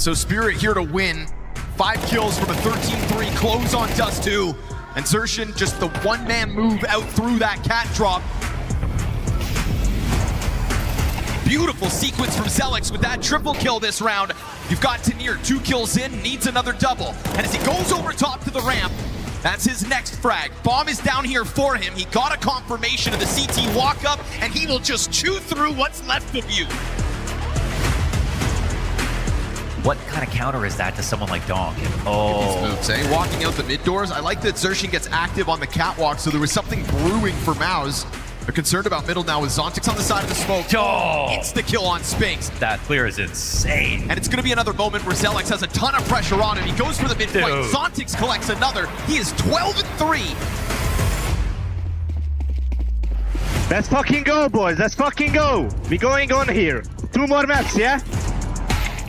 So Spirit here to win. 5 kills from a 13-3 close on Dust 2. And Xerxian just the one-man move out through that cat drop. Beautiful sequence from Zelix with that triple kill this round. You've got Tanir 2 kills in, needs another double. And as he goes over top to the ramp, that's his next frag. Bomb is down here for him. He got a confirmation of the CT walk-up, and he will just chew through what's left of you. What kind of counter is that to someone like Donk? Oh. These moves, eh? Walking out the mid doors. I like that Xerxian gets active on the catwalk, so there was something brewing for MOUZ. They're concerned about middle now with Zontix on the side of the smoke. Oh. Insta-kill on Spinks. That clear is insane. And it's going to be another moment where Zelix has a ton of pressure on him. He goes for the mid-fight. Zontix collects another. He is 12-3. Let's fucking go, boys. Let's fucking go. We going on here. 2 more maps, yeah?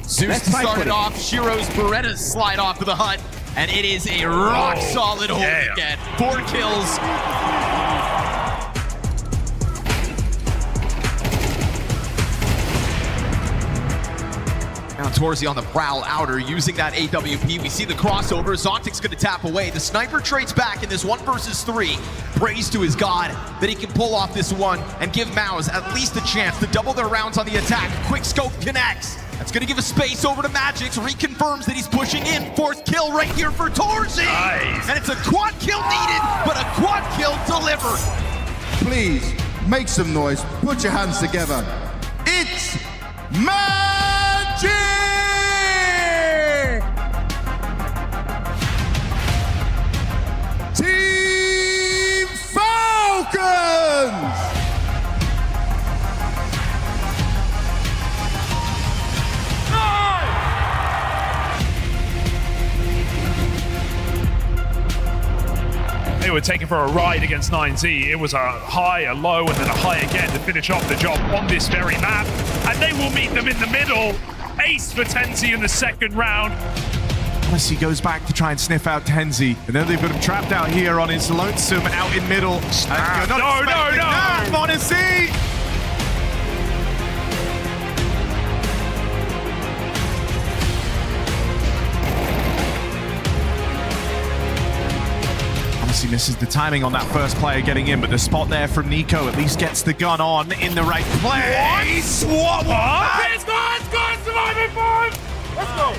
Zeus started off. Shiro's Berettas slide off to the hut. And it is a rock-solid hold again. 4 kills. Now Torzi on the prowl outer, using that AWP. We see the crossover. Zontix gonna tap away. The sniper trades back in this 1 versus 3. Praise to his god that he can pull off this one and give MOUZ at least a chance to double their rounds on the attack. Quick scope connects. That's gonna give a space over to Magix. Reconfirms that he's pushing in. 4th kill right here for Torzi. Nice. And it's a quad kill needed, but a quad kill delivered. Please make some noise. Put your hands together. It's Magic! Team Falcons! They were taken for a ride against 9Z. It was a high, a low, and then a high again to finish off the job on this very map. And they will meet them in the middle. Ace for Tenzi in the 2nd round. He goes back to try and sniff out Tenzi. And then they've got him trapped out here on his lonesome out in middle. No! MongolZ! He misses the timing on that first player getting in, but the spot there from Nico at least gets the gun on in the right place. What? Let's go! Surviving 5! Let's go!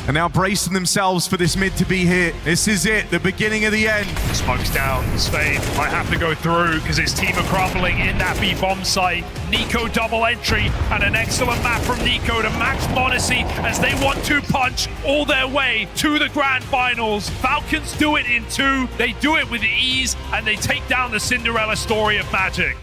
And now bracing themselves for this mid to be hit. This is it, the beginning of the end. Smoke's down. Spain might have to go through because his team are crumbling in that B bomb site. Nico double entry and an excellent map from Nico to max Monte as they want to punch all their way to the grand finals. Falcons do it in 2. They do it with ease and they take down the Cinderella story of Magic.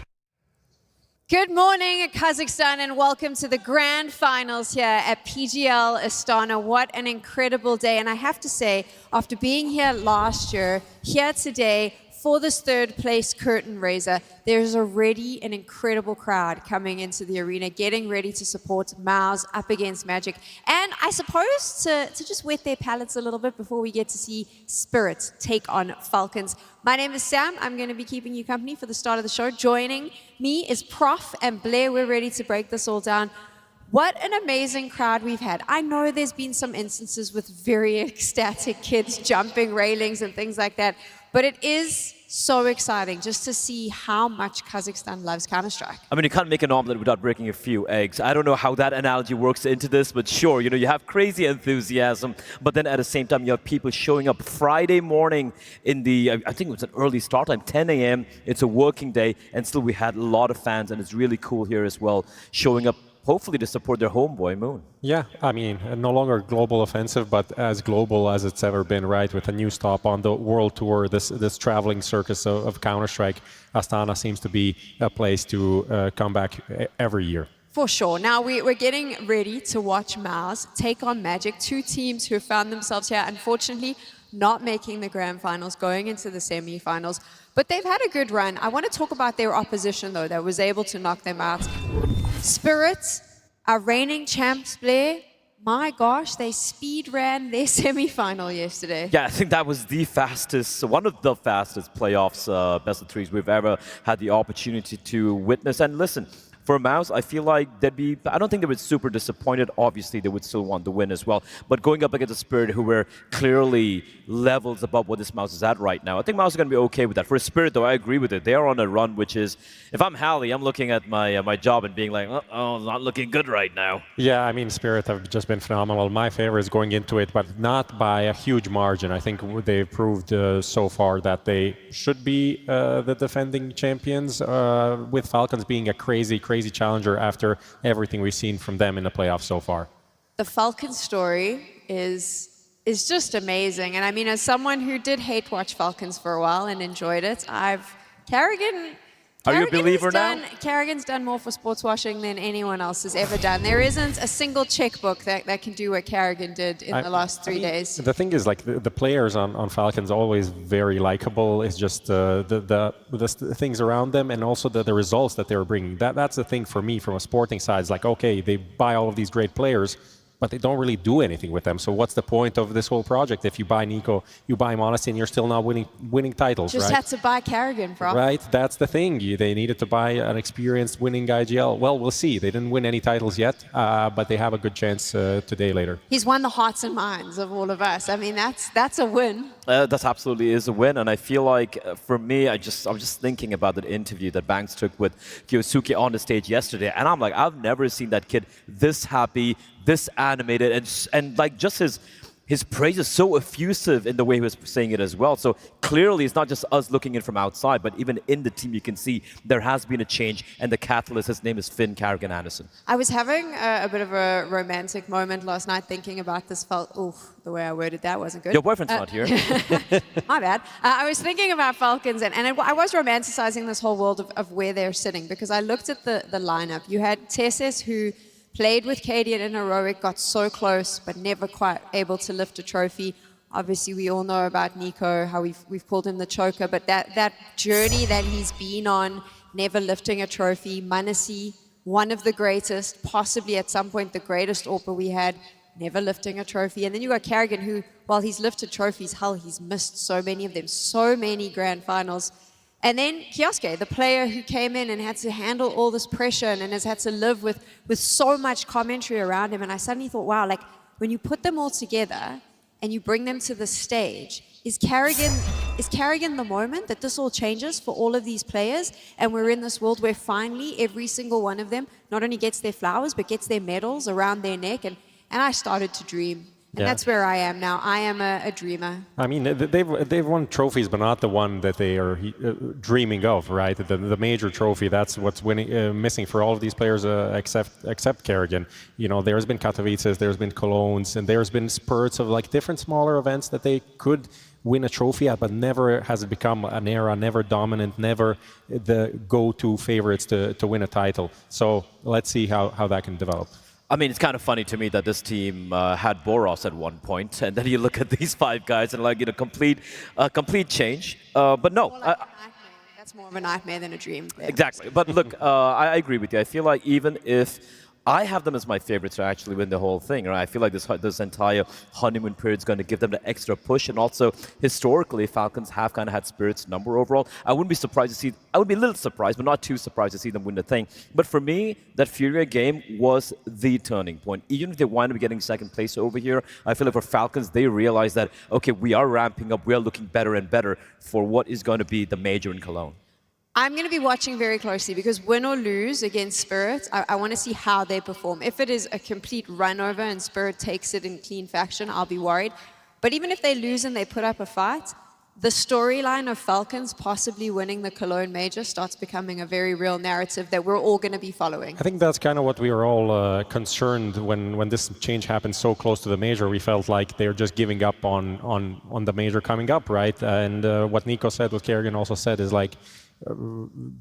Good morning, Kazakhstan, and welcome to the grand finals here at PGL Astana. What an incredible day. And I have to say, after being here last year, here today, for this 3rd place curtain raiser, there's already an incredible crowd coming into the arena, getting ready to support MOUZ up against Magic. And I suppose to just wet their palates a little bit before we get to see Spirit take on Falcons. My name is Sam. I'm going to be keeping you company for the start of the show. Joining me is Prof and Blair. We're ready to break this all down. What an amazing crowd we've had. I know there's been some instances with very ecstatic kids jumping railings and things like that, but it is so exciting just to see how much Kazakhstan loves Counter-Strike. I mean, you can't make an omelet without breaking a few eggs. I don't know how that analogy works into this, but sure, you know, you have crazy enthusiasm, but then at the same time, you have people showing up Friday morning in the, I think it was an early start time, 10 a.m. It's a working day, and still we had a lot of fans, and it's really cool here as well, showing up hopefully to support their homeboy, Moon. Yeah, I mean, no longer global offensive, but as global as it's ever been, right? With a new stop on the world tour, this traveling circus of Counter-Strike, Astana seems to be a place to come back every year. For sure. Now we're getting ready to watch MOUZ take on Magic, 2 teams who have found themselves here, unfortunately, not making the grand finals, going into the semi-finals. But they've had a good run. I want to talk about their opposition, though, that was able to knock them out. Spirit, our reigning champs, Blair. My gosh, they speed ran their semi-final yesterday. Yeah, I think that was the fastest, one of the fastest playoffs, best of 3s we've ever had the opportunity to witness. And listen, For MOUZ, I feel like I don't think they would super disappointed. Obviously, they would still want the win as well. But going up against a Spirit who were clearly levels above what this MOUZ is at right now, I think MOUZ is going to be okay with that. For Spirit, though, I agree with it. They are on a run, which is, if I'm Hallie, I'm looking at my job and being like, oh, not looking good right now. Yeah, I mean, Spirit have just been phenomenal. My favor is going into it, but not by a huge margin. I think they've proved so far that they should be the defending champions, with Falcons being a crazy challenger after everything we've seen from them in the playoffs so far. The Falcons story is just amazing. And I mean, as someone who did hate watch Falcons for a while and enjoyed it, Are you a believer now? Carrigan's done more for sports washing than anyone else has ever done. There isn't a single checkbook that can do what Carrigan did in the last 3 days. The thing is, like, the players on Falcons always very likable. It's just the things around them, and also the results that they're bringing. That's the thing for me from a sporting side. It's like, okay, they buy all of these great players, but they don't really do anything with them. So what's the point of this whole project? If you buy Nico, you buy Monte, and you're still not winning titles, Just right? had to buy Carrigan, bro. Right, that's the thing. They needed to buy an experienced winning IGL. Well, we'll see. They didn't win any titles yet, but they have a good chance today later. He's won the hearts and minds of all of us. I mean, that's a win. That absolutely is a win, and I feel like for me, I'm just thinking about that interview that Banks took with Kyosuke on the stage yesterday, and I'm like, I've never seen that kid this happy, this animated, and like just his praise is so effusive in the way he was saying it as well. So clearly it's not just us looking in from outside, but even in the team you can see there has been a change, and the catalyst, his name is Finn Carrigan Anderson. I was having a bit of a romantic moment last night thinking about this. The way I worded that wasn't good. Your boyfriend's not here. My bad. I was thinking about Falcons, and I was romanticizing this whole world of where they're sitting, because I looked at the lineup. You had Tesses, who played with Katie in Heroic, got so close, but never quite able to lift a trophy. Obviously, we all know about Nico, how we've called him the choker, but that journey that he's been on, never lifting a trophy. Manasi, one of the greatest, possibly at some point the greatest AWPer we had, never lifting a trophy. And then you got Carrigan, who, while he's lifted trophies, he's missed so many of them, so many grand finals. And then Kyosuke, the player who came in and had to handle all this pressure and has had to live with so much commentary around him. And I suddenly thought, wow, like, when you put them all together and you bring them to the stage, is Carrigan the moment that this all changes for all of these players? And we're in this world where finally every single one of them not only gets their flowers, but gets their medals around their neck. And I started to dream. And that's where I am now. I am a dreamer. I mean, they've won trophies, but not the one that they are dreaming of, right? The major trophy. That's what's missing for all of these players, except Carrigan. You know, there's been Katowice, there's been Colognes, and there's been spurts of like different smaller events that they could win a trophy at, but never has it become an era, never dominant, never the go-to favorites to win a title. So let's see how that can develop. I mean, it's kind of funny to me that this team had Barys at one point, and then you look at these five guys and like, you know, complete change. But no, that's more of a nightmare than a dream. Exactly. But look, I agree with you. I feel like even if I have them as my favorites to actually win the whole thing, right? I feel like this entire honeymoon period is going to give them the extra push, and also historically, Falcons have kind of had Spirit's number overall. I wouldn't be surprised to see. I would be a little surprised, but not too surprised to see them win the thing. But for me, that FURIA game was the turning point. Even if they wind up getting second place over here, I feel like for Falcons, they realize that okay, we are ramping up, we are looking better and better for what is going to be the major in Cologne. I'm going to be watching very closely, because win or lose against Spirit, I want to see how they perform. If it is a complete run over and Spirit takes it in clean fashion, I'll be worried. But even if they lose and they put up a fight, the storyline of Falcons possibly winning the Cologne Major starts becoming a very real narrative that we're all going to be following. I think that's kind of what we were all concerned when this change happened so close to the Major. We felt like they're just giving up on the Major coming up, right? And what Nico said, what Kerrigan also said, is like,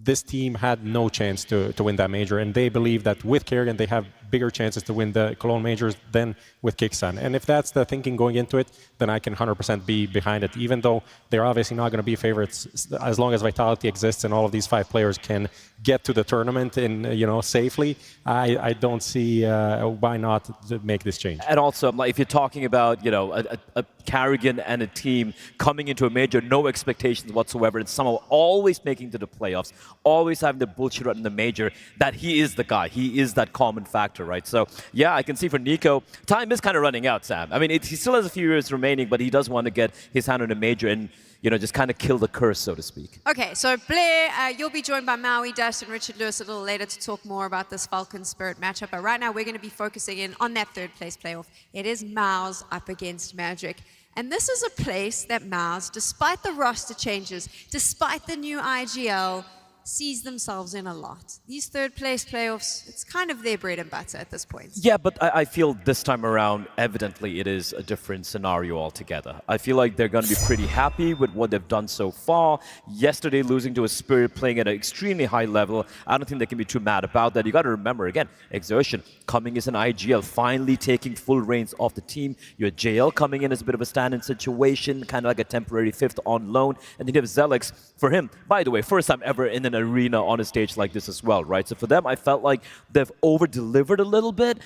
this team had no chance to win that Major, and they believe that with Kerrigan they have bigger chances to win the Cologne Majors than with Kazakhstan. And if that's the thinking going into it, then I can 100% be behind it, even though they're obviously not going to be favorites as long as Vitality exists and all of these five players can get to the tournament in, you know, safely. I don't see why not make this change. And also, like, if you're talking about, you know, a Carrigan and a team coming into a Major, no expectations whatsoever, and somehow always making making to the playoffs, always having the bullshit run in the major, that he is the guy. He is that common factor, right? So, yeah, I can see for Nico, time is kind of running out, Sam. I mean, he still has a few years remaining, but he does want to get his hand on a major and, you know, just kind of kill the curse, so to speak. Okay, so Blair, you'll be joined by Maui, Dust, and Richard Lewis a little later to talk more about this Falcons Spirit matchup. But right now, we're going to be focusing in on that third place playoff. It is MOUZ up against Magic. And this is a place that MOUZ, despite the roster changes, despite the new IGL, sees themselves in a lot. These third place playoffs, it's kind of their bread and butter at this point. Yeah, but I feel this time around, evidently, it is a different scenario altogether. I feel like they're going to be pretty happy with what they've done so far. Yesterday, losing to a Spirit playing at an extremely high level, I don't think they can be too mad about that. You got to remember, again, Exertion coming as an IGL, finally taking full reins of the team. You had JL coming in as a bit of a stand-in situation, kind of like a temporary fifth on loan. And then you have Zelix, for him, by the way, first time ever in an arena on a stage like this as well, right? So for them, I felt like they've over-delivered a little bit.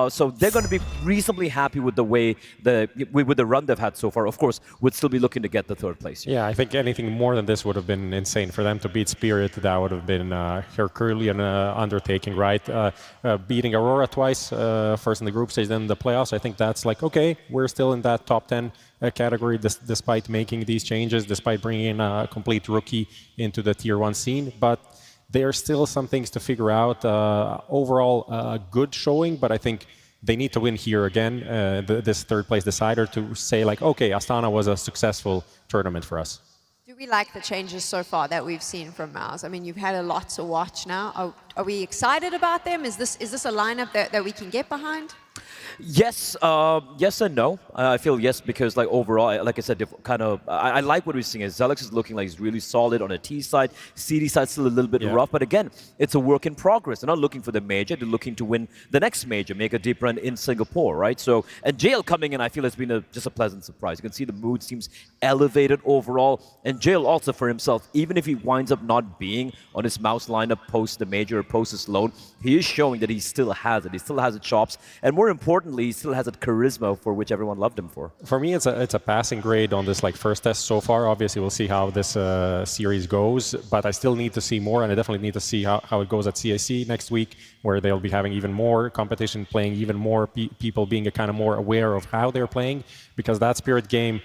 So they're going to be reasonably happy with the way, with the run they've had so far. Of course, would still be looking to get the third place. Yeah, I think anything more than this would have been insane. For them to beat Spirit, that would have been Herculean undertaking, right? Beating Aurora twice, first in the group stage, then in the playoffs, I think that's like, okay, we're still in that top 10 category despite making these changes, despite bringing in a complete rookie into the tier 1 scene. But there are still some things to figure out. Overall, good showing, but I think they need to win here again, this third place decider, to say like, okay, Astana was a successful tournament for us. Do we like the changes so far that we've seen from MOUZ? I mean, you've had a lot to watch now. Are we excited about them? Is this a lineup that we can get behind? Yes, yes and no. I feel yes because, like, overall, like I said, kind of, I like what we're seeing. Zelix is looking like he's really solid on a T side. CD side still a little bit rough, but again, it's a work in progress. They're not looking for the major; they're looking to win the next major, make a deep run in Singapore, right? So, and JL coming in, I feel has been just a pleasant surprise. You can see the mood seems elevated overall, and JL also for himself, even if he winds up not being on his MOUZ lineup post the major or post his loan, he is showing that he still has it. He still has the chops, and more importantly, he still has that charisma for which everyone loved him for. For me, it's a passing grade on this like first test so far. Obviously, we'll see how this series goes, but I still need to see more, and I definitely need to see how it goes at CIC next week, where they'll be having even more competition, playing even more people, being kind of more aware of how they're playing, because that Spirit game,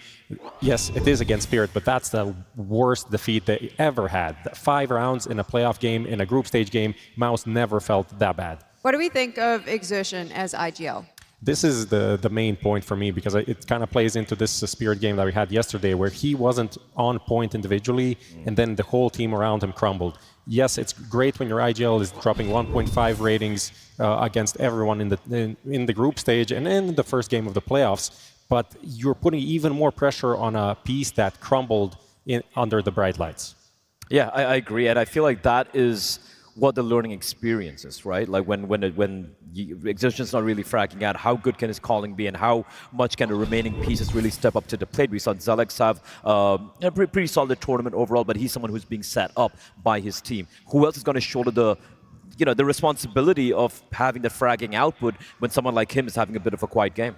yes, it is against Spirit, but that's the worst defeat they ever had. 5 rounds in a playoff game, in a group stage game, MOUZ never felt that bad. What do we think of Exertion as IGL? This is the main point for me, because it kind of plays into this Spirit game that we had yesterday, where he wasn't on point individually, and then the whole team around him crumbled. Yes, it's great when your IGL is dropping 1.5 ratings against everyone in the group stage and in the first game of the playoffs, but you're putting even more pressure on a piece that crumbled under the bright lights. Yeah, I agree, and I feel like that is what the learning experience is, right? Like when Exertion's not really fragging out, how good can his calling be and how much can the remaining pieces really step up to the plate? We saw Zelix have a pretty solid tournament overall, but he's someone who's being set up by his team. Who else is going to shoulder the responsibility of having the fragging output when someone like him is having a bit of a quiet game?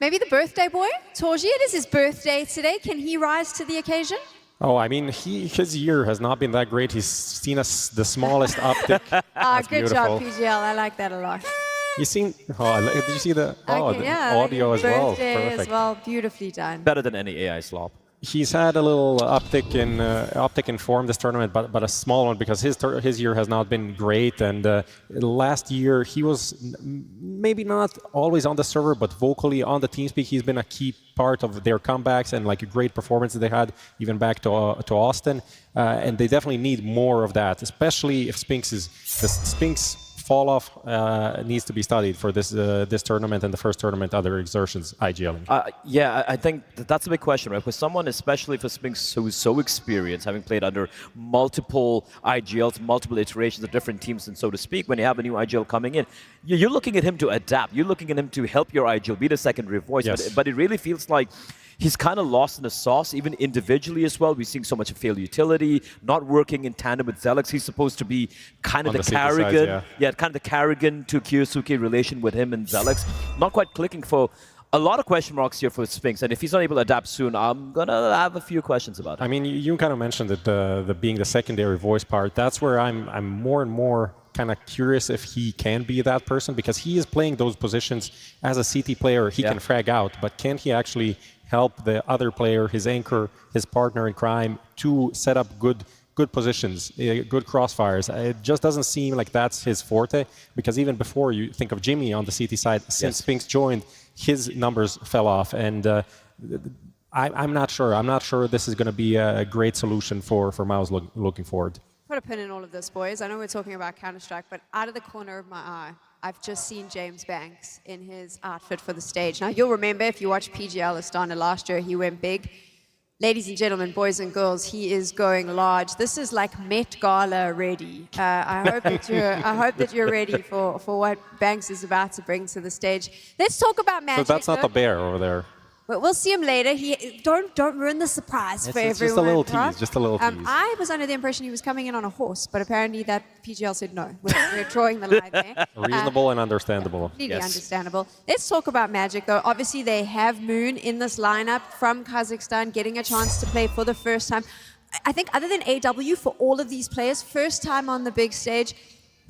Maybe the birthday boy, Torji. It is his birthday today. Can he rise to the occasion? Oh, I mean, his year has not been that great. He's seen the smallest uptick. Good job, PGL. I like that a lot. You seen? Oh, did you see the? Oh, okay, the yeah, audio as well. Birthday Perfect. as well. Beautifully done. Better than any AI slop. He's had a little uptick in form this tournament, but a small one, because his year has not been great. And last year he was maybe not always on the server, but vocally on the TeamSpeak, he's been a key part of their comebacks and like a great performance that they had even back to Austin. And they definitely need more of that, especially if Spinks fall off needs to be studied for this tournament and the first tournament other Exertions IGL. Yeah, I think that's a big question, right? For someone, especially for Spinks, who's so experienced, having played under multiple IGLs, multiple iterations of different teams, and so to speak, when you have a new IGL coming in, you're looking at him to adapt. You're looking at him to help your IGL, be the secondary voice. Yes. But it really feels like he's kind of lost in the sauce, even individually as well. We're seeing so much failed utility, not working in tandem with Zelix. He's supposed to be kind of the Carrigan, kind of the Carrigan to Kiyosuke relation with him and Zelix. Not quite clicking for A lot of question marks here for Spinks, and if he's not able to adapt soon, I'm gonna have a few questions about it. I mean, you kind of mentioned that the being the secondary voice part. That's where I'm more and more kind of curious if he can be that person, because he is playing those positions as a CT player. He can frag out, but can he actually help the other player, his anchor, his partner in crime, to set up good positions, good crossfires? It just doesn't seem like that's his forte, because even before, you think of Jimmy on the CT side, since Spinks joined, his numbers fell off, and I'm not sure. I'm not sure this is going to be a great solution for MOUZ looking forward. Put a pin in all of this, boys. I know we're talking about Counter-Strike, but out of the corner of my eye, I've just seen James Banks in his outfit for the stage. Now, you'll remember, if you watched PGL Astana last year, he went big. Ladies and gentlemen, boys and girls, he is going large. This is like Met Gala ready. I hope that you're ready for what Banks is about to bring to the stage. Let's talk about Magic. So that's not the bear over there. But we'll see him later. Don't ruin the surprise for everyone. Just a little right? tease. Just a little tease. I was under the impression he was coming in on a horse, but apparently that PGL said no. We're drawing the line there. Reasonable and understandable. Completely understandable. Let's talk about Magic, though. Obviously, they have Moon in this lineup from Kazakhstan, getting a chance to play for the first time. I think other than AW, for all of these players, first time on the big stage.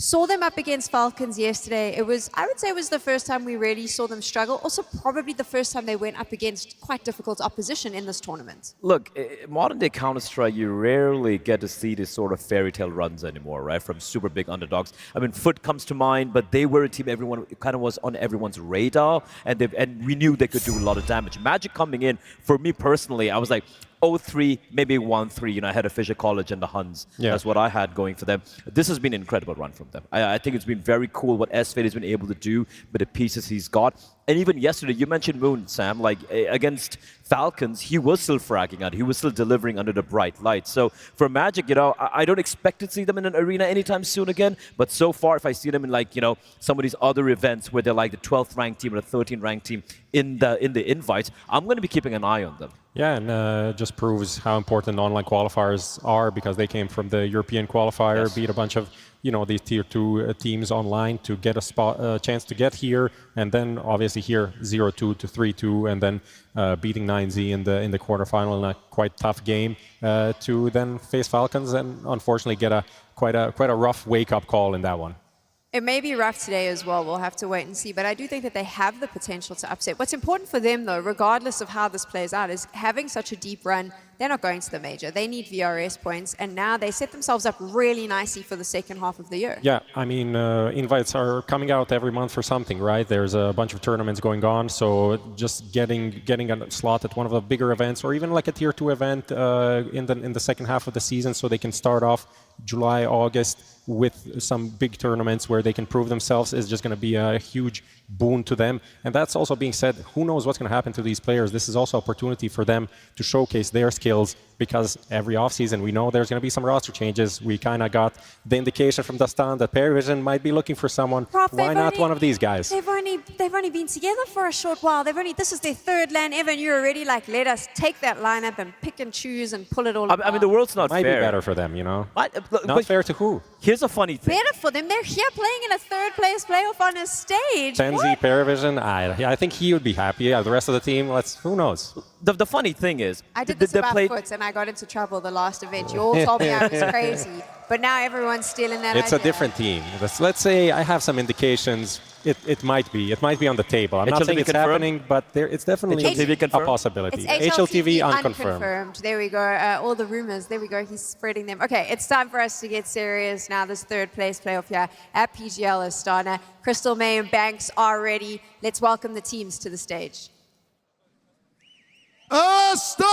Saw them up against Falcons yesterday. I would say it was the first time we really saw them struggle. Also, probably the first time they went up against quite difficult opposition in this tournament. Look, modern day Counter-Strike, you rarely get to see this sort of fairy tale runs anymore, right? From super big underdogs. I mean, Foot comes to mind, but they were a team everyone kind of was on everyone's radar, and we knew they could do a lot of damage. Magic coming in, for me personally, I was like, 0-3, maybe 1-3, you know, ahead of Fisher College and the Huns. Yeah. That's what I had going for them. This has been an incredible run from them. I think it's been very cool what S-Fade has been able to do with the pieces he's got. And even yesterday, you mentioned Moon, Sam, like against Falcons, he was still fragging out. He was still delivering under the bright light. So for Magic, you know, I don't expect to see them in an arena anytime soon again. But so far, if I see them in like, you know, some of these other events where they're like the 12th ranked team or the 13th ranked team in the invites, I'm going to be keeping an eye on them. Yeah, and just proves how important online qualifiers are, because they came from the European qualifier, beat a bunch of, you know, these tier 2 teams online to get a chance to get here, and then obviously here 0-2 to 3-2, and then beating 9Z in the quarterfinal in a quite tough game to then face Falcons and unfortunately get quite a rough wake-up call in that one. It may be rough today as well. We'll have to wait and see. But I do think that they have the potential to upset. What's important for them, though, regardless of how this plays out, is having such a deep run. They're not going to the major. They need VRS points. And now they set themselves up really nicely for the second half of the year. Yeah, I mean, invites are coming out every month for something, right? There's a bunch of tournaments going on. So just getting a slot at one of the bigger events, or even like a tier 2 event in the second half of the season, so they can start off July, August with some big tournaments where they can prove themselves, is just going to be a huge boon to them. And that's also being said, who knows what's going to happen to these players. This is also an opportunity for them to showcase their skills, because every offseason we know there's going to be some roster changes. We kind of got the indication from Dastan that PARIVISION might be looking for someone. Why not one of these guys? They've only been together for a short while. This is their third LAN ever, and you're already like, let us take that lineup and pick and choose and pull it all apart. I mean, the world's not fair. Might be better for them, you know. Not fair to who? Here's a funny thing. Better for them. They're here playing in a third place playoff on a stage. Tenzi, PARIVISION, I think he would be happy. Yeah, the rest of the team, who knows? The funny thing is, I did this about Foots, and I got into trouble the last event. You all told me I was crazy, but now everyone's stealing that It's idea. a different team. Let's say I have some indications. It might be on the table. I'm not saying it's happening, but it's definitely a possibility. It's HLTV unconfirmed. There we go. All the rumors. There we go. He's spreading them. Okay, it's time for us to get serious now. This third place playoff here at PGL Astana. Crystal, May, and Banks are ready. Let's welcome the teams to the stage. Astana!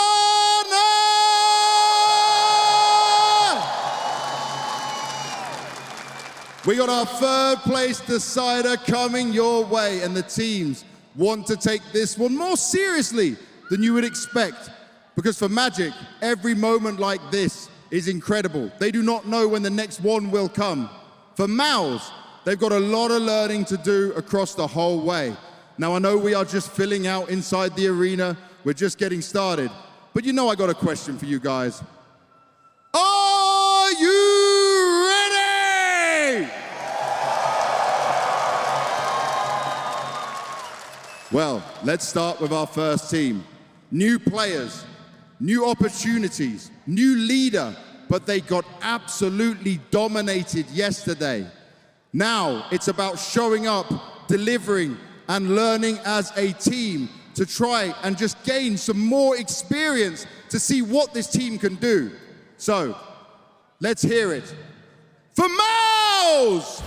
We got our third place decider coming your way, and the teams want to take this one more seriously than you would expect. Because for Magic, every moment like this is incredible. They do not know when the next one will come. For MOUZ, they've got a lot of learning to do across the whole way. Now, I know we are just filling out inside the arena. We're just getting started. But you know I got a question for you guys. Are you ready? Well, let's start with our first team. New players, new opportunities, new leader, but they got absolutely dominated yesterday. Now it's about showing up, delivering, and learning as a team to try and just gain some more experience to see what this team can do. So, let's hear it for MOUZ!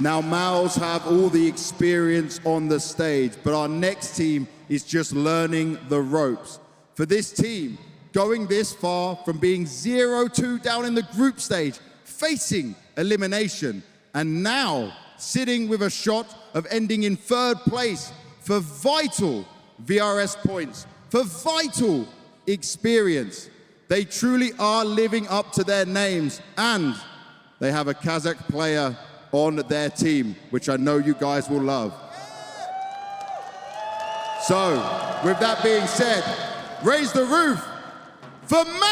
Now, MOUZ have all the experience on the stage, but our next team is just learning the ropes. For this team, going this far from being 0-2 down in the group stage, facing elimination, and now sitting with a shot of ending in third place for vital VRS points, for vital experience. They truly are living up to their names, and they have a Kazakh player on their team, which I know you guys will love. So, with that being said, raise the roof for Magic!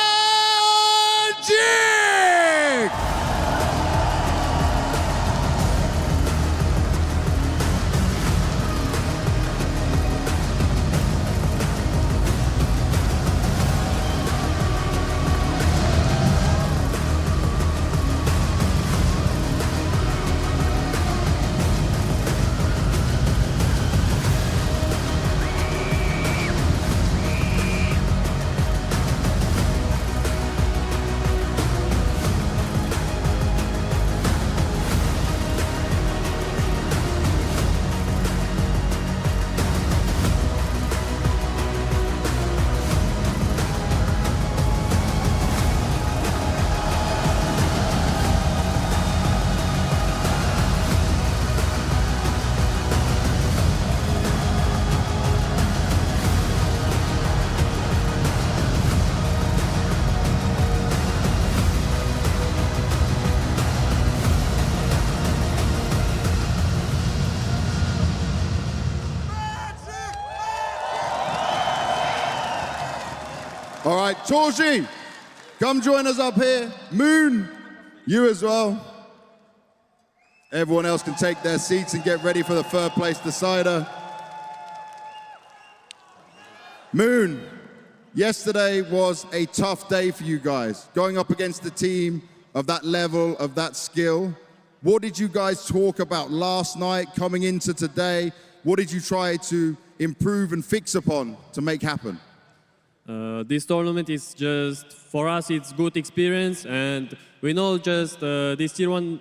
All right, Torji, come join us up here. Moon, you as well. Everyone else can take their seats and get ready for the third place decider. Moon, yesterday was a tough day for you guys, going up against a team of that level, of that skill. What did you guys talk about last night, coming into today? What did you try to improve and fix upon to make happen? This tournament is just, for us, it's good experience, and we know just these tier 1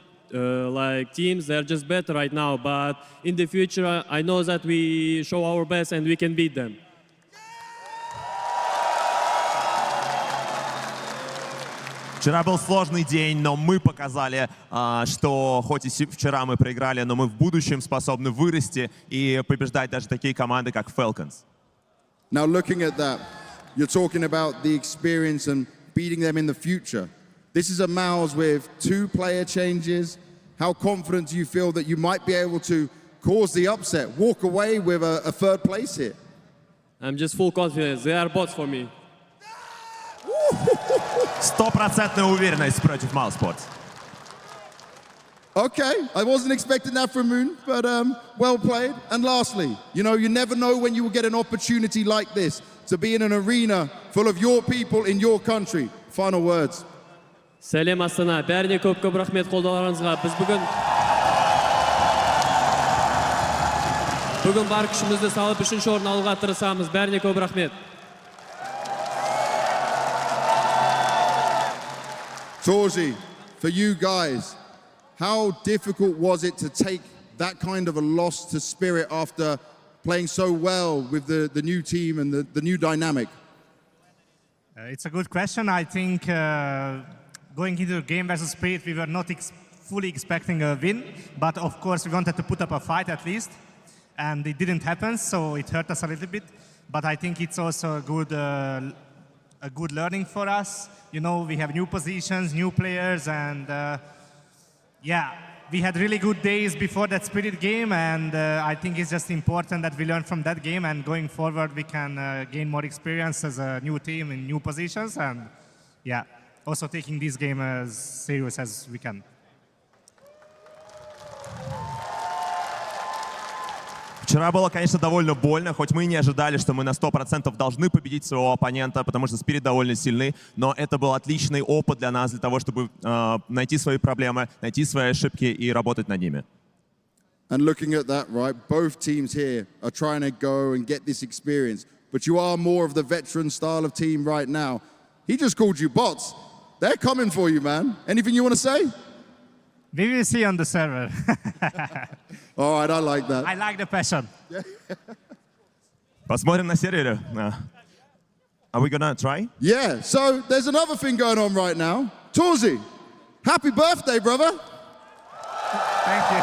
like teams, they're just better right now, but in the future, I know that we show our best and we can beat them. Вчера был сложный день, но мы показали, что хоть и вчера мы проиграли, но мы в будущем способны вырасти и побеждать даже такие команды, как Falcons. Now looking at that, you're talking about the experience and beating them in the future. This is a MOUZ with 2 player changes. How confident do you feel that you might be able to cause the upset, walk away with a third place here? I'm just full confidence. They are bots for me. 100% уверенность против MOUZ Sports. Okay, I wasn't expecting that from Moon, but well played. And lastly, you know, you never know when you will get an opportunity like this to be in an arena full of your people in your country. Final words. Сәлем Астана, бәріне көп-көп рахмет қолдауларыңызға. Біз бүгін бар күшімізді салып үшінші орын алуға тырысамыз. Бәріне көп рахмет. Torzi, for you guys, how difficult was it to take that kind of a loss to spirit after playing so well with the new team and the new dynamic? It's a good question. I think going into the game versus Spirit, we were not fully expecting a win, but of course we wanted to put up a fight at least, and it didn't happen, so it hurt us a little bit. But I think it's also a good learning for us. You know, we have new positions, new players, and yeah, we had really good days before that Spirit game, and I think it's just important that we learn from that game, and going forward we can gain more experience as a new team in new positions, and yeah, also taking this game as serious as we can. Вчера было, конечно, довольно больно, хоть мы и не ожидали, что мы на 100% должны победить своего оппонента, потому что Spirit довольно сильны, но это был отличный опыт для нас, для того, чтобы найти свои проблемы, найти свои ошибки и работать над ними. And looking at that, right, both teams here are trying to go and get this experience, but you are more of the veteran style of team right now. He just called you bots. They're coming for you, man. Anything you want to say? We will see on the server. All right, I like that. I like the passion. Посмотрим на сервере. Are we gonna try? Yeah, so there's another thing going on right now. Torzi, happy birthday, brother. Thank you.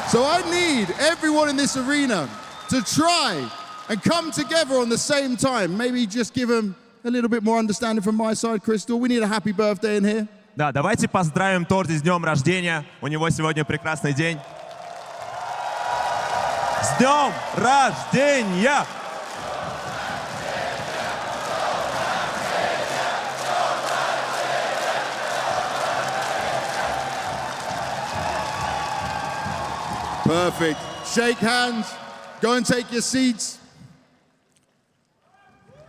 So I need everyone in this arena to try and come together on the same time. Maybe just give them a little bit more understanding from my side, Crystal. We need a happy birthday in here. Да, давайте поздравим Торзи с днем рождения. У него сегодня прекрасный день. С днем рождения! Perfect. Shake hands. Go and take your seats.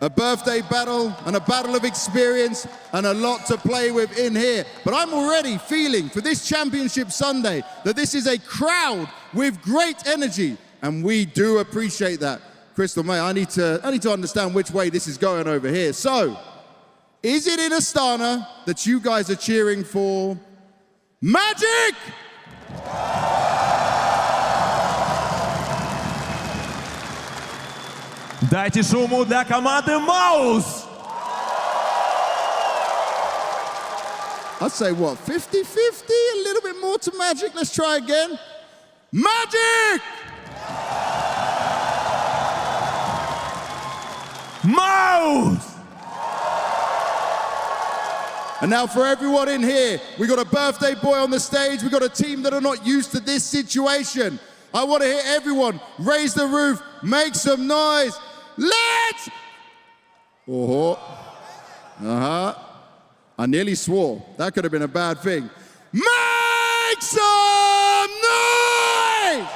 A birthday battle and a battle of experience and a lot to play with in here. But I'm already feeling for this Championship Sunday that this is a crowd with great energy, and we do appreciate that. Crystal, mate, I need to understand which way this is going over here. So, is it in Astana that you guys are cheering for Magic? Дайте шуму для команды MOUZ! I'd say what, 50-50? A little bit more to Magic. Let's try again. Magic! MOUZ! And now for everyone in here, we got a birthday boy on the stage. We got a team that are not used to this situation. I want to hear everyone raise the roof, make some noise. Let's! Oh, I nearly swore. That could have been a bad thing. Make some noise!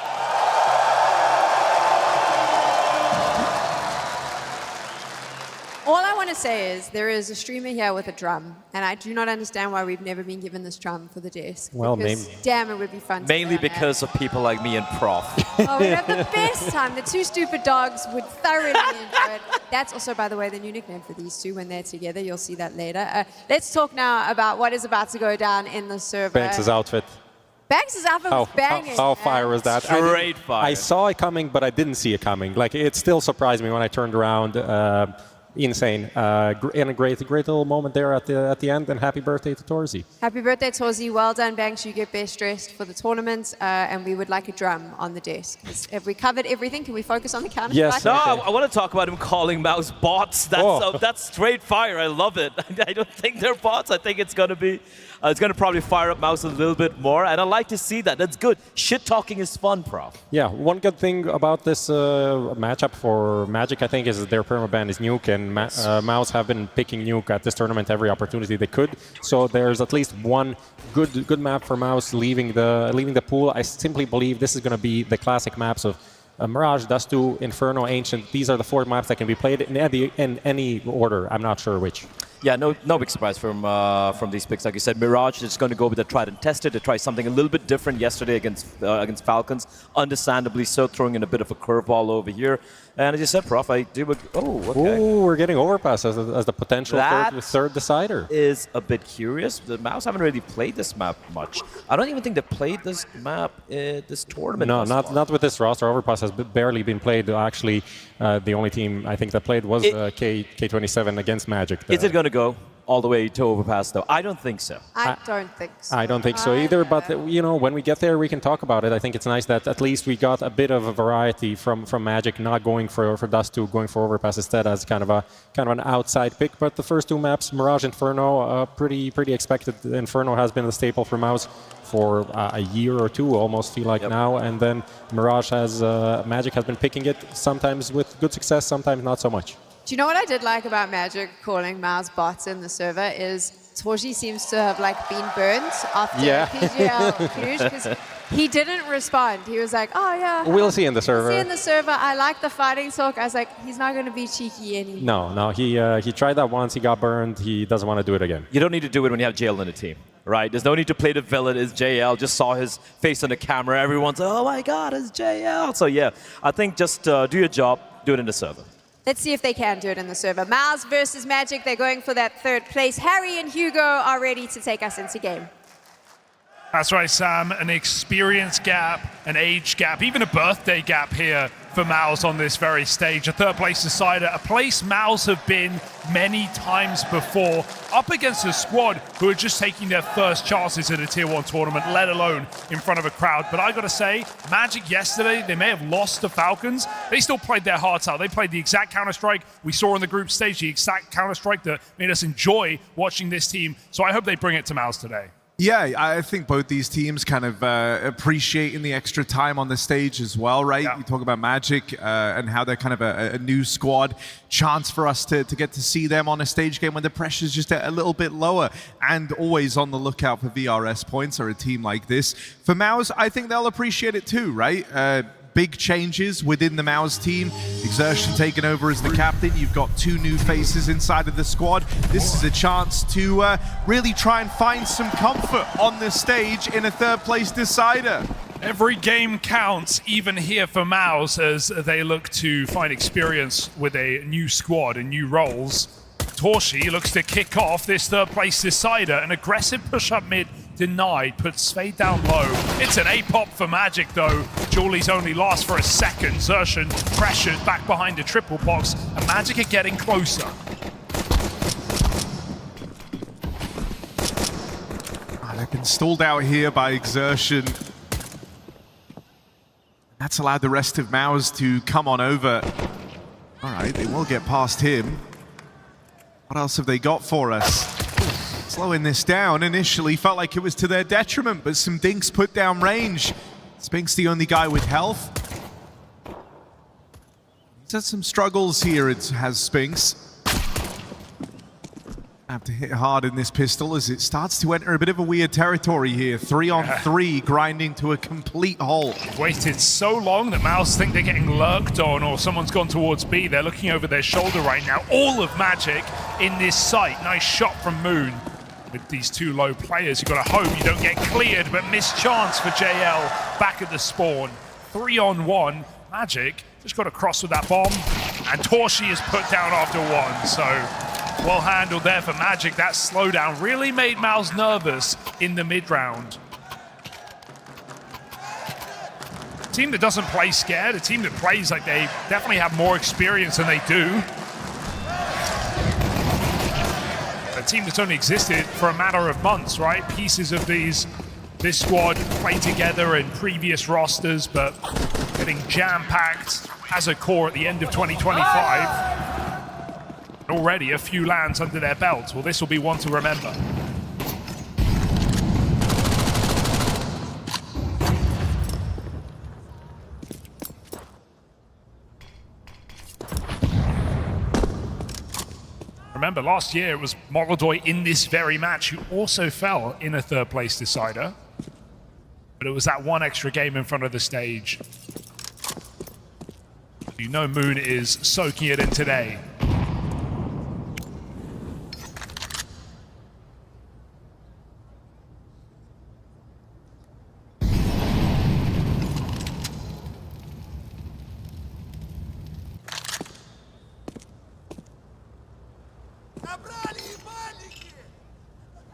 All I want to say is there is a streamer here with a drum, and I do not understand why we've never been given this drum for the desk. Well, because, damn, it would be fun. Mainly because of people like me and Prof. Oh, we'd have the best time. The two stupid dogs would thoroughly enjoy it. That's also, by the way, the new nickname for these two when they're together. You'll see that later. Let's talk now about what is about to go down in the server. Banks' outfit. Banks' outfit was banging. How fire was that? Straight fire. I saw it coming, but I didn't see it coming. Like, it still surprised me when I turned around. Insane. And a great little moment there at the end. And happy birthday to Torzi. Happy birthday, Torzi. Well done, Banks. You get best dressed for the tournament. And we would like a drum on the desk. Have we covered everything? Can we focus on the counter? Yes. No, I want to talk about him calling MOUZ bots. That's straight fire. I love it. I don't think they're bots. I think it's going to be... it's going to probably fire up MOUZ a little bit more, and I like to see that. That's good. Shit talking is fun, Prof. Yeah, one good thing about this matchup for Magic, I think, is that their permaban is Nuke, and MOUZ have been picking Nuke at this tournament every opportunity they could. So there's at least one good map for MOUZ leaving the pool. I simply believe this is going to be the classic maps of Mirage, Dust 2, Inferno, Ancient, these are the 4 maps that can be played in any order. I'm not sure which. Yeah, no big surprise from these picks. Like you said, Mirage is going to go with the tried and tested to try something a little bit different yesterday against Falcons. Understandably so, throwing in a bit of a curveball over here. And as you said, Prof, I do... Oh, okay. Ooh, we're getting Overpass as the potential third decider. Is a bit curious. The MOUZ haven't really played this map much. I don't even think they played this map this tournament. No, not with this roster. Overpass has barely been played. Actually, the only team I think that played was K27 against Magic. Is it going to go all the way to Overpass, though? I don't think so. I don't think so. I don't think so either, but when we get there, we can talk about it. I think it's nice that at least we got a bit of a variety from Magic, not going for Dust 2, going for Overpass instead as kind of an outside pick. But the first 2 maps, Mirage, Inferno, pretty expected. Inferno has been the staple for MOUZ for a year or 2, almost feel like now, and then Mirage Magic has been picking it, sometimes with good success, sometimes not so much. Do you know what I did like about Magic calling MOUZ bots in the server is Torshi seems to have been burnt after PGL Cluj because he didn't respond. He was like, oh yeah. We'll see in the server. See in the server. I like the fighting talk. I was like, he's not going to be cheeky anymore. No, he tried that once. He got burned. He doesn't want to do it again. You don't need to do it when you have JL in the team, right? There's no need to play the villain. It's JL. Just saw his face on the camera. Everyone's like, oh my God, it's JL. So yeah, I think just do your job. Do it in the server. Let's see if they can do it in the server. MOUZ versus Magic. They're going for that 3rd place. Harry and Hugo are ready to take us into game. That's right, Sam. An experience gap, an age gap, even a birthday gap here for MOUZ on this very stage. A 3rd place decider, a place MOUZ have been many times before, up against a squad who are just taking their first chances at a Tier 1 tournament, let alone in front of a crowd. But I gotta say, Magic yesterday, they may have lost to Falcons. They still played their hearts out. They played the exact Counter-Strike we saw in the group stage, the exact Counter-Strike that made us enjoy watching this team. So I hope they bring it to MOUZ today. Yeah, I think both these teams kind of appreciating the extra time on the stage as well, right? Yeah. We talk about Magic and how they're kind of a new squad. Chance for us to get to see them on a stage game when the pressure's just a little bit lower, and always on the lookout for VRS points or a team like this. For MOUZ, I think they'll appreciate it too, right? Big changes within the MOUZ team. Exertion taken over as the captain. You've got 2 new faces inside of the squad. This is a chance to really try and find some comfort on the stage in a 3rd place decider. Every game counts, even here for MOUZ, as they look to find experience with a new squad and new roles. Torshi looks to kick off this 3rd place decider. An aggressive push-up mid denied, puts Spade down low. It's an A-pop for Magic though. Julie's only lasts for a second. Xertion pressured back behind the triple box, and Magic are getting closer. They've been stalled out here by Exertion. That's allowed the rest of MOUZ to come on over. All right, they will get past him. What else have they got for us? Slowing this down initially felt like it was to their detriment, but some dinks put down range. Spink's the only guy with health. He's had some struggles here, it has Spinks. Have to hit hard in this pistol as it starts to enter a bit of a weird territory here. 3 on 3, grinding to a complete halt. Waited so long that MOUZ think they're getting lurked on, or someone's gone towards B. They're looking over their shoulder right now. All of Magic in this site. Nice shot from Moon. With these 2 low players, you've got to hope you don't get cleared, but missed chance for JL back at the spawn. 3 on 1. Magic just got to cross with that bomb, and Torshi is put down after 1. So well handled there for Magic. That slowdown really made MOUZ nervous in the mid-round. A team that doesn't play scared, a team that plays like they definitely have more experience than they do. A team that's only existed for a matter of months, right? Pieces of this squad played together in previous rosters, but getting jam-packed as a core at the end of 2025. Already a few lands under their belts. Well, this will be one to remember. Remember, last year it was MongolZ in this very match who also fell in a 3rd place decider. But it was that one extra game in front of the stage. You know Moon is soaking it in today.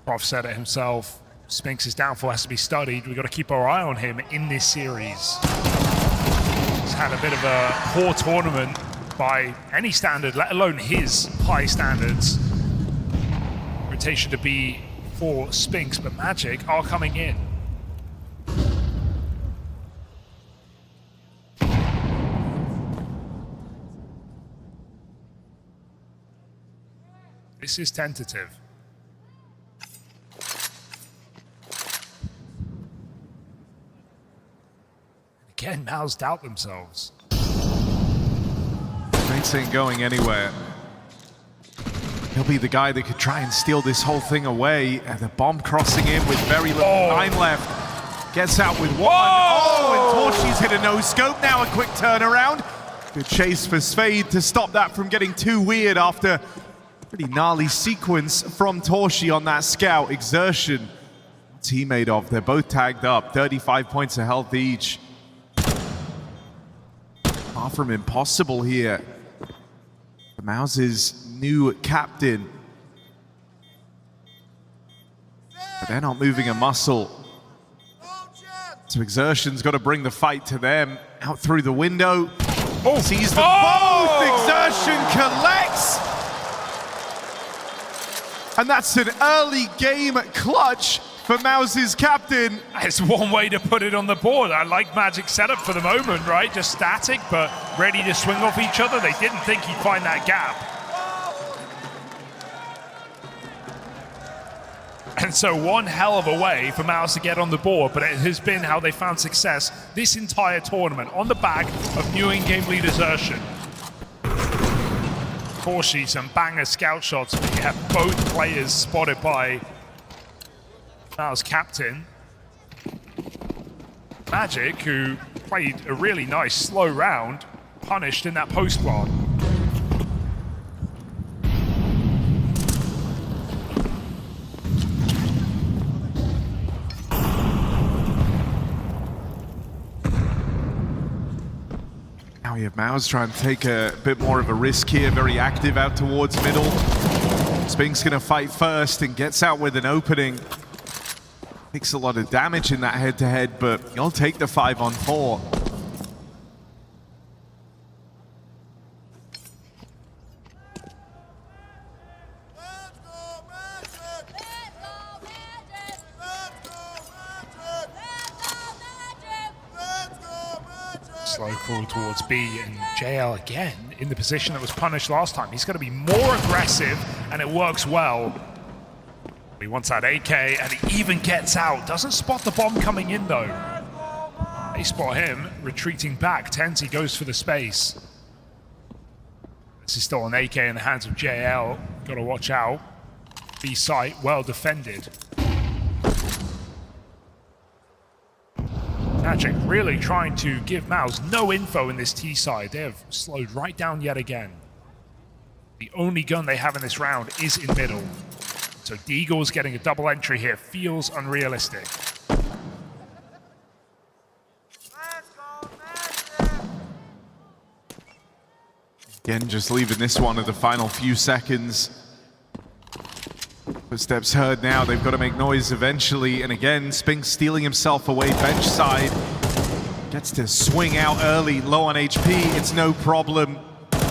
Prof said it himself, Spinx's downfall has to be studied. We've got to keep our eye on him in this series. He's had a bit of a poor tournament by any standard, let alone his high standards. Rotation to be for Spinx, but Magic are coming in. This is tentative. Again, MOUZ doubt themselves. Mates ain't going anywhere. He'll be the guy that could try and steal this whole thing away. And the bomb crossing in with very little time left. Gets out with one. Oh, and Torchi's hit a no-scope. Now a quick turnaround. Good chase for Spade to stop that from getting too weird after a pretty gnarly sequence from Torchi on that scout. Exertion. What's he made of? They're both tagged up. 35 points of health each. Far from impossible here. The MOUZ's new captain. But they're not moving a muscle. So Exertion's got to bring the fight to them. Out through the window. Oh, sees them both. Exertion collects. And that's an early game clutch for MOUZ's captain. It's one way to put it on the board. I like Magic's setup for the moment, right? Just static, but ready to swing off each other. They didn't think he'd find that gap. And so one hell of a way for MOUZ to get on the board, but it has been how they found success this entire tournament, on the back of new in-game lead Exertion. Torchi, some banger scout shots, but you have both players spotted by MOUZ captain. Magic, who played a really nice slow round, punished in that post plant. Now we have MOUZ trying to take a bit more of a risk here, very active out towards middle. Spinx gonna fight first and gets out with an opening. Takes a lot of damage in that head-to-head, but he'll take the 5-on-4. Slow crawl towards B, and JL again in the position that was punished last time. He's going to be more aggressive, and it works well. He wants that AK, and he even gets out. Doesn't spot the bomb coming in, though. They spot him retreating back. Tensi goes for the space. This is still an AK in the hands of JL. Got to watch out. B site, well defended. Magic really trying to give MOUZ no info in this T side. They have slowed right down yet again. The only gun they have in this round is in middle. So Deagle's getting a double entry here. Feels unrealistic. Again, just leaving this one at the final few seconds. Footsteps heard now. They've got to make noise eventually. And again, Spinx stealing himself away bench side. Gets to swing out early, low on HP. It's no problem.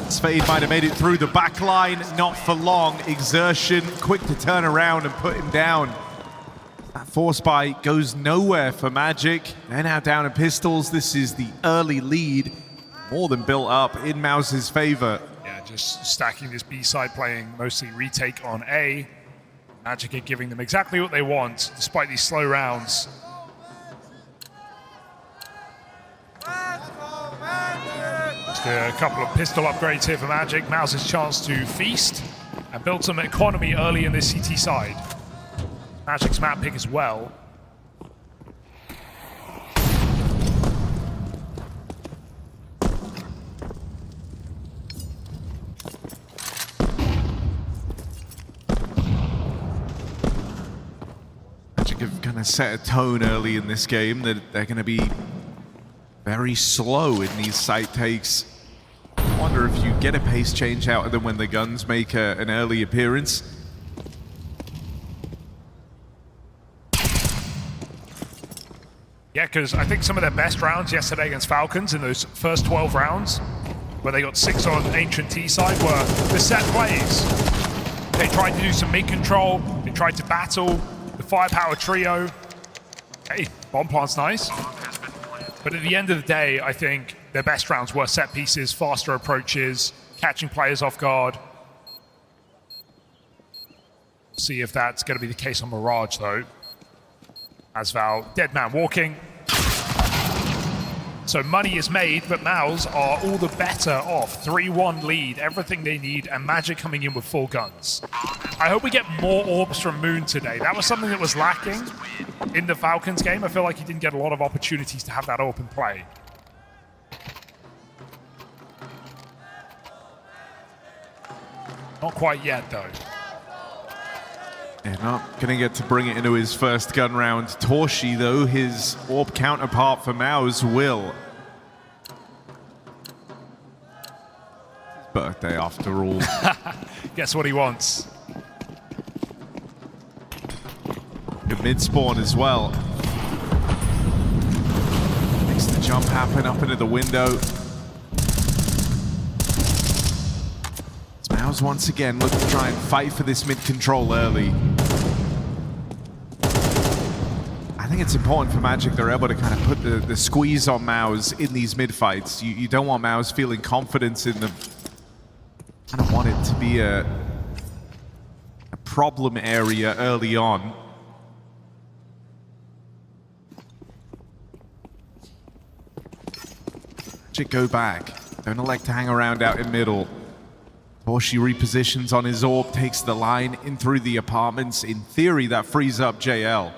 Spade might have made it through the back line, not for long. Exertion, quick to turn around and put him down. That force buy goes nowhere for Magic. They're now down in pistols. This is the early lead, more than built up in MOUZ's favor. Yeah, just stacking this B side, playing mostly retake on A. Magic are giving them exactly what they want, despite these slow rounds. Just a couple of pistol upgrades here for Magic. MOUZ's chance to feast and build some economy early in this CT side. Magic's map pick as well. kind of set a tone early in this game that they're going to be very slow in these site takes. I wonder if you get a pace change out of them when the guns make an early appearance. Yeah, because I think some of their best rounds yesterday against Falcons in those first 12 rounds, where they got 6 on Ancient T side, were the set plays. They tried to do some mid control, they tried to battle the firepower trio. Hey, bomb plant's nice. But at the end of the day, I think their best rounds were set pieces, faster approaches, catching players off guard. See if that's going to be the case on Mirage, though. Asval, dead man walking. So money is made, but MOUZ are all the better off. 3-1 lead, everything they need, and Magic coming in with full guns. I hope we get more orbs from Moon today. That was something that was lacking in the Falcons game. I feel like he didn't get a lot of opportunities to have that open play. Not quite yet, though. Yeah, not going to get to bring it into his first gun round. Torshi, though, his orb counterpart for MOUZ, will. His birthday, after all. Guess what he wants. Good mid-spawn as well. Makes the jump happen up into the window. MOUZ once again look to try and fight for this mid-control early. I think it's important for Magic they're able to kind of put the squeeze on MOUZ in these mid-fights. You don't want MOUZ feeling confidence in them. Kind of want it to be a problem area early on. Magic go back. Don't elect to hang around out in middle. Torshi repositions on his orb, takes the line in through the apartments. In theory, that frees up JL.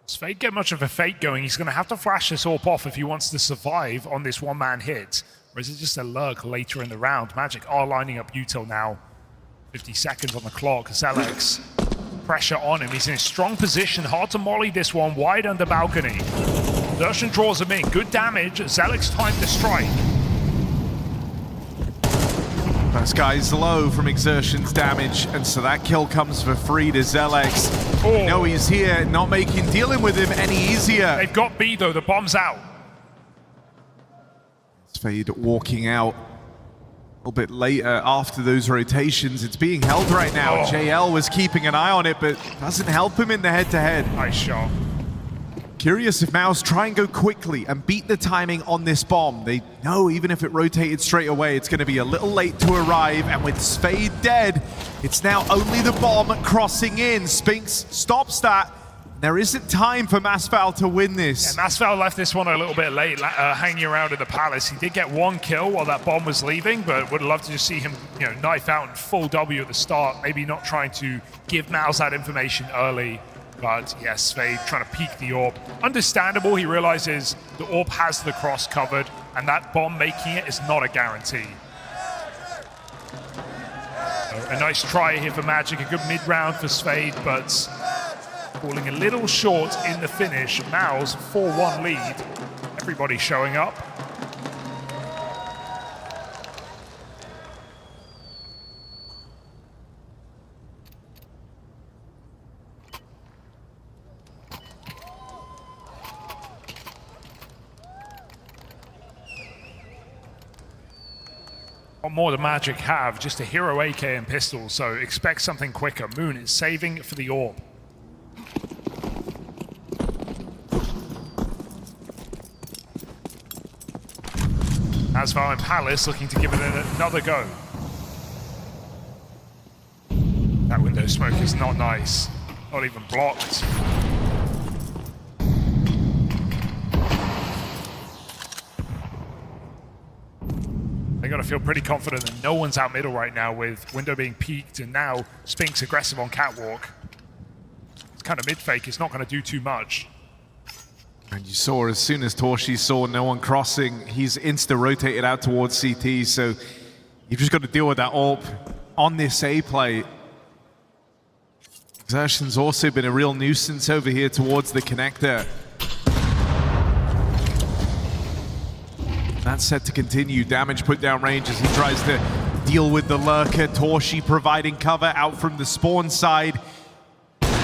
Does Fade get much of a fake going? He's going to have to flash this orb off if he wants to survive on this one-man hit. Or is it just a lurk later in the round? Magic are lining up Util now. 50 seconds on the clock. Zelex, pressure on him. He's in a strong position. Hard to molly this one. Wide under balcony. Dershan draws him in. Good damage. Zelex time to strike. First guy's low from Exertion's damage, and so that kill comes for free to Zelex. Oh. No, he's here, not making dealing with him any easier. They've got B though, the bomb's out. Fade walking out a little bit later after those rotations. It's being held right now. JL was keeping an eye on it, but doesn't help him in the head-to-head. Nice shot. Curious if MOUZ try and go quickly and beat the timing on this bomb. They know even if it rotated straight away, it's going to be a little late to arrive. And with Spade dead, it's now only the bomb crossing in. Spinks stops that. There isn't time for Masval to win this. Yeah, Masval left this one a little bit late, hanging around in the palace. He did get one kill while that bomb was leaving, but would love to just see him, knife out in full W at the start. Maybe not trying to give MOUZ that information early. But yes, Fade trying to peek the orb. Understandable, he realizes the orb has the cross covered, and that bomb making it is not a guarantee. So a nice try here for Magic, a good mid-round for Spade, but falling a little short in the finish. MOUZ 4-1 lead. Everybody showing up. What more the Magic have? Just a hero AK and pistol, so expect something quicker. Moon is saving for the orb. Asval and Palace looking to give it another go. That window smoke is not nice. Not even blocked. They got to feel pretty confident that no one's out middle right now with window being peaked and now Spinks aggressive on catwalk. It's kind of mid-fake, it's not going to do too much. And you saw as soon as Torshi saw no one crossing, he's insta-rotated out towards CT, so you've just got to deal with that AWP on this A play. Exertion's also been a real nuisance over here towards the connector. That's set to continue. Damage put down range as he tries to deal with the lurker. Torshi providing cover out from the spawn side.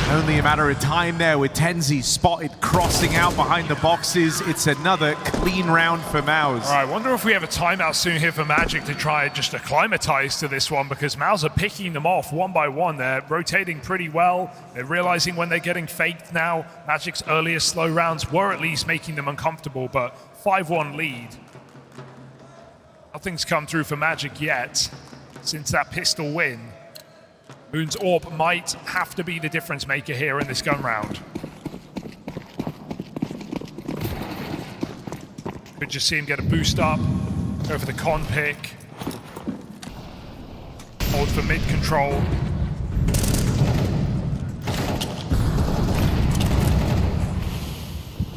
Only a matter of time there with Tenzi spotted crossing out behind the boxes. It's another clean round for MOUZ. All right, I wonder if we have a timeout soon here for Magic to try just to acclimatize to this one, because MOUZ are picking them off one by one. They're rotating pretty well. They're realizing when they're getting faked now. Magic's earlier slow rounds were at least making them uncomfortable, but 5-1 lead. Nothing's come through for Magic yet since that pistol win. Moon's AWP might have to be the difference maker here in this gun round. Could just see him get a boost up, go for the con pick, hold for mid control.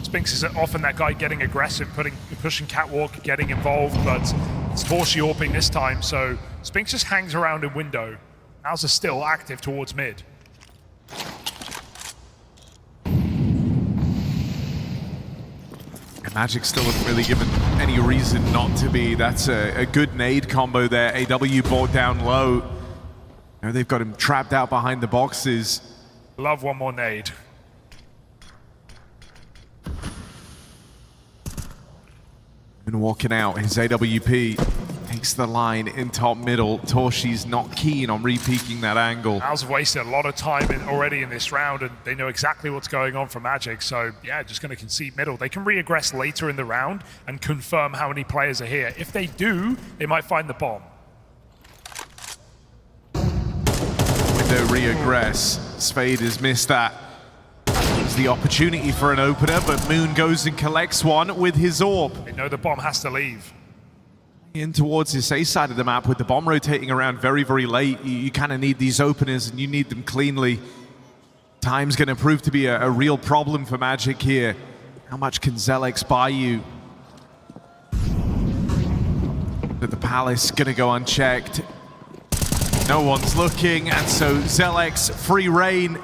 Spinks is often that guy getting aggressive, pushing catwalk, getting involved, but it's Torshi AWPing this time, so Spinks just hangs around in window. MOUZ are still active towards mid. And Magic still haven't really given any reason not to be. That's a good nade combo there. AW brought down low. Now they've got him trapped out behind the boxes. Love one more nade. And walking out, his AWP takes the line in top middle. Torshi's not keen on re-peeking that angle. MOUZ have wasted a lot of time already in this round, and they know exactly what's going on for Magic, so yeah, just going to concede middle. They can re-aggress later in the round and confirm how many players are here. If they do, they might find the bomb. Window re-aggress. Spade has missed that. It's the opportunity for an opener, but Moon goes and collects one with his AWP. They know the bomb has to leave. In towards his A side of the map with the bomb rotating around very, very late. You kind of need these openers and you need them cleanly. Time's going to prove to be a real problem for Magic here. How much can Zelex buy you? But the Palace going to go unchecked. No one's looking, and so Zelex free reign.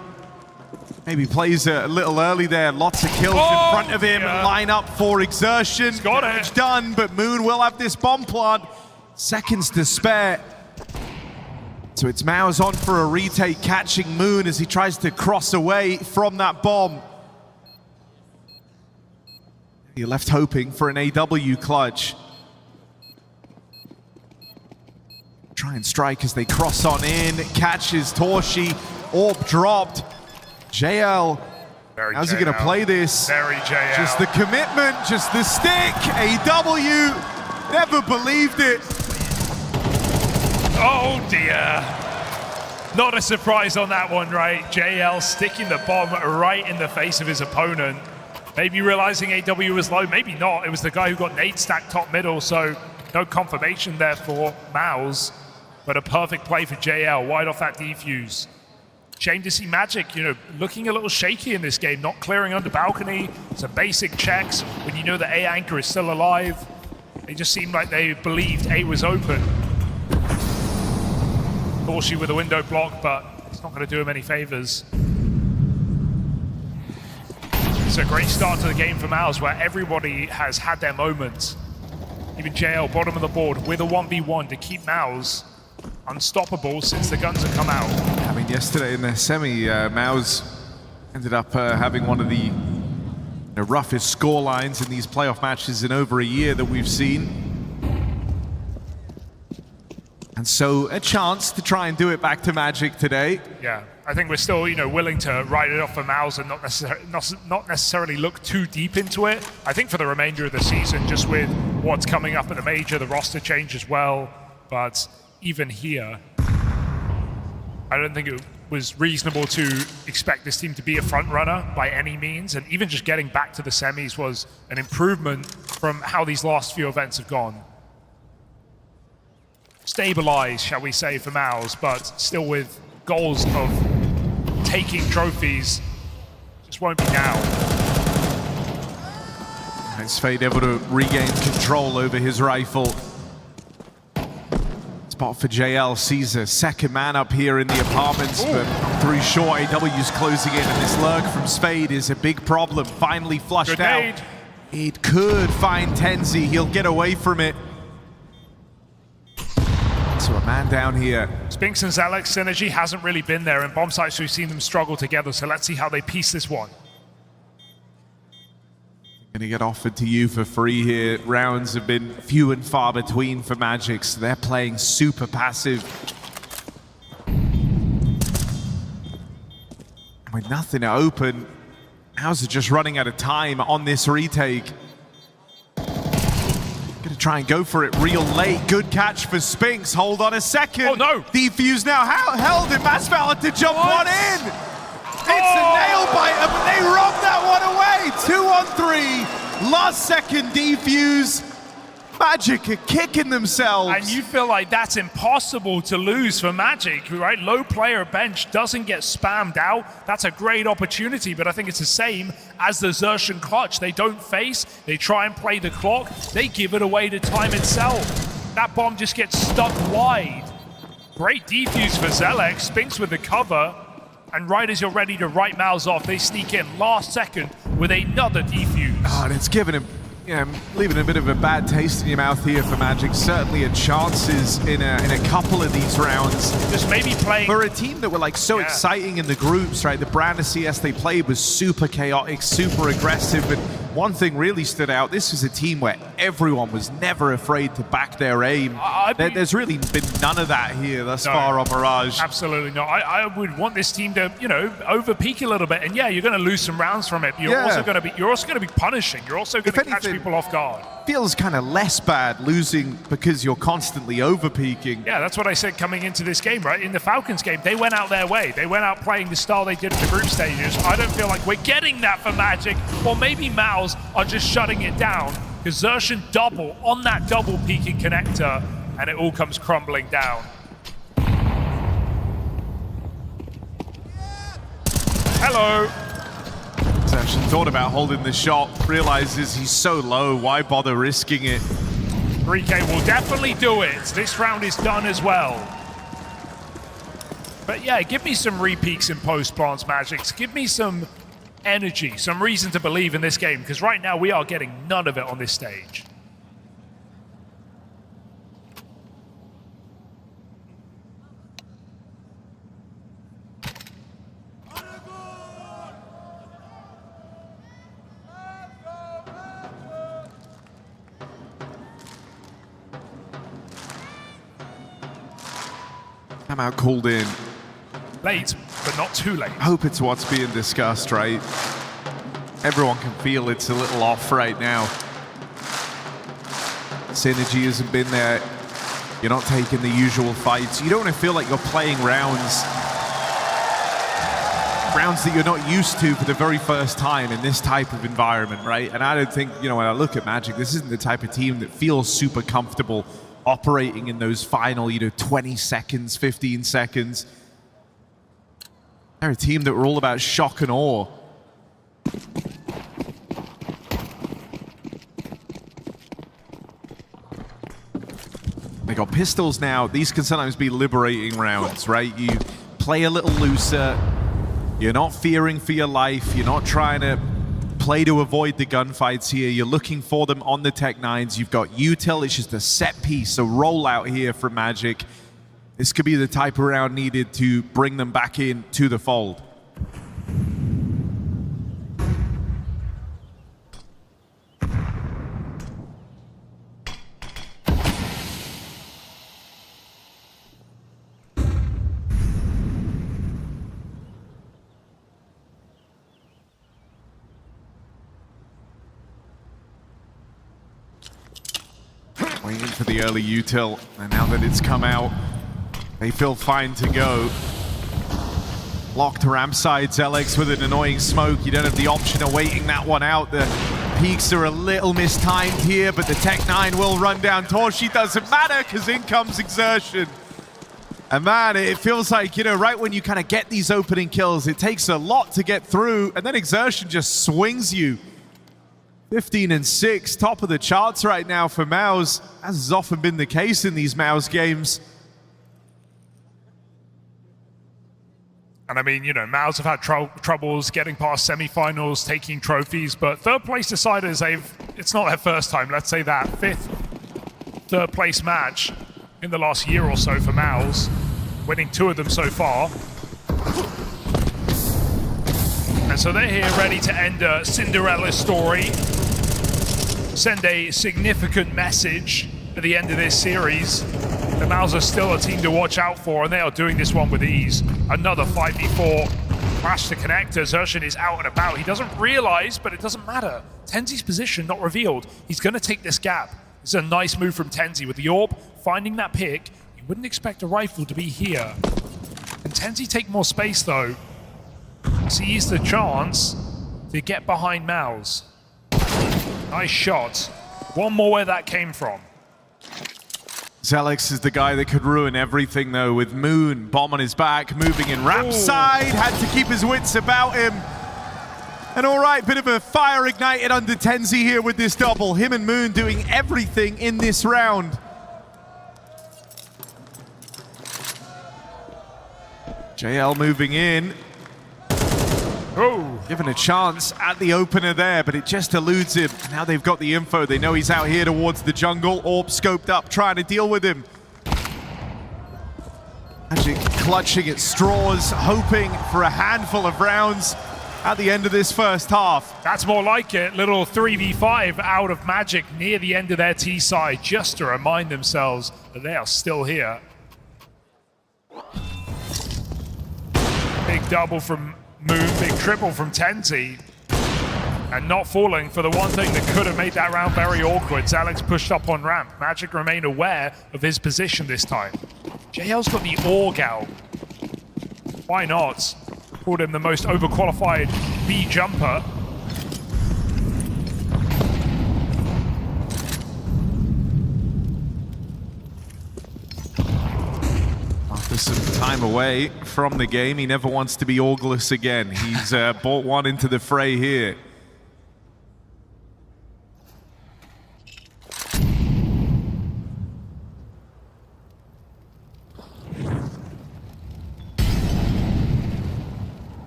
Maybe plays a little early there. Lots of kills in front of him. Yeah. Line up for exertion. He's got it. It's done, but Moon will have this bomb plant. Seconds to spare. So it's MOUZ on for a retake, catching Moon as he tries to cross away from that bomb. You're left hoping for an AW clutch. Try and strike as they cross on in. Catches Torshi. AWP dropped. JL, how's he gonna play this? Very JL. Just the commitment, just the stick. AW, never believed it. Oh dear. Not a surprise on that one, right? JL sticking the bomb right in the face of his opponent. Maybe realizing AW was low, maybe not. It was the guy who got nade stacked top middle, so no confirmation there for MOUZ, but a perfect play for JL, wide off that defuse. Shame to see Magic, looking a little shaky in this game, not clearing under balcony, some basic checks when you know the A anchor is still alive. They just seemed like they believed A was open. Torshi with a window block, but it's not going to do him any favors. It's a great start to the game for MOUZ, where everybody has had their moments. Even JL, bottom of the board, with a 1v1 to keep MOUZ unstoppable since the guns have come out. I mean, yesterday in their semi, MOUZ ended up having one of the roughest score lines in these playoff matches in over a year that we've seen. And so a chance to try and do it back to Magic today. Yeah, I think we're still, willing to write it off for MOUZ and not necessarily look too deep into it. I think for the remainder of the season, just with what's coming up at the major, the roster change as well. But even here, I don't think it was reasonable to expect this team to be a front runner by any means, and even just getting back to the semis was an improvement from how these last few events have gone. Stabilized, shall we say, for MOUZ, but still with goals of taking trophies. Just won't be now. And Spade able to regain control over his rifle. spot for JL. Sees a second man up here in the apartments, but through short, AW's closing in, and this lurk from Spade is a big problem. Finally flushed out. It could find Tenzi. He'll get away from it. So a man down here. Spinks and Zalex synergy hasn't really been there. In bomb sites, we've seen them struggle together, so let's see how they piece this one. Gonna get offered to you for free here. Rounds have been few and far between for Magic, so they're playing super passive. With nothing to open, MOUZ are just running out of time on this retake. Gonna try and go for it real late. Good catch for Spinks. Hold on a second. Oh no! Defuse now. How hell did Masval to jump one in? It's a nail biter, but they robbed that one away. 2 on 3. Last second defuse. Magic are kicking themselves. And you feel like that's impossible to lose for Magic, right? Low player bench doesn't get spammed out. That's a great opportunity, but I think it's the same as the Xerxen clutch. They don't face, they try and play the clock, they give it away to time itself. That bomb just gets stuck wide. Great defuse for Zelex, Spinks with the cover, and right as you're ready to write MOUZ off, they sneak in last second with another defuse. Oh, and it's given him, leaving a bit of a bad taste in your mouth here for Magic. Certainly a chances in a couple of these rounds. Just maybe playing for a team that were like so exciting in the groups, right? The brand of CS they played was super chaotic, super aggressive, but one thing really stood out. This was a team where everyone was never afraid to back their aim. There's really been none of that here thus far on Mirage. Absolutely not. I would want this team to, over peak a little bit. And yeah, you're going to lose some rounds from it. But you're also going to be punishing. You're also going to catch people off guard. Feels kind of less bad losing because you're constantly over peaking. Yeah, that's what I said coming into this game, right? In the Falcons game, they went out their way. They went out playing the style they did in the group stages. I don't feel like we're getting that for Magic, or maybe MOUZ are just shutting it down because Xerxen double on that double peaking connector, and it all comes crumbling down. Hello. Xerxen thought about holding the shot, realizes he's so low, why bother risking it? 3K will definitely do it. This round is done as well. But yeah, give me some re-peaks in post-plants, Magics. Give me some energy, some reason to believe in this game, because right now we are getting none of it on this stage. I'm out called in. Late, but not too late. I hope it's what's being discussed, right? Everyone can feel it's a little off right now. Synergy hasn't been there. You're not taking the usual fights. You don't want to feel like you're playing rounds that you're not used to for the very first time in this type of environment, right? And I don't think, when I look at Magic, this isn't the type of team that feels super comfortable operating in those final, 20 seconds, 15 seconds. They're a team that were all about shock and awe. They got pistols now. These can sometimes be liberating rounds, right? You play a little looser. You're not fearing for your life. You're not trying to play to avoid the gunfights here. You're looking for them on the Tech 9s. You've got util. It's just a set piece, a rollout here for Magic. This could be the type of round needed to bring them back in to the fold. Waiting for the early util, and now that it's come out, they feel fine to go. Locked ramp side, Zelex with an annoying smoke. You don't have the option of waiting that one out. The peaks are a little mistimed here, but the Tech 9 will run down Torshi. Doesn't matter, because in comes Xerxen. And man, it feels like, right when you kind of get these opening kills, it takes a lot to get through, and then Xerxen just swings you. 15 and 6, top of the charts right now for MOUZ, as has often been the case in these MOUZ games. And I mean, you know, MOUZ have had troubles getting past semifinals, taking trophies, but third place deciders, it's not their first time, let's say that. 5th third place match in the last year or so for MOUZ, winning 2 of them so far. And so they're here ready to end a Cinderella story, send a significant message at the end of this series. The MOUZ are still a team to watch out for, and they are doing this one with ease. Another 5v4 crash to connector. Zershin is out and about. He doesn't realize, but it doesn't matter. Tenzi's position not revealed. He's going to take this gap. This is a nice move from Tenzi with the AWP, finding that pick. You wouldn't expect a rifle to be here. And Tenzi take more space though. Sees the chance to get behind MOUZ. Nice shot. One more where that came from. Zelix is the guy that could ruin everything though, with Moon, bomb on his back, moving in ramp side, had to keep his wits about him. And all right, bit of a fire ignited under Tenzi here with this double. Him and Moon doing everything in this round. JL moving in. Given a chance at the opener there, but it just eludes him. Now they've got the info. They know he's out here towards the jungle. AWP scoped up, trying to deal with him. Magic clutching at straws, hoping for a handful of rounds at the end of this first half. That's more like it. Little 3v5 out of Magic near the end of their T side, just to remind themselves that they are still here. Big double from Moon, big triple from Tenzi, and not falling for the one thing that could have made that round very awkward. Zalex pushed up on ramp. Magic remained aware of his position this time. JL's got the AUG out. Why not? Called him the most overqualified B jumper. After some time away from the game, he never wants to be AUGless again. He's brought one into the fray here.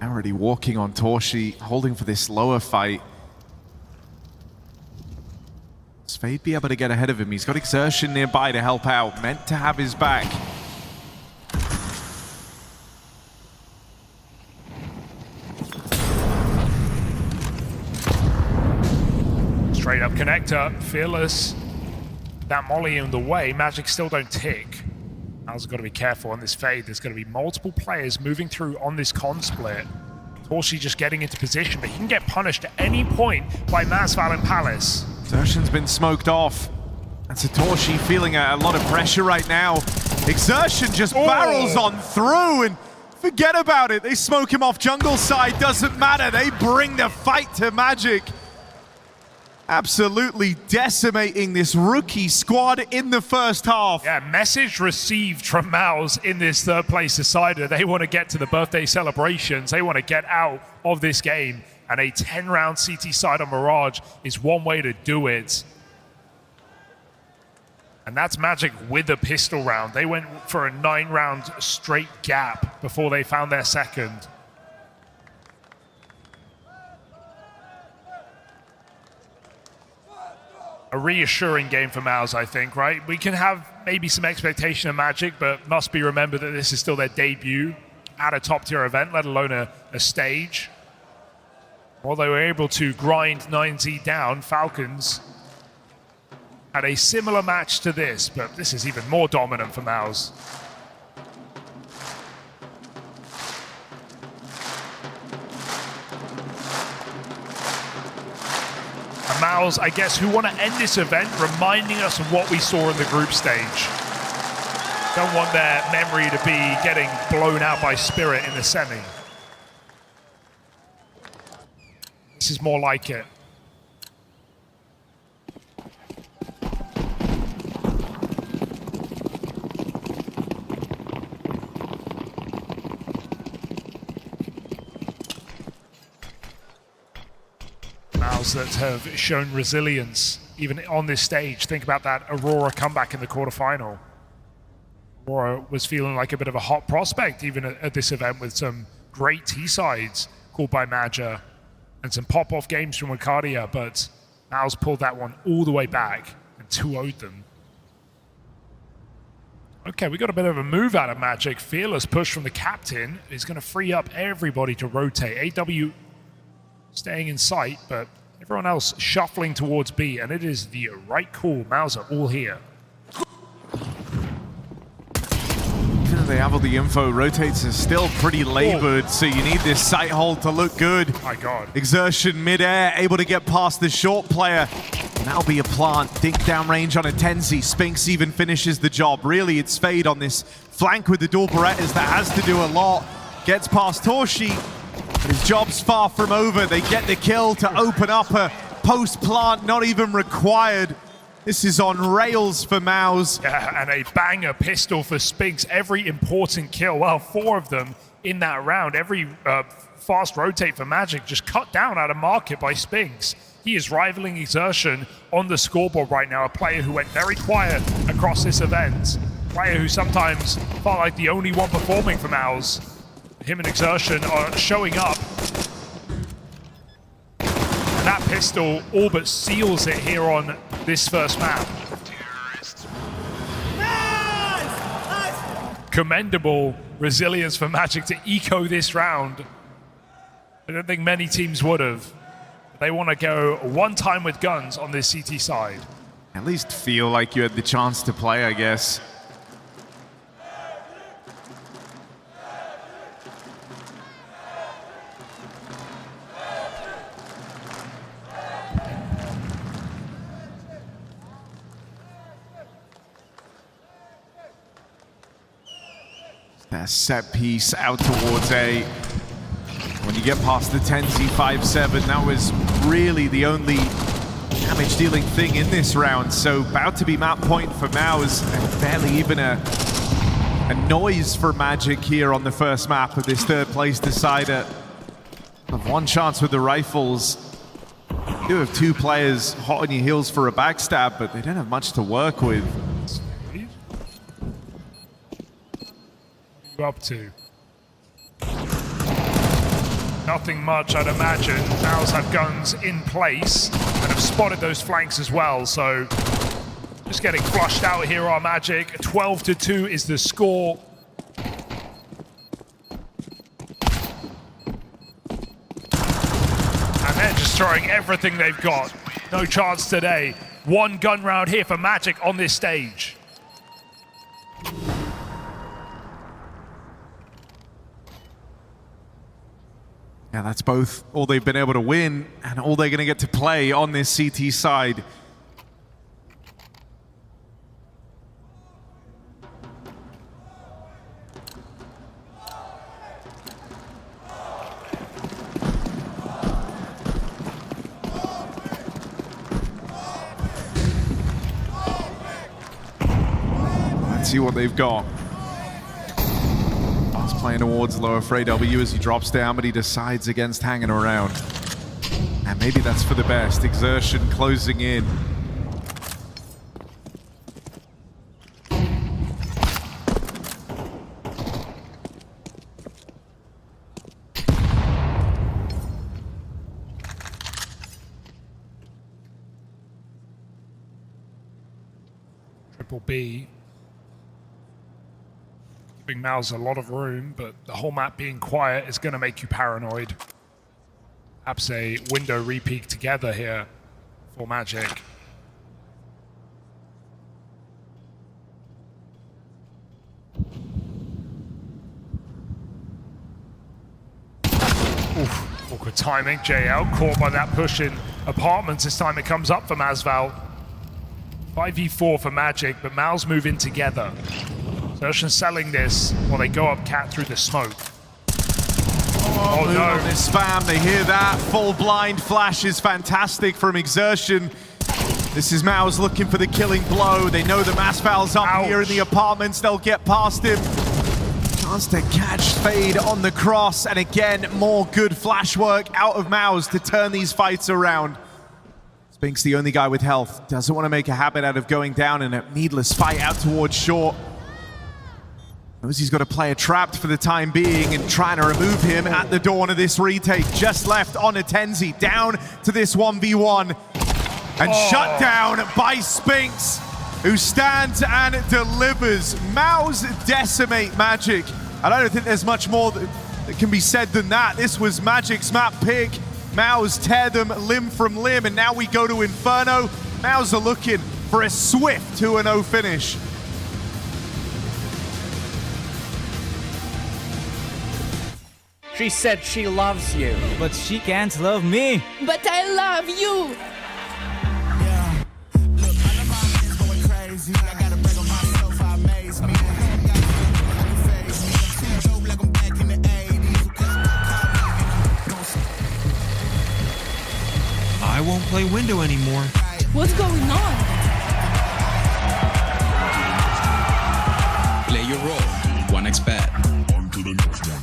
Already walking on Torshi, holding for this lower fight. Spade be able to get ahead of him. He's got Exertion nearby to help out. Meant to have his back. Straight up connector, Fearless. That molly in the way, Magic still don't tick. MOUZ got to be careful on this fade. There's going to be multiple players moving through on this con split. Torshi just getting into position, but he can get punished at any point by Masval and Palace. Exertion's been smoked off. And Satoshi feeling a lot of pressure right now. Exertion just barrels on through and forget about it. They smoke him off jungle side, doesn't matter. They bring the fight to Magic. Absolutely decimating this rookie squad in the first half. Yeah, message received from MOUZ in this third place decider. They want to get to the birthday celebrations. They want to get out of this game. And a 10-round CT side on Mirage is one way to do it. And that's Magic with a pistol round. They went for a 9-round straight gap before they found their second. A reassuring game for MOUZ, I think, right? We can have maybe some expectation of Magic, but must be remembered that this is still their debut at a top-tier event, let alone a stage. While they were able to grind 9Z down, Falcons had a similar match to this, but this is even more dominant for MOUZ. MOUZ, I guess, who want to end this event reminding us of what we saw in the group stage. Don't want their memory to be getting blown out by Spirit in the semi. This is more like it. MOUZ that have shown resilience even on this stage. Think about that Aurora comeback in the quarterfinal. Aurora was feeling like a bit of a hot prospect even at this event with some great T-sides called by Maja and some pop-off games from Arcadia, but MOUZ pulled that one all the way back and 2-0'd them. Okay, we got a bit of a move out of Magic. Fearless push from the captain is going to free up everybody to rotate. AW staying in sight, but everyone else shuffling towards B, and it is the right call. MOUZ are all here. Even though they have all the info, rotates is still pretty labored, so you need this sight hold to look good. My God. Exertion mid-air, able to get past the short player. That'll be a plant. Dink downrange on a Tenzi. Spinks even finishes the job. Really, it's Fade on this flank with the dual Berettas that has to do a lot. Gets past Torshi, but his job's far from over. They get the kill to open up a post-plant, not even required. This is on rails for MOUZ. Yeah, and a banger pistol for Spinks. Every important kill, well, 4 of them in that round. Every fast rotate for Magic just cut down out of market by Spinks. He is rivaling Exertion on the scoreboard right now, a player who went very quiet across this event. A player who sometimes felt like the only one performing for MOUZ. Him and Exertion are showing up. And that pistol all but seals it here on this first map. Commendable resilience for Magic to eco this round. I don't think many teams would have. They want to go one time with guns on this CT side. At least feel like you had the chance to play, I guess. That set piece out towards A. When you get past the 10Z 5-7, that was really the only damage-dealing thing in this round. So about to be map point for MOUZ, and barely even a noise for Magic here on the first map of this third place decider. Have one chance with the rifles. You do have 2 players hot on your heels for a backstab, but they don't have much to work with. What are you up to? Nothing much, I'd imagine. MOUZ have guns in place and have spotted those flanks as well, so just getting flushed out here are Magic. 12-2 is the score. And they're just throwing everything they've got. No chance today. 1 gun round here for Magic on this stage. Yeah, that's both all they've been able to win and all they're going to get to play on this CT side. Let's see what they've got. Playing towards lower Frey W as he drops down, but he decides against hanging around. And maybe that's for the best. Exertion closing in. Triple B. Giving MOUZ a lot of room, but the whole map being quiet is going to make you paranoid. Perhaps a window repeat together here for Magic. Oof, awkward timing. JL caught by that push in apartments. This time it comes up for Masval. 5v4 for Magic, but MOUZ move in together. Exertion selling this while they go up cat through the smoke. Oh no, on this spam, they hear that. Full blind flash is fantastic from Exertion. This is MOUZ looking for the killing blow. They know the Masval's up here in the apartments. They'll get past him. Chance to catch Fade on the cross. And again, more good flash work out of MOUZ to turn these fights around. Spink's the only guy with health. Doesn't want to make a habit out of going down in a needless fight out towards short. MOUZ's got a player trapped for the time being and trying to remove him at the dawn of this retake. Just left on Atenzi, down to this 1v1 and shut down by Spinks, who stands and delivers. MOUZ decimate Magic. I don't think there's much more that can be said than that. This was Magic's map pick. MOUZ tear them limb from limb, and now we go to Inferno. MOUZ are looking for a swift 2-0 finish. She said she loves you, but she can't love me. But I love you. I won't play window anymore. What's going on? Play your role. 1xbet. On to the next one.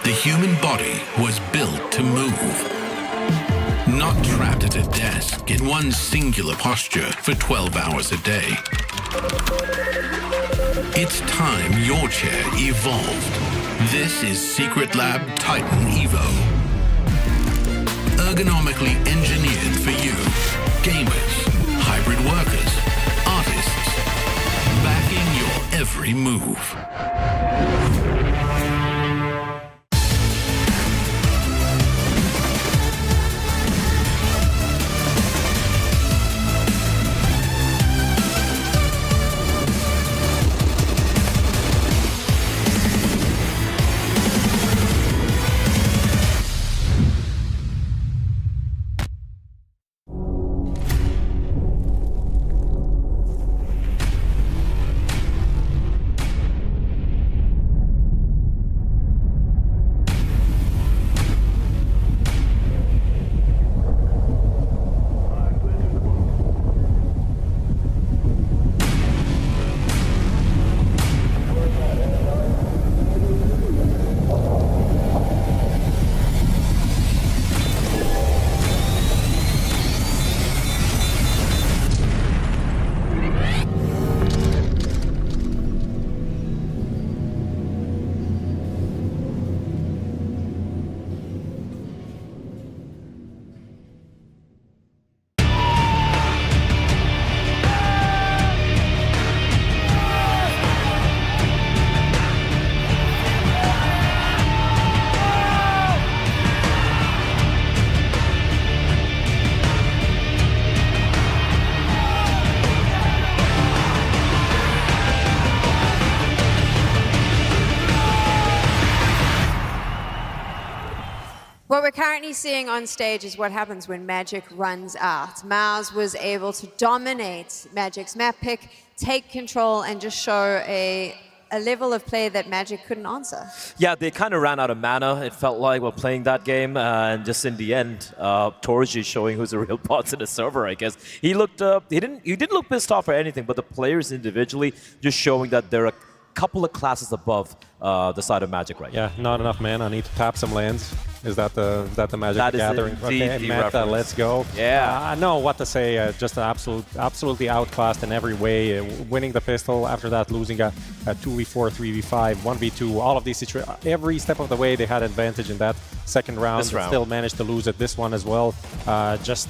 The human body was built to move, not trapped at a desk in one singular posture for 12 hours a day. It's time your chair evolved. This is Secret Lab Titan Evo. Ergonomically engineered for you, gamers, hybrid workers, artists, backing your every move. What we're currently seeing on stage is what happens when Magic runs out. MOUZ was able to dominate Magic's map pick, take control, and just show a level of play that Magic couldn't answer. Yeah, they kind of ran out of mana, it felt like, while playing that game. And just in the end, Torji showing who's the real boss in the server, I guess. He looked, he didn't look pissed off or anything, but the players individually just showing that they're a couple of classes above the side of Magic right now. Yeah, not enough mana. I need to tap some lands. Is that the Magic that Gathering? Is okay, Meta, reference. let's go. Yeah. I know what to say. Just absolutely outclassed in every way. Winning the pistol, after that losing a 2v4, 3v5, 1v2, all of these situations. Every step of the way they had advantage in that second round. Still managed to lose it this one as well. Just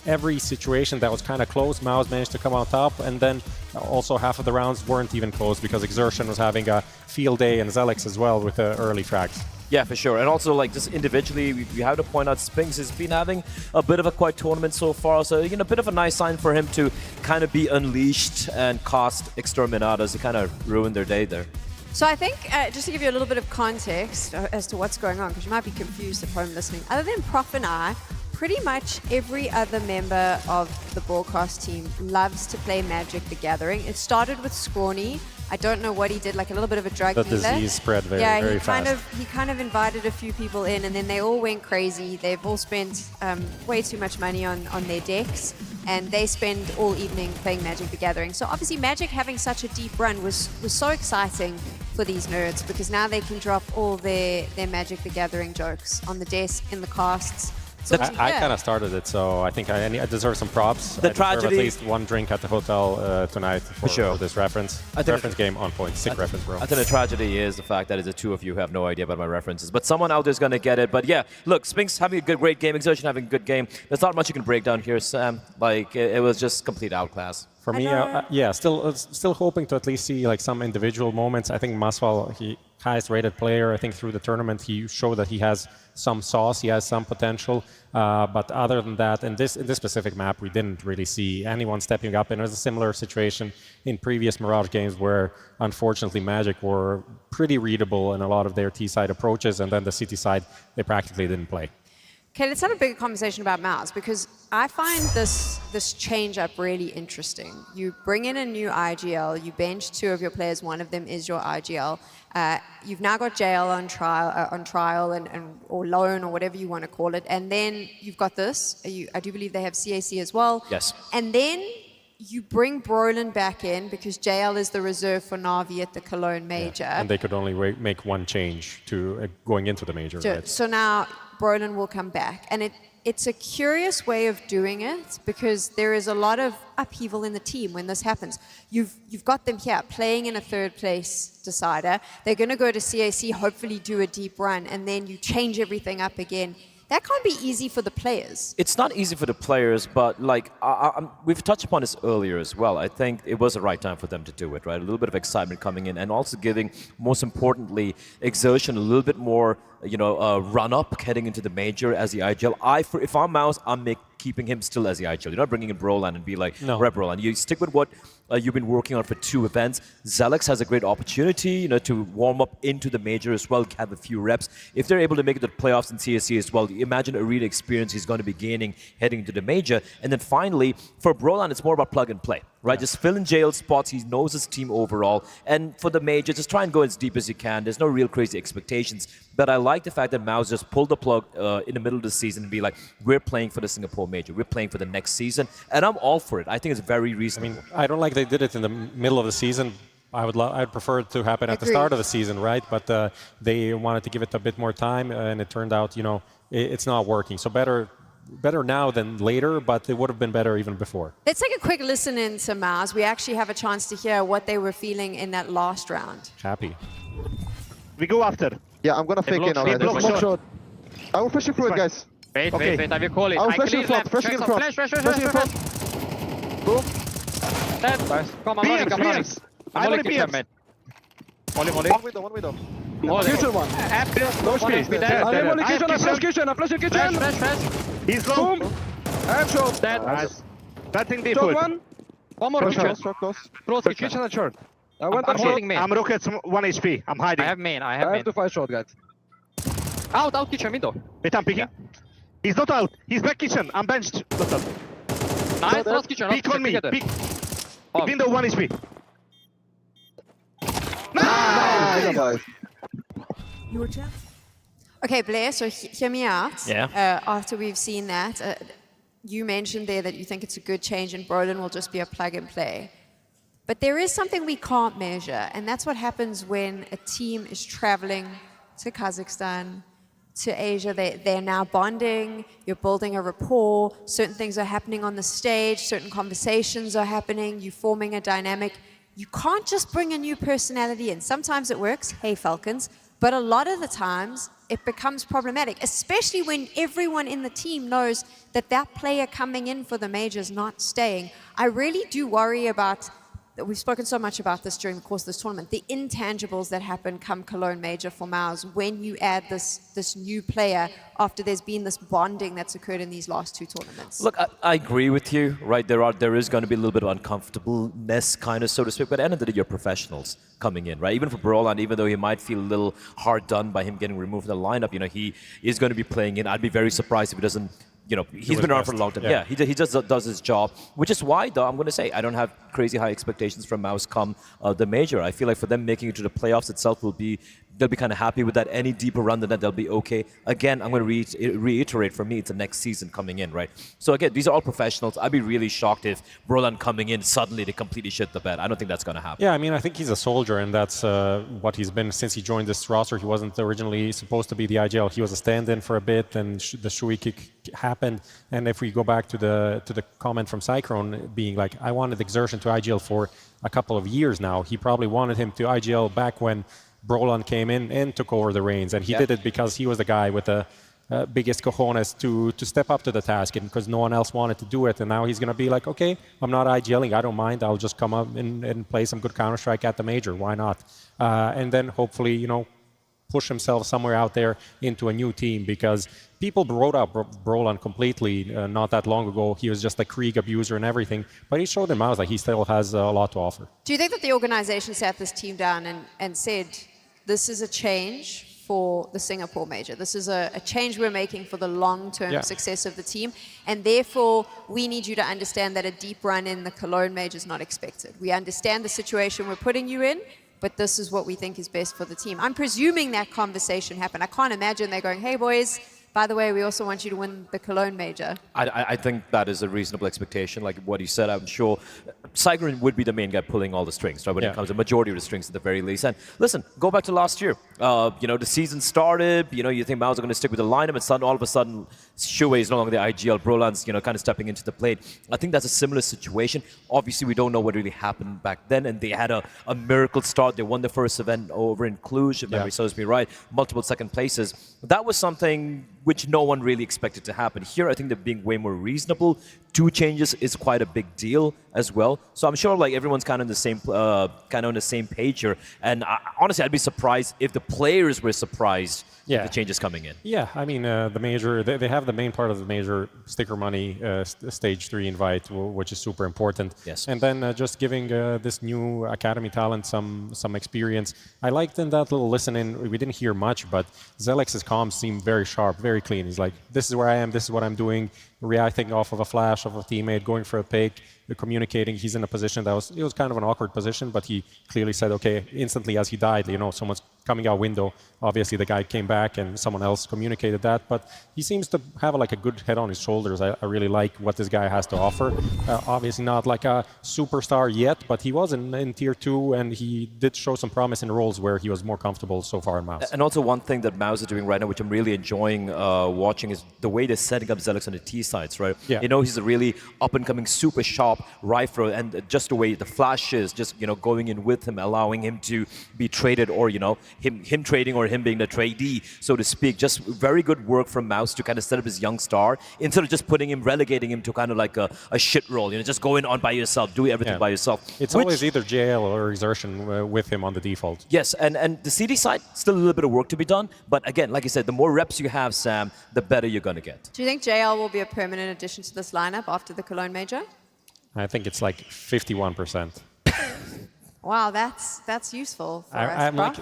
every situation that was kind of close, MOUZ managed to come on top, and then also half of the rounds weren't even close because Exertion was having a field day and Zelix as well with the early frags. Yeah, for sure. And also, like, just individually, we have to point out Spinks has been having a bit of a quiet tournament so far. So, you know, a bit of a nice sign for him to kind of be unleashed and cost Exterminados to kind of ruin their day there. So I think, just to give you a little bit of context as to what's going on, because you might be confused at home listening, other than Prof and I, pretty much every other member of the broadcast team loves to play Magic the Gathering. It started with Scrawny. I don't know what he did, like a little bit of a drug The dealer. disease spread very fast. He kind of invited a few people in, and then they all went crazy. They've all spent way too much money on their decks, and they spend all evening playing Magic the Gathering. So obviously Magic having such a deep run was so exciting for these nerds, because now they can drop all their Magic the Gathering jokes on the desk, in the casts. So I kind of started it, so I think I deserve some props. The I tragedy, deserve at least one drink at the hotel tonight for this reference. Reference game on point. Sick reference, bro. I think the tragedy is the fact that it's the two of you who have no idea about my references. But someone out there is going to get it. But yeah, look, Spinks having a great game, Exertion having a good game. There's not much you can break down here, Sam. Like, it was just complete outclass. For me, yeah, still hoping to at least see like some individual moments. I think Masval, he highest rated player. I think through the tournament he showed that he has some sauce, he has some potential. But other than that, in this specific map, we didn't really see anyone stepping up. And it was a similar situation in previous Mirage games where, unfortunately, Magic were pretty readable in a lot of their T-side approaches, and then the City side, they practically didn't play. Okay, let's have a bigger conversation about MOUZ, because I find this change-up really interesting. You bring in a new IGL, you bench two of your players, one of them is your IGL. You've now got JL on trial or loan or whatever you want to call it, and then you've got this. I do believe they have CAC as well. Yes. And then you bring Brolin back in because JL is the reserve for Na'Vi at the Cologne Major. Yeah. And they could only make one change to going into the Major. Right? So now Brolin will come back. And it's a curious way of doing it because there is a lot of upheaval in the team when this happens. You've got them here playing in a third place decider. They're going to go to CAC, hopefully do a deep run, and then you change everything up again. That can't be easy for the players. It's not easy for the players, but like we've touched upon this earlier as well. I think it was the right time for them to do it, right? A little bit of excitement coming in, and also giving, most importantly, Exertion a little bit more, run up heading into the Major as the IGL. If I'm MOUZ, I'm keeping him still as the IGL. You're not bringing in Brolan and be like, no. Rep Brolan. You stick with what you've been working on for 2 events. Zelex has a great opportunity, to warm up into the Major as well, have a few reps. If they're able to make it to the playoffs in CSC as well, imagine a real experience he's going to be gaining heading into the Major. And then finally, for Brolan, it's more about plug and play, right? Yeah. Just fill in jail spots. He knows his team overall. And for the Major, just try and go as deep as you can. There's no real crazy expectations. But I like the fact that MOUZ just pulled the plug in the middle of the season and be like, we're playing for the Singapore Major. We're playing for the next season. And I'm all for it. I think it's very reasonable. I mean, I don't like they did it in the middle of the season. I'd prefer it to happen at the start of the season, right? But they wanted to give it a bit more time, and it turned out, it's not working. So better now than later, but it would have been better even before. Let's take a quick listen in to MOUZ. We actually have a chance to hear what they were feeling in that last round. Happy. We go after. Yeah, I'm gonna fake in already. I will push you through it, guys. Wait, I will call it. I will flash in front, flashing in front. Flash in front. Boom. Dead. Nice. Come on, I'm running. I'm only kitchen, man. One window. Kitchen one. No speed. I'm only kitchen, I'm flashing kitchen. Flash. He's low. Headshot. Dead. Nice. Batting default. One more kitchen. Close kitchen and short. I'm holding main. I'm rockets 1 HP. I'm hiding. I have main. I have to fight short, guys. Out kitchen window. Wait, I'm picking. He's not out. He's back kitchen. I'm benched. Nice. Last kitchen. Peek on me. Peek. Window 1 HP. Nice. Your turn. Okay, Blair, so hear me out. Yeah. After we've seen that, you mentioned there that you think it's a good change and Brolin will just be a plug and play. But there is something we can't measure, and that's what happens when a team is traveling to Kazakhstan, to Asia. They're now bonding, you're building a rapport, certain things are happening on the stage, certain conversations are happening, you're forming a dynamic. You can't just bring a new personality in. Sometimes it works, hey Falcons, but a lot of the times it becomes problematic, especially when everyone in the team knows that that player coming in for the Major is not staying. I really do worry about, we've spoken so much about this during the course of this tournament, the intangibles that happen come Cologne Major for MOUZ when you add this new player after there's been this bonding that's occurred in these last 2 tournaments. Look, I agree with you, right? There is going to be a little bit of uncomfortableness, kind of, so to speak, but at the end of the day, you're professionals coming in, right? Even for Brolan, even though he might feel a little hard done by him getting removed from the lineup, he is going to be playing in. I'd be very surprised if he doesn't you know, he's been around for a long time. Yeah, he just does his job, which is why, though, I'm going to say I don't have crazy high expectations from MOUZ come the major. I feel like for them making it to the playoffs itself they'll be kind of happy with that. Any deeper run than that, they'll be okay. Again, I'm going to reiterate, for me, it's the next season coming in, right? So again, these are all professionals. I'd be really shocked if Brolan coming in, suddenly they completely shit the bed. I don't think that's going to happen. Yeah, I mean, I think he's a soldier, and that's what he's been since he joined this roster. He wasn't originally supposed to be the IGL. He was a stand-in for a bit, and the Shui kick happened. And if we go back to the comment from Cyclone being like, I wanted Exertion to IGL for a couple of years now. He probably wanted him to IGL back when Brolan came in and took over the reins, and he did it because he was the guy with the biggest cojones to step up to the task, and because no one else wanted to do it. And now he's going to be like, okay, I'm not IGLing, I don't mind, I'll just come up and play some good Counter-Strike at the major, why not? And then hopefully, you know, push himself somewhere out there into a new team, because people wrote out Brolan completely not that long ago. He was just a Krieg abuser and everything, but he showed in MOUZ that he still has a lot to offer. Do you think that the organization sat this team down and said, this is a change for the Singapore major. This is a change we're making for the long-term success of the team, and therefore we need you to understand that a deep run in the Cologne major is not expected. We understand the situation we're putting you in, but this is what we think is best for the team. I'm presuming that conversation happened. I can't imagine they're going, hey boys, by the way, we also want you to win the Cologne major. I think that is a reasonable expectation. Like what he said, I'm sure Sigrid would be the main guy pulling all the strings, right? When it comes to the majority of the strings at the very least. And listen, go back to last year. You know, the season started, you know, you think MOUZ are going to stick with the lineup, and suddenly, all of a sudden, Shui is no longer the IGL. Brolan's, you know, kind of stepping into the plate. I think that's a similar situation. Obviously, we don't know what really happened back then, and they had a miracle start. They won the first event over in Cluj, if memory serves me right, multiple second places. That was something which no one really expected to happen. Here, I think they're being way more reasonable. 2 changes is quite a big deal as well. So I'm sure like everyone's kind of on the same page here. And honestly, I'd be surprised if the players were surprised with the changes coming in. Yeah, I mean, the major, they have the main part of the major sticker money, stage 3 invite, which is super important. Yes. And then just giving this new academy talent some experience. I liked in that little listen-in, we didn't hear much, but Zelex's comms seemed very sharp, very clean. He's like, this is where I am, this is what I'm doing, reacting off of a flash of a teammate, going for a pick, communicating. He's in a position that it was kind of an awkward position, but he clearly said, okay, instantly as he died, you know, someone's coming out window. Obviously, the guy came back and someone else communicated that, but he seems to have like a good head on his shoulders. I really like what this guy has to offer. Obviously not like a superstar yet, but he was in tier 2, and he did show some promise in roles where he was more comfortable so far in MOUZ. And also one thing that MOUZ is doing right now, which I'm really enjoying watching, is the way they're setting up Zelix on the T sides, right? Yeah. You know, he's a really up-and-coming, super sharp rifler, and just the way the flash is, just, you know, going in with him, allowing him to be traded, or, you know, him trading or him being the tradee, so to speak. Just very good work from MOUZ to kind of set up his young star, instead of just putting him, relegating him to kind of like a shit role, you know, just going on by yourself, do everything by yourself. It's always either JL or Exertion with him on the default. Yes, and the CD side, still a little bit of work to be done, but again, like you said, the more reps you have, Sam, the better you're going to get. Do you think JL will be a permanent addition to this lineup after the Cologne major? I think it's like 51%. Wow, that's useful for us. I'm like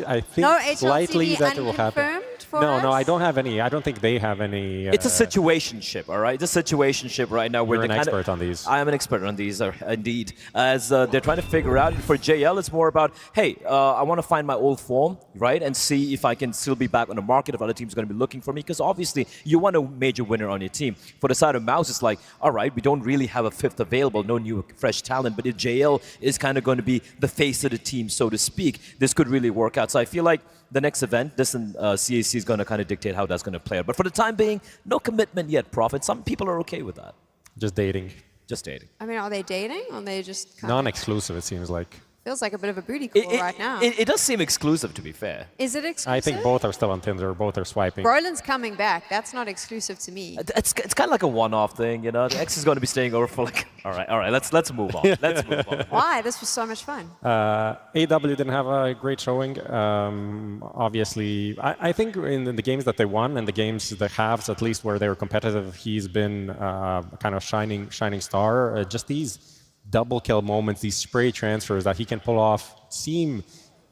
I think slightly that it will happen. No, I don't have any. I don't think they have any. It's a situationship, all right? It's a situationship right now. Where you're an expert on these. I am an expert on these, indeed. As they're trying to figure out, for JL, it's more about, hey, I want to find my old form, right? And see if I can still be back on the market, if other teams are going to be looking for me. Because obviously, you want a major winner on your team. For the side of MOUZ, it's like, all right, we don't really have a 5th available, no new fresh talent. But if JL is kind of going to be the face of the team, so to speak, this could really work out. So I feel like the next event, this and CAC is going to kind of dictate how that's going to play out. But for the time being, no commitment yet, Prophet. Some people are okay with that. Just dating. Just dating. I mean, are they dating, or are they just kind non-exclusive, it seems like. Feels like a bit of a booty call right now. It does seem exclusive, to be fair. Is it exclusive? I think both are still on Tinder. Both are swiping. Brolan's coming back. That's not exclusive to me. It's kind of like a one-off thing, you know. The X is going to be staying over for like. All right. Let's move on. Let's move on. Why? This was so much fun. AW didn't have a great showing. Obviously, I think in the games that they won and the games, the halves at least where they were competitive, he's been kind of shining star. Just these double kill moments, these spray transfers that he can pull off seem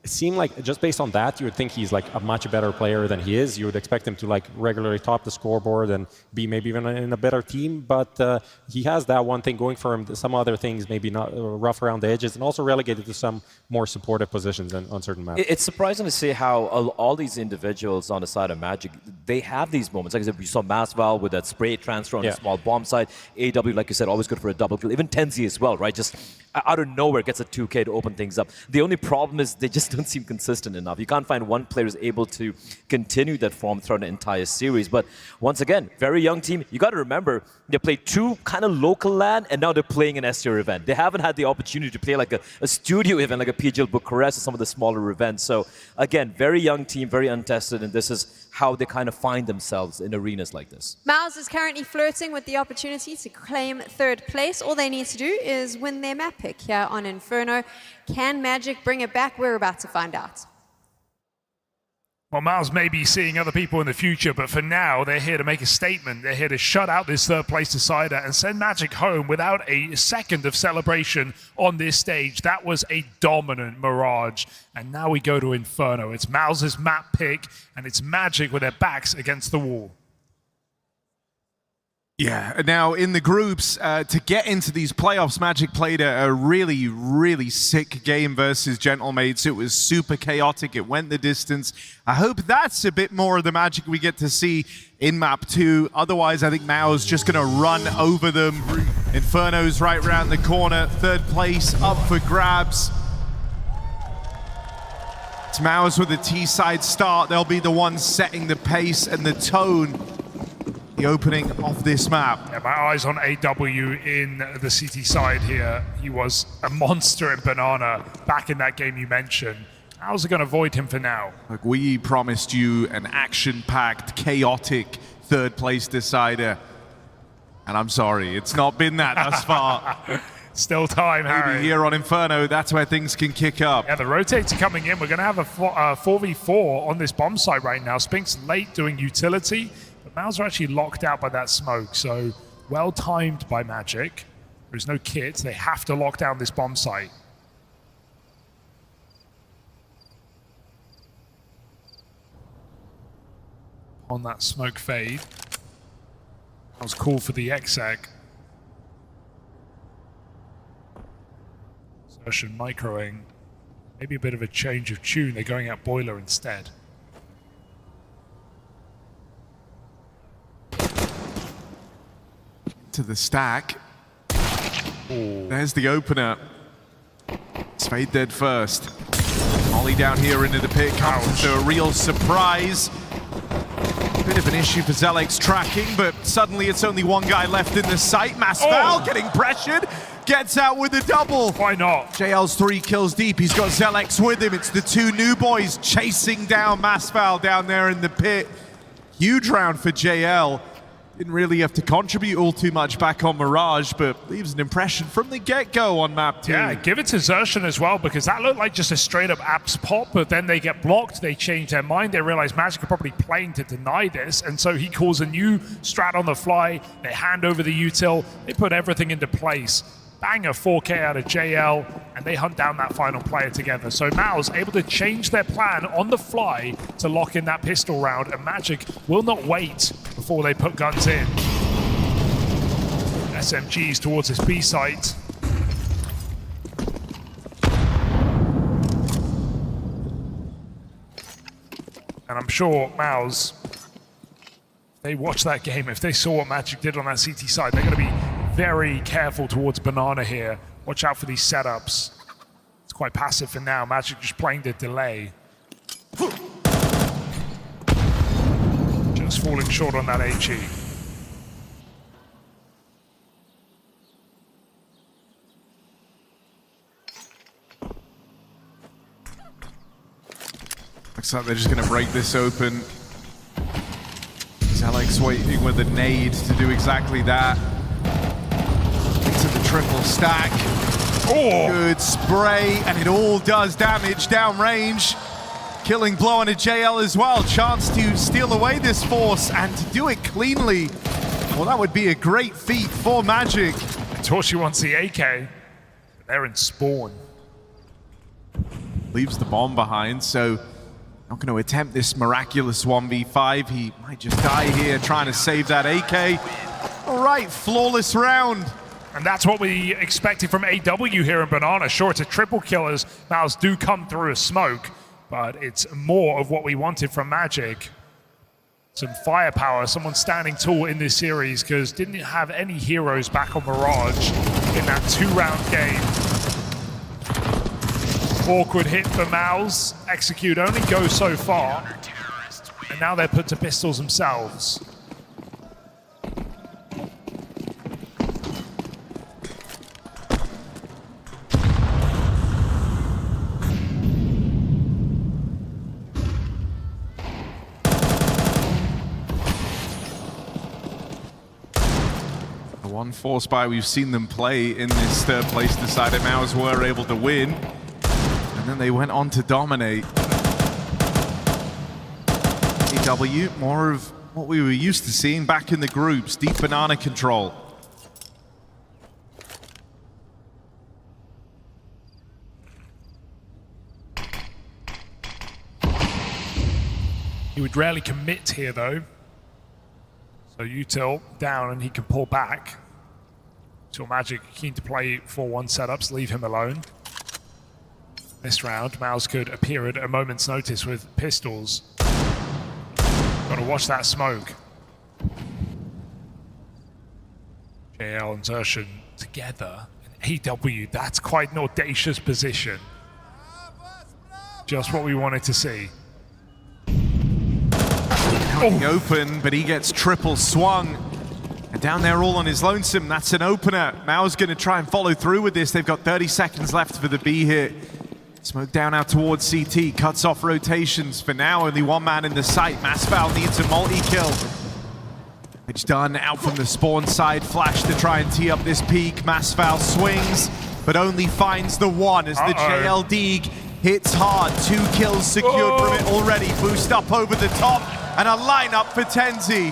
it seemed like just based on that, you would think he's like a much better player than he is. You would expect him to like regularly top the scoreboard and be maybe even in a better team. But he has that one thing going for him. Some other things maybe not rough around the edges, and also relegated to some more supportive positions on certain maps. It's surprising to see how all these individuals on the side of Magic, they have these moments. Like I said, we saw Masval with that spray transfer on the small bomb side. AW, like you said, always good for a double kill. Even Tenzi as well, right? Just out of nowhere gets a 2K to open things up. The only problem is they just don't seem consistent enough. You can't find one player who's able to continue that form throughout an entire series. But once again, very young team. You got to remember, they played 2 kind of local LAN, and now they're playing an S-tier event. They haven't had the opportunity to play like a studio event, like a PGL Bucharest or some of the smaller events. So again, very young team, very untested, and this is how they kind of find themselves in arenas like this. MOUZ is currently flirting with the opportunity to claim 3rd place. All they need to do is win their map pick here on Inferno. Can Magic bring it back? We're about to find out. Well, MOUZ may be seeing other people in the future, but for now, they're here to make a statement. They're here to shut out this 3rd place decider and send Magic home without a second of celebration on this stage. That was a dominant Mirage. And now we go to Inferno. It's MOUZ's map pick, and it's Magic with their backs against the wall. Yeah, now in the groups, to get into these playoffs, Magic played a really, really sick game versus Gentlemates. It was super chaotic. It went the distance. I hope that's a bit more of the Magic we get to see in map 2. Otherwise, I think MOUZ just going to run over them. Inferno's right around the corner. 3rd place up for grabs. It's MOUZ with a T-side start. They'll be the ones setting the pace and the tone. The opening of this map. Yeah, my eyes on AW in the CT side here. He was a monster in Banana back in that game you mentioned. How's it going to avoid him for now? Look, we promised you an action-packed, chaotic 3rd place decider. And I'm sorry, it's not been that thus far. Still time, Harry. Maybe here on Inferno, that's where things can kick up. Yeah, the rotates are coming in. We're going to have a 4v4 on this bomb site right now. Spink's late doing utility. MOUZ are actually locked out by that smoke, so well timed by Magic. There's no kit, they have to lock down this bomb site. On that smoke fade. That was cool for the exec. Zertian microing. Maybe a bit of a change of tune, they're going out boiler instead. To the stack. Ooh. There's the opener. Spade dead first. Molly down here into the pit comes to a real surprise. Bit of an issue for Zelex tracking, but suddenly it's only one guy left in the site. Masval getting pressured. Gets out with a double. Why not? JL's 3 kills deep. He's got Zelex with him. It's the 2 new boys chasing down Masval down there in the pit. Huge round for JL. Didn't really have to contribute all too much back on Mirage, but leaves an impression from the get-go on map 2. Yeah, give it to Zertian as well, because that looked like just a straight-up apps pop, but then they get blocked, they change their mind, they realize Magic are probably playing to deny this, and so he calls a new strat on the fly, they hand over the util, they put everything into place. Banger 4K out of JL, and they hunt down that final player together. So MOUZ able to change their plan on the fly to lock in that pistol round, and Magic will not wait before they put guns in. SMGs towards this B site. And I'm sure MOUZ, if they watch that game, if they saw what Magic did on that CT side, they're going to be very careful towards Banana here. Watch out for these setups. It's quite passive for now. Magic just playing the delay. Just falling short on that HE. Looks like they're just going to break this open. Zelex waiting with a nade to do exactly that. Into the triple stack. Oh! Good spray, and it all does damage downrange. Killing blow on a JL as well. Chance to steal away this force and to do it cleanly. Well, that would be a great feat for Magic. Torshi wants the AK. They're in spawn. leaves the bomb behind, so not going to attempt this miraculous 1v5. He might just die here trying to save that AK. All right, flawless round. And that's what we expected from AW here in Banana. Sure, it's a triple kill as MOUZ do come through a smoke, but it's more of what we wanted from Magic. Some firepower, someone standing tall in this series, because didn't have any heroes back on Mirage in that 2-round game. Awkward hit for MOUZ. Execute only goes so far. And now they're put to pistols themselves. The one force buy we've seen them play in this third place decider. MOUZ were able to win. And then they went on to dominate. AW, more of what we were used to seeing back in the groups. Deep banana control. He would rarely commit here though. So util down and he can pull back. So Magic keen to play 4-1 setups, leave him alone. This round, MOUZ could appear at a moment's notice with pistols. Gotta watch that smoke. JL and Zertian together. And AW, that's quite an audacious position. Just what we wanted to see. Open, but he gets triple swung. And down there all on his lonesome, that's an opener. MOUZ gonna try and follow through with this. They've got 30 seconds left for the B hit. Smoke down out towards CT, cuts off rotations. For now, only one man in the sight. Masval needs a multi-kill. It's done out from the spawn side. Flash to try and tee up this peak. Masval swings, but only finds the one as the JL Deeg hits hard. 2 kills secured from it already. Boost up over the top, and a lineup for Tenzi.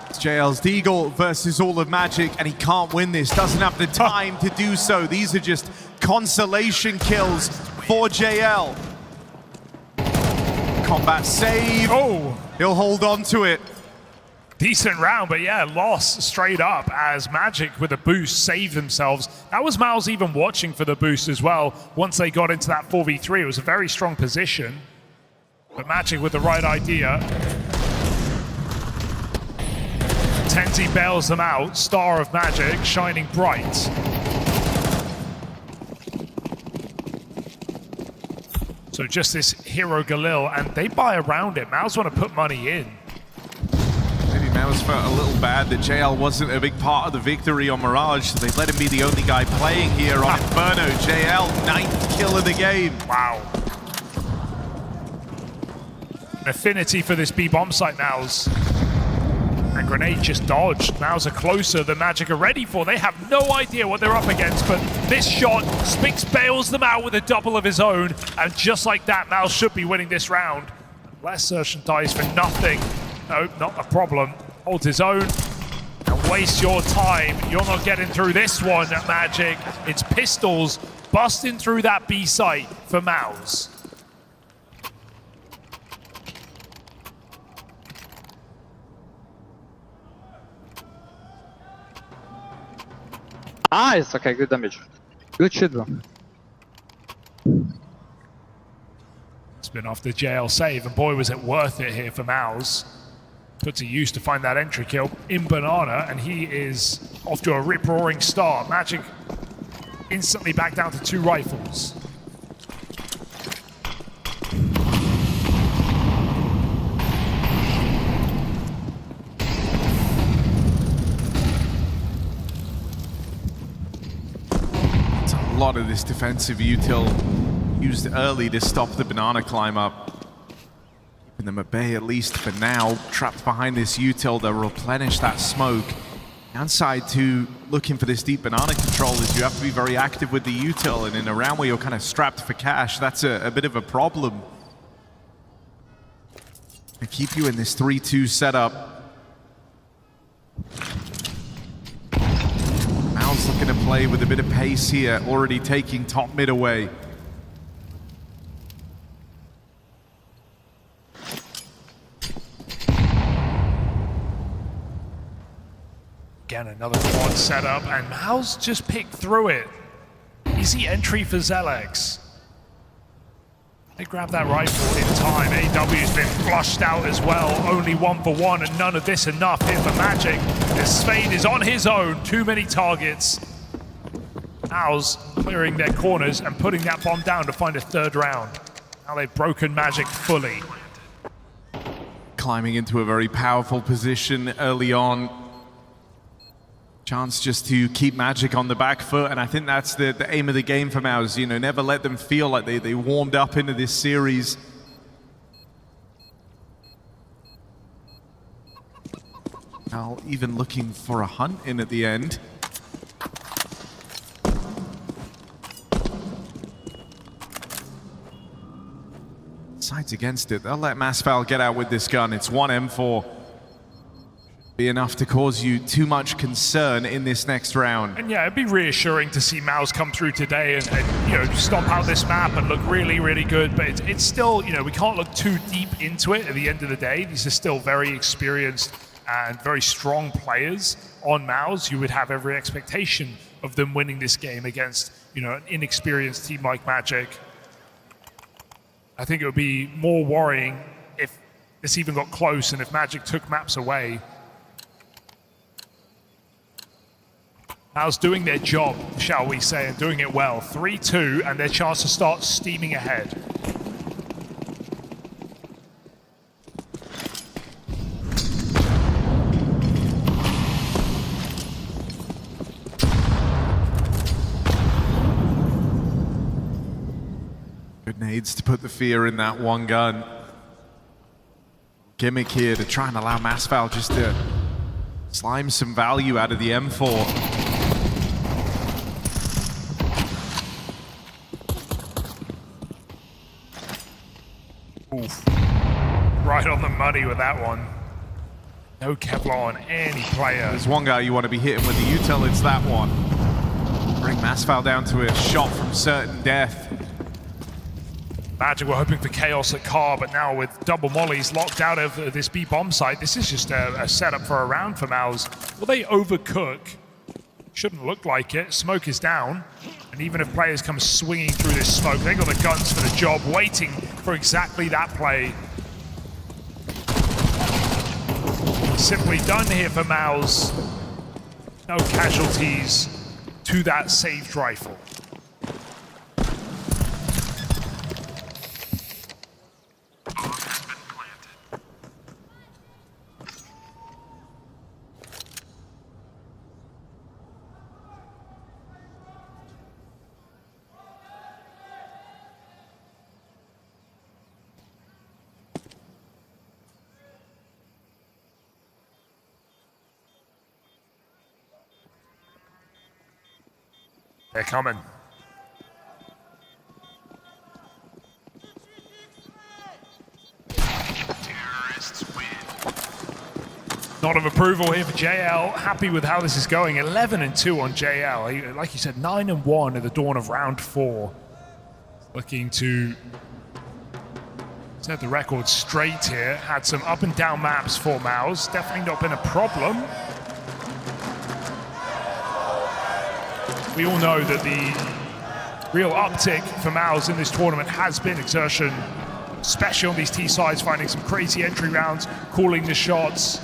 It's JL's Deagle versus all of Magic, and he can't win this. Doesn't have the time to do so. These are just consolation kills for JL. Combat save. Oh, he'll hold on to it. Decent round, but yeah, loss straight up as Magic with a boost saved themselves. That was MOUZ even watching for the boost as well. Once they got into that 4v3, it was a very strong position. But Magic with the right idea. Tenzi bails them out. Star of Magic, shining bright. So just this hero Galil, and they buy around it. MOUZ want to put money in. Maybe MOUZ felt a little bad that JL wasn't a big part of the victory on Mirage, so they let him be the only guy playing here on Inferno. JL, 9th kill of the game. Wow. An affinity for this B-bomb site, MOUZ. And Grenade just dodged. MOUZ are closer than Magic are ready for. They have no idea what they're up against, but this shot, Spix bails them out with a double of his own, and just like that, MOUZ should be winning this round. Unless Zertian dies for nothing. No, not a problem. Holds his own and waste your time. You're not getting through this one, Magic. It's pistols busting through that B site for MOUZ. Nice, okay, good damage. Good shit, bro. It's been off the JL save, and boy, was it worth it here for MOUZ. Put to use to find that entry kill in Banana, and he is off to a rip-roaring start. Magic instantly back down to 2 rifles. A lot of this defensive util used early to stop the banana climb up. Keeping them at bay at least for now. Trapped behind this util, they'll replenish that smoke. Downside to looking for this deep banana control is you have to be very active with the util, and in a round where you're kind of strapped for cash, that's a bit of a problem. To keep you in this 3-2 setup. MOUZ looking to play with a bit of pace here, already taking top mid away. Again, another quad setup, and MOUZ just picked through it. Easy entry for Zelex. They grab that rifle in time. AW's been flushed out as well. Only 1 for 1, and none of this enough here for Magic. As Spade is on his own, too many targets. MOUZ clearing their corners and putting that bomb down to find a 3rd round. Now they've broken Magic fully. Climbing into a very powerful position early on. Chance just to keep Magic on the back foot, and I think that's the aim of the game for MOUZ. You know, never let them feel like they warmed up into this series. Now even looking for a hunt in at the end. Sides against it. They'll let Masval get out with this gun. It's 1 M4. Be enough to cause you too much concern in this next round. And yeah, it'd be reassuring to see MOUZ come through today and you know, stomp out this map and look really, really good. But it's still, you know, we can't look too deep into it at the end of the day. These are still very experienced and very strong players on MOUZ. You would have every expectation of them winning this game against, you know, an inexperienced team like Magic. I think it would be more worrying if this even got close and if Magic took maps away. MOUZ doing their job, shall we say, and doing it well. 3-2, and their chance to start steaming ahead. Good nades to put the fear in that one gun. Gimmick here to try and allow Masval just to slime some value out of the M4. Oof. Right on the money with that one. No Kevlar on any player. There's one guy you want to be hitting with the util, it's that one. Bring Masval down to a shot from certain death. Magic were hoping for chaos at car, but now with double mollies locked out of this B bomb site, this is just a setup for a round for MOUZ. Will they overcook? Shouldn't look like it. Smoke is down, and even if players come swinging through this smoke, they got the guns for the job, waiting for exactly that play. Simply done here for MOUZ. No casualties to that saved rifle. They're coming. Nod of approval here for JL. Happy with how this is going. 11-2 on JL. Like you said, 9-1 at the dawn of round 4. Looking to set the record straight here. Had some up and down maps for MOUZ. Definitely not been a problem. We all know that the real uptick for MOUZ in this tournament has been exertion, especially on these T sides, finding some crazy entry rounds, calling the shots.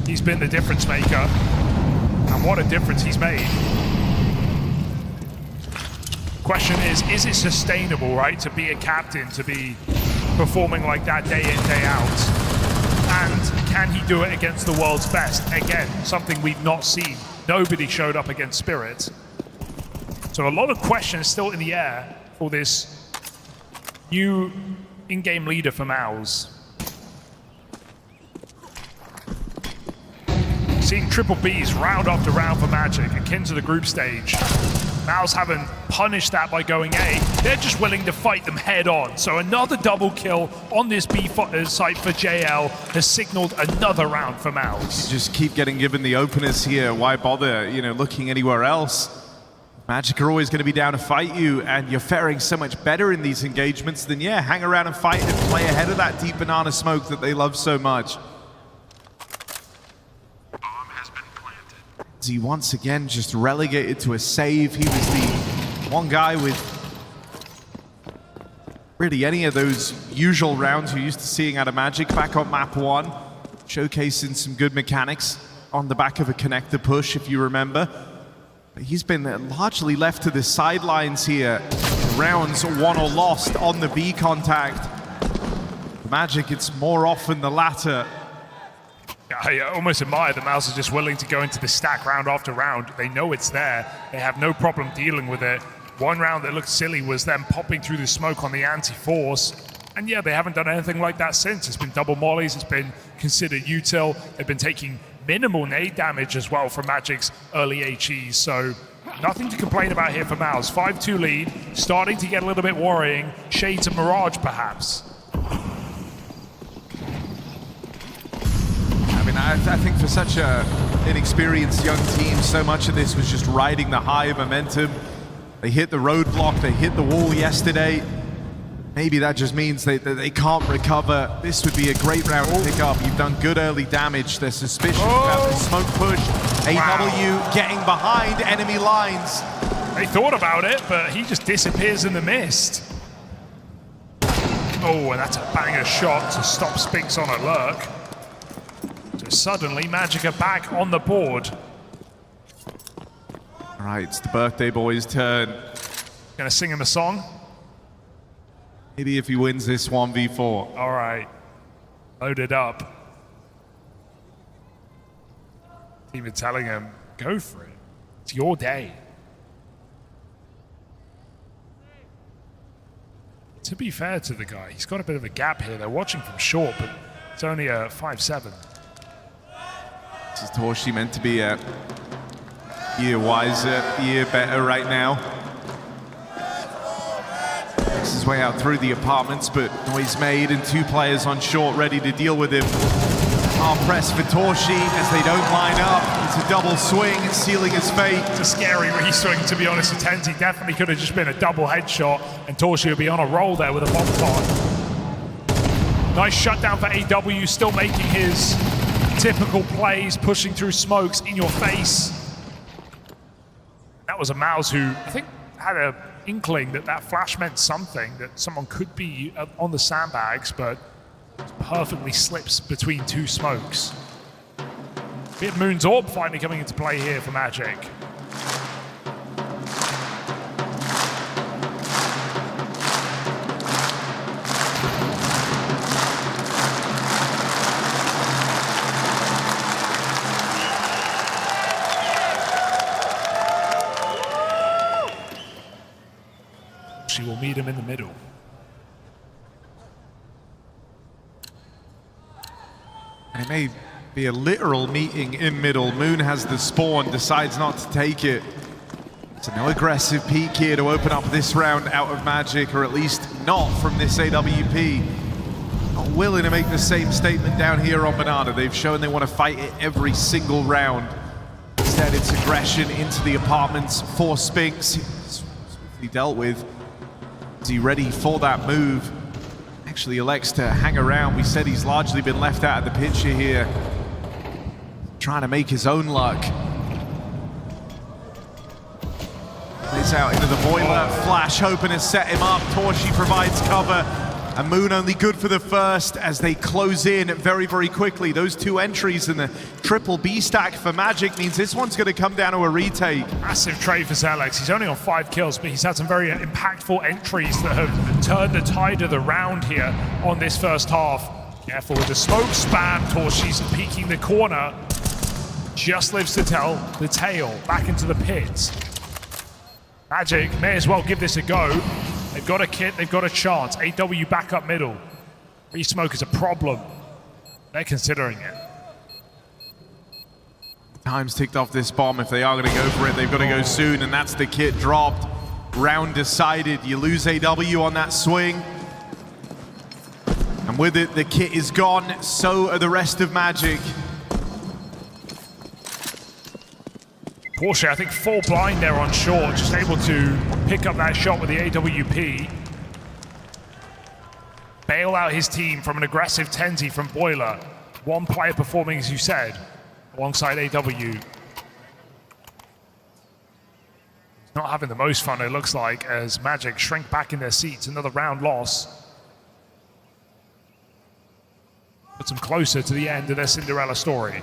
He's been the difference maker, and what a difference he's made. Question is it sustainable, right, to be a captain, to be performing like that day in, day out? And can he do it against the world's best? Again, something we've not seen. Nobody showed up against Spirit. So a lot of questions still in the air for this new in-game leader for MOUZ. Seeing triple Bs round after round for Magic, akin to the group stage. MOUZ haven't punished that by going A. They're just willing to fight them head on. So another double kill on this B site for JL has signaled another round for MOUZ. You just keep getting given the openers here. Why bother, you know, looking anywhere else? Magic are always going to be down to fight you, and you're faring so much better in these engagements than, yeah, hang around and fight and play ahead of that deep banana smoke that they love so much. He once again just relegated to a save. He was the one guy with really any of those usual rounds you're used to seeing out of Magic back on map 1, showcasing some good mechanics on the back of a connector push, if you remember. But he's been largely left to the sidelines here. Rounds won or lost on the B contact. For Magic, it's more often the latter. I almost admire the MOUZ are just willing to go into the stack round after round. They know it's there. They have no problem dealing with it. One round that looked silly was them popping through the smoke on the anti-force. And yeah, they haven't done anything like that since. It's been double mollies, it's been considered util. They've been taking minimal nade damage as well from Magic's early HEs. So nothing to complain about here for MOUZ. 5-2 lead, starting to get a little bit worrying. Shades of Mirage perhaps. I think for such an inexperienced young team, so much of this was just riding the high momentum. They hit the roadblock, they hit the wall yesterday. Maybe that just means that they can't recover. This would be a great round to pick up. You've done good early damage. They're suspicious about the smoke push. AW getting behind enemy lines. They thought about it, but he just disappears in the mist. Oh, and that's a banger shot to stop Spinks on a lurk. Suddenly, Magic are back on the board. All right, it's the birthday boy's turn. Gonna sing him a song? Maybe if he wins this 1v4. All right, load it up. Even telling him, go for it. It's your day. To be fair to the guy, he's got a bit of a gap here. They're watching from short, but it's only a 5-7. This is Torshi meant to be a year wiser, year better right now. Makes his way out through the apartments, but noise made and 2 players on short ready to deal with him. Arm press for Torshi as they don't line up. It's a double swing, sealing his fate. It's a scary re-swing, to be honest. Tenzi definitely could have just been a double headshot, and Torshi would be on a roll there with a bomb pod. Nice shutdown for AW, still making his typical plays, pushing through smokes in your face. That was a MOUZ who I think had an inkling that that flash meant something, that someone could be on the sandbags, but perfectly slips between 2 smokes. Bit of Moon's Orb finally coming into play here for Magic. She will meet him in the middle. It may be a literal meeting in middle. Moon has the spawn, decides not to take it. So no aggressive peek here to open up this round out of Magic, or at least not from this AWP. Not willing to make the same statement down here on Banana. They've shown they want to fight it every single round. Instead, it's aggression into the apartments for Spinks. Swiftly dealt with. Is he ready for that move? Actually elects to hang around. We said he's largely been left out of the picture here. Trying to make his own luck. Plays out into the boiler. Flash hoping to set him up. Torshi provides cover. And Moon only good for the first as they close in very, very quickly. Those 2 entries in the triple B stack for Magic means this one's going to come down to a retake. Massive trade for Zelex. He's only on 5 kills, but he's had some very impactful entries that have turned the tide of the round here on this first half. Careful with the smoke spam. Torshi's peeking the corner. Just lives to tell the tale. Back into the pits. Magic may as well give this a go. They've got a kit, they've got a chance. AW back up middle. Re-smoke is a problem. They're considering it. Time's ticked off this bomb. If they are going to go for it, they've got to go soon, and that's the kit dropped. Round decided. You lose AW on that swing. And with it, the kit is gone. So are the rest of Magic. Porsche, I think, full blind there on short, just able to pick up that shot with the AWP. Bail out his team from an aggressive Tenzi from Boiler. One player performing, as you said, alongside AW. He's not having the most fun, it looks like, as Magic shrink back in their seats. Another round loss. Puts them closer to the end of their Cinderella story.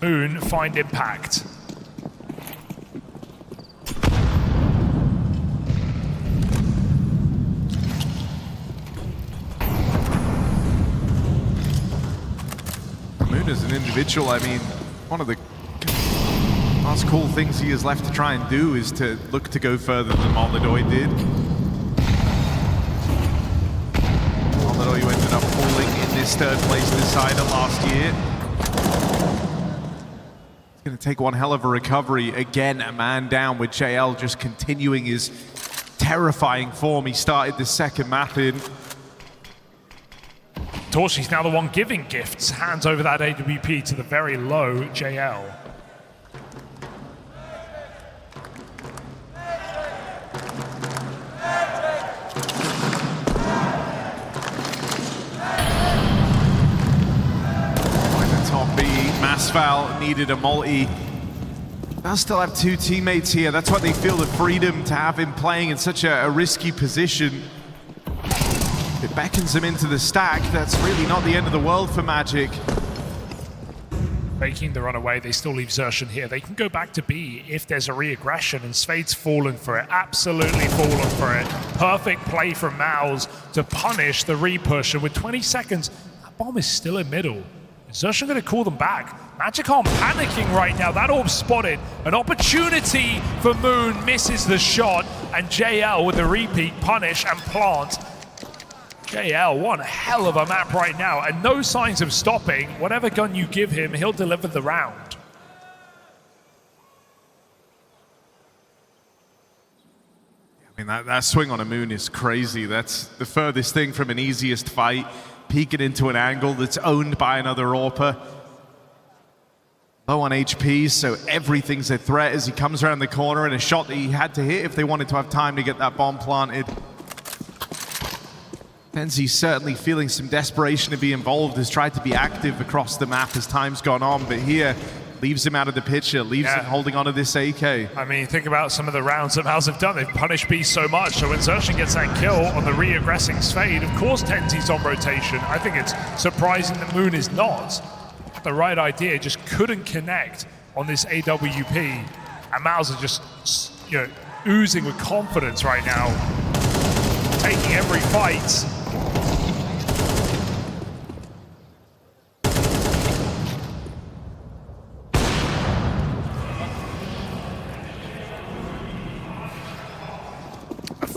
Moon find impact. Moon as an individual, I mean, one of the last cool things he has left to try and do is to look to go further than MongolZ did. MongolZ ended up falling in this third place decider last year. Going to take one hell of a recovery. Again, a man down with JL just continuing his terrifying form. He started the second map in. Torshi's now the one giving gifts. Hands over that AWP to the very low JL. Masval needed a multi. They'll still have two teammates here. That's why they feel the freedom to have him playing in such a risky position. It beckons him into the stack. That's really not the end of the world for Magic. Making the runaway, they still leave Xerxen here. They can go back to B if there's a re-aggression, and Svede's fallen for it. Absolutely fallen for it. Perfect play from MOUZ to punish the re-push, and with 20 seconds, that bomb is still in middle. Xerxen going to call them back. Magic aren't panicking right now. That orb spotted. An opportunity for Moon, misses the shot, and JL with the repeat punish and plant. JL, one hell of a map right now, and no signs of stopping. Whatever gun you give him, he'll deliver the round. I mean, that swing on a Moon is crazy. That's the furthest thing from an easiest fight. Peeking into an angle that's owned by another AWPer. Low on HP, so everything's a threat as he comes around the corner, and a shot that he had to hit if they wanted to have time to get that bomb planted. Tenzi's certainly feeling some desperation to be involved, has tried to be active across the map as time's gone on, but here leaves him out of the picture, leaves him holding on to this AK. I mean, think about some of the rounds that MOUZ have done. They've punished B so much, so when Xerxen gets that kill on the re-aggressing Svade, of course Tenzi's on rotation. I think it's surprising that Moon is not. The right idea, just couldn't connect on this AWP. And MOUZ are just, you know, oozing with confidence right now. Taking every fight.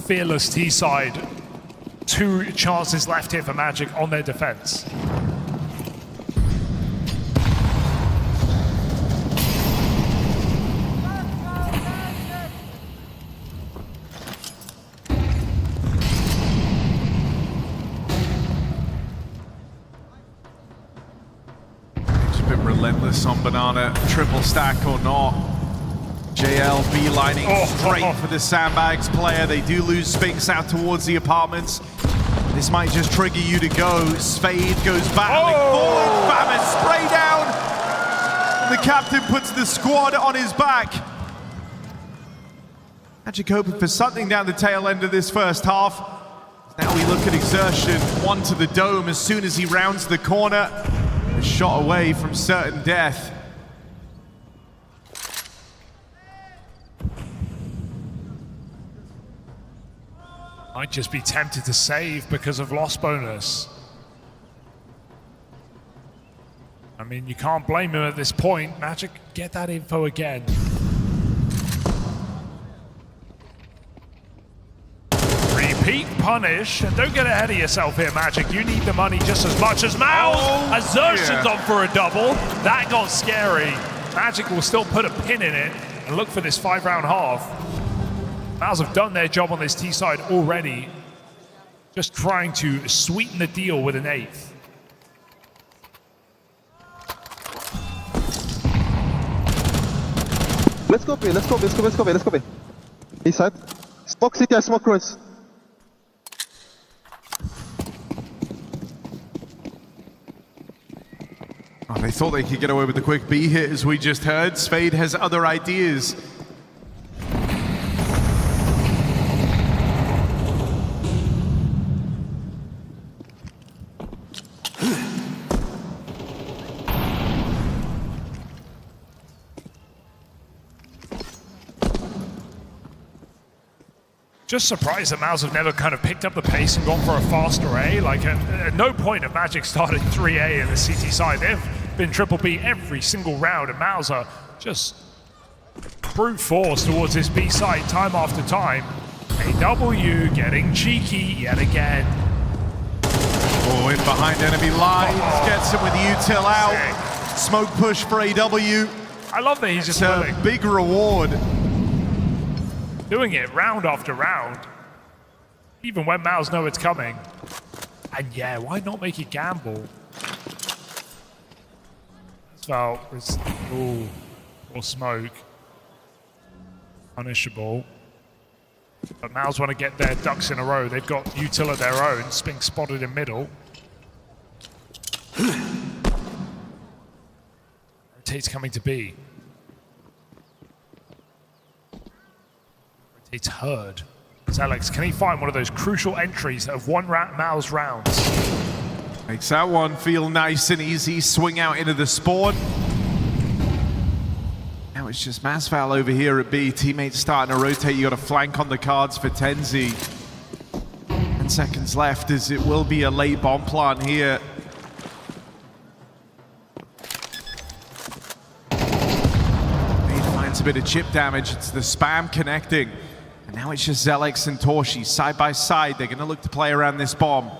Fearless T-side. 2 chances left here for Magic on their defense. Just been relentless on Banana, triple stack or not. JL beelining straight for the Sandbags player. They do lose Spinks out towards the apartments. This might just trigger you to go. Svade goes battling forward. Famine spray down. And the captain puts the squad on his back. Magic hoping for something down the tail end of this first half. Now we look at Exertion, one to the dome as soon as he rounds the corner. A shot away from certain death. Might just be tempted to save because of loss bonus. I mean, you can't blame him at this point. Magic, get that info again. Repeat punish, and don't get ahead of yourself here, Magic. You need the money just as much as MOUZ. Exertion's on for a double. That got scary. Magic will still put a pin in it and look for this 5-round half. MOUZ have done their job on this T side already, just trying to sweeten the deal with an 8th. Let's go B, let's go B. East side. Smoke city, I smoke ruins. Oh, they thought they could get away with the quick B hit, as we just heard. Spade has other ideas. Just surprised that MOUZ have never kind of picked up the pace and gone for a faster A. Like, at no point have Magic started 3A in the CT side. They've been triple B every single round, and MOUZ are just brute force towards this B side time after time. AW getting cheeky yet again. Oh, in behind enemy lines, gets him with the util out. Smoke push for AW. I love that he's just a big reward. Doing it round after round, even when MOUZ know it's coming. And yeah, why not make it gamble? So, ooh, or smoke. Punishable. But MOUZ want to get their ducks in a row. They've got util of their own. Spink spotted in middle. Rotate's coming to B. It's heard. Alex, can he find one of those crucial entries that have won MOUZ rounds? Makes that one feel nice and easy. Swing out into the spawn. Now it's just Masval over here at B. Teammates starting to rotate. You got a flank on the cards for Tenzi. 10 seconds left, as it will be a late bomb plant here. He finds a bit of chip damage. It's the spam connecting. And now it's just Zelex and Torshi side by side. They're going to look to play around this bomb.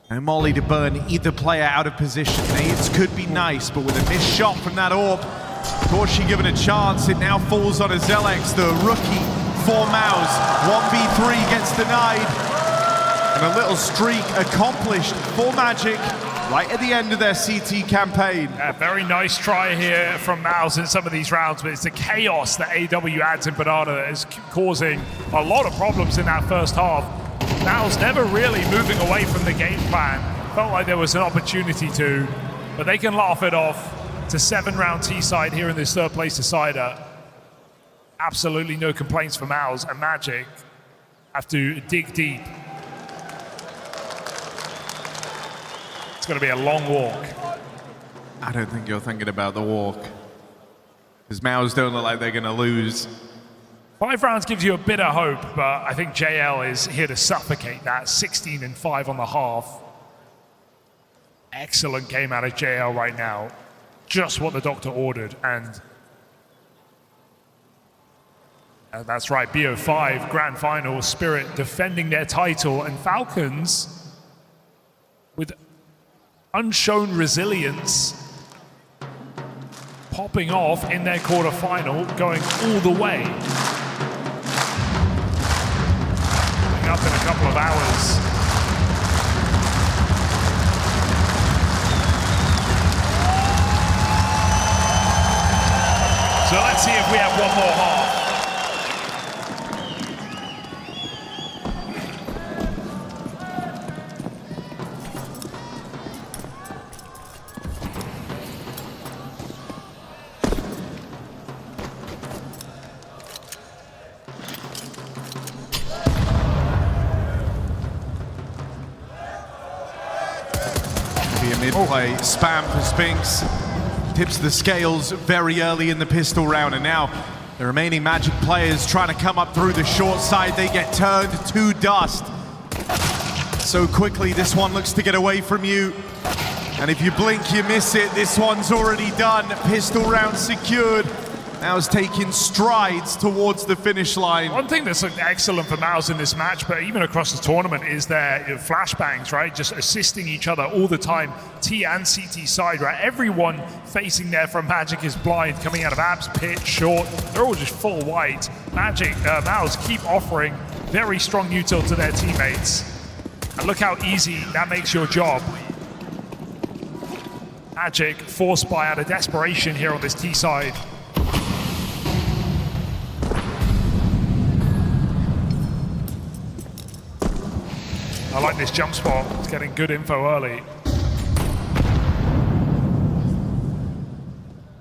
No molly to burn either player out of position. Nades could be nice, but with a missed shot from that orb, Torshi given a chance. It now falls on a Zelex, the rookie for MOUZ. 1v3 gets denied. And a little streak accomplished for Magic right at the end of their CT campaign. A very nice try here from MOUZ in some of these rounds, but it's the chaos that AW adds in Banana that is causing a lot of problems in that first half. MOUZ never really moving away from the game plan. Felt like there was an opportunity to, but they can laugh it off. It's a 7-round T-side here in this third place decider. Absolutely no complaints for MOUZ, and Magic have to dig deep. It's going to be a long walk. I don't think you're thinking about the walk, because MOUZ don't look like they're going to lose. 5 rounds gives you a bit of hope, but I think JL is here to suffocate that. 16-5 on the half. Excellent game out of JL right now. Just what the doctor ordered, and that's right, BO5 Grand Final, Spirit defending their title, and Falcons with unshown resilience popping off in their quarterfinal, going all the way. Coming up in a couple of hours. So let's see if we have one more half. Be a mid-play spam for Spinks. Tips the scales very early in the pistol round, and now the remaining Magic players trying to come up through the short side. They get turned to dust so quickly. This one looks to get away from you, and if you blink you miss it. This one's already done. Pistol round secured. Now is taking strides towards the finish line. One thing that's excellent for MOUZ in this match, but even across the tournament, is their flashbangs, right? Just assisting each other all the time, T and CT side, right? Everyone facing there from Magic is blind, coming out of abs, pit, short. They're all just full white. MOUZ keep offering very strong util to their teammates. And look how easy that makes your job. Magic forced by out of desperation here on this T side. I like this jump spot. It's getting good info early.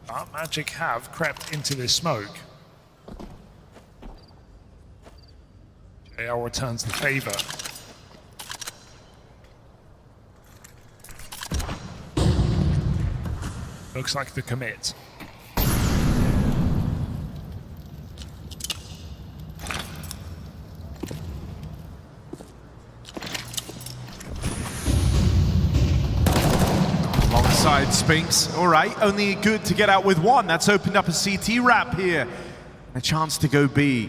But Magic have crept into this smoke. JL returns the favor. Looks like the commit. Alongside Spinks. All right, only good to get out with one. That's opened up a CT wrap here. A chance to go B.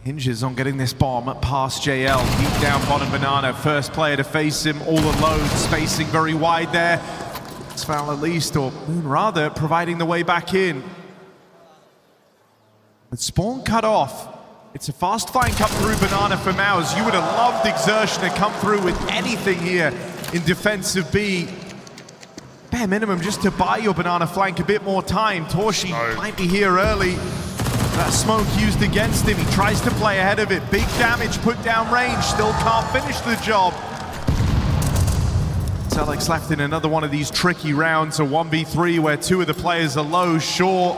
Hinges on getting this bomb past JL. Deep down bottom banana. First player to face him all alone. Spacing very wide there. It's foul at least, or MOUZ rather, providing the way back in. With spawn cut off, it's a fast flying cut through banana for MOUZ. You would have loved Exertion to come through with anything here in defense of B. Bare minimum just to buy your banana flank a bit more time. Torshi might be here early. That smoke used against him. He tries to play ahead of it. Big damage put down range. Still can't finish the job. Alex left in another one of these tricky rounds, a 1v3 where two of the players are low. Shaw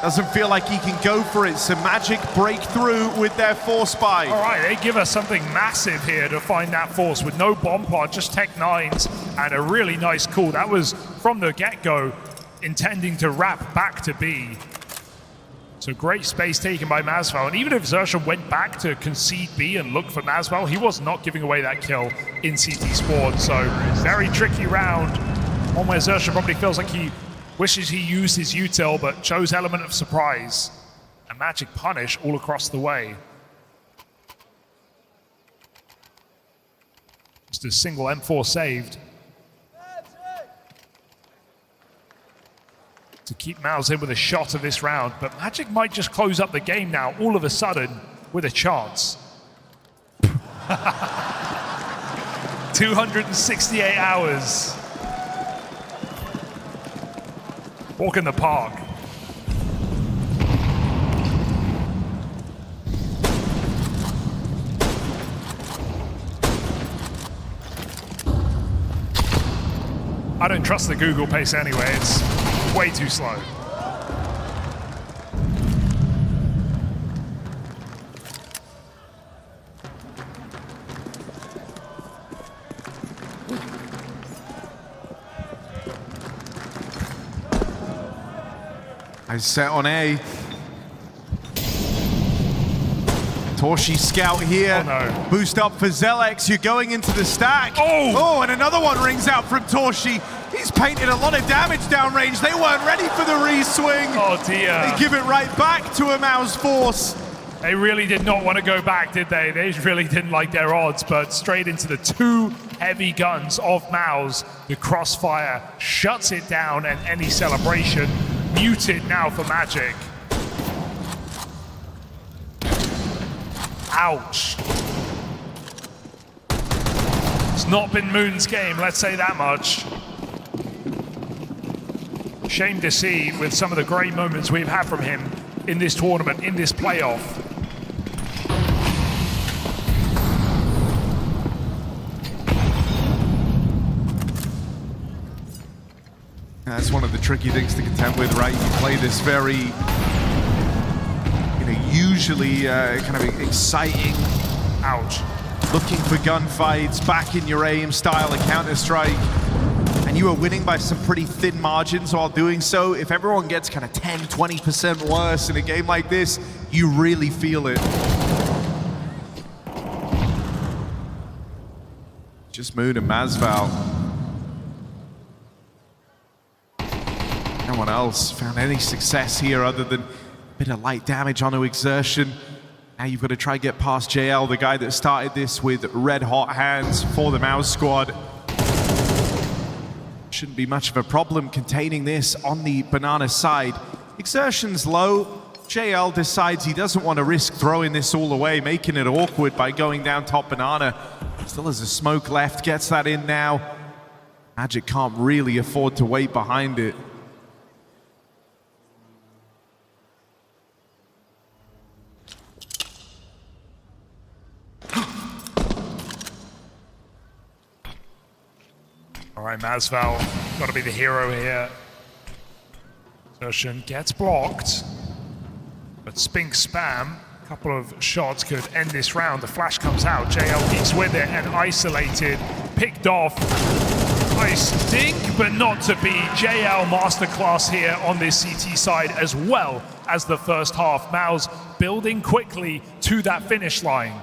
doesn't feel like he can go for it, so Magic break through with their force buy. All right, they give us something massive here to find that force with no bomb pod, just Tech 9s and a really nice call. That was from the get-go intending to wrap back to B. So great space taken by Mazval, and even if Xerxon went back to concede B and look for Mazval, he was not giving away that kill in CT Sport. So very tricky round, one where Xerxon probably feels like he wishes he used his util, but chose element of surprise. And Magic punish all across the way. Just a single M4 saved. To keep MOUZ in with a shot of this round, but Magic might just close up the game now, all of a sudden, with a chance. 268 hours. Walk in the park. I don't trust the Google pace anyway, it's way too slow. I set on A. Torshi scout here. Oh no. Boost up for Zelex. You're going into the stack. Oh, and another one rings out from Torshi. He's painted a lot of damage downrange. They weren't ready for the re-swing. Oh dear. They give it right back to a MOUZ force. They really did not want to go back, did they? They really didn't like their odds, but straight into the two heavy guns of MOUZ. The crossfire shuts it down, and any celebration muted now for Magic. Ouch. It's not been Moon's game, let's say that much. Shame to see with some of the great moments we've had from him in this tournament, in this playoff. That's one of the tricky things to contend with, right? You play this very, usually kind of exciting, ouch, looking for gunfights, back in your aim style of Counter-Strike. And you are winning by some pretty thin margins while doing so. If everyone gets kind of 10, 20% worse in a game like this, you really feel it. Just MOUZ and Mazval. No one else found any success here other than a bit of light damage onto Exertion. Now you've got to try to get past JL, the guy that started this with red hot hands for the MOUZ squad. Shouldn't be much of a problem containing this on the banana side. Exertion's low. JL decides he doesn't want to risk throwing this all away, making it awkward by going down top banana. Still has a smoke left, gets that in now. Magic can't really afford to wait behind it. All right, Masval, got to be the hero here. Zertian gets blocked, but Spink spam. A couple of shots could end this round. The flash comes out, JL keeps with it and isolated, picked off. Nice dink, but not to be. JL masterclass here on this CT side as well as the first half. MOUZ building quickly to that finish line.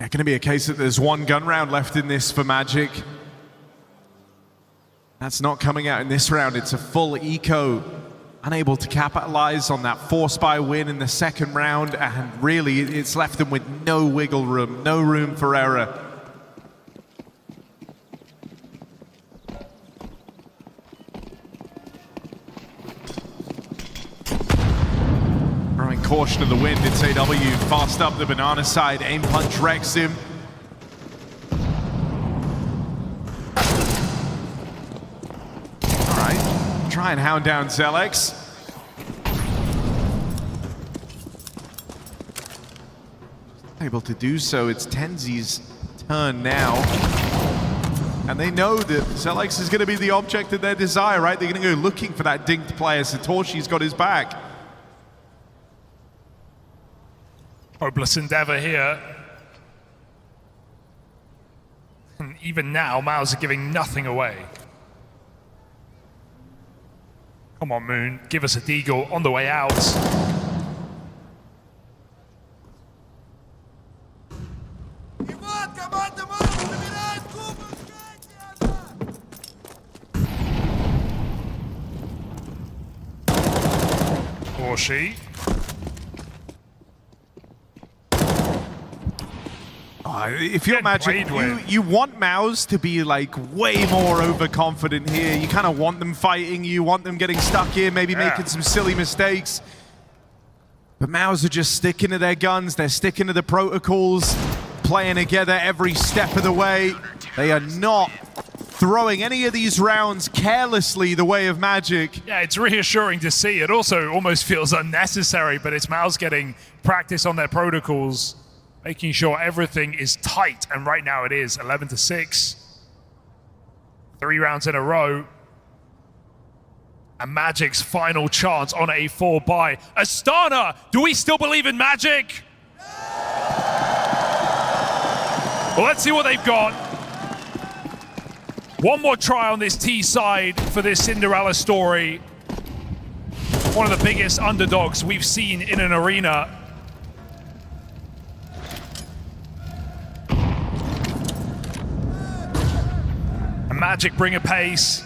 It's going to be a case that there's one gun round left in this for Magic. That's not coming out in this round. It's a full eco. Unable to capitalize on that force buy win in the second round, and really it's left them with no wiggle room, no room for error. Throwing caution to the wind, it's AW fast up the banana side, aim punch wrecks him. Try and hound down Zelex. Able to do so. It's Tenzi's turn now. And they know that Zelex is going to be the object of their desire, right? They're going to go looking for that dinked player. Satoshi's got his back. Hopeless endeavor here. And even now, MOUZ are giving nothing away. Come on, Moon, give us a deagle on the way out. Or she. If you're Magic, you want MOUZ to be like way more overconfident here. You kind of want them fighting, you want them getting stuck in, maybe making some silly mistakes. But MOUZ are just sticking to their guns, they're sticking to the protocols, playing together every step of the way. They are not throwing any of these rounds carelessly the way of Magic. Yeah, it's reassuring to see. It also almost feels unnecessary, but it's MOUZ getting practice on their protocols, making sure everything is tight, and right now it is 11-6. 3 rounds in a row. And Magic's final chance on a 4 buy. Astana, do we still believe in Magic? Well, let's see what they've got. One more try on this T side for this Cinderella story. One of the biggest underdogs we've seen in an arena. Magic bring a pace,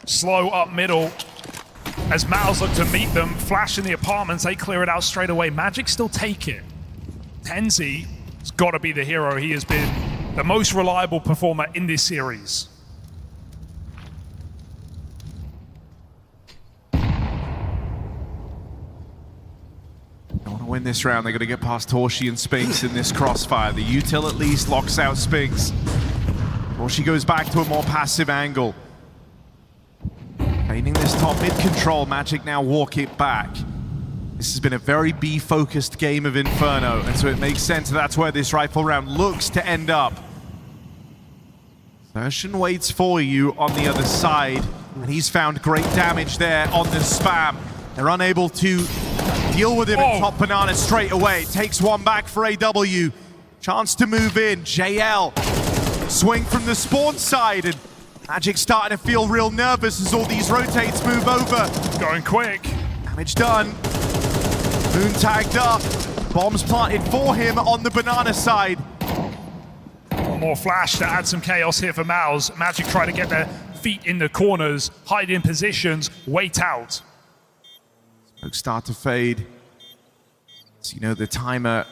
slow up middle, as MOUZ look to meet them, flash in the apartments, they clear it out straight away. Magic still take it. Tenzi has got to be the hero. He has been the most reliable performer in this series. They want to win this round, they're going to get past Torshi and Spinks in this crossfire. The util at least locks out Spinks. Torshi goes back to a more passive angle. Feigning this top mid control, Magic now walk it back. This has been a very B-focused game of Inferno, and so it makes sense that's where this rifle round looks to end up. Zertian waits for you on the other side, and he's found great damage there on the spam. They're unable to deal with him in top banana straight away. Takes one back for AW. Chance to move in. JL. Swing from the spawn side, and Magic starting to feel real nervous as all these rotates move over. Going quick. Damage done. Moon tagged up. Bombs planted for him on the banana side. One more flash to add some chaos here for MOUZ. Magic try to get their feet in the corners, hide in positions, wait out. Smoke start to fade. So you know the timer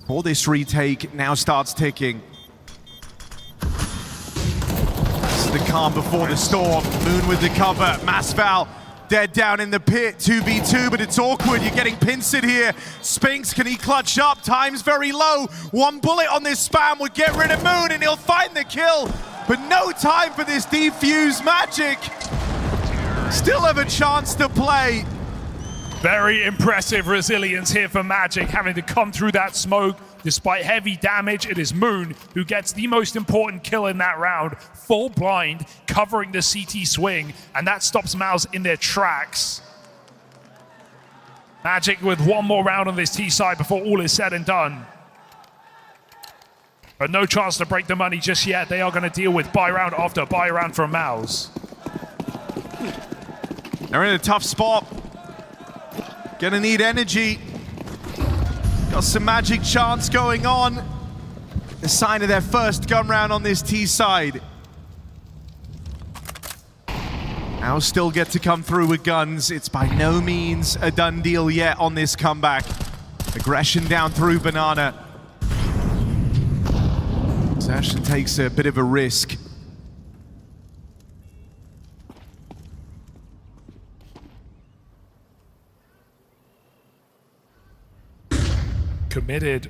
for this retake now starts ticking. This is the calm before the storm. Moon with the cover. Masval dead down in the pit. 2v2, but it's awkward. You're getting pincered here. Spinks, can he clutch up? Time's very low. One bullet on this spam would get rid of Moon and he'll find the kill. But no time for this defuse. Magic still have a chance to play. Very impressive resilience here for Magic, having to come through that smoke, Despite heavy damage, it is Moon who gets the most important kill in that round, full blind, covering the CT swing, and that stops MOUZ in their tracks. Magic with one more round on this T side before all is said and done. But no chance to break the money just yet. They are going to deal with buy round after buy round from MOUZ. They're in a tough spot. Gonna need energy. Got some Magic chance going on. The sign of their first gun round on this T side. Now still get to come through with guns. It's by no means a done deal yet on this comeback. Aggression down through Banana. Possession takes a bit of a risk. Committed.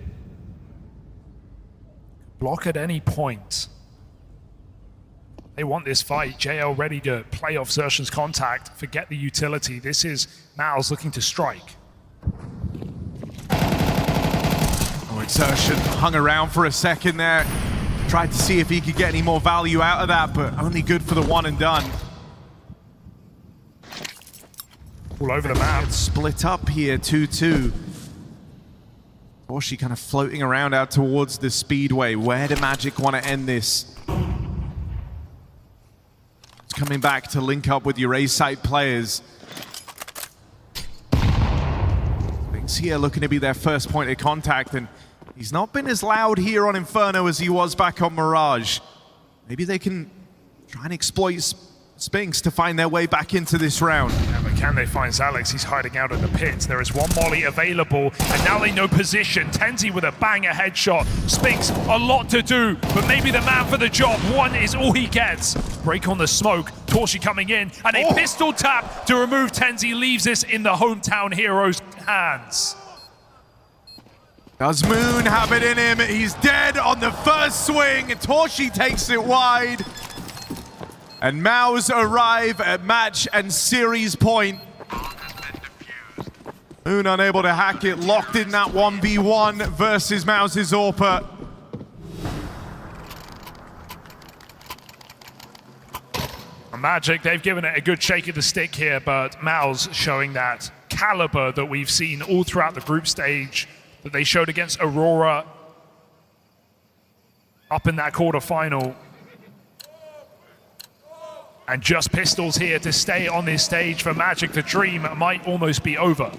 Block at any point. They want this fight. JL ready to play off Xerxion's contact. Forget the utility. This is MOUZ looking to strike. Oh, Xerxion hung around for a second there. Tried to see if he could get any more value out of that, but only good for the one and done. All over the map. It's split up here, 2-2. Torshi kind of floating around out towards the speedway. Where do Magic want to end this? It's coming back to link up with your A-site players. Things here looking to be their first point of contact, and he's not been as loud here on Inferno as he was back on Mirage. Maybe they can try and exploit Spinks to find their way back into this round. Yeah, but can they find Zalex? He's hiding out in the pits. There is one molly available, and now they know position. Tenzi with a banger headshot. Spinks, a lot to do, but maybe the man for the job. One is all he gets. Break on the smoke. Torshi coming in, and a pistol tap to remove Tenzi leaves this in the hometown hero's hands. Does Moon have it in him? He's dead on the first swing. Torshi takes it wide. And MOUZ arrive at match and series point. Moon unable to hack it, locked in that 1v1 versus MOUZ's Orpa. Magic, they've given it a good shake of the stick here, but MOUZ showing that caliber that we've seen all throughout the group stage that they showed against Aurora up in that quarterfinal. And just pistols here to stay on this stage for Magic. The dream might almost be over.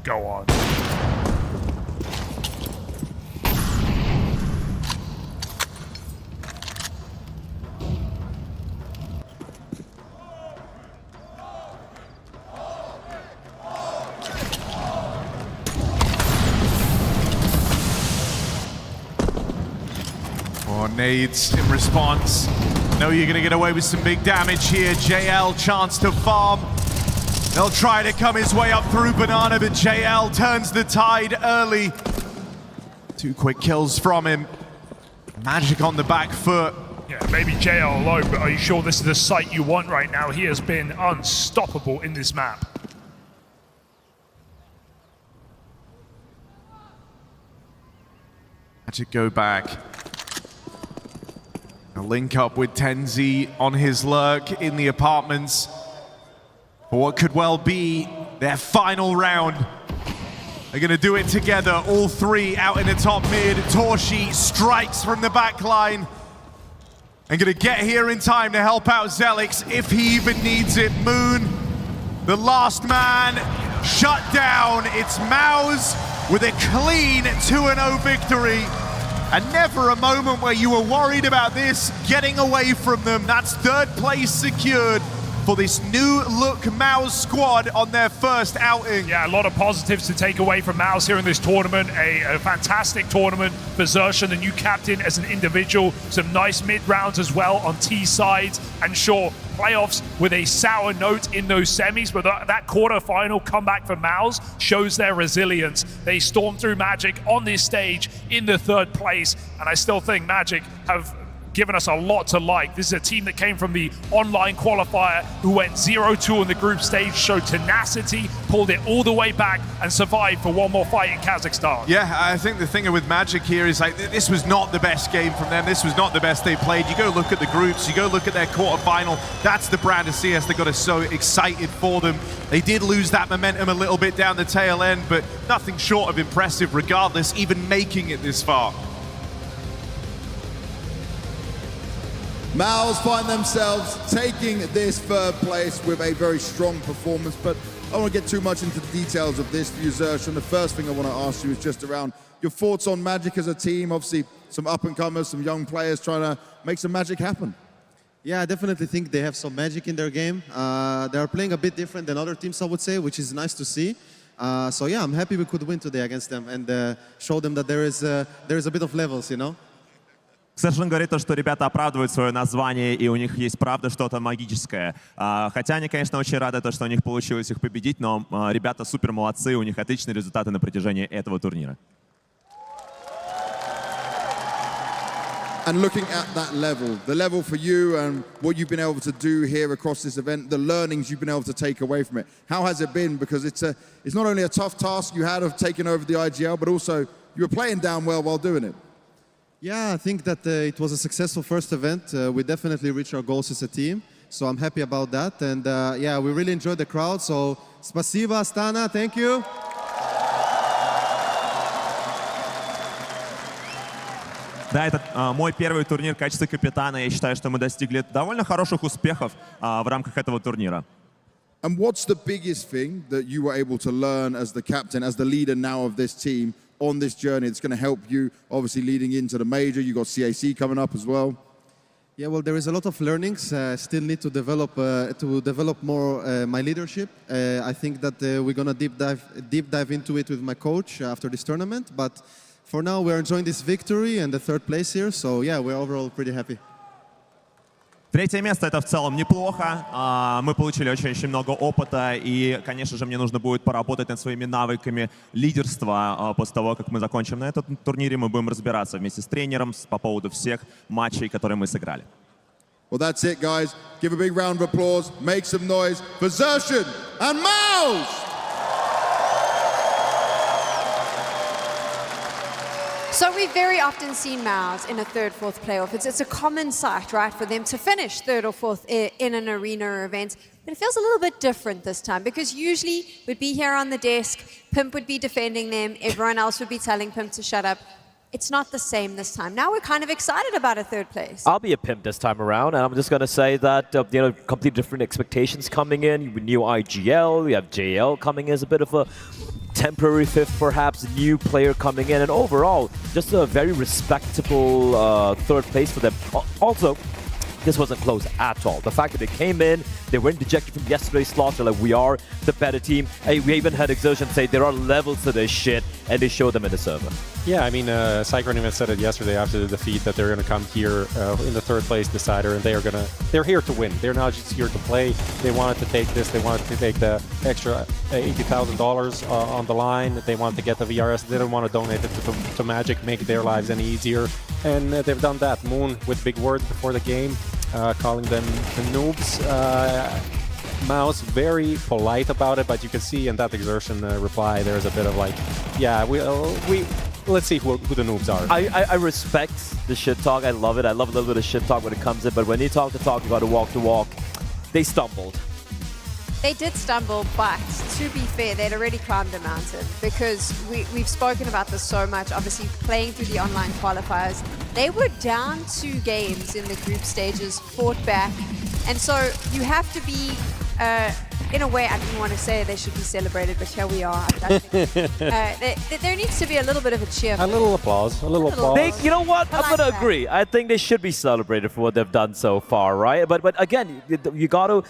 Go on. Nades in response. Know you're gonna get away with some big damage here. JL chance to farm. They'll try to come his way up through Banana, but JL turns the tide early. 2 quick kills from him. Magic on the back foot. Yeah, maybe JL alone, but are you sure this is the sight you want right now? He has been unstoppable in this map. Magic go back. A link up with Tenzi on his lurk in the apartments for what could well be their final round. They're gonna do it together, all three out in the top mid. Torshi strikes from the back line and gonna get here in time to help out Zelix if he even needs it. Moon, the last man, shut down. It's MOUZ with a clean 2-0 victory. And never a moment where you were worried about this getting away from them. That's 3rd place secured for this new look MOUZ squad on their first outing. Yeah, a lot of positives to take away from MOUZ here in this tournament. A fantastic tournament for Xerxion, the new captain as an individual. Some nice mid-rounds as well on T sides. And sure, playoffs with a sour note in those semis, but that quarter-final comeback for MOUZ shows their resilience. They stormed through Magic on this stage in the 3rd place, and I still think Magic have given us a lot to like. This is a team that came from the online qualifier who went 0-2 on the group stage, showed tenacity, pulled it all the way back and survived for one more fight in Kazakhstan. Yeah, I think the thing with Magic here is like this was not the best game from them. This was not the best they played. You go look at the groups, you go look at their quarterfinal. That's the brand of CS that got us so excited for them. They did lose that momentum a little bit down the tail end, but nothing short of impressive regardless, even making it this far. MOUZ find themselves taking this third place with a very strong performance, but I don't want to get too much into the details of this for you, Zersh. And the first thing I want to ask you is just around your thoughts on Magic as a team. Obviously, some up-and-comers, some young players trying to make some magic happen. Yeah, I definitely think they have some magic in their game. They are playing a bit different than other teams, I would say, which is nice to see. So yeah, I'm happy we could win today against them and show them that there is a bit of levels, you know. Сержан говорит то, что ребята оправдывают свое название, и у них есть, правда, что-то магическое. Хотя они, конечно, очень рады, то, что у них получилось их победить, но ребята супер молодцы, у них отличные результаты на протяжении этого турнира. And looking at that level, the level for you and what you've been able to do here across this event, the learnings you've been able to take away from it, how has it been? Because it's not only a tough task you had of taking over the IGL, but also you were playing down well while doing it. Yeah, I think that it was a successful first event. We definitely reached our goals as a team, so I'm happy about that. And yeah, we really enjoyed the crowd, so spasiba, Astana, thank you. Да, это мой первый турнир в качестве капитана. Я считаю, что мы достигли довольно хороших успехов в рамках этого турнира. And what's the biggest thing that you were able to learn as the captain, as the leader now of this team on this journey that's going to help you, obviously leading into the major? You got CAC coming up as well. Yeah, well, there is a lot of learnings. Still need to develop more my leadership. I think that we're gonna deep dive into it with my coach after this tournament. But for now, we're enjoying this victory and the third place here. So yeah, we're overall pretty happy. Третье место — это в целом неплохо. Мы получили очень много опыта, и, конечно же, мне нужно будет поработать над своими навыками лидерства. После того, как мы закончим на этом турнире, мы будем разбираться вместе с тренером по поводу всех матчей, которые мы сыграли. Well, that's it, guys. Give a big round of applause, make some noise for Zershan and MOUZ! So we've very often seen MOUZ in a third, fourth playoff. It's a common sight, right, for them to finish third or fourth in an arena or event. But it feels a little bit different this time because usually we'd be here on the desk, Pimp would be defending them, everyone else would be telling Pimp to shut up. It's not the same this time. Now we're kind of excited about a third place. I'll be a pimp this time around, and I'm just going to say that, you know, completely different expectations coming in. New IGL, we have JL coming as a bit of a temporary fifth, perhaps, new player coming in, and overall, just a very respectable third place for them. Also, this wasn't close at all. The fact that they came in, they weren't dejected from yesterday's slaughter, like we are the better team. Hey, we even had Exertion say there are levels to this shit, and they showed them in the server. Yeah, I mean, Cyclone even said it yesterday after the defeat that they're going to come here in the third place decider, and they're here to win. They're not just here to play. They wanted to take this. They wanted to take the extra $80,000 on the line. They wanted to get the VRS. They didn't want to donate it to Magic, make their lives any easier, and they've done that. Moon with big words before the game, calling them the noobs. MOUZ very polite about it, but you can see in that Exertion reply there's a bit of like, yeah, let's see who the noobs are. I respect the shit talk. I love it. I love a little bit of shit talk when it comes in, but when you talk the talk, you got to walk the walk. They stumbled. They did stumble, but to be fair, they'd already climbed the mountain because we've spoken about this so much, obviously playing through the online qualifiers. They were down 2 games in the group stages, fought back, and so you have to be, in a way, I didn't want to say they should be celebrated, but here we are. There needs to be a little bit of a cheer. A little applause. A little applause. You know what? I'm going to agree. I think they should be celebrated for what they've done so far, right? But again, you got to...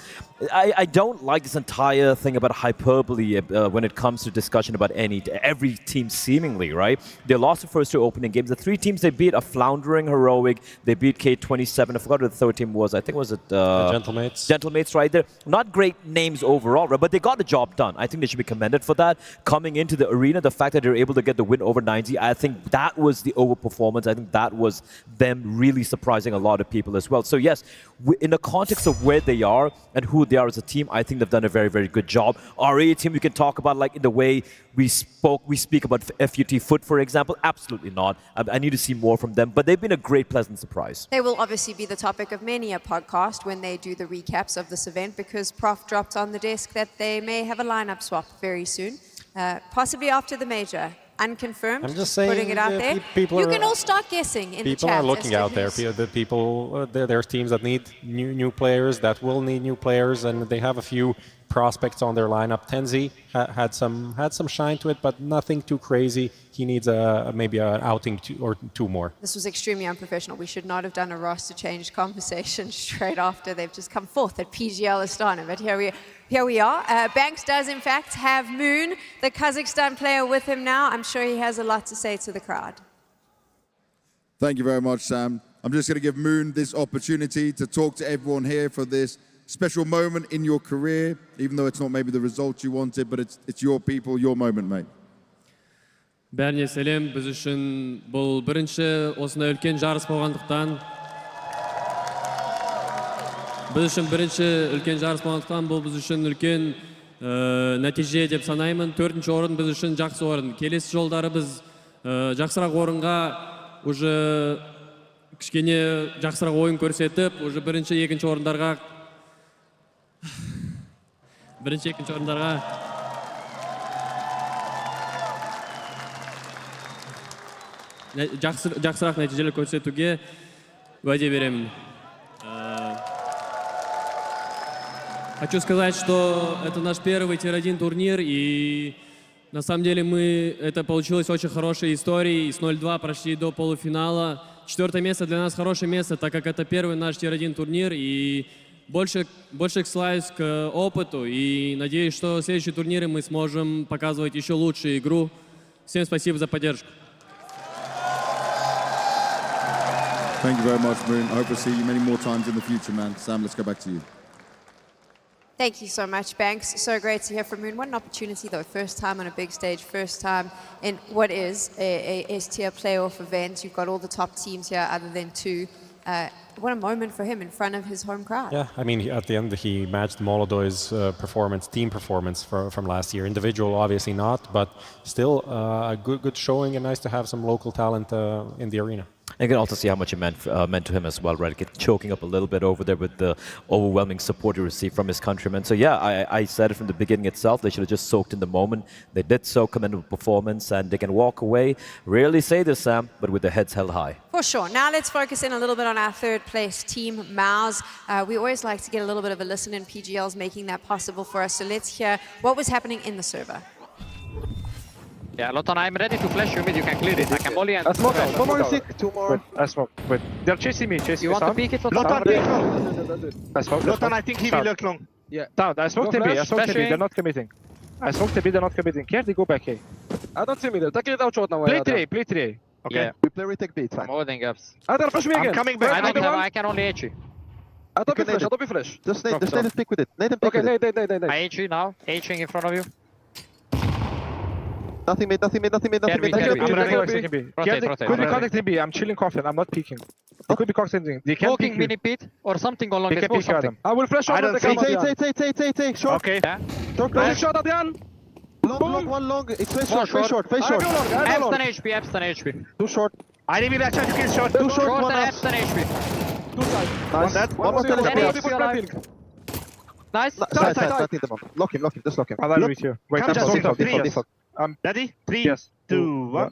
I don't like this entire thing about hyperbole when it comes to discussion about every team seemingly, right? They lost the first 2 opening games. The 3 teams they beat are floundering Heroic. They beat K27. I forgot what the third team was. I think it was Gentlemates. Gentlemates right there. Not great names overall, right? But they got the job done. I think they should be commended for that. Coming into the arena, the fact that they're able to get the win over 90, I think that was the overperformance. I think that was them really surprising a lot of people as well. So yes, in the context of where they are and who they are as a team, I think they've done a very, very good job. Our A team, we can talk about like in the way we speak about FUT Foot, for example. Absolutely not. I need to see more from them, but they've been a great, pleasant surprise. They will obviously be the topic of many a podcast when they do the recaps of this event, because Prof dropped on the desk that they may have a lineup swap very soon, possibly after the major. Unconfirmed. I'm just saying, putting it out there. You can all start guessing in the chat. People are looking out there. There's teams that need new players, that will need new players, and they have a few prospects on their lineup. Tenzi had some shine to it, but nothing too crazy. He needs maybe an outing or two more. This was extremely unprofessional. We should not have done a roster change conversation straight after they've just come forth at PGL Astana. But here we are. Banks does in fact have Moon, the Kazakhstan player, with him now. I'm sure he has a lot to say to the crowd. Thank you very much, Sam. I'm just going to give Moon this opportunity to talk to everyone here for this special moment in your career, even though it's not maybe the result you wanted, but it's your people, your moment, mate. Бәріне сәлем, біз үшін бұл бірінші осындай үлкен жарыс болғандықтан бұл біз үшін үлкен нәтиже деп санаймын. 4-ші орын біз үшін жақсы орын. Келесі жолдары біз жақсырақ орынға уже кішкене жақсырақ ойын көрсетіп, уже бірінші, екінші орындарға жақсырақ нәтижелер көрсетуге уәде беремін. Хочу сказать, что это наш первый тир-1 турнир, и на самом деле это получилось очень хорошей историей. С 0-2 прошли до полуфинала. 4-е место для нас хорошее место, так как это первый наш тир-1 турнир, и больше ссылаюсь к опыту, и надеюсь, что в следующие турниры мы сможем показывать еще лучшую игру. Всем спасибо за поддержку. Thank you very much, Moon. I hope to see you many more times in the future, man. Sam, let's go back to you. Thank you so much, Banks. So great to hear from Moon. What an opportunity, though. First time on a big stage, first time in what is a S-tier playoff event. You've got all the top teams here other than two. What a moment for him in front of his home crowd. Yeah, I mean, at the end, he matched MongolZ's team performance from last year. Individual, obviously not, but still a good showing, and nice to have some local talent in the arena. You can also see how much it meant to him as well, right? Choking up a little bit over there with the overwhelming support he received from his countrymen. So yeah, I said it from the beginning itself, they should have just soaked in the moment. They did so, commendable performance, and they can walk away. Rarely say this, Sam, but with their heads held high. For sure. Now let's focus in a little bit on our third place team, MOUZ. We always like to get a little bit of a listen, and PGL's making that possible for us. So let's hear what was happening in the server. Yeah, Lotan, I'm ready to flash you mid, you can clear it. I can molly and... Smoke out, one more sick, two more. I smoke, wait. They're chasing me, You want to peek it, Lotan? I smoke. Lotan, I think he will look long. Yeah. Down, I smoked TB, they're not committing. I smoked TB, they're not committing. Care they go back A. I don't see me there, take it out short now. Play 3. Okay. Yeah. We play retake B, it's fine. I'm holding ups. I'm coming back. I can only HE. I don't be flash. Just nade and pick with it. Nade and pick with it. Nade. I HE now, HEing in front of you. Nothing mid. I'm running away second B. Could be contacting B, I'm chilling coffin, I'm not peeking. They could be contacting. They can Walking mini pit or something along this wall, something. I will flash over the camera. Take, short. Okay. Short, Adrian. One long. It's face short. Epstein HP. Too short. I need me that chance to kill short. Too short, and Epstein HP. Nice. One more telescope. Nice. Side. Lock him. Just lock him. I'll with you. Wait, I'm Default. Ready? 3, yes. 2, 1.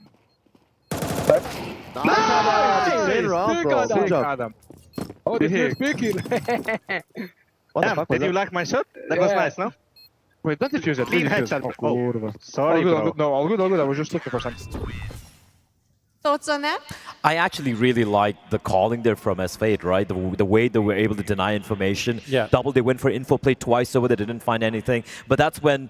Nice! Good job. Oh, this is speaking. Did you like my shot? That was nice, no? Wait, don't defuse it. Clean headshot. Oh, sorry, bro. All good. I was just looking for something. Thoughts on that? I actually really like the calling there from S-Fate, right? The way they were able to deny information. Yeah. Double, they went for info play twice over, they didn't find anything. But that's when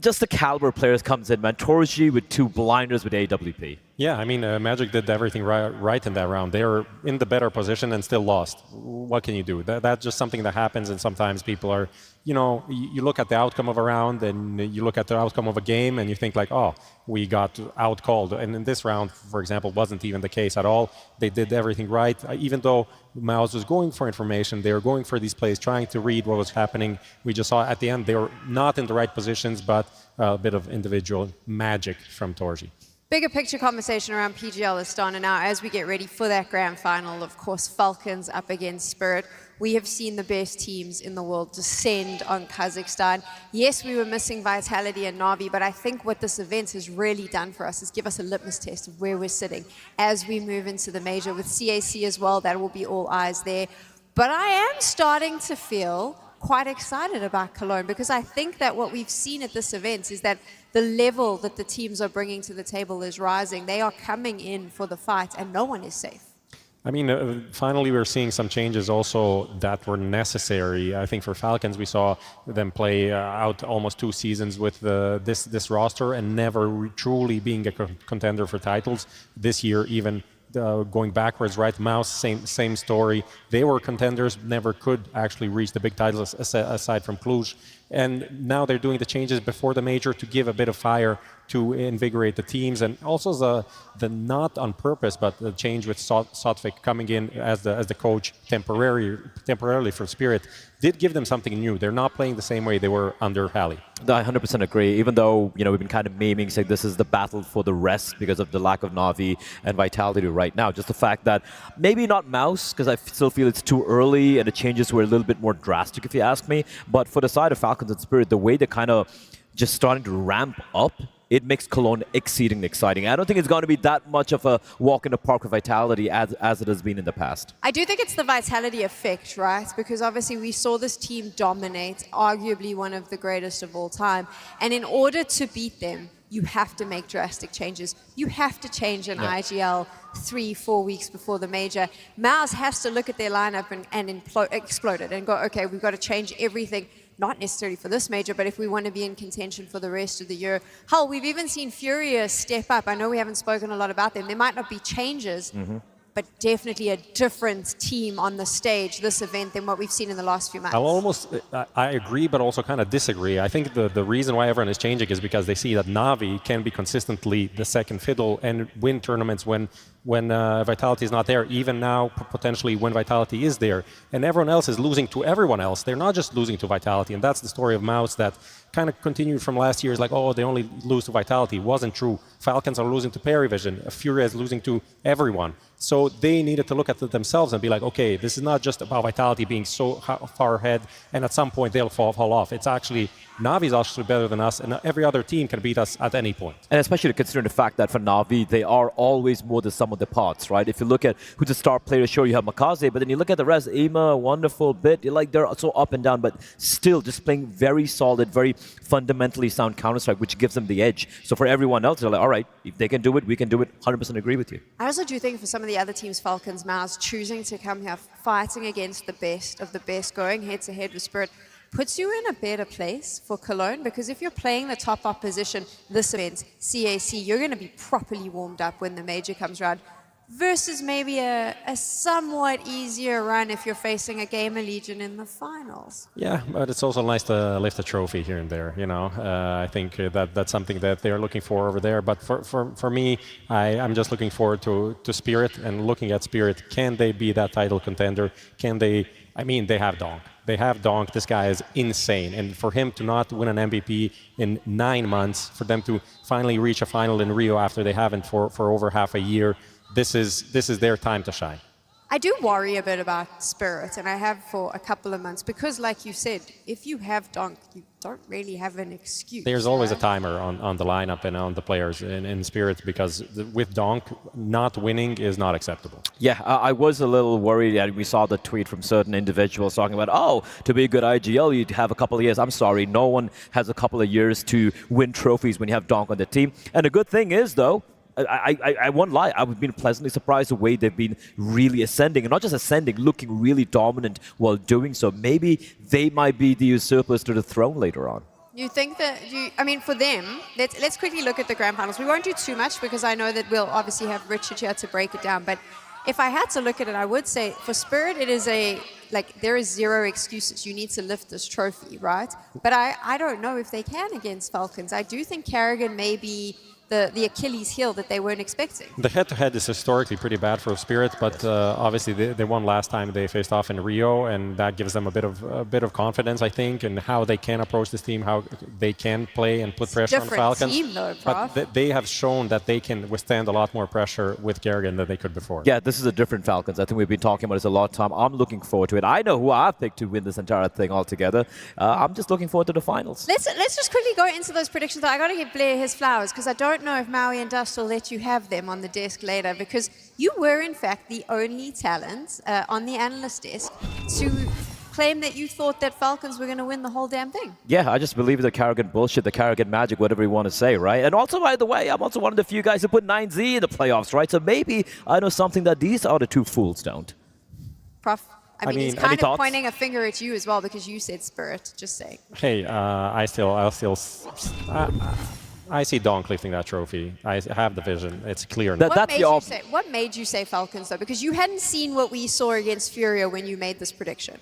just the caliber players comes in, man. Torji with 2 blinders with AWP. Yeah, I mean, Magic did everything right in that round. They were in the better position and still lost. What can you do? That's just something that happens, and sometimes people are, you know, you look at the outcome of a round and you look at the outcome of a game and you think like, oh, we got out-called. And in this round, for example, wasn't even the case at all. They did everything right. Even though MOUZ was going for information, they were going for these plays, trying to read what was happening. We just saw at the end they were not in the right positions, but a bit of individual magic from Torji. Bigger picture conversation around PGL Astana now as we get ready for that grand final. Of course, Falcons up against Spirit. We have seen the best teams in the world descend on Kazakhstan. Yes, we were missing Vitality and Na'Vi, but I think what this event has really done for us is give us a litmus test of where we're sitting as we move into the major. With CAC as well, that will be all eyes there. But I am starting to feel quite excited about Cologne, because I think that what we've seen at this event is that the level that the teams are bringing to the table is rising. They are coming in for the fight, and no one is safe. I mean, finally we're seeing some changes also that were necessary. I think for Falcons we saw them play out almost 2 seasons with this roster and never truly being a contender for titles. This year even going backwards, right? MOUZ, same story. They were contenders, never could actually reach the big titles aside from Cluj. And now they're doing the changes before the major to give a bit of fire to invigorate the teams, and also the not on purpose, but the change with Sotvik coming in as the coach temporarily for Spirit did give them something new. They're not playing the same way they were under Halley. I 100% agree. Even though we've been kind of memeing saying this is the battle for the rest because of the lack of Na'Vi and Vitality right now. Just the fact that maybe not MOUZ, because I still feel it's too early and the changes were a little bit more drastic, if you ask me. But for the side of Falcons and Spirit, the way they're kind of just starting to ramp up, it makes Cologne exceedingly exciting. I don't think it's going to be that much of a walk in the park with Vitality as it has been in the past. I do think it's the Vitality effect, right? Because obviously we saw this team dominate, arguably one of the greatest of all time. And in order to beat them, you have to make drastic changes. You have to change an IGL 3-4 weeks before the major. MOUZ has to look at their lineup and explode it and go, okay, we've got to change everything. Not necessarily for this major, but if we want to be in contention for the rest of the year. Hell, we've even seen FURIA step up. I know we haven't spoken a lot about them. There might not be changes, but definitely a different team on the stage this event than what we've seen in the last few months. I agree, but also kind of disagree. I think the reason why everyone is changing is because they see that Na'Vi can be consistently the second fiddle and win tournaments when Vitality is not there, even now potentially when Vitality is there. And everyone else is losing to everyone else. They're not just losing to Vitality, and that's the story of MOUZ that kind of continued from last year. It's like, oh, they only lose to Vitality. It wasn't true. Falcons are losing to PARIVISION. FURIA is losing to everyone. So they needed to look at it themselves and be like, okay, this is not just about Vitality being so far ahead and at some point they'll fall off. It's actually, Na'Vi is actually better than us, and every other team can beat us at any point. And especially considering the fact that for Na'Vi, they are always more than sum of the parts, right? If you look at who's the star player, sure, you have MongolZ, but then you look at the rest, Ima, wonderful bit, they're so up and down, but still just playing very solid, very fundamentally sound Counter-Strike, which gives them the edge. So for everyone else, they're like, all right, if they can do it, we can do it. 100% agree with you. I also do think for some of the other teams, Falcons, MOUZ, choosing to come here fighting against the best of the best, going head-to-head with Spirit, puts you in a better place for Cologne, because if you're playing the top opposition this event, CAC, you're going to be properly warmed up when the major comes around, versus maybe a somewhat easier run if you're facing a Gamer Legion in the finals. Yeah, but it's also nice to lift a trophy here and there, you know. I think that's something that they're looking for over there. But for me, I'm just looking forward to Spirit and looking at Spirit. Can they be that title contender? Can they? I mean, they have Donk. They have Donk. This guy is insane. And for him to not win an MVP in 9 months, for them to finally reach a final in Rio after they haven't for over half a year, this is their time to shine. I do worry a bit about Spirit, and I have for a couple of months, because like you said, if you have Donk, you don't really have an excuse. There's always a timer on the lineup and on the players in Spirit, because with Donk, not winning is not acceptable. Yeah, I was a little worried that we saw the tweet from certain individuals talking about, oh, to be a good IGL, you'd have a couple of years. I'm sorry, no one has a couple of years to win trophies when you have Donk on the team. And the good thing is, though, I won't lie, I've been pleasantly surprised the way they've been really ascending, and not just ascending, looking really dominant while doing so. Maybe they might be the usurpers to the throne later on. You think that I mean, for them, let's quickly look at the grand finals. We won't do too much because I know that we'll obviously have Richard here to break it down. But if I had to look at it, I would say for Spirit, it is there is zero excuses. You need to lift this trophy, right? But I don't know if they can against Falcons. I do think Kerrigan may be the Achilles heel that they weren't expecting. The head-to-head is historically pretty bad for Spirit, but obviously they won last time they faced off in Rio, and that gives them a bit of confidence, I think, in how they can approach this team, how they can play and put pressure on Falcons. Team, though, Prof. But they have shown that they can withstand a lot more pressure with Kerrigan than they could before. Yeah, this is a different Falcons. I think we've been talking about this a lot, Tom. I'm looking forward to it. I know who I picked to win this entire thing altogether. I'm just looking forward to the finals. Let's just quickly go into those predictions. I got to give Blair his flowers because I don't know if Maui and Dust will let you have them on the desk later, because you were in fact the only talent on the analyst desk to claim that you thought that Falcons were going to win the whole damn thing. Yeah, I just believe the Kerrigan bullshit, the Kerrigan magic, whatever you want to say, right? And also, by the way, I'm also one of the few guys who put 9Z in the playoffs, right? So maybe I know something that these other two fools don't. Prof? I mean, he's kind of thoughts? pointing a finger at you as well because you said Spirit, just saying. Hey, I see Donk lifting that trophy. I have the vision. It's clear. What made you say Falcons, though? Because you hadn't seen what we saw against FURIA when you made this prediction.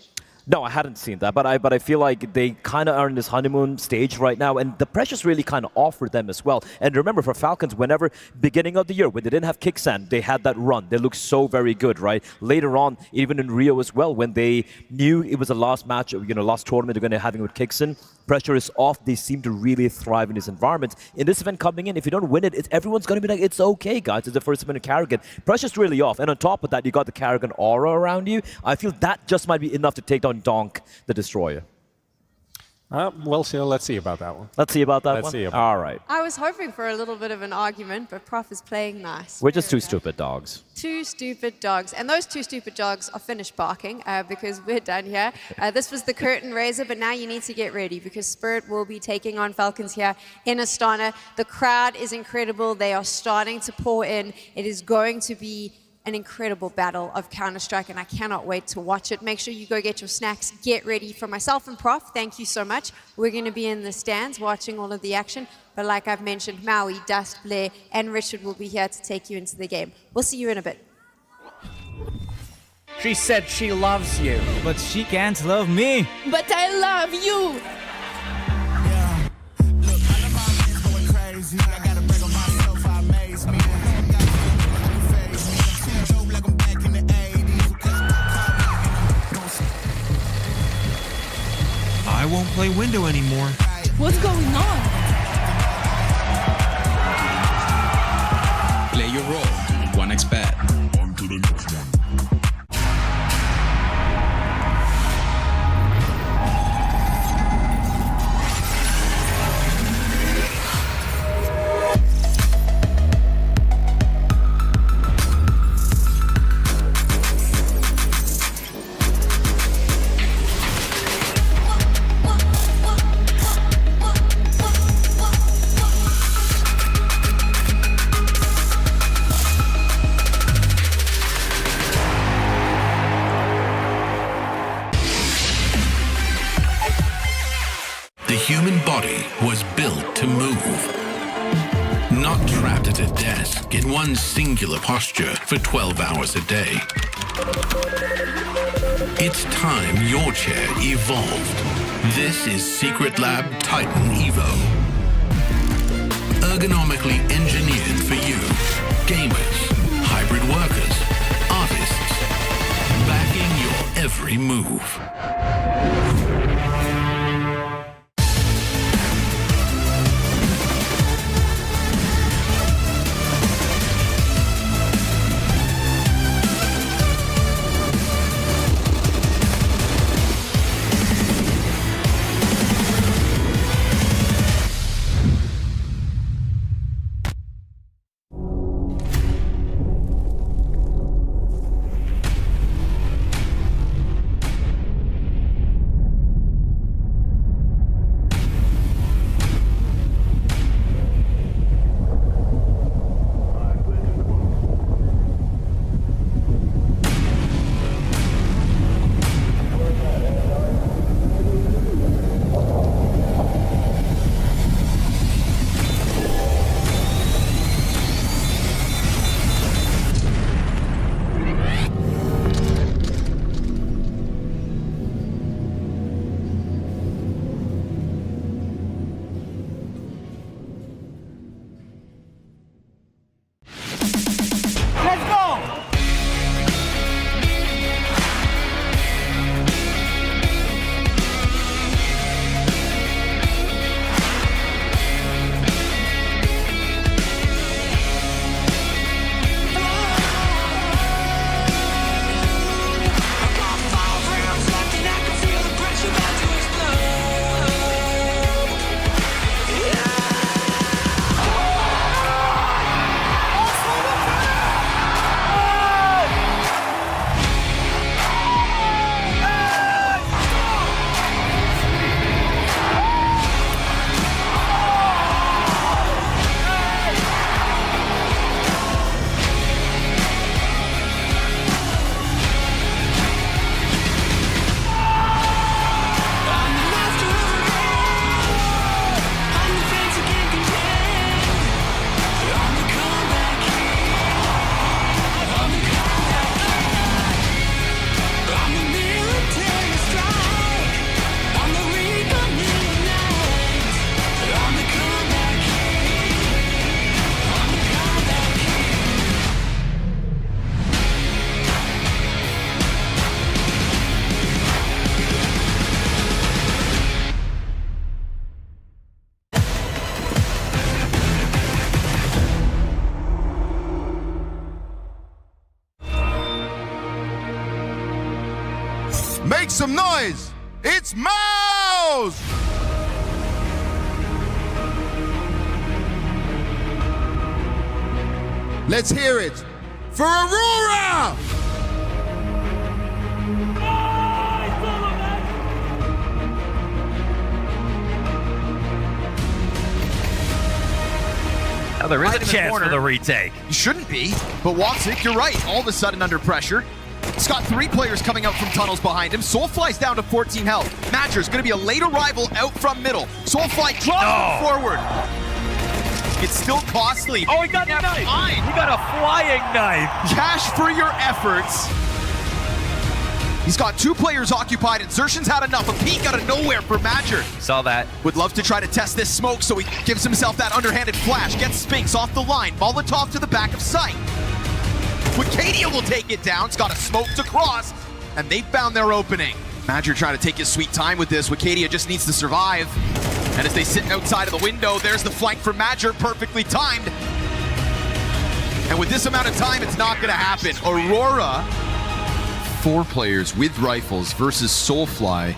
No, I hadn't seen that, but I feel like they kind of are in this honeymoon stage right now, and the pressure's really kind of off for them as well. And remember, for Falcons, whenever beginning of the year, when they didn't have Kicksan, they had that run. They looked so very good, right? Later on, even in Rio as well, when they knew it was the last match, last tournament they're going to have with Kicksan, pressure is off. They seem to really thrive in this environment. In this event coming in, if you don't win it, everyone's going to be like, it's okay, guys. It's the first event of Kerrigan. Pressure's really off. And on top of that, you got the Kerrigan aura around you. I feel that just might be enough to take down Donk, the Destroyer. Well, let's see about that one. Let's see about that one? Let's see about All right. I was hoping for a little bit of an argument, but Prof is playing nice. We're just two stupid dogs. Two stupid dogs. And those two stupid dogs are finished barking because we're done here. This was the curtain raiser, but now you need to get ready because Spirit will be taking on Falcons here in Astana. The crowd is incredible. They are starting to pour in. It is going to be an incredible battle of Counter-Strike, and I cannot wait to watch it. Make sure you go get your snacks, get ready. For myself and Prof, thank you so much. We're going to be in the stands watching all of the action, but like I've mentioned, Maui, Dust, Blair, and Richard will be here to take you into the game. We'll see you in a bit. She said she loves you, but she can't love me. But I love you. I won't play window anymore. What's going on? Play your role. 1xBet. On to the next one. The human body was built to move. Not trapped at a desk in one singular posture for 12 hours a day. It's time your chair evolved. This is Secret Lab Titan Evo. Ergonomically engineered for you. Gamers, hybrid workers, artists. Backing your every move. Make some noise. It's MOUZ. Let's hear it for Aurora. Now there is Right a in the chance corner. for the retake. You shouldn't be, but Watsik, you're right. All of a sudden under pressure. He's got 3 players coming out from tunnels behind him. Soulfly's down to 14 health. Madger's going to be a late arrival out from middle. Soulfly drops forward. It's still costly. Oh, he got a knife. He got a flying knife. Cash for your efforts. He's got 2 players occupied, and Xerxion's had enough. A peek out of nowhere for Madger. Saw that. Would love to try to test this smoke, so he gives himself that underhanded flash. Gets Spinks off the line. Molotov to the back of sight. Wicadia will take it down. It's got a smoke to cross, and they found their opening. Madger trying to take his sweet time with this. Wicadia just needs to survive. And as they sit outside of the window, there's the flank from Madger, perfectly timed. And with this amount of time, it's not going to happen. Aurora, 4 players with rifles versus Soulfly.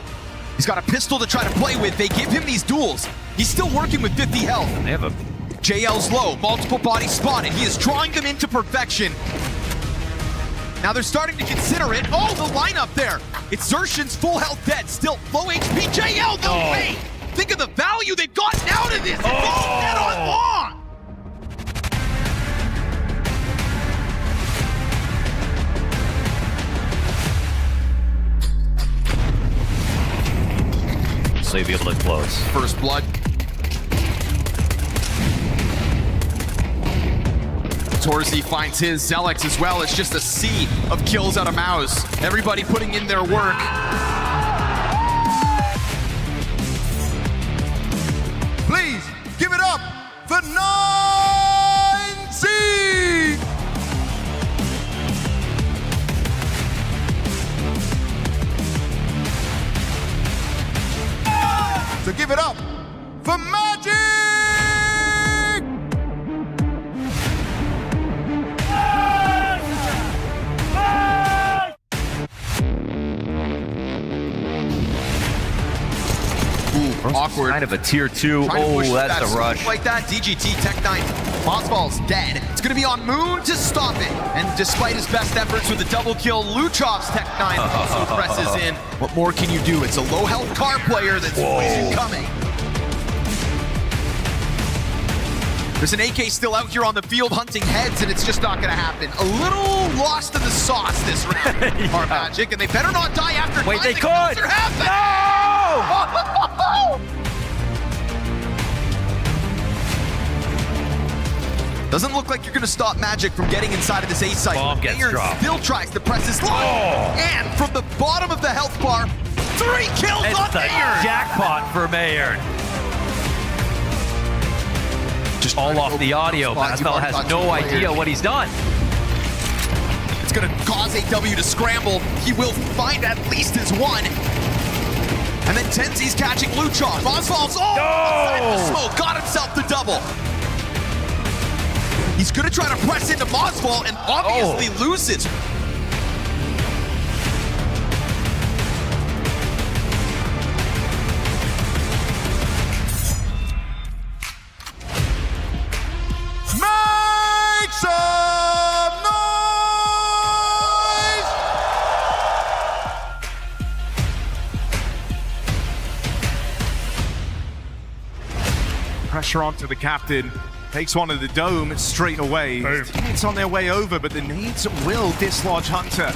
He's got a pistol to try to play with. They give him these duels. He's still working with 50 health. They have a... JL's low, multiple bodies spotted. He is drawing them into perfection. Now they're starting to consider it. Oh, the lineup there. It's Xerxion's full health dead, still low HP. JL, no way. Think of the value they've gotten out of this. It's all dead on long. So you'll be able to close. First blood. Torzi finds his. Zelex as well. It's just a sea of kills out of MOUZ. Everybody putting in their work. Please give it up for 9C. So give it up for Magic. Awkward. Kind of a tier 2. Oh, that's a rush. Like that, DGT Tech9. Mozval's dead. It's going to be on Moon to stop it. And despite his best efforts with a double kill, Luchov's Tech9 also presses in. What more can you do? It's a low health car player that's always coming. There's an AK still out here on the field hunting heads, and it's just not going to happen. A little lost in the sauce this round, our Magic, and they better not die after. Wait, they could! No! Doesn't look like you're going to stop Magic from getting inside of this A site. Bomb gets dropped. Still tries to press his line, and from the bottom of the health bar, 3 kills It's on the Mayer. jackpot for Mayer. Just all off the audio. Masval has no idea what he's done. It's going to cause AW to scramble. He will find at least his 1. And then Tenzi's catching Luchov. Oswald's outside the smoke, got himself the double. He's going to try to press into Mozval and obviously loses. Make some noise! Pressure onto the captain. Takes one of the dome straight away. It's on their way over, but the nades will dislodge Hunter.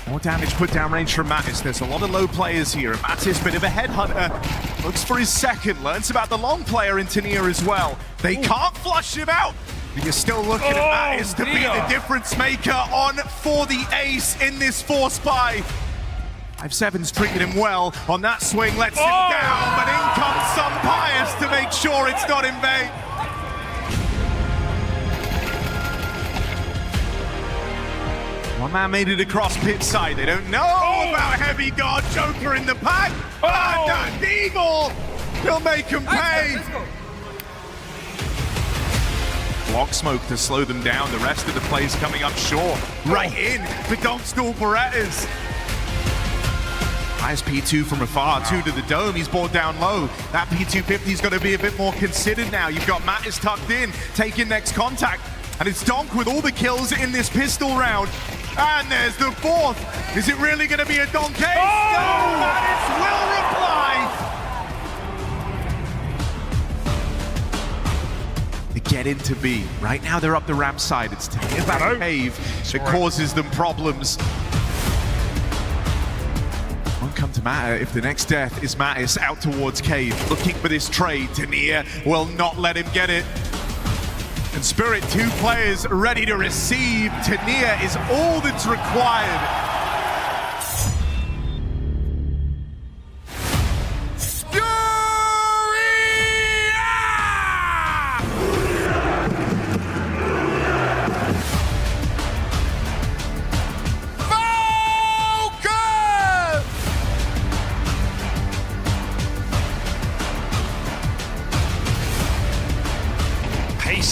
More damage put down range from Mattis. There's a lot of low players here. Mattis, bit of a headhunter. Looks for his second. Learns about the long player in Tania as well. They can't flush him out. But you're still looking at Mattis to be the difference maker on for the ace in this force buy. 5-7's treated him well on that swing. Lets him down, but in comes some Pius to make sure it's not in vain. One man made it across pit side. They don't know about Heavy Guard. Joker in the pack. And Eagle. He'll make him pay. Block smoke to slow them down. The rest of the plays coming up short. Right in for Domstall Berettas. Nice P2 from afar, 2 to the dome, he's brought down low. That P250 is going to be a bit more considered now. You've got Mattis tucked in, taking next contact. And it's Donk with all the kills in this pistol round. And there's the fourth. Is it really going to be a Donk case? Oh! No, Mattis will reply. They get into B. Right now they're up the ramp side. It's taking that cave that causes them problems. Won't come to matter if the next death is Mattis out towards cave, looking for this trade. Tania will not let him get it. And Spirit, 2 players ready to receive. Tania is all that's required.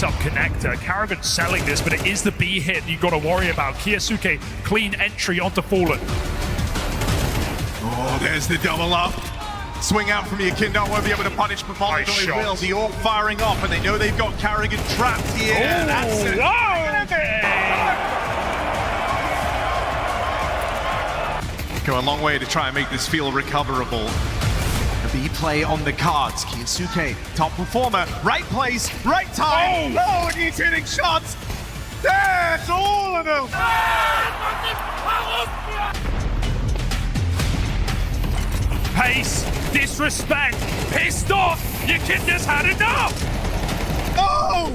Up connector. Karrigan selling this, but it is the B hit you've got to worry about. Kiyosuke, clean entry onto Fallen. Oh, there's the double up. Swing out from Yakinda, won't be able to punish, but MongolZ will. The AWP firing off, and they know they've got Karrigan trapped here. Oh, that's it. Go a long way to try and make this feel recoverable. B play on the cards. Kiyosuke, top performer, right place, right time. Oh, and he's hitting shots. That's all of them. Pace, disrespect, pissed off. Yakinda's had enough. Oh,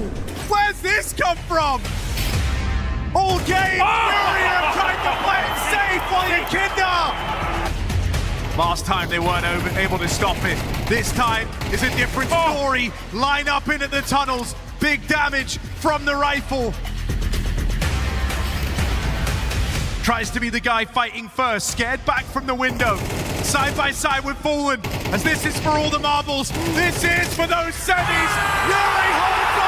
where's this come from? All game, FURIA trying to play it safe on Yakinda. Last time they weren't able to stop it. This time is a different story. Line up in at the tunnels. Big damage from the rifle. Tries to be the guy fighting first. Scared back from the window. Side by side with Fallen. As this is for all the marbles. This is for those semis. Yuri holds on.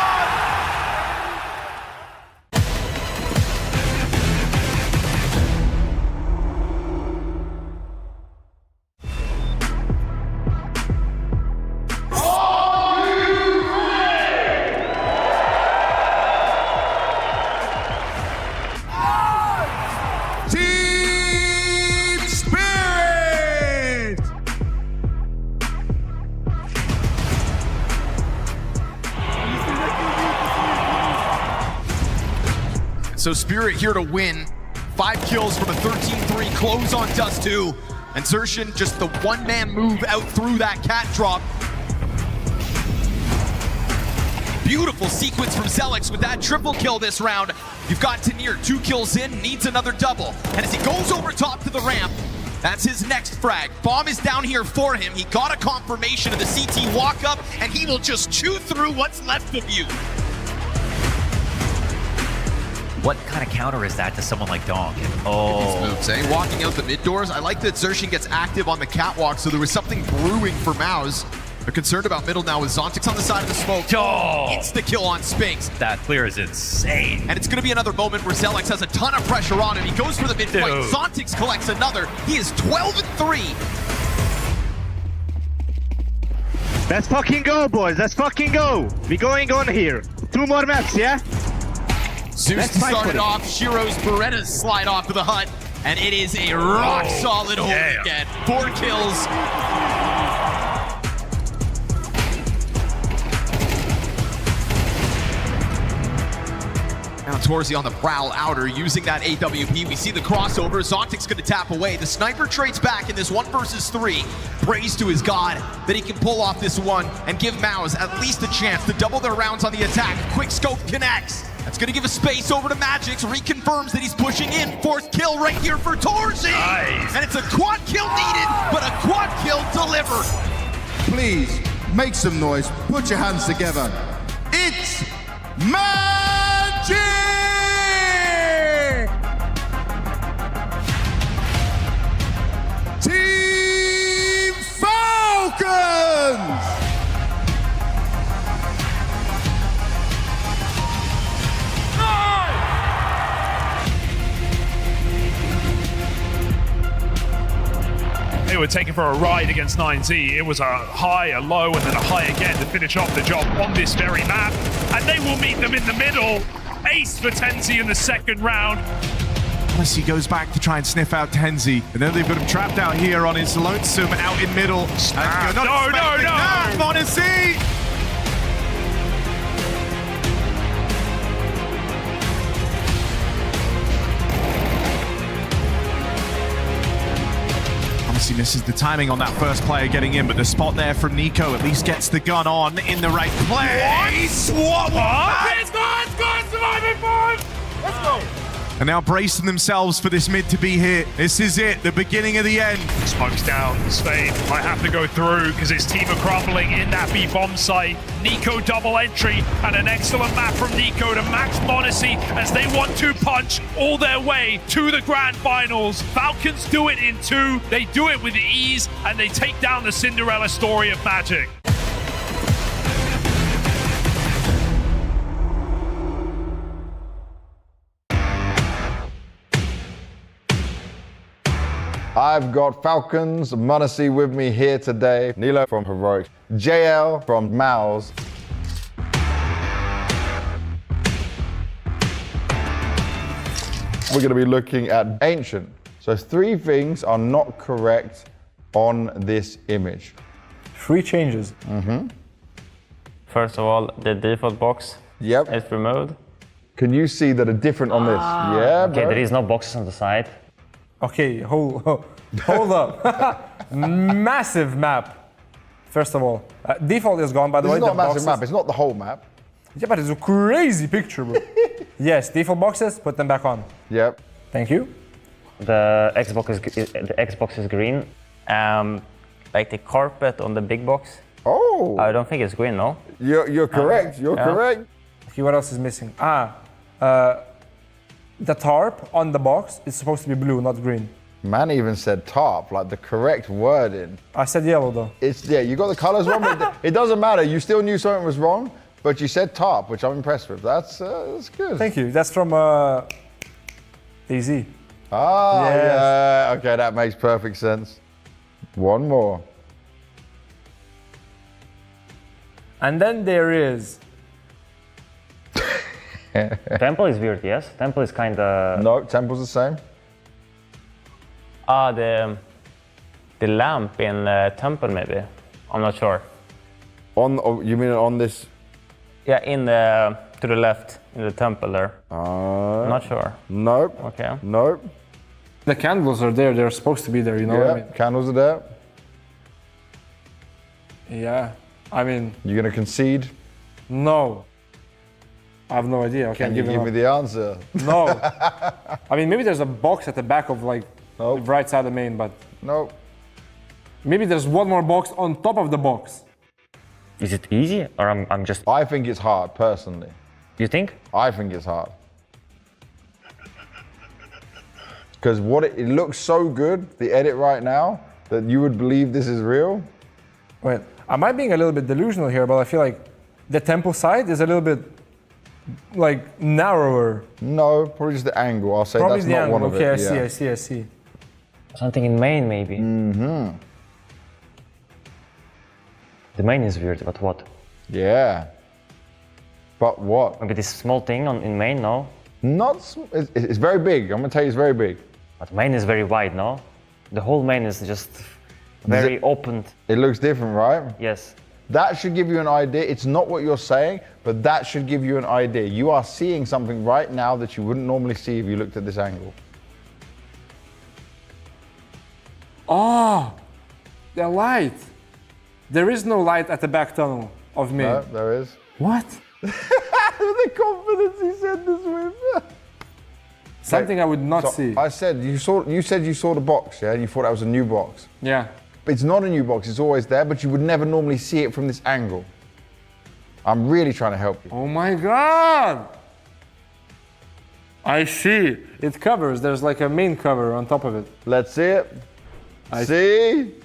So Spirit here to win. 5 kills from a 13-3 close on Dust 2. And Zertian just the one-man move out through that cat drop. Beautiful sequence from Zelix with that triple kill this round. You've got Tania 2 kills in, needs another double. And as he goes over top to the ramp, that's his next frag. Bomb is down here for him. He got a confirmation of the CT walk-up, and he will just chew through what's left of you. What kind of counter is that to someone like Donk? Oh. These moves, eh? Walking out the mid doors. I like that Zertian gets active on the catwalk, so there was something brewing for MOUZ. They're concerned about middle now with Zontix on the side of the smoke. Oh! It's the kill on Spinks. That clear is insane. And it's going to be another moment where Zelix has a ton of pressure on him. He goes for the mid flank. Zontix collects another. He is 12-3. Let's fucking go, boys. Let's fucking go. We're going on here. 2 more maps, yeah? Zeus started off, Shiro's Berettas slide off to the hut, and it is a rock-solid hold again. 4 kills. Now Torzi on the prowl outer, using that AWP. We see the crossover. Zontix going to tap away. The sniper trades back in this 1 versus 3. Praise to his god that he can pull off this one and give MOUZ at least a chance to double their rounds on the attack. Quick scope connects. That's going to give a space over to Magix. Reconfirms that he's pushing in. 4th kill right here for Torzi. Nice. And it's a quad kill needed, but a quad kill delivered. Please, make some noise. Put your hands together. It's Magic! Team Falcons! They they were taken for a ride against 9Z. It was a high, a low, and then a high again to finish off the job on this very map. And they will meet them in the middle. Ace for Tenzi in the second round. He goes back to try and sniff out Tenzi, and then they've got him trapped out here on his lonesome out in middle. No! Monte! Honestly misses the timing on that first player getting in, but the spot there from Nico at least gets the gun on in the right place. What? Let's go! Surviving five! Let's go! And now bracing themselves for this mid to be here. This is it, the beginning of the end. Smokes down, Spain might have to go through because his team are crumbling in that B bomb site. Nico double entry and an excellent map from Nico to max Monte as they want to punch all their way to the grand finals. Falcons do it in 2, they do it with ease, and they take down the Cinderella story of Magic. I've got Falcons, Monte with me here today. Nilo from Heroics, JL from MOUZ. We're going to be looking at Ancient. So 3 things are not correct on this image. 3 changes. First of all, the default box is removed. Can you see that are different on this? Yeah, okay, bro. there is no boxes on the side. Okay, hold up. Massive map, first of all. Default is gone, by the way. It's not a massive boxes. map, it's not the whole map. Yeah, but it's a crazy picture, bro. Yes, default boxes, put them back on. Yep. Thank you. The Xbox is green. Like the carpet on the big box. Oh. I don't think it's green, no? You're correct, you're correct. Okay, what else is missing? The tarp on the box is supposed to be blue, not green. Man even said tarp, like the correct wording. I said yellow though. Yeah, you got the colors wrong, but it doesn't matter. You still knew something was wrong, but you said tarp, which I'm impressed with. That's good. Thank you. That's from AZ. Ah, yes. Yeah. Okay, that makes perfect sense. One more. And then there is. Temple is weird, yes? Temple is kinda... No, Temple's the same. The lamp in Temple maybe. I'm not sure. You mean on this? Yeah, to the left, in the temple there. I'm not sure. Nope. Okay. Nope. The candles are there, they're supposed to be there, you know what I mean? Candles are there. Yeah, I mean... You're gonna concede? No. I have no idea. Can you give me the answer? No. I mean, maybe there's a box at the back of like the right side of the main, but no. Maybe there's one more box on top of the box. Is it easy, or I'm just? I think it's hard, personally. You think? I think it's hard. Because it looks so good, the edit right now, that you would believe this is real. Wait, am I being a little bit delusional here? But I feel like the temple side is a little bit like narrower. No, probably just the angle. I'll say probably that's the not angle. one of okay, it. Okay, I see. Something in main maybe. Mm-hmm. The main is weird, but what? Yeah. But what? Maybe this small thing in main, no? It's very big. I'm gonna tell you, it's very big. But main is very wide, no? The whole main is just very open. It looks different, right? Yes. That should give you an idea. It's not what you're saying, but that should give you an idea. You are seeing something right now that you wouldn't normally see if you looked at this angle. Oh, the light. There is no light at the back tunnel of me. No, there is. What? The confidence he said this with. Something I would not see. I said you said you saw the box, yeah, and you thought that was a new box. Yeah. It's not a new box, it's always there, but you would never normally see it from this angle. I'm really trying to help you. Oh my God! I see. It covers, there's like a main cover on top of it. Let's see it. See?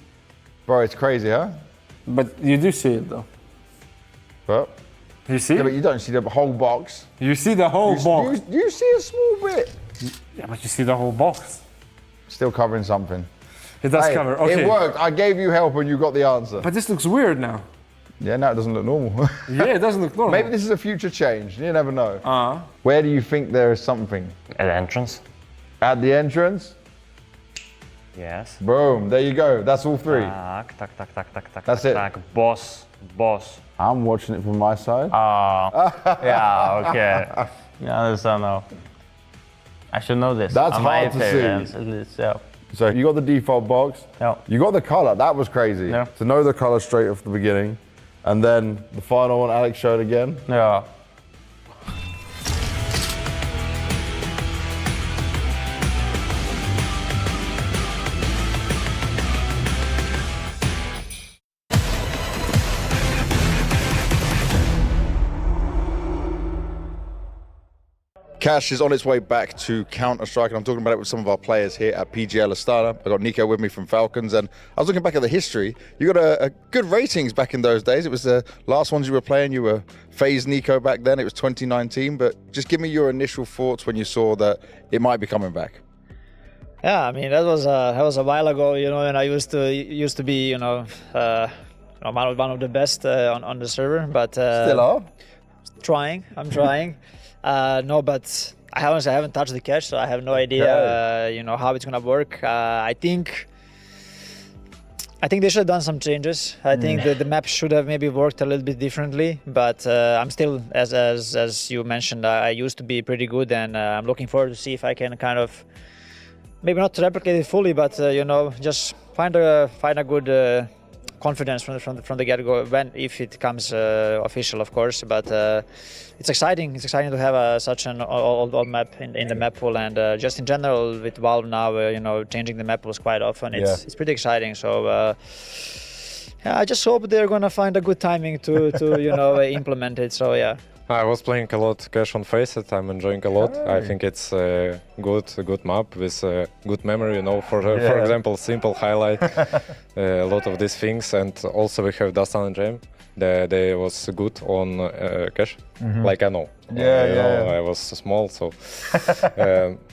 Bro, it's crazy, huh? But you do see it though. But? You see? Yeah, but you don't see the whole box. You see the whole box. You see a small bit. Yeah, but you see the whole box. Still covering something. It does Hey, cover, okay. It worked. I gave you help and you got the answer. But this looks weird now. Yeah, now it doesn't look normal. Yeah, it doesn't look normal. Maybe this is a future change. You never know. Where do you think there is something? At the entrance. At the entrance? Yes. Boom. There you go. That's all three. Tak. That's it. Boss. I'm watching it from my side. Yeah, okay. Yeah, I understand now. I should know this. That's hard to see. So you got the default box. Yeah. You got the color. That was crazy. Yeah. To know the color straight off the beginning. And then the final one Alex showed again. Yeah. Cash is on its way back to Counter-Strike, and I'm talking about it with some of our players here at PGL Astana. I've got Nico with me from Falcons, and I was looking back at the history. You got a good ratings back in those days. It was the last ones you were playing. You were phased Nico back then. It was 2019, but just give me your initial thoughts when you saw that it might be coming back. Yeah, I mean that was a while ago, you know, and I used to be, you know, one of the best on the server, but still are. I'm trying. No, but I haven't touched the cache, so I have no idea, you know, how it's gonna work. I think they should have done some changes. I think the map should have maybe worked a little bit differently. But I'm still, as you mentioned, I used to be pretty good, and I'm looking forward to see if I can kind of maybe not replicate it fully, but you know, just find a good confidence from the get-go if it comes official, of course. But it's exciting. It's exciting to have such an old map in the map pool, and just in general with Valve now, you know, changing the map pools quite often. It's pretty exciting. So yeah, I just hope they're gonna find a good timing to you know implement it. So yeah. I was playing a lot Cash on Faceit. I'm enjoying a lot. I think it's a good map with good memory, you know, for example, simple highlight, a lot of these things. And also we have Dastan and Jam. They was good on Cash, like I know. I was small, so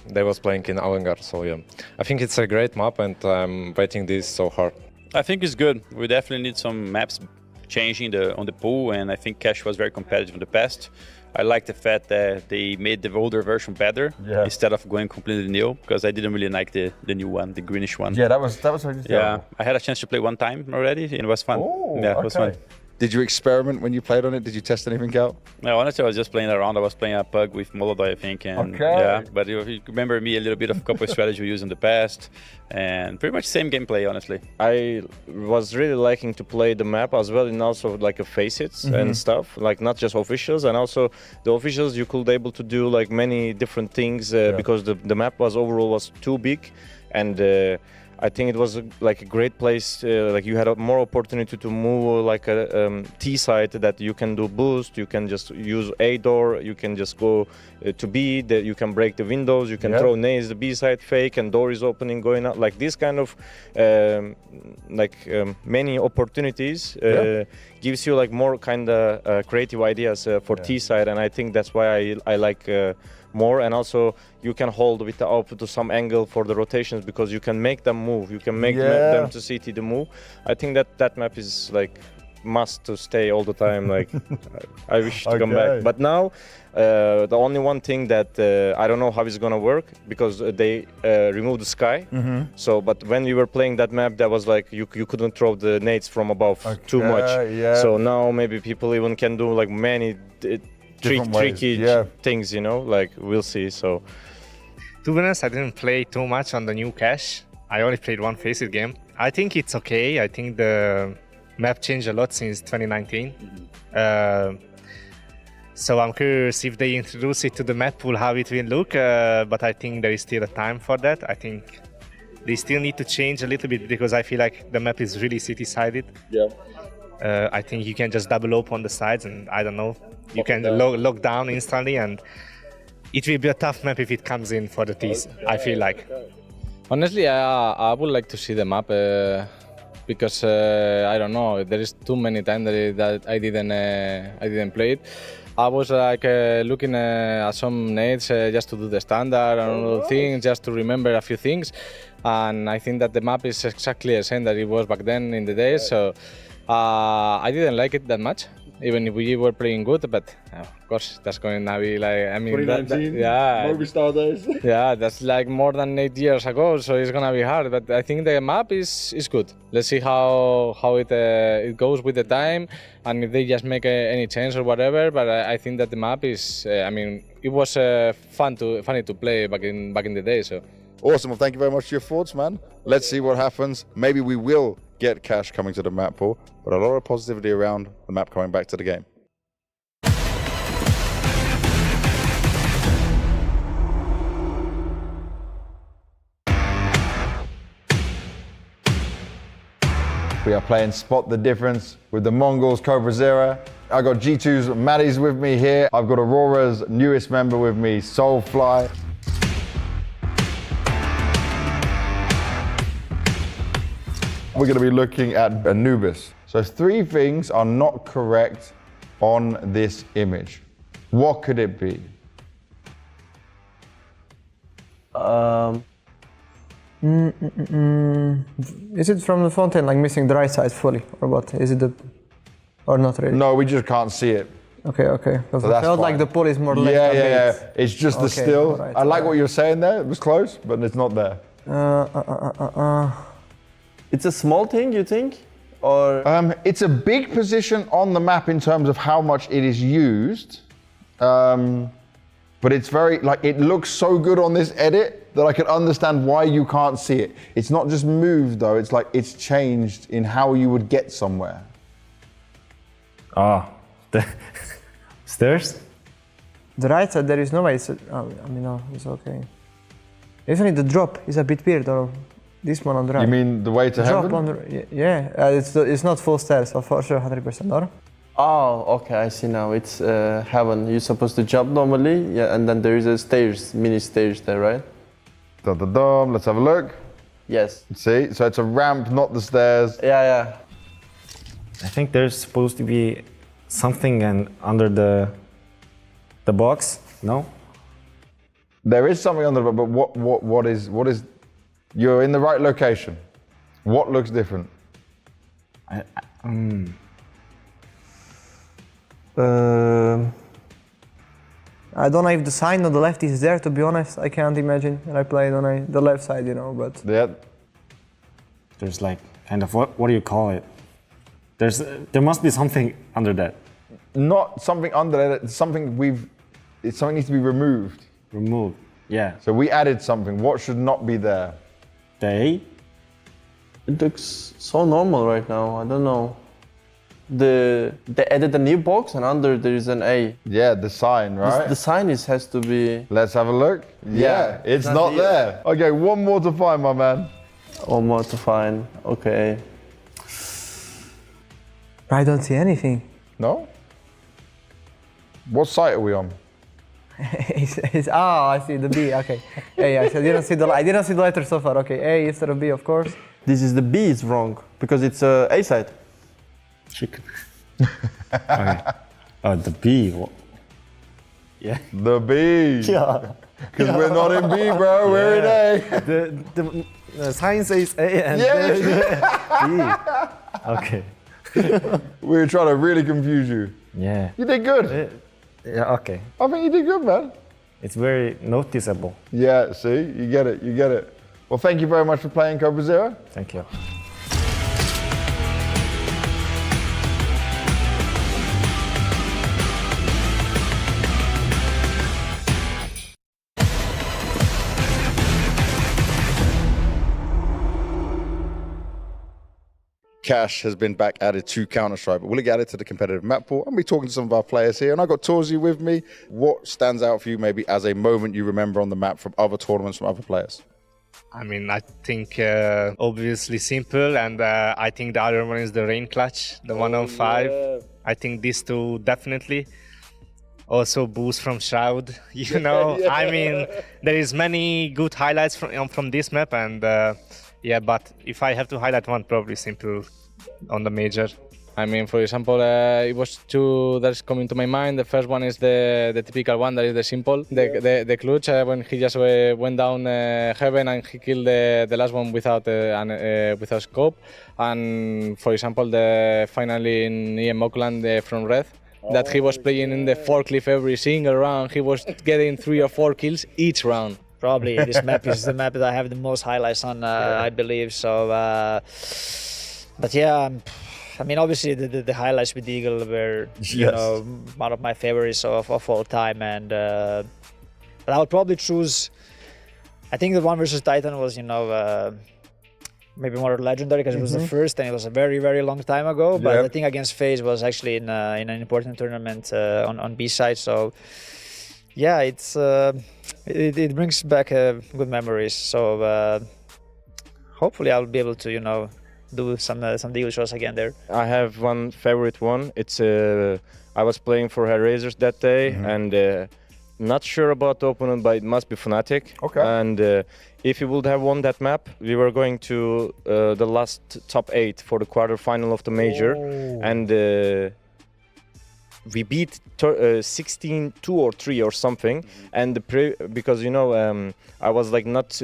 they was playing in Avangard, so yeah. I think it's a great map and I'm waiting this so hard. I think it's good. We definitely need some maps changing on the pool, and I think Cash was very competitive in the past. I like the fact that they made the older version better instead of going completely new, because I didn't really like the new one, the greenish one. Yeah, that was really terrible. I had a chance to play one time already, and it was fun. It was fun. Did you experiment when you played on it? Did you test anything out? No, honestly, I was just playing around. I was playing a pug with MongolZ, I think, and yeah. But you remember me a little bit of a couple of strategies we used in the past, and pretty much same gameplay, honestly. I was really liking to play the map as well, and also like a Faceit and stuff, like not just officials, and also the officials you could able to do like many different things because the map was overall too big, and I think it was like a great place, like you had more opportunity to move like a T side that you can do boost, you can just use A door, you can just go to B, that you can break the windows, you can throw nades, the B side fake and door is opening, going out, like this kind of many opportunities gives you like more kind of creative ideas for T side, and I think that's why I like more, and also you can hold with the output to some angle for the rotations because you can make them move, you can make them to CT the move. I think that map is like must to stay all the time, like I wish to come back. But now the only one thing that I don't know how it's gonna work, because they removed the sky. So but when we were playing that map, that was like you couldn't throw the nades from above too much. So now maybe people even can do like many tricky things, you know, like we'll see. So to be honest, I didn't play too much on the new cache. I only played one Faceit game. I think it's okay. I think the map changed a lot since 2019. So I'm curious if they introduce it to the map pool, how it will look, but I think there is still a time for that. I think they still need to change a little bit because I feel like the map is really city-sided. I think you can just double open on the sides, and I don't know, you can lock down instantly, and it will be a tough map if it comes in for the T's, I feel like. Honestly, I would like to see the map because I don't know, there is too many times that I didn't play it. I was like looking at some nades just to do the standard and all things, just to remember a few things. And I think that the map is exactly the same that it was back then in the days. So I didn't like it that much, even if we were playing good. But of course, that's going to be like, I mean, 2019, yeah, Movistar days. yeah, that's like more than 8 years ago, so it's gonna be hard. But I think the map is good. Let's see how it goes with the time, and if they just make any change or whatever. But I think that the map is, I mean, it was funny to play back in the day. So Awesome. Well, thank you very much for your thoughts, man. Let's see what happens. Maybe we will get Cash coming to the map pool, but a lot of positivity around the map coming back to the game. We are playing Spot the Difference with the Mongols Cobra Zero. I got G2's Maddie's with me here. I've got Aurora's newest member with me, Soulfly. We're going to be looking at Anubis. So 3 things are not correct on this image. What could it be? Is it from the fountain, like missing the right side fully, or what? Is it the, or not really? No, we just can't see it. Okay, okay. Because So I felt fine. like the pull is more left Yeah, than yeah, right. yeah. It's just the Okay, still. alright, I like what you're saying there. It was close, but it's not there. It's a small thing, you think? Or it's a big position on the map in terms of how much it is used. But it's very, like, it looks so good on this edit that I can understand why you can't see it. It's not just moved though, it's like it's changed in how you would get somewhere. The stairs? The right side, there is no way. It's, I mean, no, it's okay. Even the drop is a bit weird, or this one on the right. You mean the way to drop heaven? on the, yeah, it's not full stairs, so for sure 100%, or? Oh, okay, I see now. It's heaven. You're supposed to jump normally, yeah, and then there is a stairs, mini stairs there, right? Da-da-dum, let's have a look. Yes. See, so it's a ramp, not the stairs. Yeah, yeah. I think there's supposed to be something under the box, no? There is something under the box, but what is, you're in the right location. What looks different? I don't know if the sign on the left is there, to be honest. I can't imagine. And I played on the left side, you know, but... Yeah. There's like, kind of, what do you call it? There must be something under that. Not something under that, something needs to be removed. Removed, yeah. So we added something. What should not be there? The A? It looks so normal right now, I don't know. They added a new box and under there is an A. Yeah, the sign, right? The sign has to be... Let's have a look. Yeah, it's not there. Okay, one more to find, my man. One more to find, okay. I don't see anything. No? What site are we on? I see the B, okay. A, I didn't see the letter so far, okay. A instead of B, of course. This is the B is wrong, because it's A side. Chicken. Okay. Oh, the B. Yeah. The B. Yeah. Because we're not in B, bro. We're in A. The sign says A and B. Okay. We were trying to really confuse you. Yeah. You did good. Yeah, okay. I think you did good, man. It's very noticeable. Yeah, see? You get it. You get it. Well, thank you very much for playing Cobra Zero. Thank you. Cash has been back added to Counter-Strike, but we'll get added to the competitive map pool and be talking to some of our players here. And I got Torzi with me. What stands out for you maybe as a moment you remember on the map from other tournaments, from other players? I mean, I think obviously simple, and I think the other one is the rain clutch, the 105. Yeah. I think these two definitely. Also boost from Shroud, you know. Yeah. I mean, there is many good highlights from this map, and yeah, but if I have to highlight one, probably simple on the major. I mean, for example, it was two that's coming to my mind. The first one is the typical one, that is the simple, the clutch, when he just went down heaven and he killed the last one without without scope. And for example, the finally in EM Auckland from Red, that he was playing in the forklift every single round. He was getting 3 or 4 kills each round. Probably this map is the map that I have the most highlights on, I believe. So, but yeah, I mean, obviously the highlights with Eagle were, you know, one of my favorites of all time. And but I would probably choose. I think the one versus Titan was, you know, maybe more legendary because it was the first and it was a very, very long time ago. But the thing against FaZe was actually in an important tournament on B side. So yeah, it's. It brings back good memories, so hopefully I'll be able to, you know, do some deal shows again there. I have one favorite one. It's I was playing for Razors that day, and not sure about the opponent, but it must be Fnatic. Okay. And if he would have won that map, we were going to the last top 8 for the quarterfinal of the major, and. We beat 16-2 or 3 or something, and because you know I was like not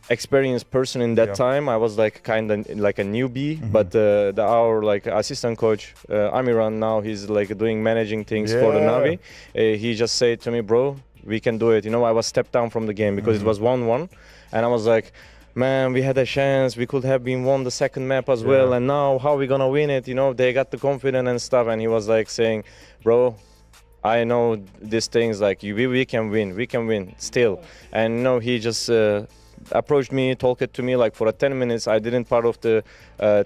experienced person in that time. I was like kind of like a newbie, but our like assistant coach Amiran, now he's like doing managing things for the Navi. He just said to me, bro, we can do it. You know, I was stepped down from the game because it was 1-1, and I was like, man, we had a chance, we could have been won the second map as well, and now how are we gonna win it? You know, they got the confidence and stuff, and he was like saying, bro, I know these things, like we can win still. And you know, he just approached me, talked to me like for 10 minutes. I didn't part of the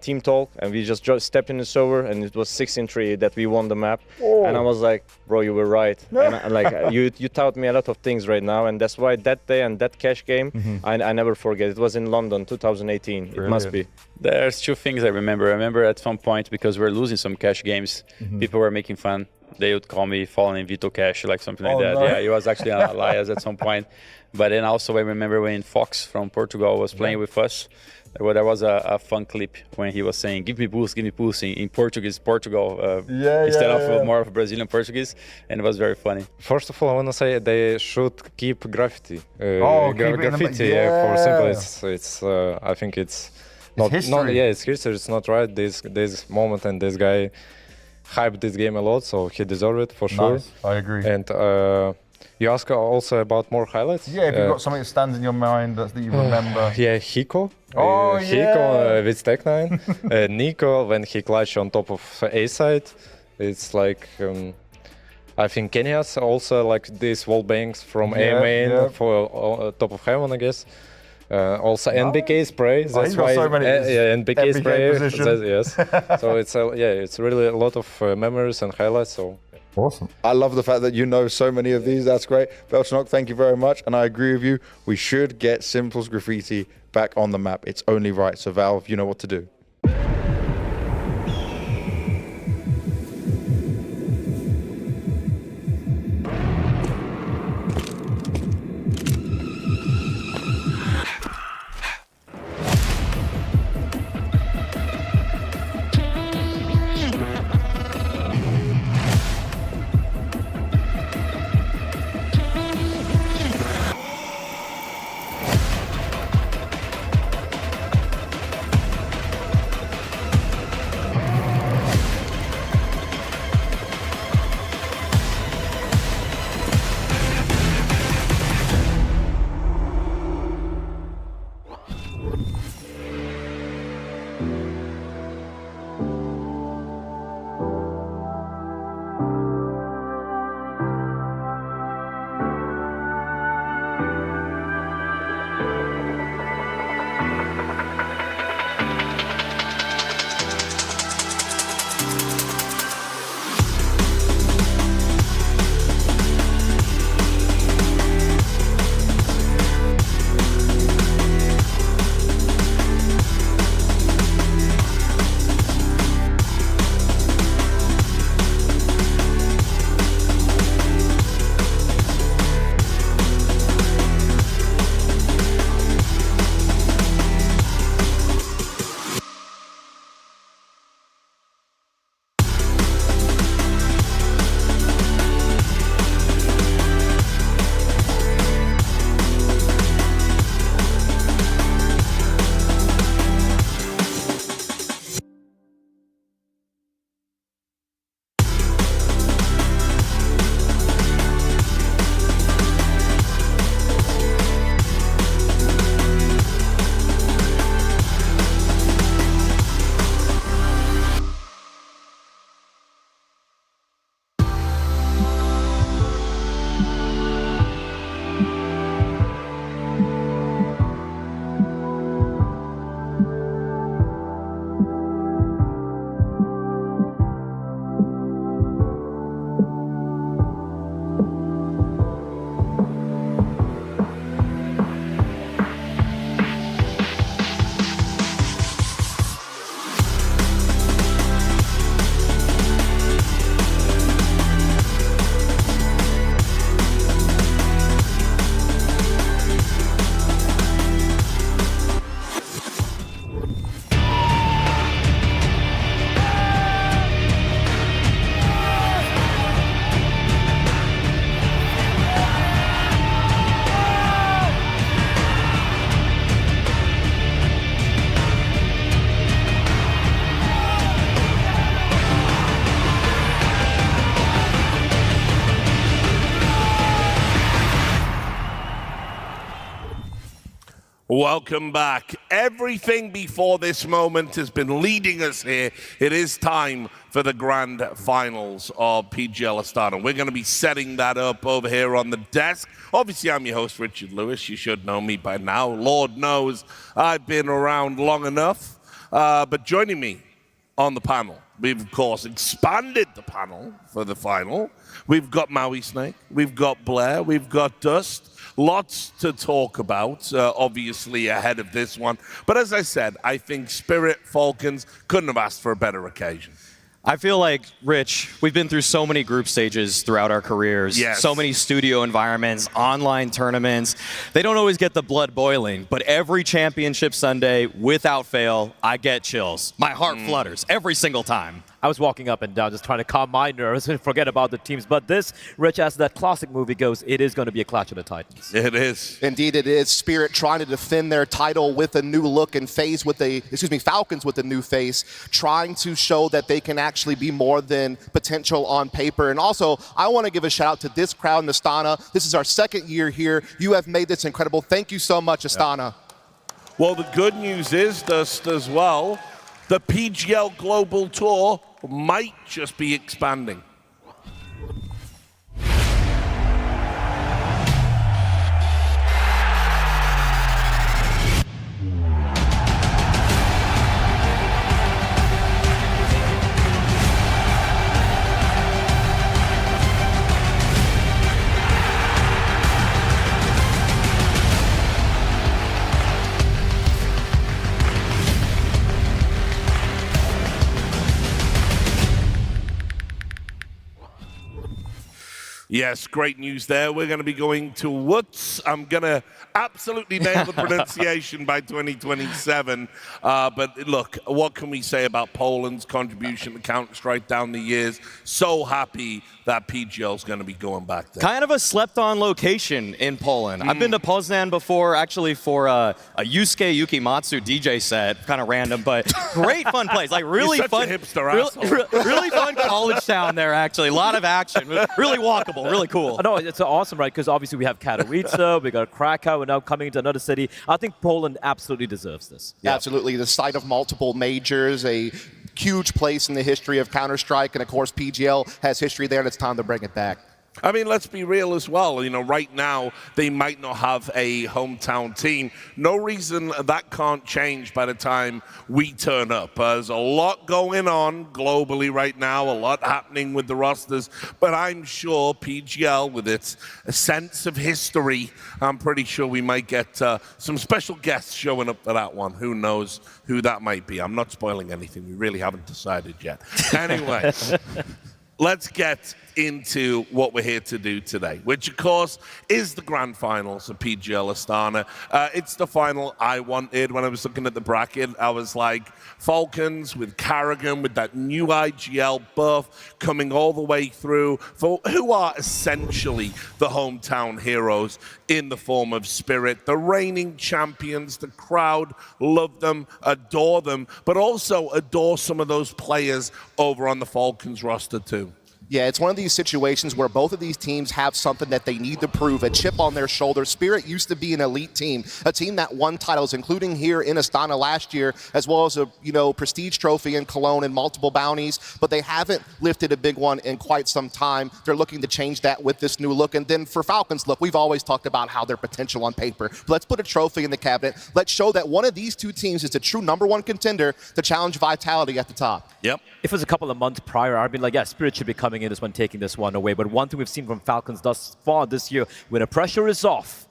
team talk, and we just stepped in the server, and it was 16-3 that we won the map. And I was like, bro, you were right. And like you taught me a lot of things right now, and that's why that day and that cash game I never forget. It was in London 2018. It must be. There's 2 things I remember. I remember at some point, because we're losing some cash games, people were making fun. They would call me Fallen Vito Cash, like something like that. No. Yeah, he was actually an Elias at some point. But then also I remember when Fox from Portugal was playing with us, there was a fun clip when he was saying, give me boost in Portuguese, Portugal, instead of more of Brazilian Portuguese, and it was very funny. First of all, I want to say they should keep graffiti. Graffiti, for simple, it's I think it's not history. It's history. It's not right. This moment and this guy hyped this game a lot, so he deserved it for sure. Nice. I agree. And you ask also about more highlights? Yeah, if you've got something that stands in your mind that you remember. Yeah, Hiko. Hiko with Tech9. Nico, when he clutched on top of A side, it's like I think Kenya's also like these wall banks from A main for top of heaven, I guess. Also NBK spray. That's why so many NBK spray. Position. Yes. So it's it's really a lot of memories and highlights. So awesome. I love the fact that you know so many of these. That's great. Belchnok, thank you very much. And I agree with you. We should get Simple's graffiti back on the map. It's only right. So Valve, you know what to do. Welcome back. Everything before this moment has been leading us here. It is time for the grand finals of PGL Astana. We're going to be setting that up over here on the desk. Obviously, I'm your host, Richard Lewis. You should know me by now. Lord knows I've been around long enough. But joining me on the panel, we've, of course, expanded the panel for the final. We've got Maui Snake, we've got Blair, we've got Dust. Lots to talk about, obviously, ahead of this one. But as I said, I think Spirit Falcons couldn't have asked for a better occasion. I feel like, Rich, we've been through so many group stages throughout our careers, so many studio environments, online tournaments. They don't always get the blood boiling, but every championship Sunday, without fail, I get chills. My heart flutters every single time. I was walking up and down just trying to calm my nerves and forget about the teams. But this, Rich, as that classic movie goes, it is going to be a Clash of the Titans. It is. Indeed it is. Spirit trying to defend their title with a new look and face with Falcons with a new face, trying to show that they can actually be more than potential on paper. And also, I want to give a shout out to this crowd in Astana. This is our second year here. You have made this incredible. Thank you so much, Astana. Well, the good news is, Dust, as well, the PGL Global Tour might just be expanding. Yes, great news there. We're going to be going to WUTS. I'm going to absolutely nail the pronunciation by 2027. But look, what can we say about Poland's contribution to Counter-Strike down the years? So happy that PGL is going to be going back there. Kind of a slept-on location in Poland. I've been to Poznan before, actually for a Yusuke Yukimatsu DJ set. Kind of random, but great fun place. Like really You're fun. such a hipster Really fun college town there, actually. A lot of action. Really walkable. Really cool. No, it's awesome, right? Because obviously we have Katowice, we got Krakow, and now coming into another city. I think Poland absolutely deserves this. Absolutely. The site of multiple majors, a huge place in the history of Counter-Strike, and of course PGL has history there, and it's time to bring it back. I mean, let's be real as well. You know, right now, they might not have a hometown team. No reason that can't change by the time we turn up. There's a lot going on globally right now, a lot happening with the rosters, but I'm sure PGL, with its sense of history, I'm pretty sure we might get some special guests showing up for that one. Who knows who that might be? I'm not spoiling anything. We really haven't decided yet. Anyway, let's get into what we're here to do today, which of course is the grand finals of PGL Astana. It's the final I wanted. When I was looking at the bracket, I was like, Falcons with Karrigan, with that new IGL buff coming all the way through, for who are essentially the hometown heroes in the form of Spirit, the reigning champions. The crowd love them, adore them, but also adore some of those players over on the Falcons roster too. Yeah, it's one of these situations where both of these teams have something that they need to prove, a chip on their shoulder. Spirit used to be an elite team, a team that won titles, including here in Astana last year, as well as a prestige trophy in Cologne and multiple bounties, but they haven't lifted a big one in quite some time. They're looking to change that with this new look. And then for Falcons, look, we've always talked about how their potential on paper. But let's put a trophy in the cabinet. Let's show that one of these two teams is a true #1 contender to challenge Vitality at the top. Yep. If it was a couple of months prior, I'd be like, yeah, Spirit should be coming in this one, taking this one away. But one thing we've seen from Falcons thus far this year, when the pressure is off,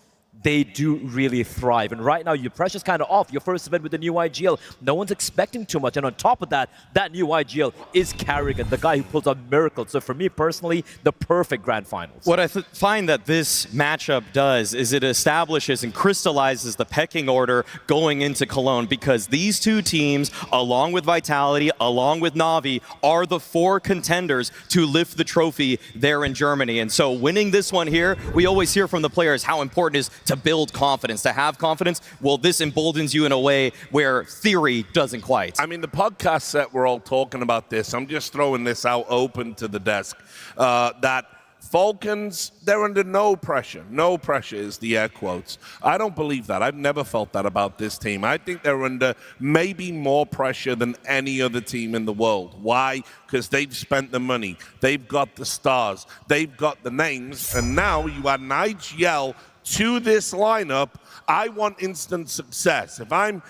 they do really thrive. And right now, your pressure's kind of off. Your first event with the new IGL, no one's expecting too much. And on top of that, that new IGL is Karrigan, the guy who pulls out miracles. So for me personally, the perfect grand finals. What I find that this matchup does is it establishes and crystallizes the pecking order going into Cologne, because these two teams, along with Vitality, along with Na'Vi, are the 4 contenders to lift the trophy there in Germany. And so winning this one here, we always hear from the players how important it is to build confidence, to have confidence. Well, this emboldens you in a way where theory doesn't quite. I mean, the podcast set, we're all talking about this. I'm just throwing this out open to the desk. That Falcons, they're under no pressure. No pressure is the air quotes. I don't believe that. I've never felt that about this team. I think they're under maybe more pressure than any other team in the world. Why? Because they've spent the money. They've got the stars. They've got the names. And now you add an IGL to this lineup. I want instant success. If I'm,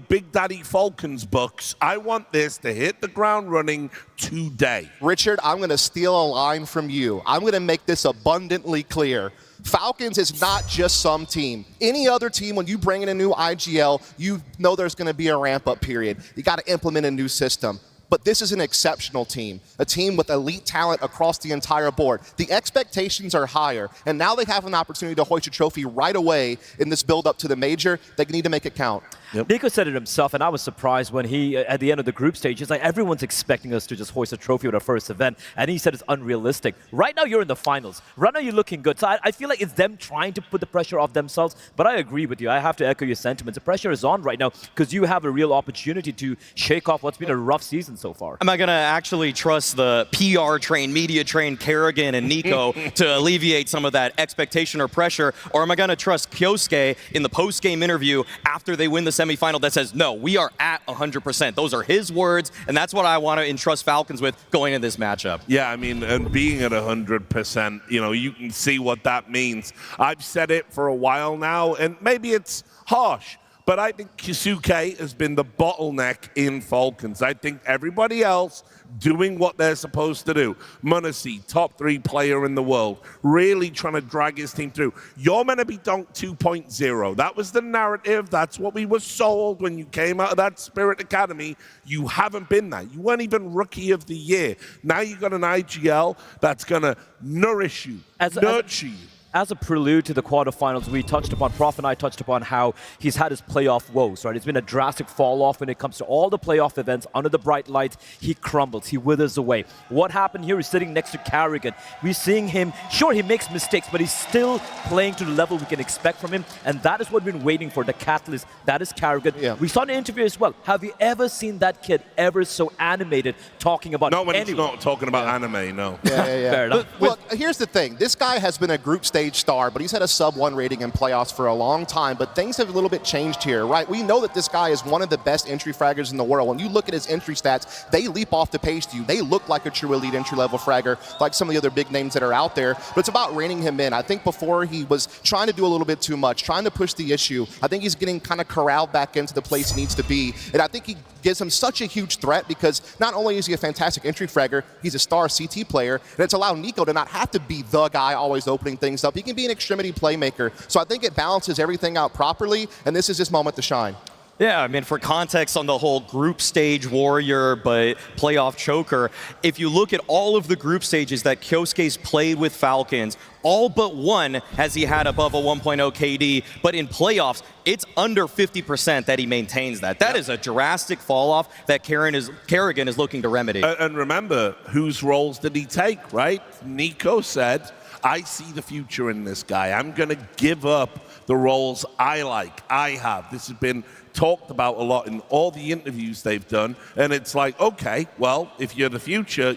Big Daddy Falcons books, I want this to hit the ground running today. Richard, I'm going to steal a line from you. I'm going to make this abundantly clear. Falcons is not just some team. Any other team, when you bring in a new IGL, you know there's going to be a ramp-up period. You got to implement a new system. But this is an exceptional team, a team with elite talent across the entire board. The expectations are higher, and now they have an opportunity to hoist a trophy right away in this build-up to the major. They need to make it count. Yep. Nico said it himself, and I was surprised when he, at the end of the group stage, he's like, everyone's expecting us to just hoist a trophy with our first event, and he said it's unrealistic. Right now, you're in the finals. Right now, you're looking good. So I feel like it's them trying to put the pressure off themselves, but I agree with you. I have to echo your sentiments. The pressure is on right now because you have a real opportunity to shake off what's been a rough season so far. Am I going to actually trust the PR train, media train, Kerrigan and Nico to alleviate some of that expectation or pressure, or am I going to trust Kyosuke in the post-game interview after they win the semifinal that says, no, we are at 100%. Those are his words, and that's what I want to entrust Falcons with going into this matchup. Yeah, I mean, and being at 100%, you can see what that means. I've said it for a while now, and maybe it's harsh, but I think Kyosuke has been the bottleneck in Falcons. I think everybody else doing what they're supposed to do. MongolZ, top 3 player in the world, really trying to drag his team through. You're meant to be Dunk 2.0. That was the narrative. That's what we were sold when you came out of that Spirit Academy. You haven't been that. You weren't even Rookie of the Year. Now you got an IGL that's going to nourish you, nurture you. As a prelude to the quarterfinals, we touched upon, Prof and I touched upon how he's had his playoff woes, right? It's been a drastic fall off when it comes to all the playoff events. Under the bright lights, he crumbles, he withers away. What happened here is sitting next to Kerrigan. We're seeing him, sure, he makes mistakes, but he's still playing to the level we can expect from him, and that is what we've been waiting for, the catalyst. That is Kerrigan. Yeah. We saw in the interview as well. Have you ever seen that kid ever so animated talking about Not when he's not talking about anime, no. Yeah. Fair enough. Well, here's the thing. This guy has been a group stage star, but he's had a sub-1 rating in playoffs for a long time, but things have a little bit changed here, right? We know that this guy is one of the best entry fraggers in the world. When you look at his entry stats, they leap off the page to you. They look like a true elite entry-level fragger, like some of the other big names that are out there, but it's about reining him in. I think before he was trying to do a little bit too much, trying to push the issue. I think he's getting kind of corralled back into the place he needs to be, and I think he gives him such a huge threat because not only is he a fantastic entry fragger, he's a star CT player, and it's allowed Nico to not have to be the guy always opening things up. He can be an extremity playmaker. So I think it balances everything out properly, and this is his moment to shine. Yeah, I mean, for context on the whole group stage warrior but playoff choker, if you look at all of the group stages that Kyosuke's played with Falcons, all but one has he had above a 1.0 KD, but in playoffs, it's under 50% that he maintains that. That is a drastic fall off that Kerrigan is looking to remedy. And remember, whose roles did he take, right? Nico said, I see the future in this guy. I'm going to give up the roles I like, I have. This has been talked about a lot in all the interviews they've done, and it's like, okay, well, if you're the future,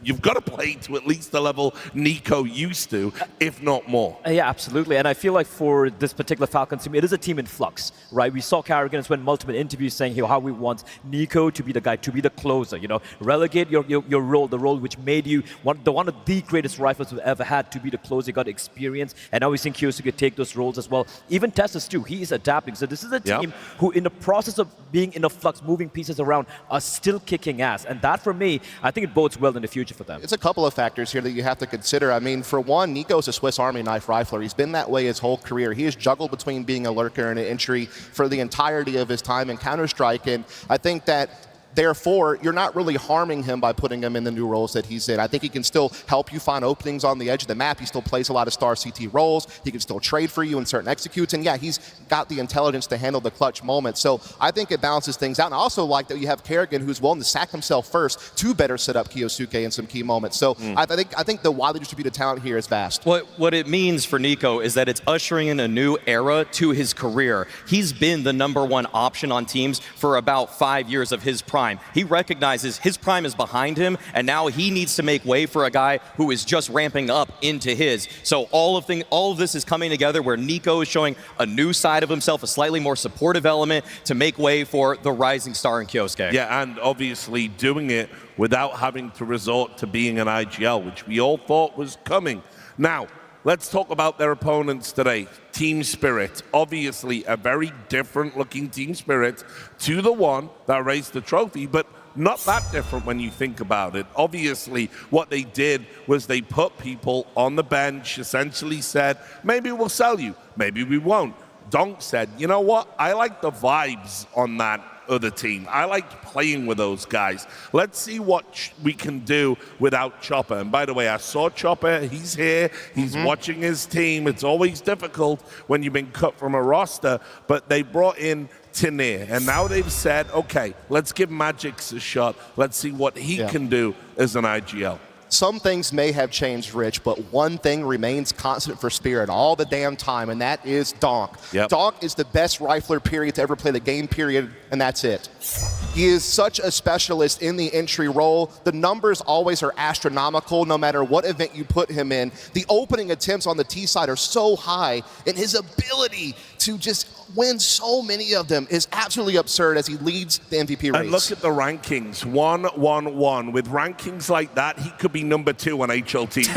you've got to play to at least the level Nico used to, if not more. Yeah, absolutely. And I feel like for this particular Falcons team, it is a team in flux, right? We saw Kerrigan spend multiple interviews saying how we want Nico to be the guy, to be the closer, relegate your role, the role which made you one of the greatest rifles we've ever had, to be the closer, got experience. And now we're seeing Kyosuke take those roles as well. Even Tessus too, he is adapting. So this is a team who, in the process of being in a flux, moving pieces around, are still kicking ass. And that, for me, I think it bodes well in the future for them. It's a couple of factors here that you have to consider. I mean, for one, Nico's a Swiss Army knife rifler. He's been that way his whole career. He has juggled between being a lurker and an entry for the entirety of his time in Counter-Strike, and I think that therefore, you're not really harming him by putting him in the new roles that he's in. I think he can still help you find openings on the edge of the map. He still plays a lot of star CT roles. He can still trade for you in certain executes. And yeah, he's got the intelligence to handle the clutch moments. So I think it balances things out. And I also like that you have Kerrigan, who's willing to sack himself first to better set up Kyosuke in some key moments. So I think the widely distributed talent here is vast. What it means for Nico is that it's ushering in a new era to his career. He's been the #1 option on teams for about 5 years of his prime. prime. He recognizes his prime is behind him, and now he needs to make way for a guy who is just ramping up into his. So all of this is coming together where Nico is showing a new side of himself, a slightly more supportive element to make way for the rising star in Kyosuke. Yeah, and obviously doing it without having to resort to being an IGL, which we all thought was coming. Now, let's talk about their opponents today. Team Spirit, obviously a very different looking Team Spirit to the one that raised the trophy, but not that different when you think about it. Obviously, what they did was they put people on the bench, essentially said, maybe we'll sell you, maybe we won't. Donk said, you know what, I like the vibes on that other team. I liked playing with those guys. Let's see what we can do without Chopper. And by the way, I saw Chopper. He's here. He's watching his team. It's always difficult when you've been cut from a roster, but they brought in Tinir, and now they've said, okay, let's give Magix a shot. Let's see what he can do as an IGL. Some things may have changed, Rich, but one thing remains constant for Spirit all the damn time, and that is Donk. Donk is the best rifler, period, to ever play the game, period, and that's it. He is such a specialist in the entry role. The numbers always are astronomical no matter what event you put him in. The opening attempts on the T side are so high, and his ability to just win so many of them is absolutely absurd as he leads the MVP race. And look at the rankings, 1-1-1. With rankings like that, he could be number 2 on HLT.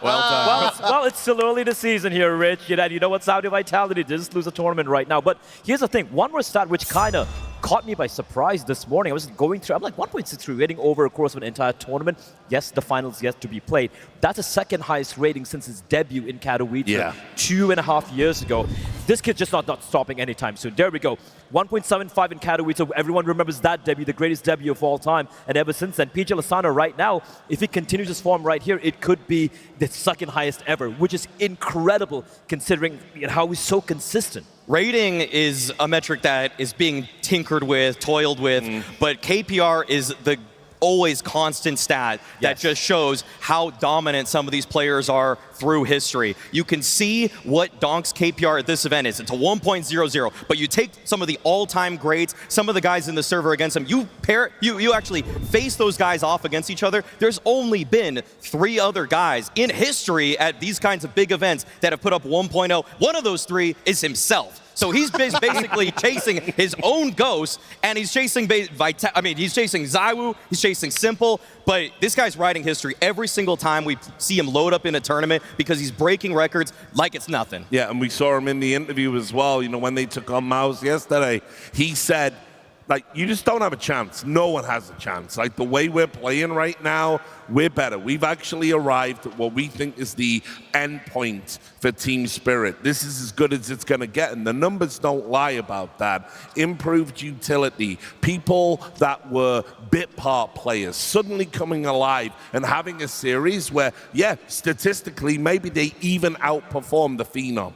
Well done. Well, it's still early this season here, Rich. You know what, Saudi Vitality just lose a tournament right now. But here's the thing, one more stat which kind of caught me by surprise this morning. I was going through, I'm like 1.63 rating over a course of an entire tournament. Yes, the finals yet to be played. That's the second highest rating since his debut in Katowice 2.5 years ago. This kid's just not stopping anytime soon. There we go. 1.75 in Katowice. Everyone remembers that debut, the greatest debut of all time. And ever since then, PGL Astana right now, if he continues his form right here, it could be the second highest ever, which is incredible considering how he's so consistent. Rating is a metric that is being tinkered with, toiled with, but KPR is the always constant stat that just shows how dominant some of these players are through history. You can see what Donk's KPR at this event is. It's a 1.00, but you take some of the all-time greats, some of the guys in the server against them, you actually face those guys off against each other. There's only been 3 other guys in history at these kinds of big events that have put up 1.0. One of those 3 is himself. So he's basically chasing his own ghost, and he's chasing he's chasing Zywoo, he's chasing Simple, but this guy's writing history every single time we see him load up in a tournament because he's breaking records like it's nothing. Yeah, and we saw him in the interview as well. You know, when they took on MOUZ yesterday, he said, like, you just don't have a chance. No one has a chance. Like, the way we're playing right now, we're better. We've actually arrived at what we think is the end point for Team Spirit. This is as good as it's going to get, and the numbers don't lie about that. Improved utility, people that were bit part players suddenly coming alive and having a series where, yeah, statistically, maybe they even outperform the Phenom.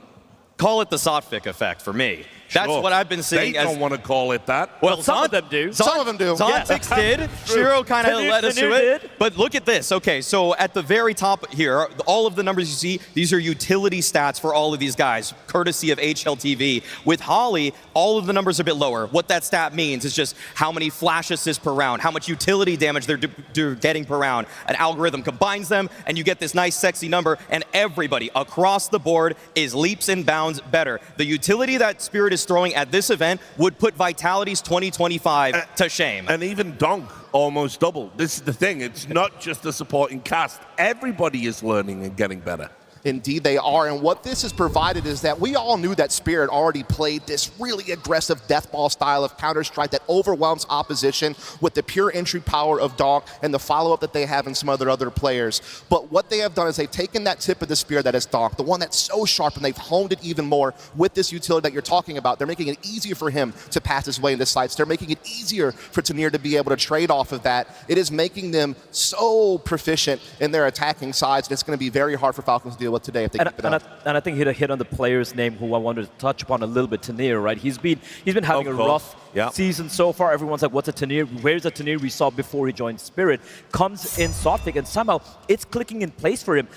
Call it the Sotfik effect for me. That's what I've been seeing. They don't want to call it that. Well, some of them do. Some of them do. Zontix did. Shiro kind of led us to it. But look at this. Okay, so at the very top here, all of the numbers you see, these are utility stats for all of these guys, courtesy of HLTV. With Holly, all of the numbers are a bit lower. What that stat means is just how many flash assists per round, how much utility damage they're getting per round. An algorithm combines them, and you get this nice, sexy number, and everybody across the board is leaps and bounds better. The utility that Spirit is throwing at this event would put Vitality's 2025 to shame. And even Donk almost doubled. This is the thing. It's not just the supporting cast. Everybody is learning and getting better. Indeed they are, and what this has provided is that we all knew that Spirit already played this really aggressive deathball style of Counter-Strike that overwhelms opposition with the pure entry power of Donk and the follow-up that they have in some other players. But what they have done is they've taken that tip of the spear that is Donk, the one that's so sharp, and they've honed it even more with this utility that you're talking about. They're making it easier for him to pass his way into sites. They're making it easier for Tinir to be able to trade off of that. It is making them so proficient in their attacking sides, and it's going to be very hard for Falcons to deal with today if they keep it up. And I think he hit a hit on the player's name who I wanted to touch upon a little bit, Tinir, right? He's been having a rough season so far. Everyone's like, what's a Tanir? Where's the Tanir we saw before he joined Spirit? Comes in Zotic, and somehow it's clicking in place for him.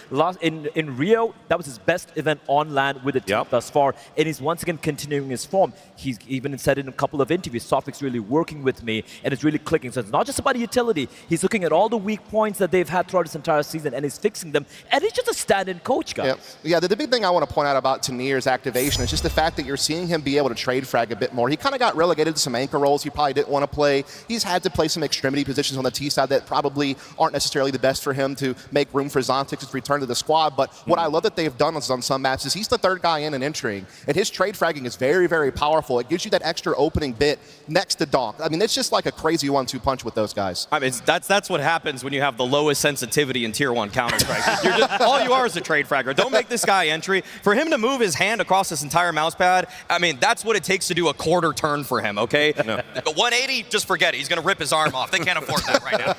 In Rio, that was his best event on land with the team thus far, and he's once again continuing his form. He's even said in a couple of interviews, Zotic's really working with me, and it's really clicking. So it's not just about utility. He's looking at all the weak points that they've had throughout this entire season, and he's fixing them. And he's just a stand-in coach, guys. Yeah, the big thing I want to point out about Tanir's activation is just the fact that you're seeing him be able to trade frag a bit more. He kind of got relegated to some anchor roles he probably didn't want to play. He's had to play some extremity positions on the T side that probably aren't necessarily the best for him to make room for Zontix's return to the squad. But what I love that they've done on some maps is he's the third guy in and entering, and his trade fragging is very, very powerful. It gives you that extra opening bit next to Donk. I mean, it's just like a crazy 1-2 punch with those guys. I mean, that's what happens when you have the lowest sensitivity in Tier 1 Counter-Strike. All you are is a trade fragger. Don't make this guy entry. For him to move his hand across this entire mouse pad, I mean, that's what it takes to do a quarter turn for him, okay? No. But 180, just forget it. He's going to rip his arm off. They can't afford that right now.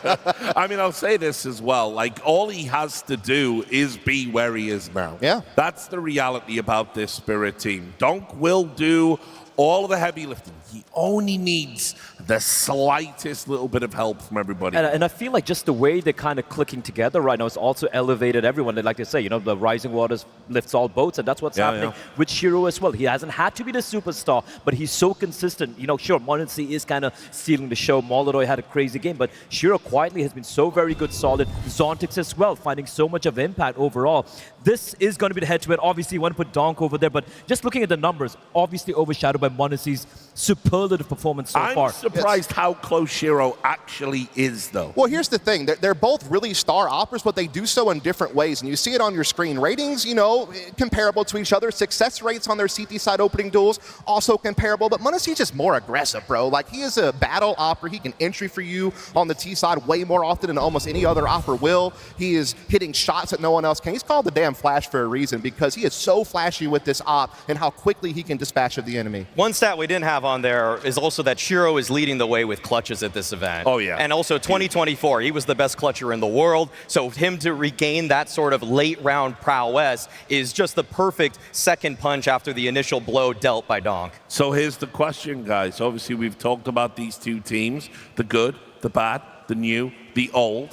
I mean, I'll say this as well. Like, all he has to do is be where he is now. Yeah. That's the reality about this Spirit team. Donk will do all of the heavy lifting. He only needs the slightest little bit of help from everybody. And I feel like just the way they're kind of clicking together right now has also elevated everyone. They like to say, you know, the rising waters lifts all boats, and that's what's happening with Shiro as well. He hasn't had to be the superstar, but he's so consistent. You know, sure, MongolZ is kind of stealing the show. Molotov had a crazy game, but Shiro quietly has been so very good, solid. Zontix as well, finding so much of impact overall. This is going to be the head-to-head. Obviously, you want to put Donk over there, but just looking at the numbers, obviously overshadowed by MongolZ's superlative performance so far. I'm surprised how close Shiro actually is, though. Well, here's the thing. They're both really star operas, but they do so in different ways, and you see it on your screen. Ratings, you know, comparable to each other. Success rates on their CT side opening duels, also comparable, but MongolZ's just more aggressive, bro. Like, he is a battle opera. He can entry for you on the T side way more often than almost any other opera will. He is hitting shots that no one else can. He's called the damn Flash for a reason, because he is so flashy with this op and how quickly he can dispatch of the enemy. One stat we didn't have on there is also that Shiro is leading the way with clutches at this event. Oh, yeah. And also 2024, he was the best clutcher in the world. So him to regain that sort of late round prowess is just the perfect second punch after the initial blow dealt by Donk. So here's the question, guys. Obviously, we've talked about these two teams, the good, the bad, the new, the old,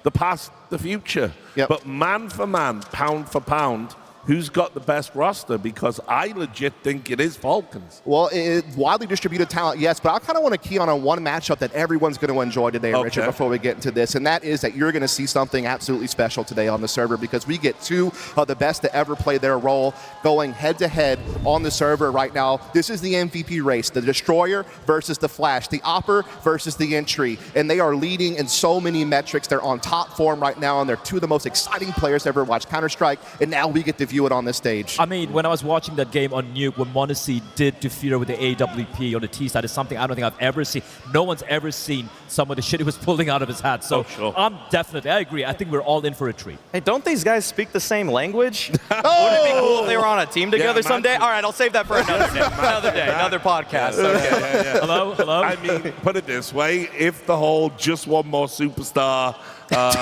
the past, the future. But man for man, pound for pound, who's got the best roster? Because I legit think it is Falcons. Well, widely distributed talent, yes, but I kind of want to key on one matchup that everyone's going to enjoy today, Richard, before we get into this, and that is that you're going to see something absolutely special today on the server, because we get two of the best to ever play their role going head-to-head on the server right now. This is the MVP race, the Destroyer versus the Flash, the Opper versus the Entry, and they are leading in so many metrics. They're on top form right now, and they're two of the most exciting players to ever watch Counter-Strike, and now we get to view it on this stage. I mean, when I was watching that game on Nuke, what MongolZ did to FURIA with the AWP on the T side is something I don't think I've ever seen. No one's ever seen some of the shit he was pulling out of his hat. So I agree. I think we're all in for a treat. Hey, don't these guys speak the same language? Wouldn't it be cool if they were on a team together someday? All right, I'll save that for another day. Another day, another podcast. Okay. Hello? I mean, put it this way, if the whole just one more superstar let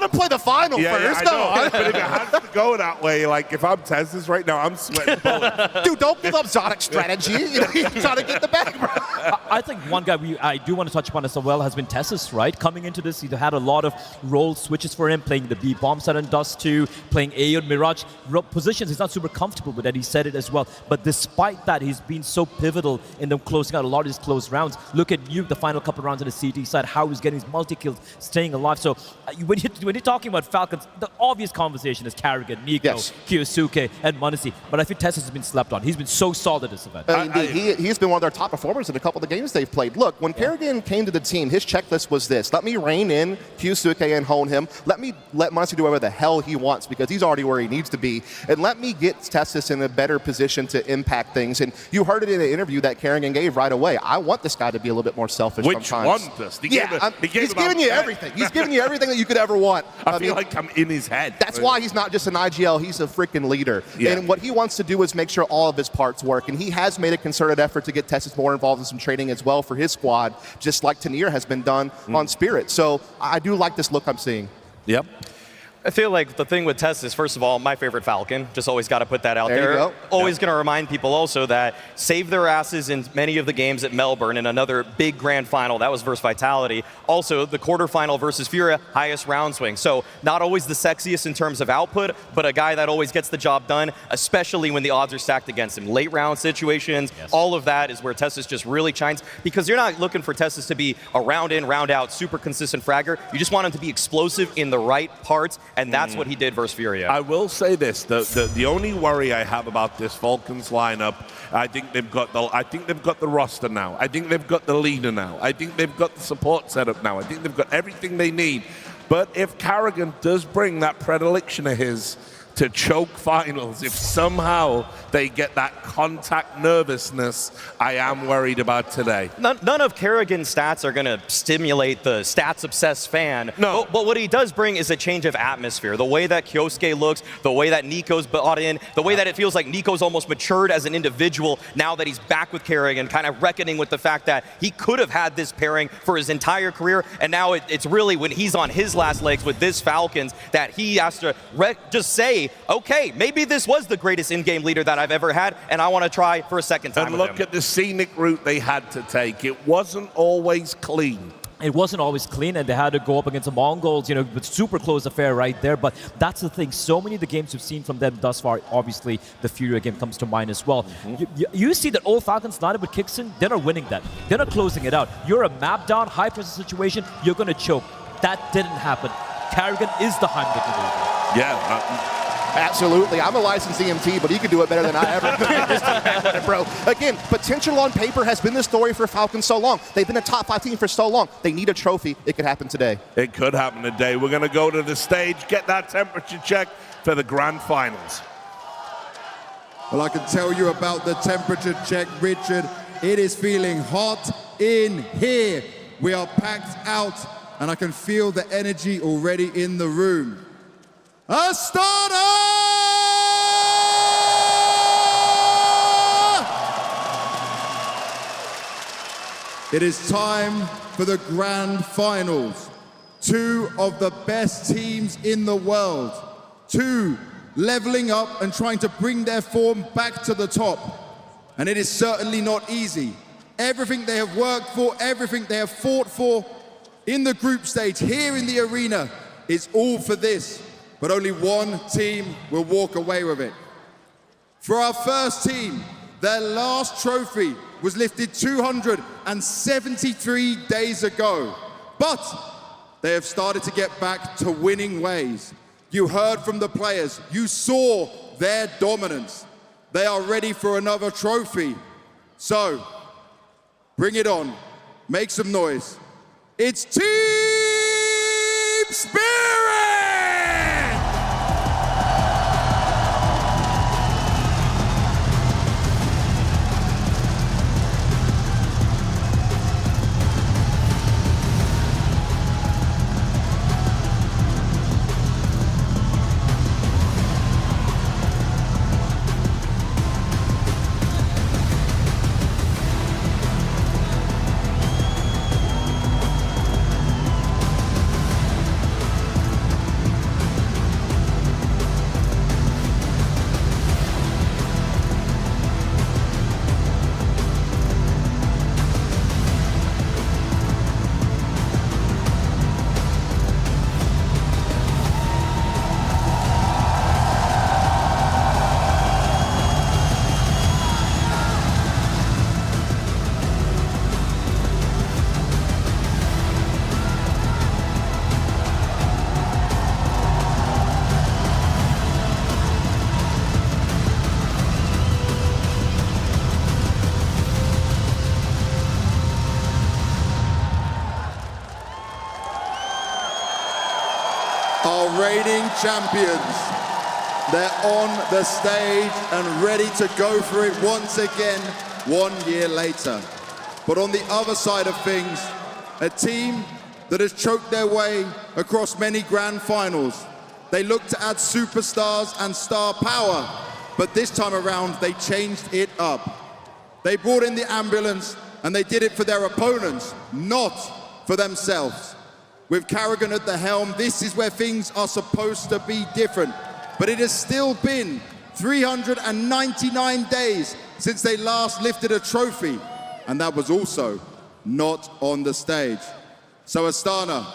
him play the final first. I know. But if it has to go that way, like if I'm Tessus right now, I'm sweating bullets. Dude, don't give up Zotic strategy. You know, you're trying to get the bag, bro. I think one guy I do want to touch upon as well has been Tessus, right? Coming into this, he had a lot of role switches for him, playing the B bomb side and Dust 2, playing A on Mirage. Positions he's not super comfortable with that, he said it as well. But despite that, he's been so pivotal in them closing out a lot of his close rounds. Look at Nuke, the final couple of rounds on the CT side, how he's getting his multi-kills, staying alive. So when you're talking about Falcons, the obvious conversation is Karrigan, Nico, Kyosuke, and MongolZ. But I think Tessus has been slept on. He's been so solid this event. He's been one of their top performers in a couple of the games they've played. Look, when Karrigan came to the team, his checklist was this: let me rein in Kyosuke and hone him. Let MongolZ do whatever the hell he wants, because he's already where he needs to be. And let me get Tessus in a better position to impact things. And you heard it in an interview that Karrigan gave right away. I want this guy to be a little bit more selfish sometimes. Which one does? He's giving you everything. He's giving you everything that you could ever want. I feel like I'm in his head. That's why he's not just an IGL, he's a freaking leader. And what he wants to do is make sure all of his parts work. And he has made a concerted effort to get Tessus more involved in some training as well for his squad, just like Tanir has been done on Spirit. So I do like this look I'm seeing. Yep. I feel like the thing with Tess is, first of all, my favorite Falcon. Just always got to put that out there. There you go. Always going to remind people also that saved their asses in many of the games at Melbourne in another big grand final. That was versus Vitality. Also, the quarterfinal versus FURIA, highest round swing. So not always the sexiest in terms of output, but a guy that always gets the job done, especially when the odds are stacked against him. Late round situations, all of that is where Tessus just really shines, because you're not looking for Tessus to be a round in, round out, super consistent fragger. You just want him to be explosive in the right parts, and that's what he did versus FURIA. I will say this: the only worry I have about this Falcons lineup, I think they've got the roster now. I think they've got the leader now. I think they've got the support set up now. I think they've got everything they need. But if Karrigan does bring that predilection of his to choke finals, if somehow they get that contact nervousness, I am worried about today. None of Karrigan's stats are going to stimulate the stats-obsessed fan. No. But what he does bring is a change of atmosphere. The way that Kyosuke looks, the way that Nico's bought in, the way that it feels like Nico's almost matured as an individual now that he's back with Karrigan, kind of reckoning with the fact that he could have had this pairing for his entire career, and now it's really when he's on his last legs with this Falcons that he has to just say, okay, maybe this was the greatest in-game leader that I've ever had, and I want to try for a second time. And look at the scenic route they had to take. It wasn't always clean. It wasn't always clean, and they had to go up against the MongolZ, with super close affair right there. But that's the thing. So many of the games we've seen from them thus far, obviously the FURIA game comes to mind as well. You see that old Falcons lineup with kicks in, they're not winning that. They're not closing it out. You're a map down, high pressure situation, you're going to choke. That didn't happen. Karrigan is the Heimlich maneuver. Yeah. Absolutely. I'm a licensed EMT, but he could do it better than I ever could. Bro. Again, potential on paper has been the story for Falcons so long. They've been a top 5 team for so long. They need a trophy. It could happen today. It could happen today. We're going to go to the stage, get that temperature check for the grand finals. Well, I can tell you about the temperature check, Richard. It is feeling hot in here. We are packed out, and I can feel the energy already in the room. Astana! It is time for the grand finals. 2 of the best teams in the world. 2 leveling up and trying to bring their form back to the top. And it is certainly not easy. Everything they have worked for, everything they have fought for in the group stage, here in the arena, is all for this. But only one team will walk away with it. For our first team, their last trophy was lifted 273 days ago. But they have started to get back to winning ways. You heard from the players, you saw their dominance. They are ready for another trophy. So, bring it on, make some noise. It's Team Spirit! Our reigning champions, they're on the stage and ready to go for it once again 1 year later. But on the other side of things, a team that has choked their way across many grand finals. They look to add superstars and star power, but this time around they changed it up. They brought in the ambulance and they did it for their opponents, not for themselves. with Karrigan at the helm, this is where things are supposed to be different. But it has still been 399 days since they last lifted a trophy, and that was also not on the stage. So Astana,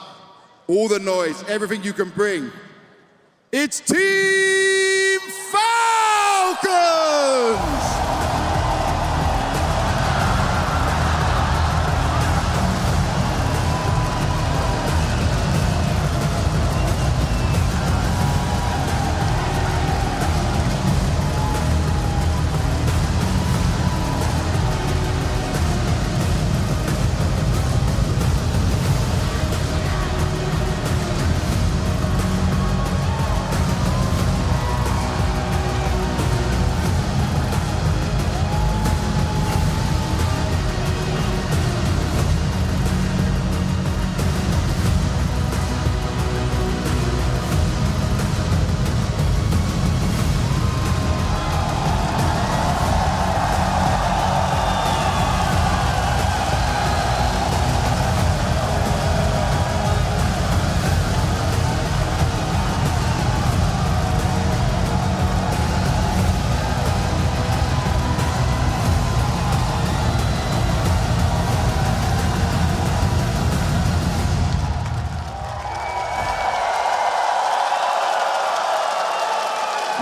all the noise, everything you can bring, it's Team Falcons!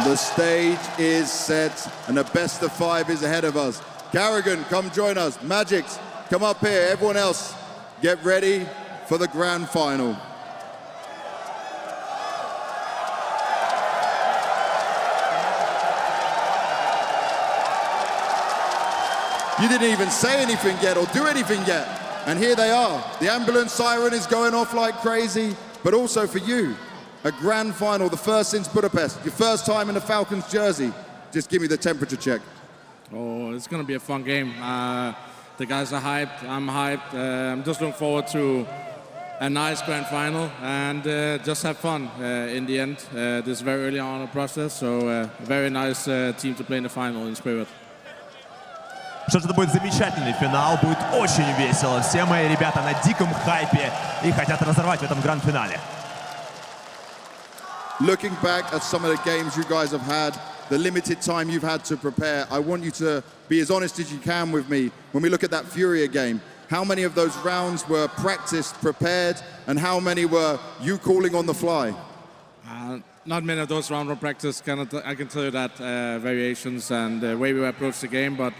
The stage is set and a best of 5 is ahead of us. Karrigan, come join us. Magix, come up here. Everyone else, get ready for the grand final. You didn't even say anything yet or do anything yet. And here they are. The ambulance siren is going off like crazy, but also for you, a grand final, the first since Budapest, your first time in the Falcons jersey. Just give me the temperature check. Oh, it's going to be a fun game. The guys are hyped, I'm hyped. I'm just looking forward to a nice grand final and just have fun in the end. This is very early on in the process, so a very nice team to play in the final in spirit. Что ж, это будет замечательный финал, будет очень весело. Все мои ребята на диком хайпе и хотят разорвать в этом гранд-финале. Looking back at some of the games you guys have had, the limited time you've had to prepare, I want you to be as honest as you can with me. When we look at that FURIA game, how many of those rounds were practiced, prepared, and how many were you calling on the fly? Not many of those rounds were practiced, I can tell you that, variations and the way we approach the game, but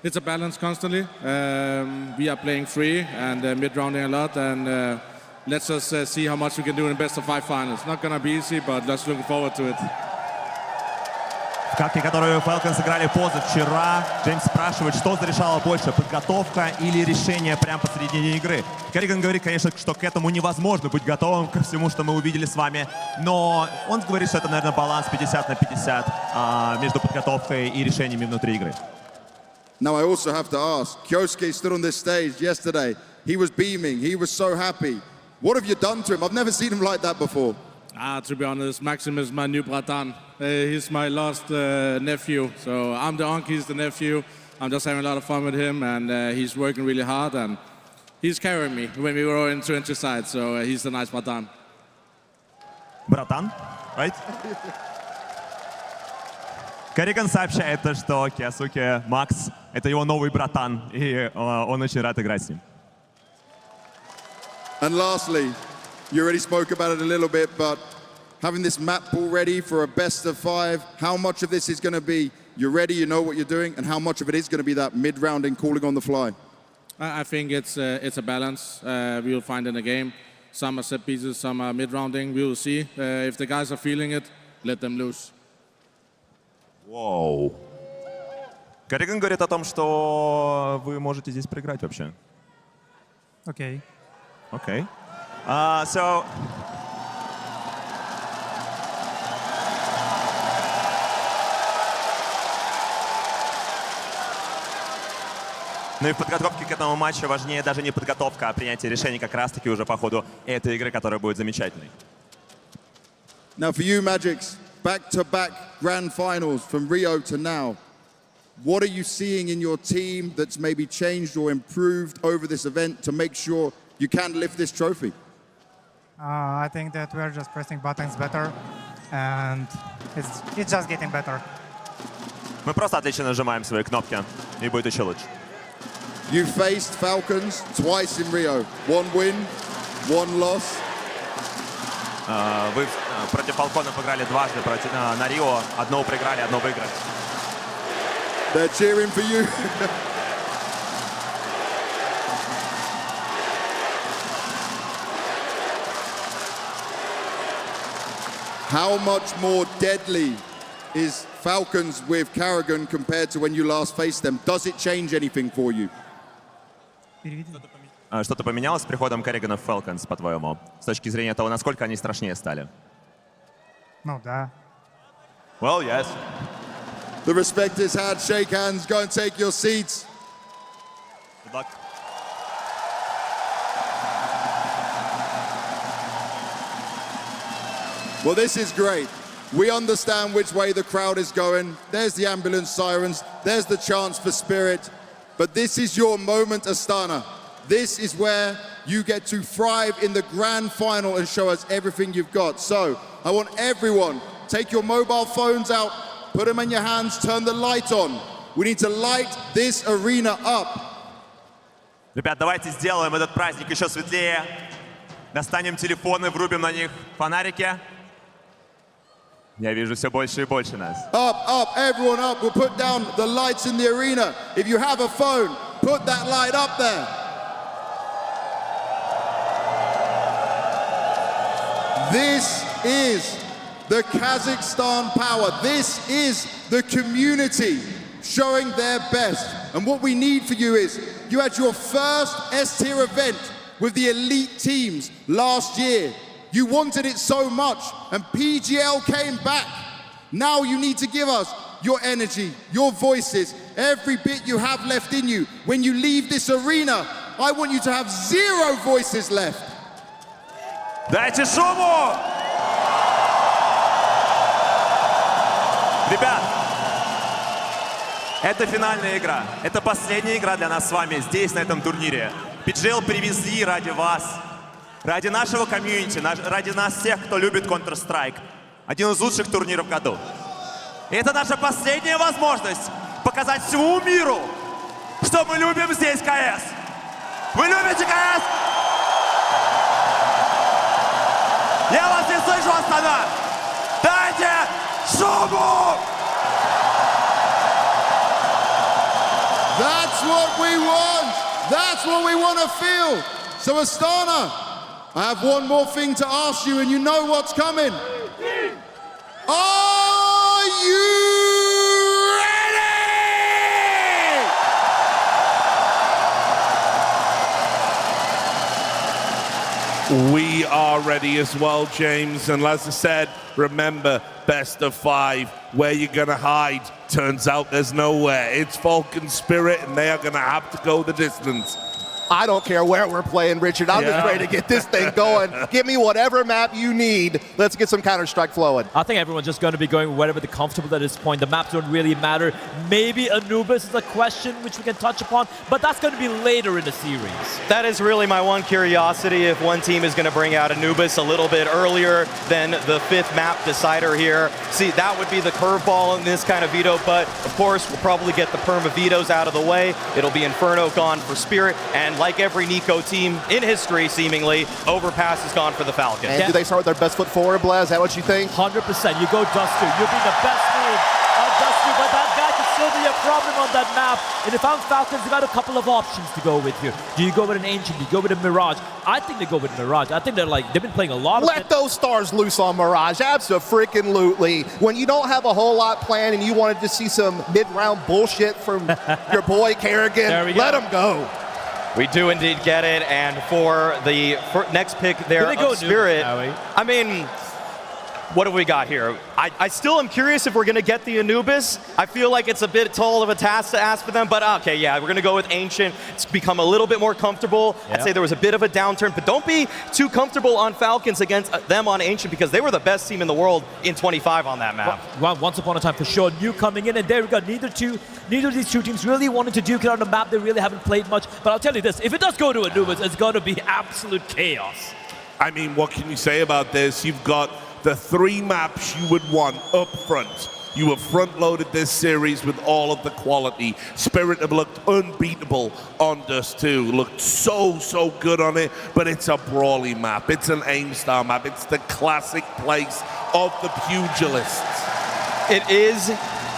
it's a balance constantly. We are playing free and mid-rounding a lot, and let's just see how much we can do in the best of 5 finals. Not gonna be easy, but let's looking forward to it. В катке, которую Falcons сыграли позавчера, Джеймс спрашивает, что зарешало больше, подготовка или решение прямо посередине игры. Карриган говорит, конечно, что к этому невозможно быть готовым, ко всему, что мы увидели с вами, но он говорит, что это, наверное, баланс 50 на 50 между подготовкой и решениями внутри игры. Now I also have to ask, Kyosuke stood on this stage yesterday. He was beaming, he was so happy. What have you done to him? I've never seen him like that before. To be honest, Maxim is my new bratan. He's my last nephew. So I'm the uncle, he's the nephew. I'm just having a lot of fun with him, and he's working really hard, and he's carrying me when we were in 20 sides. So he's a nice bratan. Братан, right? Карриган сообщает, что Киосуке Макс — это его новый братан, и он очень рад играть с ним. And lastly, you already spoke about it a little bit, but having this map pool ready for a best of 5, how much of this is going to be you're ready, you know what you're doing, and how much of it is going to be that mid-rounding calling on the fly? I think it's a balance. We will find in the game. Some are set pieces, some are mid-rounding. We will see. If the guys are feeling it, let them loose. Воу. Карриган говорит о том, что вы можете здесь проиграть вообще. Окей. Okay. So ну и в подготовке к этому матчу важнее даже не подготовка, а принятие решений как раз-таки уже по ходу этой игры, которая будет замечательной. Now for you, Magix, back-to-back grand finals from Rio to now. What are you seeing in your team that's maybe changed or improved over this event to make sure you can lift this trophy? I think that we're just pressing buttons better, and it's just getting better. Мы просто отлично нажимаем свои кнопки, и будет еще лучше. You faced Falcons twice in Rio. One win, one loss. Вы против Фалконов играли дважды на Рио. Одно проиграли, одно выиграли. They're cheering for you. How much more deadly is Falcons with Karrigan compared to when you last faced them? Does it change anything for you? Что-то поменялось с приходом Карригана в Falcons, по-твоему? С точки зрения того, насколько они страшнее стали? Ну да. Well, yes. The respect is had. Shake hands. Go and take your seats. Good luck. Well, this is great. We understand which way the crowd is going. There's the ambulance sirens. There's the chants for Spirit. But this is your moment, Astana. This is where you get to thrive in the grand final and show us everything you've got. So I want everyone, take your mobile phones out, put them in your hands, turn the light on. We need to light this arena up. Ребят, давайте сделаем этот праздник еще светлее. Достанем телефоны, врубим на них фонарики. Я вижу все больше и больше нас. Up, everyone up. We'll put down the lights in the arena. If you have a phone, put that light up there. This is the Kazakhstan power. This is the community showing their best. And what we need for you is, you had your first S-tier event with the elite teams last year. You wanted it so much, and PGL came back. Now you need to give us your energy, your voices, every bit you have left in you. When you leave this arena, I want you to have 0 voices left. Дайте шуму! Ребят, это финальная игра. Это последняя игра для нас с вами здесь, на этом турнире. PGL привезли ради вас, ради нашего комьюнити, ради нас всех, кто любит Counter-Strike. Один из лучших турниров в году. И это наша последняя возможность показать всему миру, что мы любим здесь КС. Вы любите КС? Я вас не слышу, Астана! Дайте шуму! That's what we want. That's what we want to feel. So Astana, I have one more thing to ask you, and you know what's coming. Are you ready? We are ready as well, James. And as I said, remember, best of 5. Where you're going to hide? Turns out there's nowhere. It's Falcon Spirit, and they are going to have to go the distance. I don't care where we're playing, Richard. I'm just ready to get this thing going. Give me whatever map you need. Let's get some Counter-Strike flowing. I think everyone's just going to be going wherever they're comfortable at this point. The maps don't really matter. Maybe Anubis is a question which we can touch upon, but that's going to be later in the series. That is really my one curiosity, if one team is going to bring out Anubis a little bit earlier than the 5th map decider here. See, that would be the curveball in this kind of veto, but of course, we'll probably get the perma vetoes out of the way. It'll be Inferno gone for Spirit, and like every Nico team in history, seemingly, Overpass is gone for the Falcons. And do they start with their best foot forward, Blaz? Is that what you think? 100%. You go Duster. You'll be the best move on Duster, but that guy could still be a problem on that map. And if I'm Falcons, you got a couple of options to go with here. Do you go with an Ancient? Do you go with a Mirage? I think they go with Mirage. I think they've been playing a lot of Let those stars loose on Mirage. Absolutely. When you don't have a whole lot planned and you wanted to see some mid-round bullshit from your boy Karrigan, let him go. We do indeed get it, and for the next pick there of Spirit, I mean, what have we got here? I still am curious if we're going to get the Anubis. I feel like it's a bit tall of a task to ask for them, but okay, yeah, we're going to go with Ancient. It's become a little bit more comfortable. Yeah. I'd say there was a bit of a downturn, but don't be too comfortable on Falcons against them on Ancient, because they were the best team in the world in 25 on that map. Well, once upon a time, for sure. New coming in, and there we go. Neither of these two teams really wanted to duke it on the map. They really haven't played much. But I'll tell you this, if it does go to Anubis, it's going to be absolute chaos. I mean, what can you say about this? You've got the 3 maps you would want up front. You have front-loaded this series with all of the quality. Spirit have looked unbeatable on Dust 2. Looked so good on it, but it's a brawly map. It's an aim star map. It's the classic place of the pugilists. It is.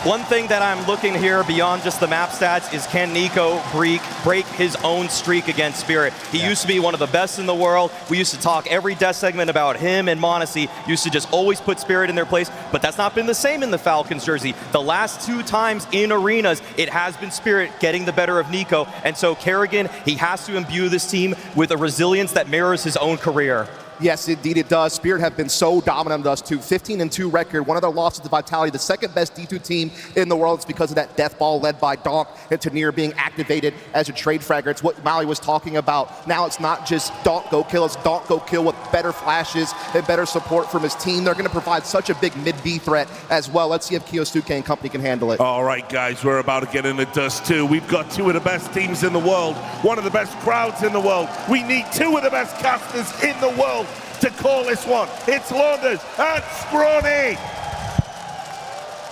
One thing that I'm looking here beyond just the map stats is can Nico break his own streak against Spirit. He used to be one of the best in the world. We used to talk every death segment about him and Monte. Used to just always put Spirit in their place, but that's not been the same in the Falcons jersey. The last 2 times in arenas, it has been Spirit getting the better of Nico, and so Kerrigan, he has to imbue this team with a resilience that mirrors his own career. Yes, indeed it does. Spirit have been so dominant on us too. 15-2 record, one of their losses to Vitality, the second best D2 team in the world. It's because of that death ball led by Donk and Tanir being activated as a trade fragger. It's what Maui was talking about. Now it's not just Donk go kill, it's Donk go kill with better flashes and better support from his team. They're going to provide such a big mid-B threat as well. Let's see if Kyosuke and company can handle it. All right, guys, we're about to get into Dust 2. We've got 2 of the best teams in the world, one of the best crowds in the world. We need 2 of the best casters in the world to call this one. It's Launders and Scrawny.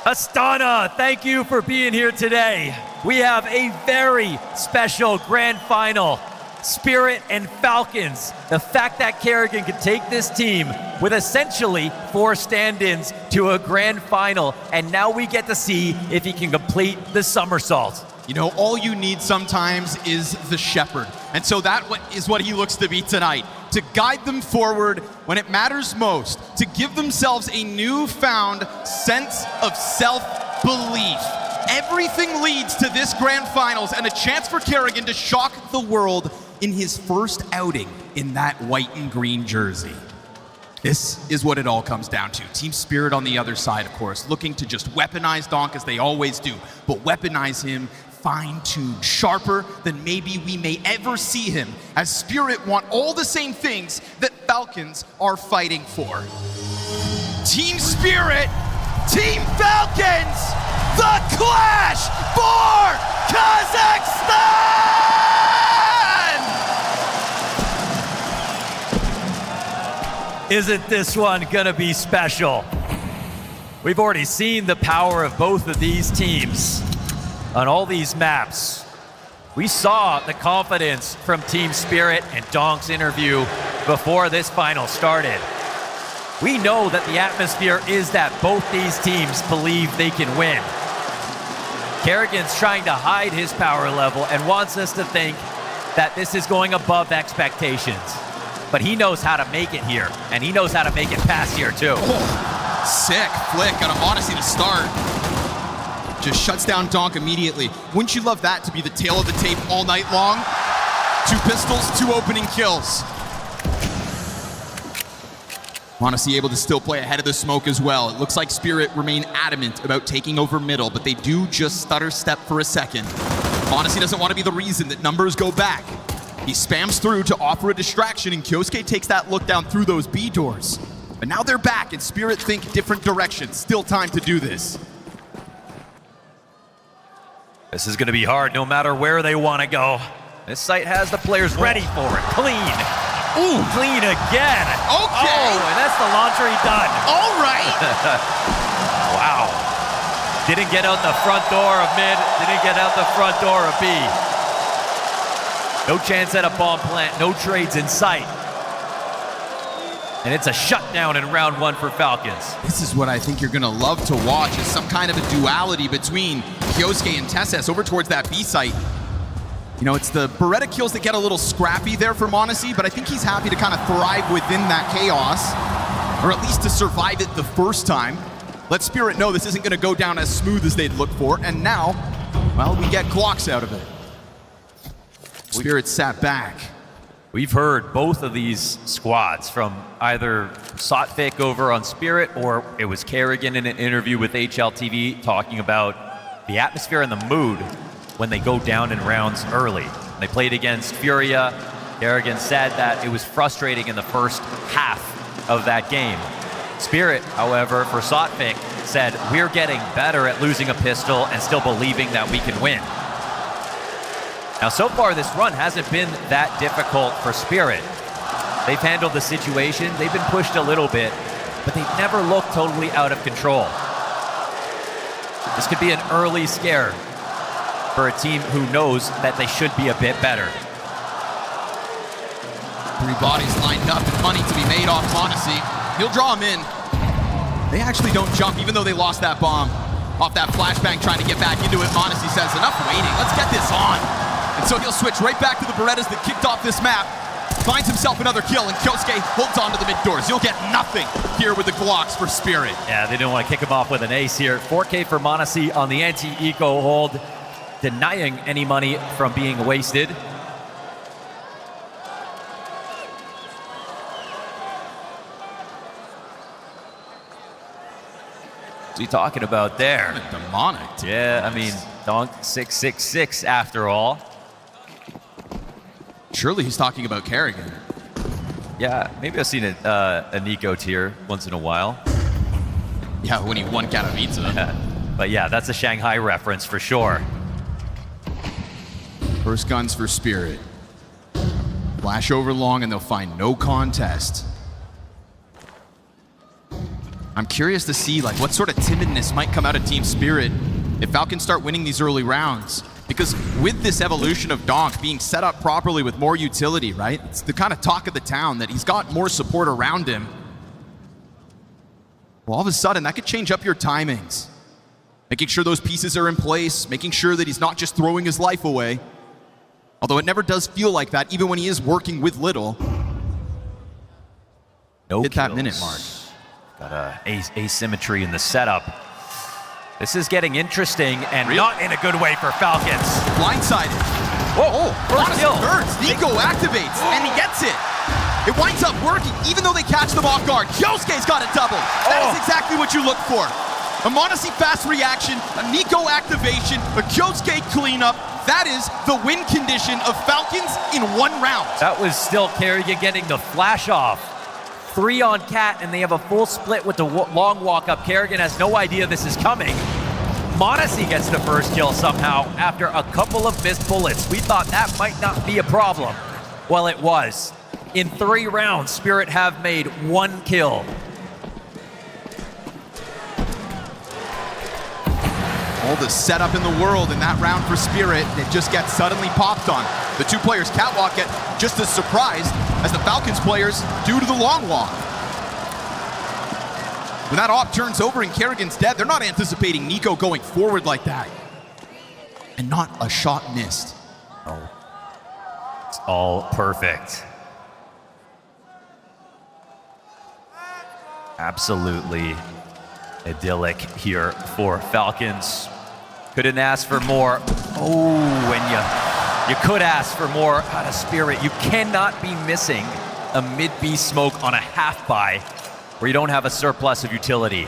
Astana, thank you for being here today. We have a very special grand final. Spirit and Falcons. The fact that Kerrigan could take this team with essentially 4 stand-ins to a grand final, and now we get to see if he can complete the somersault. You know, all you need sometimes is the shepherd. And so that is what he looks to be tonight. To guide them forward when it matters most. To give themselves a newfound sense of self-belief. Everything leads to this grand finals and a chance for Kerrigan to shock the world in his first outing in that white and green jersey. This is what it all comes down to. Team Spirit on the other side, of course, looking to just weaponize Donk as they always do, but weaponize him fine-tuned, sharper than maybe we may ever see him, as Spirit want all the same things that Falcons are fighting for. Team Spirit, Team Falcons, the clash for Kazakhstan! Isn't this one gonna be special? We've already seen the power of both of these teams on all these maps. We saw the confidence from Team Spirit and Donk's interview before this final started. We know that the atmosphere is that both these teams believe they can win. Kerrigan's trying to hide his power level and wants us to think that this is going above expectations. But he knows how to make it here, and he knows how to make it past here too. Oh, sick flick on a Monte to start. Just shuts down Donk immediately. Wouldn't you love that to be the tail of the tape all night long? 2 pistols, 2 opening kills. Monte able to still play ahead of the smoke as well. It looks like Spirit remain adamant about taking over middle, but they do just stutter step for a second. Monte doesn't want to be the reason that numbers go back. He spams through to offer a distraction, and Kyosuke takes that look down through those B doors. But now they're back, and Spirit think different directions. Still time to do this. This is gonna be hard no matter where they wanna go. This site has the players ready for it. Clean. Ooh, clean again. Okay. Oh, and that's the laundry done. All right. Wow. Didn't get out the front door of mid, didn't get out the front door of B. No chance at a bomb plant, no trades in sight. And it's a shutdown in round 1 for Falcons. This is what I think you're gonna love to watch, is some kind of a duality between Kyosuke and Tesses over towards that B site. You know, it's the Beretta kills that get a little scrappy there for Monte, but I think he's happy to kind of thrive within that chaos, or at least to survive it the first time. Let Spirit know this isn't gonna go down as smooth as they'd look for, and now, well, we get clocks out of it. Spirit sat back. We've heard both of these squads from either Sotfik over on Spirit, or it was Kerrigan in an interview with HLTV talking about the atmosphere and the mood when they go down in rounds early. They played against FURIA. Kerrigan said that it was frustrating in the first half of that game. Spirit, however, for Sotfik, said, we're getting better at losing a pistol and still believing that we can win. Now, so far, this run hasn't been that difficult for Spirit. They've handled the situation. They've been pushed a little bit, but they've never looked totally out of control. This could be an early scare for a team who knows that they should be a bit better. 3 bodies lined up and money to be made off MongolZ. He'll draw him in. They actually don't jump, even though they lost that bomb off that flashbang trying to get back into it. MongolZ says, enough waiting, let's get this on. And so he'll switch right back to the Berettas that kicked off this map. Finds himself another kill, and Kyosuke holds on to the mid doors. You'll get nothing here with the Glocks for Spirit. Yeah, they didn't want to kick him off with an ace here. 4K for MongolZ on the anti-eco hold, denying any money from being wasted. What's he talking about there? Demonic. Yeah, I mean, Donk 666 after all. Surely he's talking about Kerrigan. Yeah, maybe I've seen a Nico tier once in a while. Yeah, when he won Katowice. Yeah. But yeah, that's a Shanghai reference for sure. First guns for Spirit. Flash over long and they'll find no contest. I'm curious to see like what sort of timidness might come out of Team Spirit if Falcons start winning these early rounds. Because with this evolution of Donk being set up properly with more utility, right? It's the kind of talk of the town that he's got more support around him. Well, all of a sudden, that could change up your timings. Making sure those pieces are in place, making sure that he's not just throwing his life away. Although it never does feel like that, even when he is working with little. No hit that minute mark. Got asymmetry in the setup. This is getting interesting and not in a good way for Falcons. Blindsided. Whoa, first kill. Burns. Nico activates and he gets it. It winds up working even though they catch them off guard. Kyosuke's got a double. That is exactly what you look for. A MongolZ fast reaction, a Nico activation, a Kyosuke cleanup. That is the win condition of Falcons in 1 round. That was still Kerrigan getting the flash off. 3 on Cat, and they have a full split with the long walk up. Kerrigan has no idea this is coming. MongolZ gets the first kill somehow after a couple of missed bullets. We thought that might not be a problem. Well, it was. In 3 rounds, Spirit have made 1 kill. All the setup in the world in that round for Spirit, it just gets suddenly popped on. The 2 players catwalk get just as surprised as the Falcons players due to the long walk. When that op turns over and Kerrigan's dead, they're not anticipating Nico going forward like that. And not a shot missed. Oh, it's all perfect. Absolutely idyllic here for Falcons. Couldn't ask for more. Oh, and you could ask for more out of Spirit. You cannot be missing a mid-B smoke on a half-buy where you don't have a surplus of utility.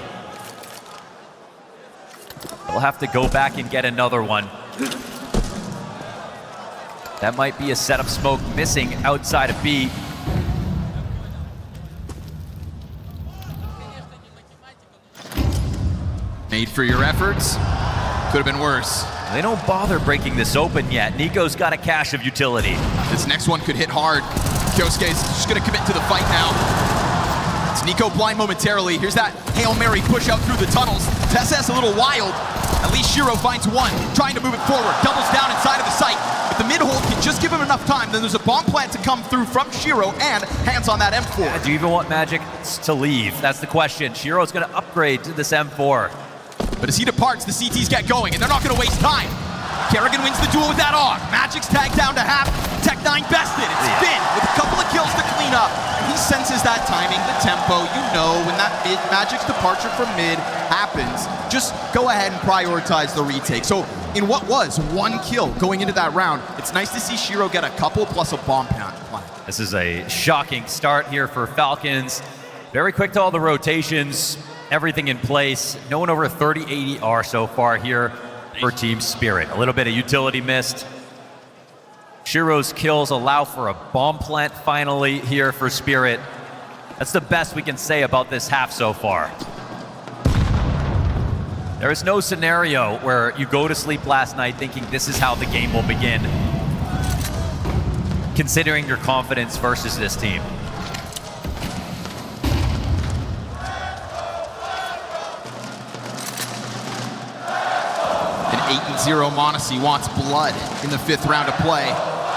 They'll have to go back and get another one. That might be a setup smoke missing outside of B. Made for your efforts. Could have been worse. They don't bother breaking this open yet. Nico's got a cache of utility. This next one could hit hard. Kyosuke's just gonna commit to the fight now. It's Nico blind momentarily. Here's that Hail Mary push out through the tunnels. TSS a little wild. At least Shiro finds one, trying to move it forward. Doubles down inside of the site. But the mid-hold can just give him enough time. Then there's a bomb plant to come through from Shiro and hands on that M4. Yeah, do you even want Magic to leave? That's the question. Shiro's gonna upgrade to this M4. But as he departs, the CTs get going, and they're not going to waste time. Kerrigan wins the duel with that AUG. Magic's tagged down to half. Tech9 bested. It's Finn with a couple of kills to clean up. And he senses that timing, the tempo. You know when that Magic's departure from mid happens, just go ahead and prioritize the retake. So in what was 1 kill going into that round, it's nice to see Shiro get a couple plus a bomb plant. This is a shocking start here for Falcons. Very quick to all the rotations. Everything in place. No one over 30 ADR so far here for Team Spirit. A little bit of utility missed. Shiro's kills allow for a bomb plant finally here for Spirit. That's the best we can say about this half so far. There is no scenario where you go to sleep last night thinking this is how the game will begin, considering your confidence versus this team. 8-0 Monte wants blood in the 5th round of play.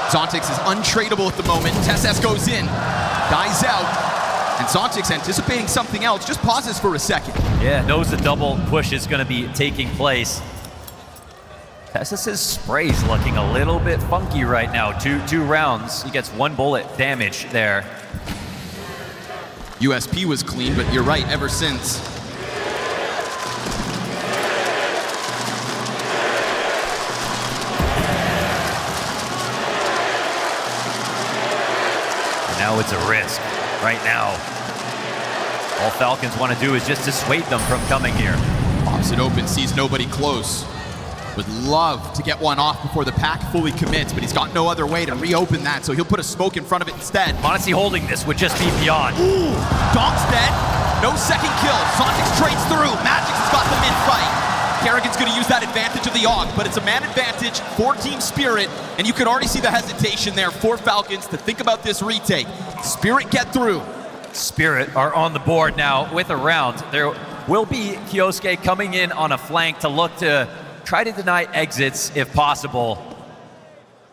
Zontix is untradeable at the moment. Tesses goes in, dies out. And Zontix, anticipating something else, just pauses for a second. Yeah, knows the double push is going to be taking place. Tessis' spray's looking a little bit funky right now. Two rounds. He gets 1 bullet damage there. USP was clean, but you're right, ever since. Now it's a risk. Right now, all Falcons want to do is just dissuade them from coming here. Pops it open, sees nobody close. Would love to get one off before the pack fully commits, but he's got no other way to reopen that, so he'll put a smoke in front of it instead. Monte holding this would just be beyond. Ooh, Donk's dead. No second kill. Zontix trades through. Magic's has got the mid-fight. Kerrigan's going to use that advantage of the AUG, but it's a man advantage for Team Spirit, and you could already see the hesitation there for Falcons to think about this retake. Spirit get through. Spirit are on the board now with a round. There will be Kioske coming in on a flank to look to try to deny exits if possible.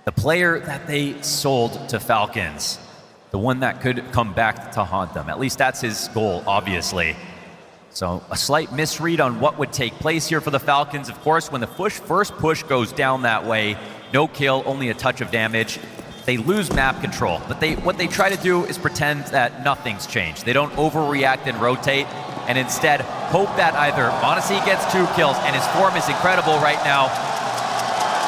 The player that they sold to Falcons, the one that could come back to haunt them. At least that's his goal, obviously. So a slight misread on what would take place here for the Falcons. Of course, when the first push goes down that way, no kill, only a touch of damage, they lose map control. But what they try to do is pretend that nothing's changed. They don't overreact and rotate, and instead hope that either Monte gets 2 kills, and his form is incredible right now.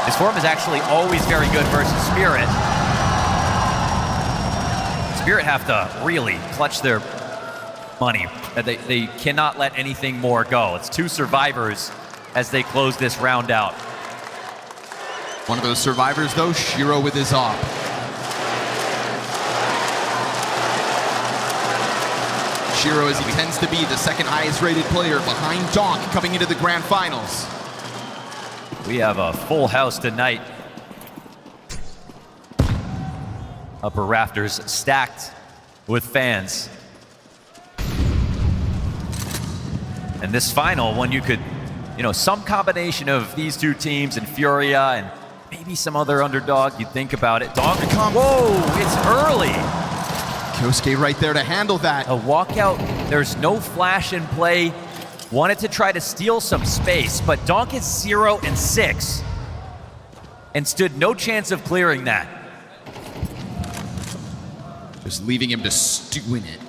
His form is actually always very good versus Spirit. Spirit have to really clutch their money. They cannot let anything more go. It's 2 survivors as they close this round out. One of those survivors, though, Shiro with his AWP. Shiro, as he tends to be the 2nd highest rated player behind Donk coming into the grand finals. We have a full house tonight. Upper rafters stacked with fans. And this final one, you could, some combination of these 2 teams and FURIA and maybe some other underdog, you'd think about it. Donk, whoa, it's early. Kioske right there to handle that. A walkout, there's no flash in play. Wanted to try to steal some space, but Donk is 0 and 6 and stood no chance of clearing that. Just leaving him to stew in it.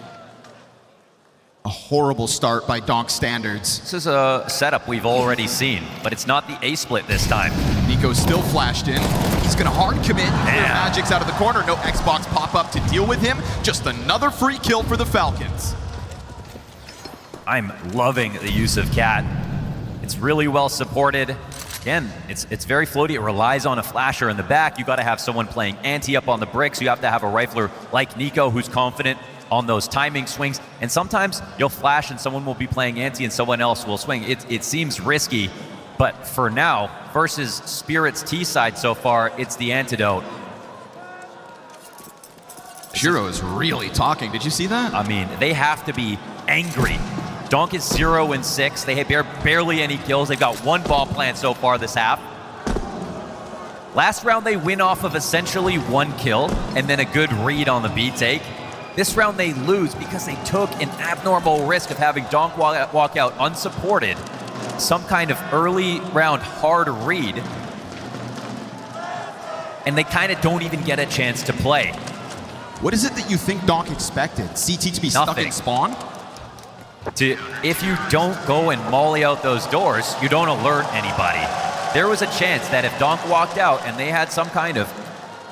A horrible start by Donk standards. This is a setup we've already seen, but it's not the A split this time. Nico's still flashed in. He's gonna hard commit. Magic's out of the corner. No Xbox pop-up to deal with him. Just another free kill for the Falcons. I'm loving the use of Cat. It's really well supported. Again, it's very floaty. It relies on a flasher in the back. You gotta have someone playing anti up on the bricks. You have to have a rifler like Nico who's confident on those timing swings, and sometimes you'll flash and someone will be playing anti and someone else will swing. It seems risky, but for now, versus Spirit's T side so far, it's the antidote. Shiro is really talking. Did you see that? I mean, they have to be angry. Donk is 0 and 6. They have barely any kills. They've got 1 ball plant so far this half. Last round, they win off of essentially 1 kill and then a good read on the B take. This round they lose because they took an abnormal risk of having Donk walk out unsupported. Some kind of early round hard read. And they kind of don't even get a chance to play. What is it that you think Donk expected? CT to be stuck in spawn? If you don't go and molly out those doors, you don't alert anybody. There was a chance that if Donk walked out and they had some kind of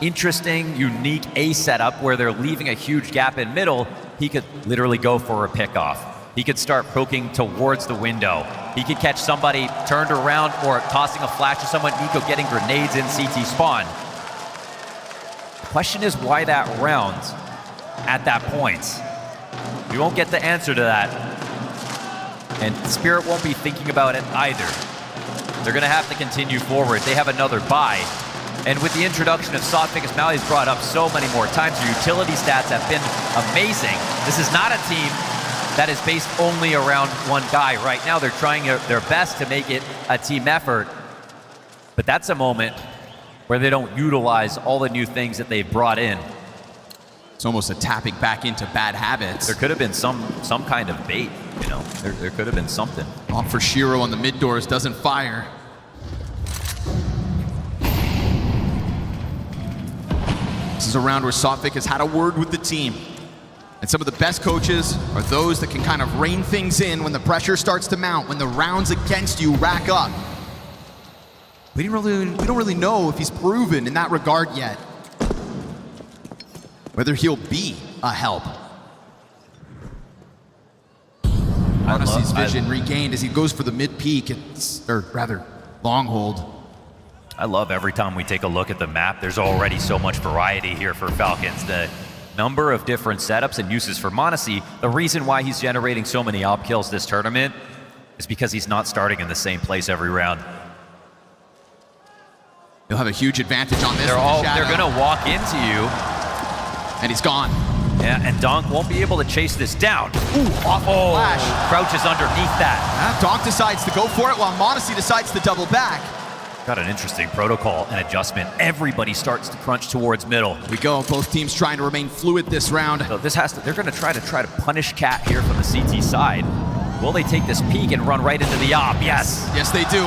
interesting, unique A setup where they're leaving a huge gap in middle, he could literally go for a pickoff. He could start poking towards the window. He could catch somebody turned around or tossing a flash to someone, Nico getting grenades in CT spawn. The question is why that round at that point? We won't get the answer to that. And Spirit won't be thinking about it either. They're gonna have to continue forward. They have another bye. And with the introduction of Sotfik, as Mali's brought up so many more times, your utility stats have been amazing. This is not a team that is based only around one guy. Right now, they're trying their best to make it a team effort. But that's a moment where they don't utilize all the new things that they've brought in. It's almost a tapping back into bad habits. There could have been some kind of bait, you know. There could have been something. Off for Shiro on the mid doors, doesn't fire. This is a round where Sophic has had a word with the team. And some of the best coaches are those that can kind of rein things in when the pressure starts to mount, when the rounds against you rack up. We don't really know if he's proven in that regard yet. Whether he'll be a help. Odyssey's vision regained as he goes for the mid peak, or rather, long hold. I love every time we take a look at the map, there's already so much variety here for Falcons. The number of different setups and uses for MongolZ, the reason why he's generating so many op kills this tournament is because he's not starting in the same place every round. You'll have a huge advantage on this. They're gonna walk into you. And he's gone. Yeah, and Donk won't be able to chase this down. Ooh, awful flash. Crouch is underneath that. Donk decides to go for it while MongolZ decides to double back. Got an interesting protocol and adjustment. Everybody starts to crunch towards middle. We go, both teams trying to remain fluid this round. So this they're gonna try to punish Cat here from the CT side. Will they take this peek and run right into the op? Yes. Yes, they do.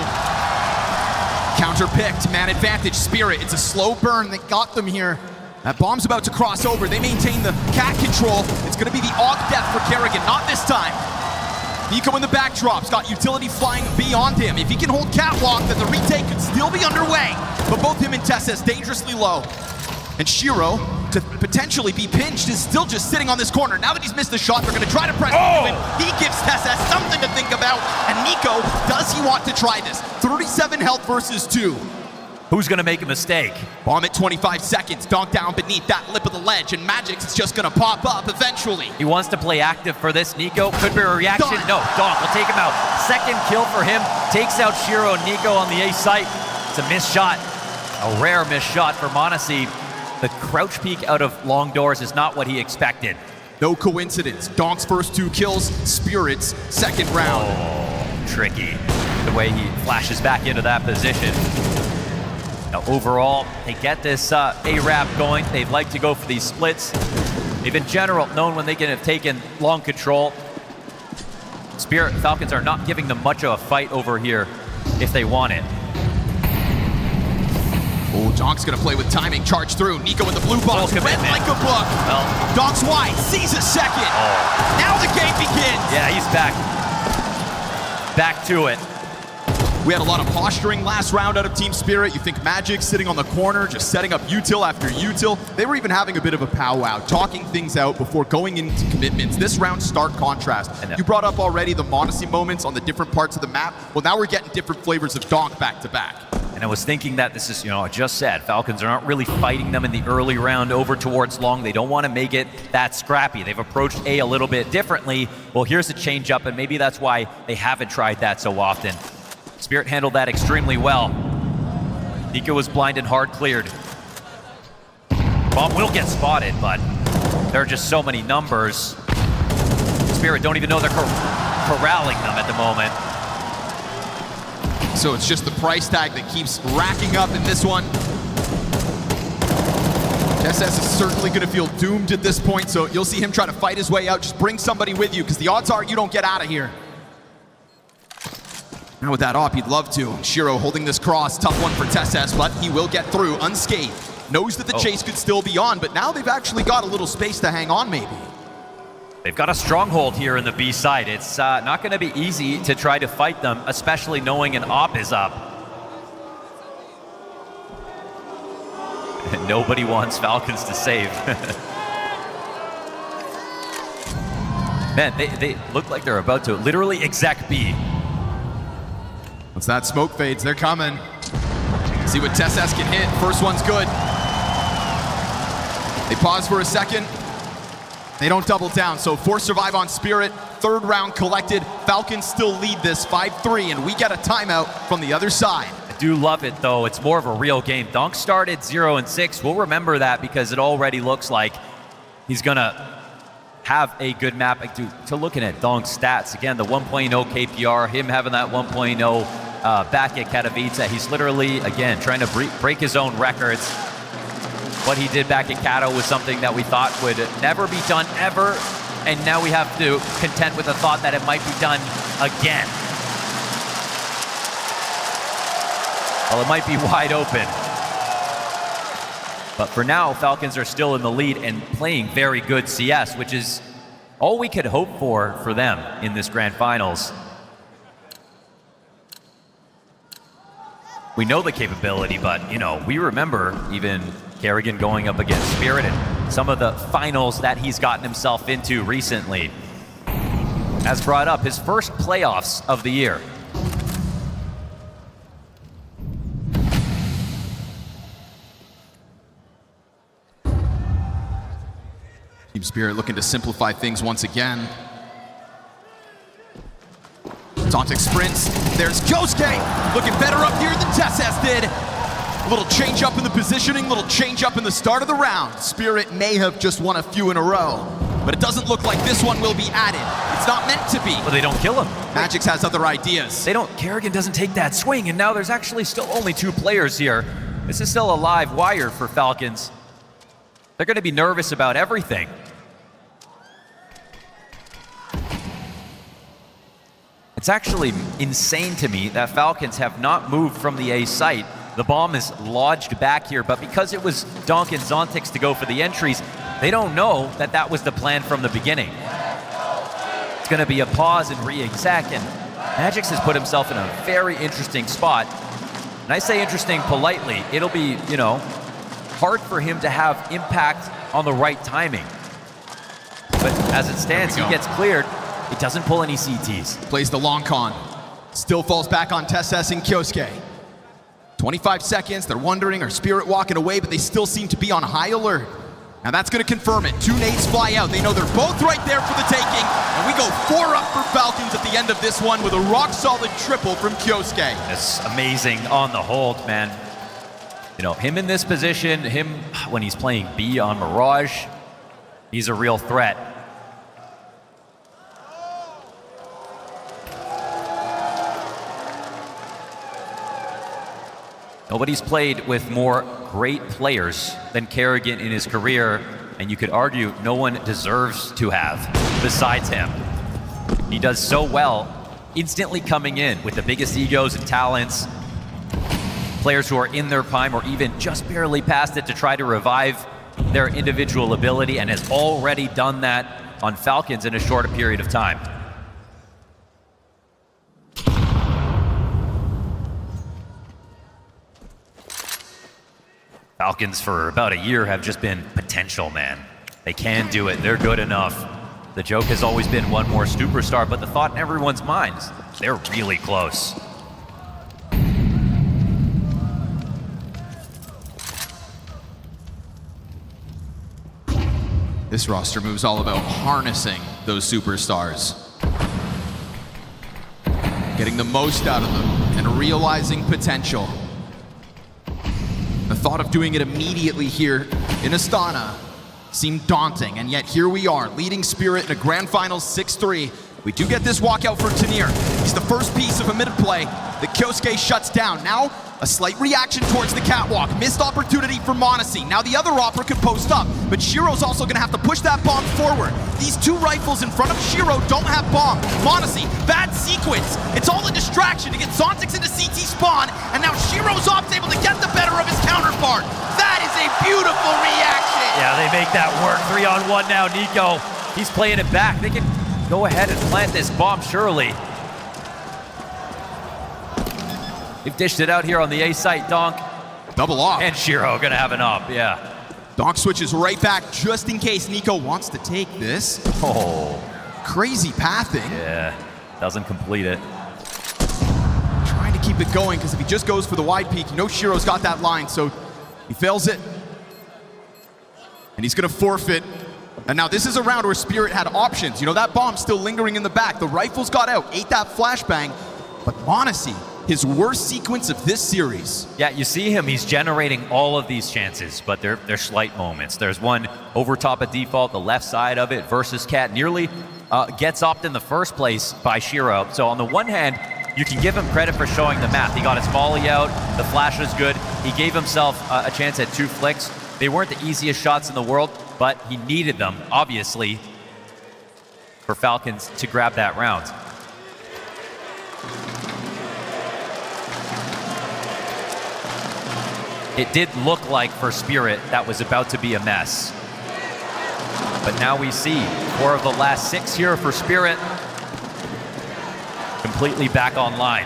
Counter-picked, man advantage, Spirit. It's a slow burn that got them here. That bomb's about to cross over. They maintain the cat control. It's going to be the Aug death for Kerrigan. Not this time. Nico in the backdrop's got utility flying beyond him. If he can hold catwalk, then the retake could still be underway. But both him and Tessas dangerously low. And Shiro, to potentially be pinched, is still just sitting on this corner. Now that he's missed the shot, they're going to try to press him. He gives Tessas something to think about. And Nico, does he want to try this? 37 health versus 2. Who's gonna make a mistake? Bomb at 25 seconds, Donk down beneath that lip of the ledge, and Magic's is just gonna pop up eventually. He wants to play active for this. Nico, could be a reaction. No, Donk will take him out. Second kill for him, takes out Shiro and Nico on the A site. It's a missed shot, a rare missed shot for MongolZ. The crouch peek out of long doors is not what he expected. No coincidence, Donk's first 2 kills, Spirit's second round. Oh, tricky, the way he flashes back into that position. Now, overall, they get this A-Rap going. They'd like to go for these splits. They've in general known when they can have taken long control. Spirit Falcons are not giving them much of a fight over here if they want it. Oh, Donk's gonna play with timing, charge through. Nico in the blue box, red like a book. Well, Donk's wide, sees a second. Now the game begins. Yeah, he's back. Back to it. We had a lot of posturing last round out of Team Spirit. You think Magic sitting on the corner, just setting up util after util. They were even having a bit of a powwow, talking things out before going into commitments. This round, stark contrast. You brought up already the MongolZ moments on the different parts of the map. Well, now we're getting different flavors of Donk back to back. And I was thinking that this is, you know, I just said, Falcons are not really fighting them in the early round over towards long. They don't want to make it that scrappy. They've approached A a little bit differently. Well, here's a change up, and maybe that's why they haven't tried that so often. Spirit handled that extremely well. Nico was blind and hard cleared. Bomb will get spotted, but there are just so many numbers. Spirit don't even know they're corralling them at the moment. So it's just the price tag that keeps racking up in this one. SS is certainly going to feel doomed at this point, so you'll see him try to fight his way out. Just bring somebody with you, because the odds are you don't get out of here. Now with that op, he'd love to. Shiro holding this cross, tough one for Tessas, but he will get through unscathed. Knows that the chase could still be on, but now they've actually got a little space to hang on maybe. They've got a stronghold here in the B side. It's not going to be easy to try to fight them, especially knowing an op is up. Nobody wants Falcons to save. Man, they look like they're about to literally exec B. Once that smoke fades, they're coming. See what Tessas can hit. First one's good. They pause for a second. They don't double down, so force survive on Spirit. Third round collected. Falcons still lead this 5-3, and we get a timeout from the other side. I do love it, though. It's more of a real game. Donk started 0-6. We'll remember that because it already looks like he's going to have a good map. To looking at Donk's stats, again, the 1.0 KPR, him having that 1.0 back at Katowice. He's literally, again, trying to break his own records. What he did back at Kato was something that we thought would never be done ever, and now we have to contend with the thought that it might be done again. Well, it might be wide open. But for now, Falcons are still in the lead and playing very good CS, which is all we could hope for them in this grand finals. We know the capability, but, you know, we remember even Kerrigan going up against Spirit and some of the finals that he's gotten himself into recently. As brought up, his first playoffs of the year. Team Spirit looking to simplify things once again. Zontic sprints. There's Kyosuke looking better up here than TeSeS did. A little change up in the positioning, little change up in the start of the round. Spirit may have just won a few in a row, but it doesn't look like this one will be added. It's not meant to be. Well, they don't kill him. Magix has other ideas. They don't. Kerrigan doesn't take that swing, and now there's actually still only 2 players here. This is still a live wire for Falcons. They're going to be nervous about everything. It's actually insane to me that Falcons have not moved from the A site. The bomb is lodged back here, but because it was Donk and Zontix to go for the entries, they don't know that that was the plan from the beginning. It's going to be a pause and re-exec, and Magix has put himself in a very interesting spot. And I say interesting politely. It'll be, you know, hard for him to have impact on the right timing. But as it stands, he gets cleared. He doesn't pull any CTs. Plays the long con. Still falls back on TeSeS and Kyosuke. 25 seconds, they're wondering, are Spirit walking away, but they still seem to be on high alert. Now that's gonna confirm it. 2 nades fly out. They know they're both right there for the taking, and we go 4 up for Falcons at the end of this one with a rock-solid triple from Kyosuke. It's amazing on the hold, man. You know, him in this position, him when he's playing B on Mirage, he's a real threat. Nobody's played with more great players than Kerrigan in his career, and you could argue no one deserves to have besides him. He does so well, instantly coming in with the biggest egos and talents, players who are in their prime or even just barely past it to try to revive their individual ability, and has already done that on Falcons in a shorter period of time. Falcons for about a year have just been potential, man. They can do it, they're good enough. The joke has always been one more superstar, but the thought in everyone's minds, they're really close. This roster move's all about harnessing those superstars. Getting the most out of them and realizing potential. The thought of doing it immediately here in Astana seemed daunting, and yet here we are, leading Spirit in a grand final 6-3. We do get this walkout for Tanir. He's the first piece of a mid-play that Kyosuke shuts down. Now, a slight reaction towards the catwalk. Missed opportunity for Monte. Now the other Opera could post up, but Shiro's also going to have to push that bomb forward. These 2 rifles in front of Shiro don't have bomb. Monte, bad sequence. It's all a distraction to get Zontix into CT spawn, and now Shiro's Op's able to get the better of his counterpart. That is a beautiful reaction. Yeah, they make that work. 3-on-1 now, Nico. He's playing it back. They can go ahead and plant this bomb, surely. They've dished it out here on the A site, Donk. Double off. And Shiro gonna have an op, yeah. Donk switches right back just in case Nico wants to take this. Oh. Crazy pathing. Yeah, doesn't complete it. Trying to keep it going, because if he just goes for the wide peak, you know Shiro's got that line, so he fails it. And he's gonna forfeit. And now this is a round where Spirit had options. You know, that bomb's still lingering in the back. The rifles got out, ate that flashbang, but Monte, his worst sequence of this series. Yeah, you see him, he's generating all of these chances, but they're slight moments. There's one over top of default, the left side of it versus Cat nearly gets opt in the first place by Shiro. So on the one hand, you can give him credit for showing the map. He got his volley out, the flash was good. He gave himself a chance at 2 flicks. They weren't the easiest shots in the world, but he needed them, obviously, for Falcons to grab that round. It did look like for Spirit that was about to be a mess. But now we see 4 of the last 6 here for Spirit completely back online.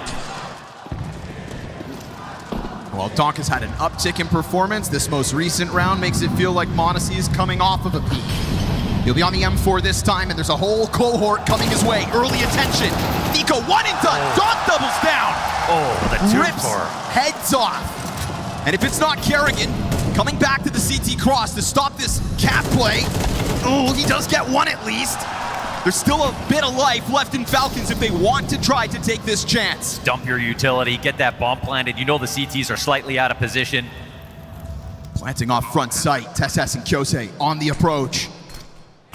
Well, Donk has had an uptick in performance. This most recent round makes it feel like MongolZ is coming off of a peak. He'll be on the M4 this time, and there's a whole cohort coming his way. Early attention. Nico, 1 and done. Donk doubles down. Oh, the 2 rips heads off. And if it's not Kerrigan, coming back to the CT cross to stop this cap play. Oh, he does get 1 at least. There's still a bit of life left in Falcons if they want to try to take this chance. Dump your utility, get that bomb planted. You know the CTs are slightly out of position. Planting off front sight, TeSeS and Kyose on the approach.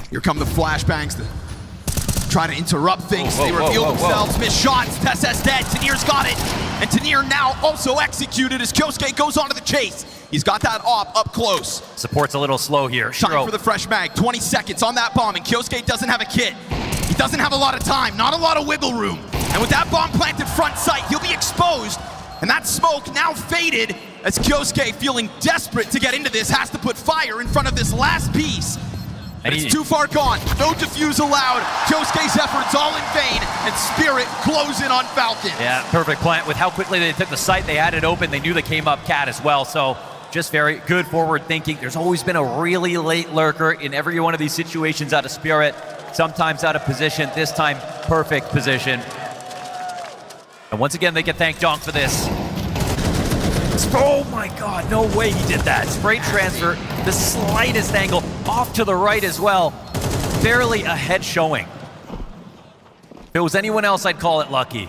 Here come the flashbangs to try to interrupt things. They reveal themselves, miss shots. TeSeS dead, Tanir's got it. And Tanir now also executed as Kyosuke goes on to the chase. He's got that op up close. Support's a little slow here. Time for the fresh mag, 20 seconds on that bomb, and Kyosuke doesn't have a kit. He doesn't have a lot of time, not a lot of wiggle room. And with that bomb planted front sight, he'll be exposed. And that smoke now faded as Kyosuke, feeling desperate to get into this, has to put fire in front of this last piece. And it's too far gone. No defuse allowed. Kyosuke's efforts all in vain, and Spirit close in on Falcon. Yeah, perfect plant. With how quickly they took the site, they had it open. They knew they came up cat as well. So just very good forward thinking. There's always been a really late lurker in every one of these situations out of Spirit. Sometimes out of position. This time, perfect position. And once again, they can thank Donk for this. Oh my God, no way he did that. Spray transfer, the slightest angle, off to the right as well. Barely a head showing. If it was anyone else, I'd call it lucky.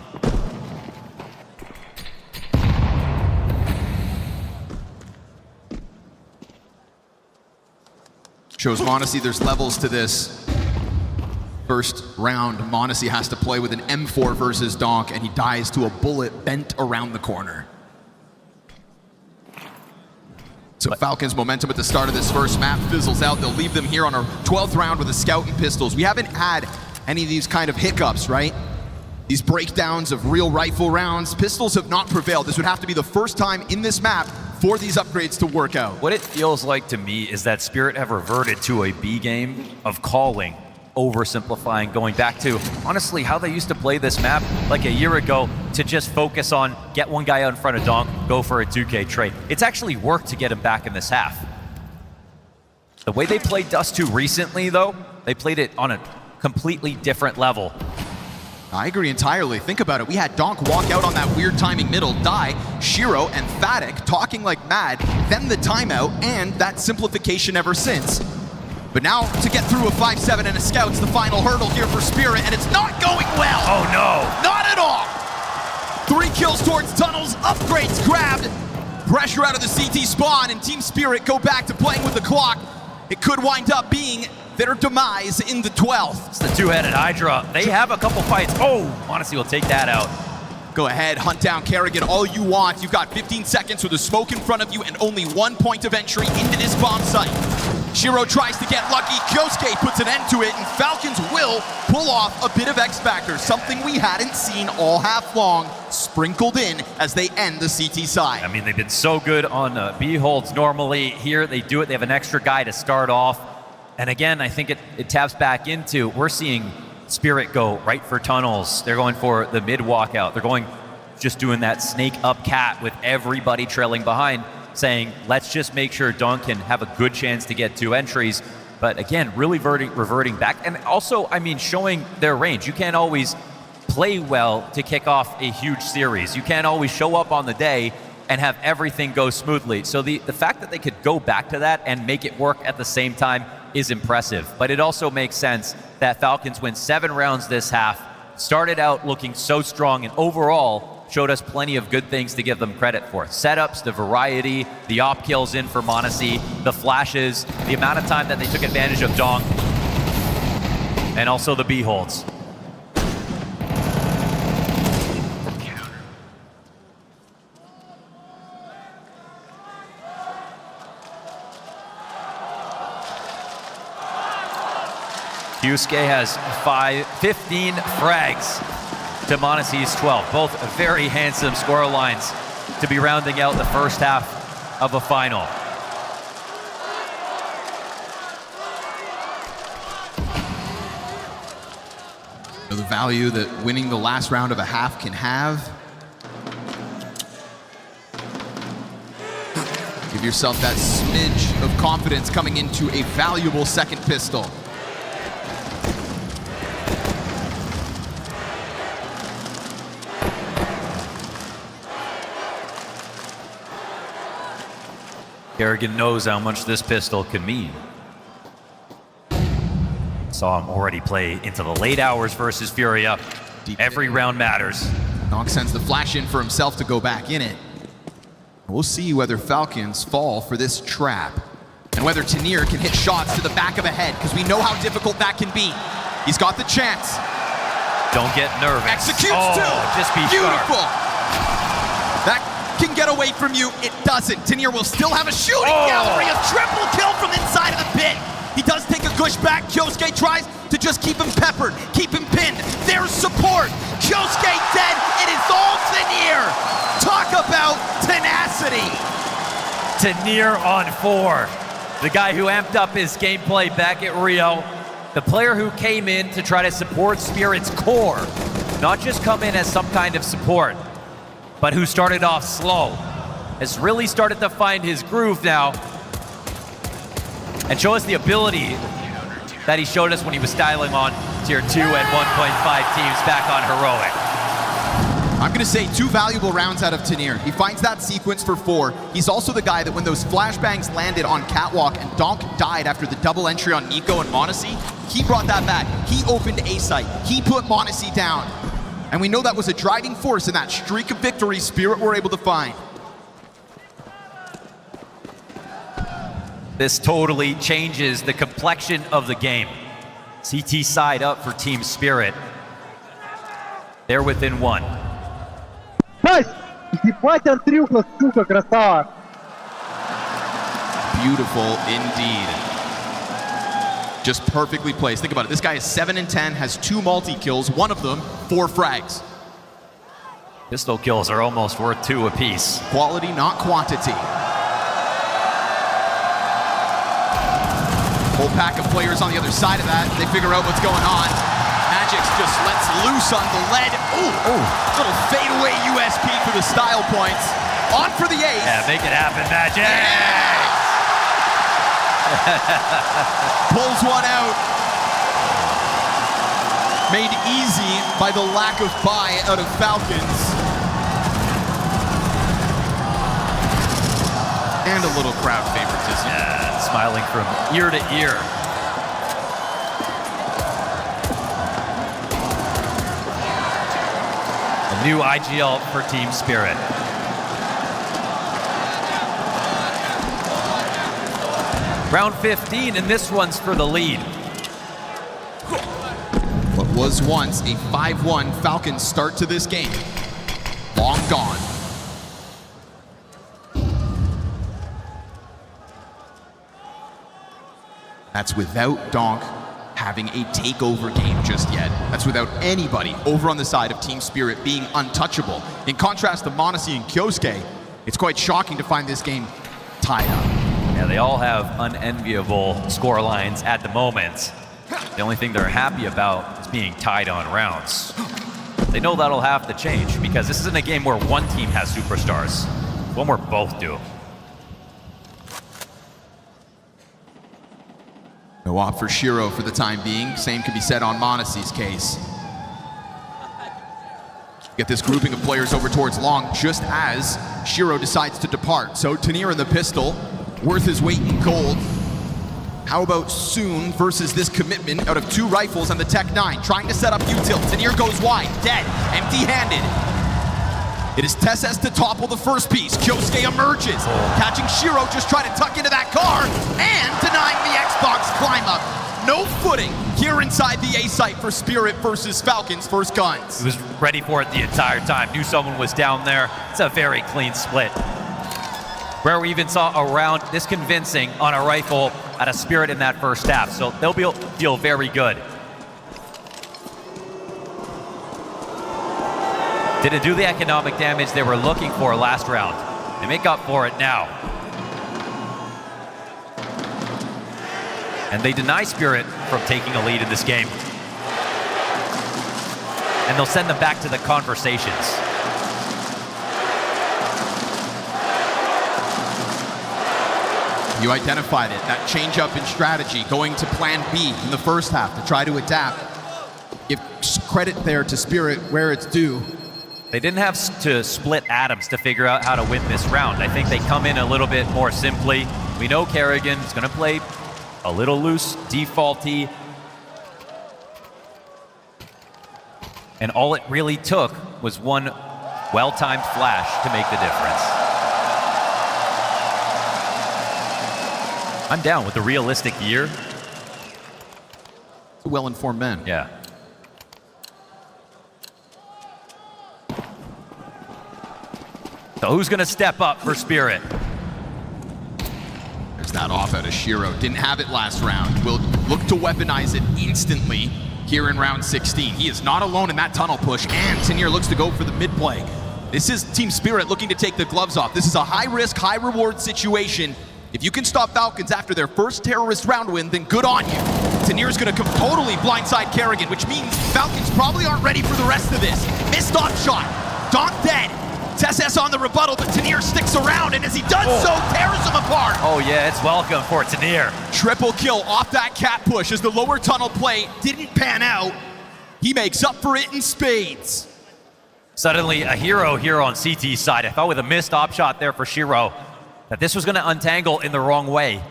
Shows MongolZ there's levels to this. First round, MongolZ has to play with an M4 versus Donk, and he dies to a bullet bent around the corner. So Falcons' momentum at the start of this first map fizzles out. They'll leave them here on our 12th round with a scout and pistols. We haven't had any of these kind of hiccups, right? These breakdowns of real rifle rounds. Pistols have not prevailed. This would have to be the first time in this map for these upgrades to work out. What it feels like to me is that Spirit have reverted to a B game of calling, oversimplifying, going back to, honestly, how they used to play this map like a year ago, to just focus on get one guy out in front of Donk, go for a 2K trade. It's actually worked to get him back in this half. The way they played Dust 2 recently, though, they played it on a completely different level. I agree entirely. Think about it. We had Donk walk out on that weird timing middle, die, Shiro and Fatic talking like mad, then the timeout, and that simplification ever since. But now to get through a 5-7 and a scout's the final hurdle here for Spirit, and it's not going well. Oh no. Not at all. 3 kills towards tunnels, upgrades grabbed. Pressure out of the CT spawn, and Team Spirit go back to playing with the clock. It could wind up being their demise in the 12th. It's the two-headed Hydra. They have a couple fights. Oh, MongolZ will take that out. Go ahead, hunt down Kerrigan all you want. You've got 15 seconds with the smoke in front of you and only 1 point of entry into this bomb site. Shiro tries to get lucky. Kyosuke puts an end to it, and Falcons will pull off a bit of X Factor, something we hadn't seen all half long, sprinkled in as they end the CT side. I mean, they've been so good on B holds normally. Here they do it. They have an extra guy to start off. And again, I think it taps back into, we're seeing Spirit go right for tunnels. They're going for the mid walkout. They're going just doing that snake up cat with everybody trailing behind, saying, let's just make sure Donk can have a good chance to get 2 entries. But again, really reverting back. And also, I mean, showing their range. You can't always play well to kick off a huge series. You can't always show up on the day and have everything go smoothly. So the fact that they could go back to that and make it work at the same time is impressive. But it also makes sense that Falcons win 7 rounds this half, started out looking so strong, and overall showed us plenty of good things to give them credit for. Setups, the variety, the op kills in for MongolZ, the flashes, the amount of time that they took advantage of Donk, and also the B holds. Kyusuke has 15 frags to MongolZ's 12. Both very handsome score lines to be rounding out the first half of a final. The value that winning the last round of a half can have. Give yourself that smidge of confidence coming into a valuable second pistol. Kerrigan knows how much this pistol can mean. Saw him already play into the late hours versus FURIA. Every round matters. Donk sends the flash in for himself to go back in it. We'll see whether Falcons fall for this trap and whether Tanir can hit shots to the back of a head, because we know how difficult that can be. He's got the chance. Don't get nervous. Executes too. Just be beautiful. That can get away from you. It doesn't. Tanir will still have a shooting gallery. A triple kill from inside of the pit. He does take a gush back. Kyusuke tries to just keep him peppered, keep him pinned. There's support. Kyusuke dead. It is all Tanir. Talk about tenacity. Tanir on 4. The guy who amped up his gameplay back at Rio. The player who came in to try to support Spirit's core. Not just come in as some kind of support, but who started off slow. Has really started to find his groove now. And show us the ability that he showed us when he was styling on Tier 2 and 1.5 teams back on Heroic. I'm going to say 2 valuable rounds out of Tanir. He finds that sequence for 4. He's also the guy that when those flashbangs landed on Catwalk and Donk died after the double entry on Nico and MongolZ, he brought that back. He opened A site. He put MongolZ down. And we know that was a driving force in that streak of victory Spirit were able to find. This totally changes the complexion of the game. CT side up for Team Spirit. They're within 1. Nice! Beautiful indeed. Just perfectly placed. Think about it. This guy is 7 and 10, has 2 multi-kills, one of them 4 frags. Pistol kills are almost worth 2 apiece. Quality, not quantity. Whole pack of players on the other side of that. They figure out what's going on. Magix just lets loose on the lead. Ooh, little fadeaway USP for the style points. On for the ace. Yeah, make it happen, Magix. Pulls one out. Made easy by the lack of buy out of Falcons. And a little crowd favoritism. Yeah, smiling from ear to ear. A new IGL for Team Spirit. Round 15, and this one's for the lead. What was once a 5-1 Falcons start to this game, long gone. That's without Donk having a takeover game just yet. That's without anybody over on the side of Team Spirit being untouchable. In contrast to MongolZ and Kyusuke, it's quite shocking to find this game tied up. Yeah, they all have unenviable score lines at the moment. The only thing they're happy about is being tied on rounds. They know that'll have to change because this isn't a game where one team has superstars. It's one where both do. No op for Shiro for the time being. Same can be said on MongolZ's case. Get this grouping of players over towards long just as Shiro decides to depart. So Tanir in the pistol, worth his weight in gold. How about Soon versus this commitment out of 2 rifles and the Tech 9, trying to set up U-tilt. Tanir goes wide, dead, empty-handed. It is Tesses to topple the first piece. Kyusuke emerges, catching Shiro just trying to tuck into that car and denying the Xbox climb up. No footing here inside the A site for Spirit versus Falcons first guns. He was ready for it the entire time. Knew someone was down there. It's a very clean split. Where we even saw a round this convincing on a rifle at a Spirit in that first half. So they'll feel very good Didn't do the economic damage they were looking for last round. They make up for it now. And they deny Spirit from taking a lead in this game. And they'll send them back to the conversations. You identified it, that change up in strategy, going to plan B in the first half to try to adapt. Give credit there to Spirit where it's due. They didn't have to split atoms to figure out how to win this round. I think they come in a little bit more simply. We know Kerrigan is going to play a little loose, defaulty. And all it really took was one well-timed flash to make the difference. I'm down with the realistic year. Well-informed men. Yeah. So who's going to step up for Spirit? There's that off out of Shiro. Didn't have it last round. Will look to weaponize it instantly here in round 16. He is not alone in that tunnel push, and Tenier looks to go for the mid play. This is Team Spirit looking to take the gloves off. This is a high-risk, high-reward situation. If you can stop Falcons after their first terrorist round win, then good on you. Tenier's gonna come totally blindside Kerrigan, which means Falcons probably aren't ready for the rest of this. Missed off shot. Donk dead. Tess on the rebuttal, but Tenier sticks around, and as he does so, tears him apart. Oh yeah, it's welcome for Tenier. Triple kill off that cat push as the lower tunnel play didn't pan out. He makes up for it in spades. Suddenly a hero here on CT's side. I thought with a missed op shot there for Shiro that this was gonna untangle in the wrong way.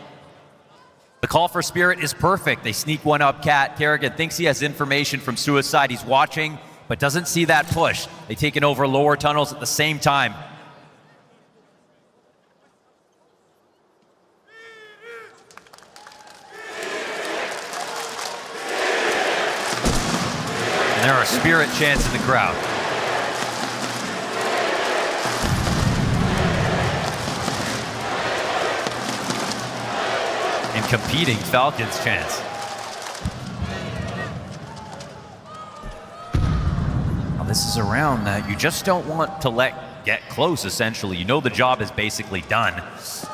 The call for Spirit is perfect. They sneak one up cat. Kerrigan thinks he has information from Suicide. He's watching, but doesn't see that push. They taken over lower tunnels at the same time. And there are Spirit chants in the crowd. And competing Falcons chants. This is a round that you just don't want to let get close, essentially. You know the job is basically done.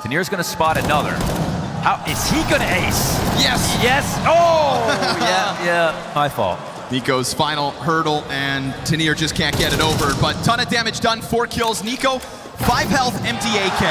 Tenier's gonna spot another. How is he gonna ace? Yes! Yes! Oh! yeah, my fault. Nico's final hurdle, and Tenier just can't get it over. But ton of damage done, 4 kills. Nico, 5 health, empty AK.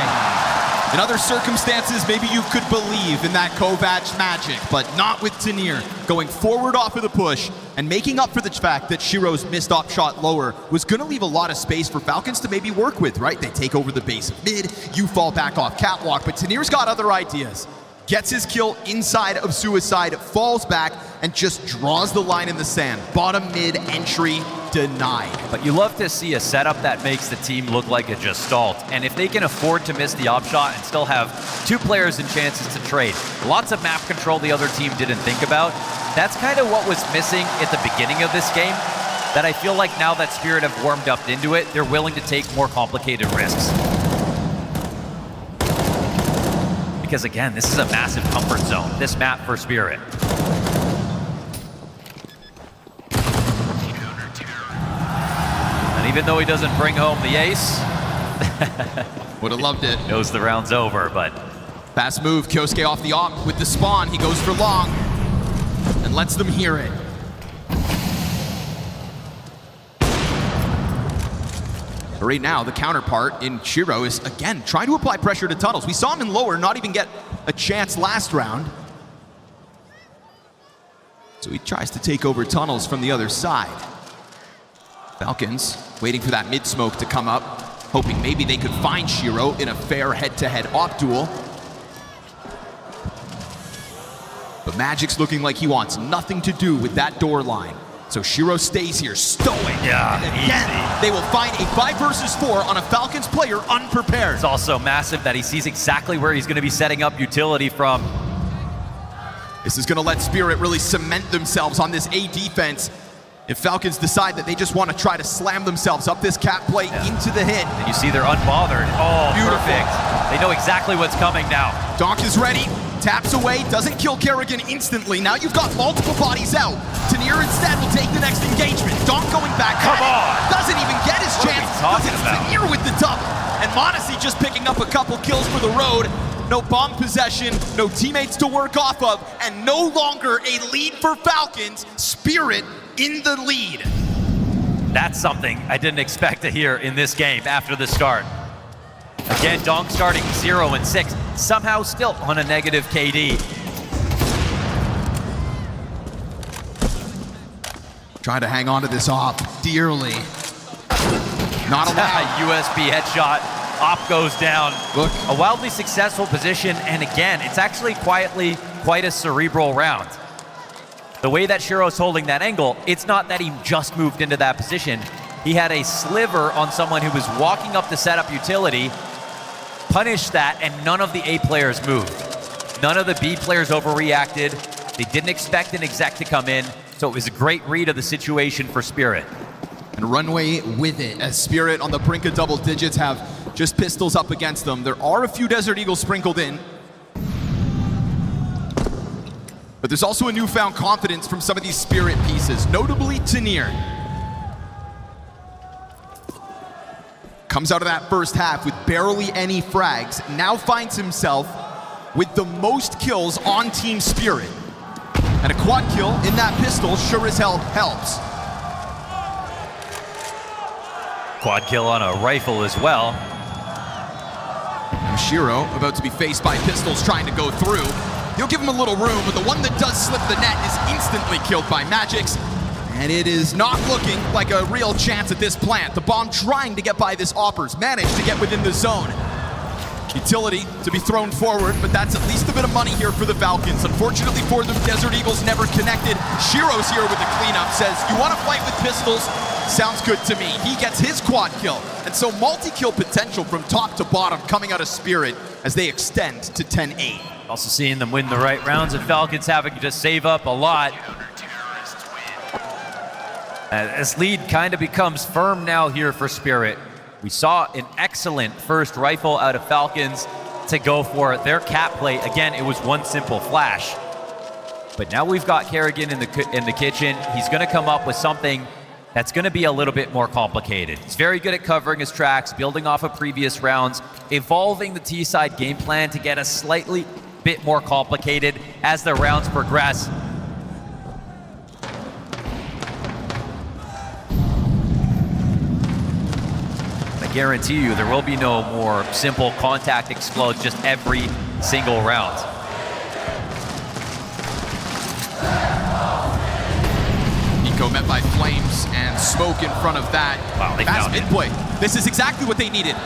In other circumstances, maybe you could believe in that Kovac magic, but not with Tenier. Going forward off of the push and making up for the fact that Shiro's missed op shot lower was going to leave a lot of space for Falcons to maybe work with, right? They take over the base of mid, you fall back off catwalk, but Tenier's got other ideas. Gets his kill inside of Suicide, falls back, and just draws the line in the sand. Bottom mid entry denied. But you love to see a setup that makes the team look like it just stalled. And if they can afford to miss the op shot and still have 2 players and chances to trade, lots of map control the other team didn't think about, that's kind of what was missing at the beginning of this game, that I feel like now that Spirit have warmed up into it, they're willing to take more complicated risks. Because again, this is a massive comfort zone, this map for Spirit. And even though he doesn't bring home the ace, would have loved it. Knows the round's over, but. Fast move, Kyosuke off the op with the spawn. He goes for long and lets them hear it. But right now, the counterpart in Shiro is, again, trying to apply pressure to tunnels. We saw him in lower, not even get a chance last round. So he tries to take over tunnels from the other side. Falcons waiting for that mid smoke to come up, hoping maybe they could find Shiro in a fair head-to-head op duel. But Magic's looking like he wants nothing to do with that door line. So Shiro stays here, stoic. Yeah, and again, they will find a 5 versus 4 on a Falcons player unprepared. It's also massive that he sees exactly where he's going to be setting up utility from. This is going to let Spirit really cement themselves on this A defense. If Falcons decide that they just want to try to slam themselves up this cap play into the hit. And you see they're unbothered. Oh, beautiful. Perfect. They know exactly what's coming now. Donk is ready. Taps away, doesn't kill Kerrigan instantly. Now you've got multiple bodies out. Tenier instead will take the next engagement. Donk going back. Come on! Doesn't even get his chance. talking about. Here with the double. And MongolZ just picking up a couple kills for the road. No bomb possession, no teammates to work off of, and no longer a lead for Falcons. Spirit in the lead. That's something I didn't expect to hear in this game after the start. Again, Donk starting 0-6, somehow still on a negative KD. Trying to hang on to this op dearly. Not allowed. USB headshot. Op goes down. Look. A wildly successful position, and again, it's actually quietly quite a cerebral round. The way that Shiro's holding that angle, it's not that he just moved into that position. He had a sliver on someone who was walking up the setup utility, punished that, and none of the A players moved. None of the B players overreacted. They didn't expect an exec to come in, so it was a great read of the situation for Spirit. And runway with it, as Spirit on the brink of double digits have just pistols up against them. There are a few Desert Eagles sprinkled in. But there's also a newfound confidence from some of these Spirit pieces, notably Tanir. Comes out of that first half with barely any frags, now finds himself with the most kills on Team Spirit. And a quad kill in that pistol sure as hell helps. Quad kill on a rifle as well. And Shiro about to be faced by pistols trying to go through. He'll give him a little room, but the one that does slip the net is instantly killed by Magix. And it is not looking like a real chance at this plant. The bomb trying to get by this Oppers, managed to get within the zone. Utility to be thrown forward, but that's at least a bit of money here for the Falcons. Unfortunately for them, Desert Eagles never connected. Shiro's here with the cleanup, says, you want to fight with pistols? Sounds good to me. He gets his quad kill. And so multi-kill potential from top to bottom coming out of Spirit as they extend to 10-8. Also seeing them win the right rounds, and Falcons having to save up a lot. This lead kind of becomes firm now here for Spirit. We saw an excellent first rifle out of Falcons to go for their cap play. Again, it was one simple flash. But now we've got Kerrigan in the kitchen. He's going to come up with something that's going to be a little bit more complicated. He's very good at covering his tracks, building off of previous rounds, evolving the T-side game plan to get a slightly bit more complicated as the rounds progress. I guarantee you there will be no more simple contact explodes just every single round. Nico met by flames and smoke in front of that. Wow, they fast found it. mid-play. This is exactly what they needed.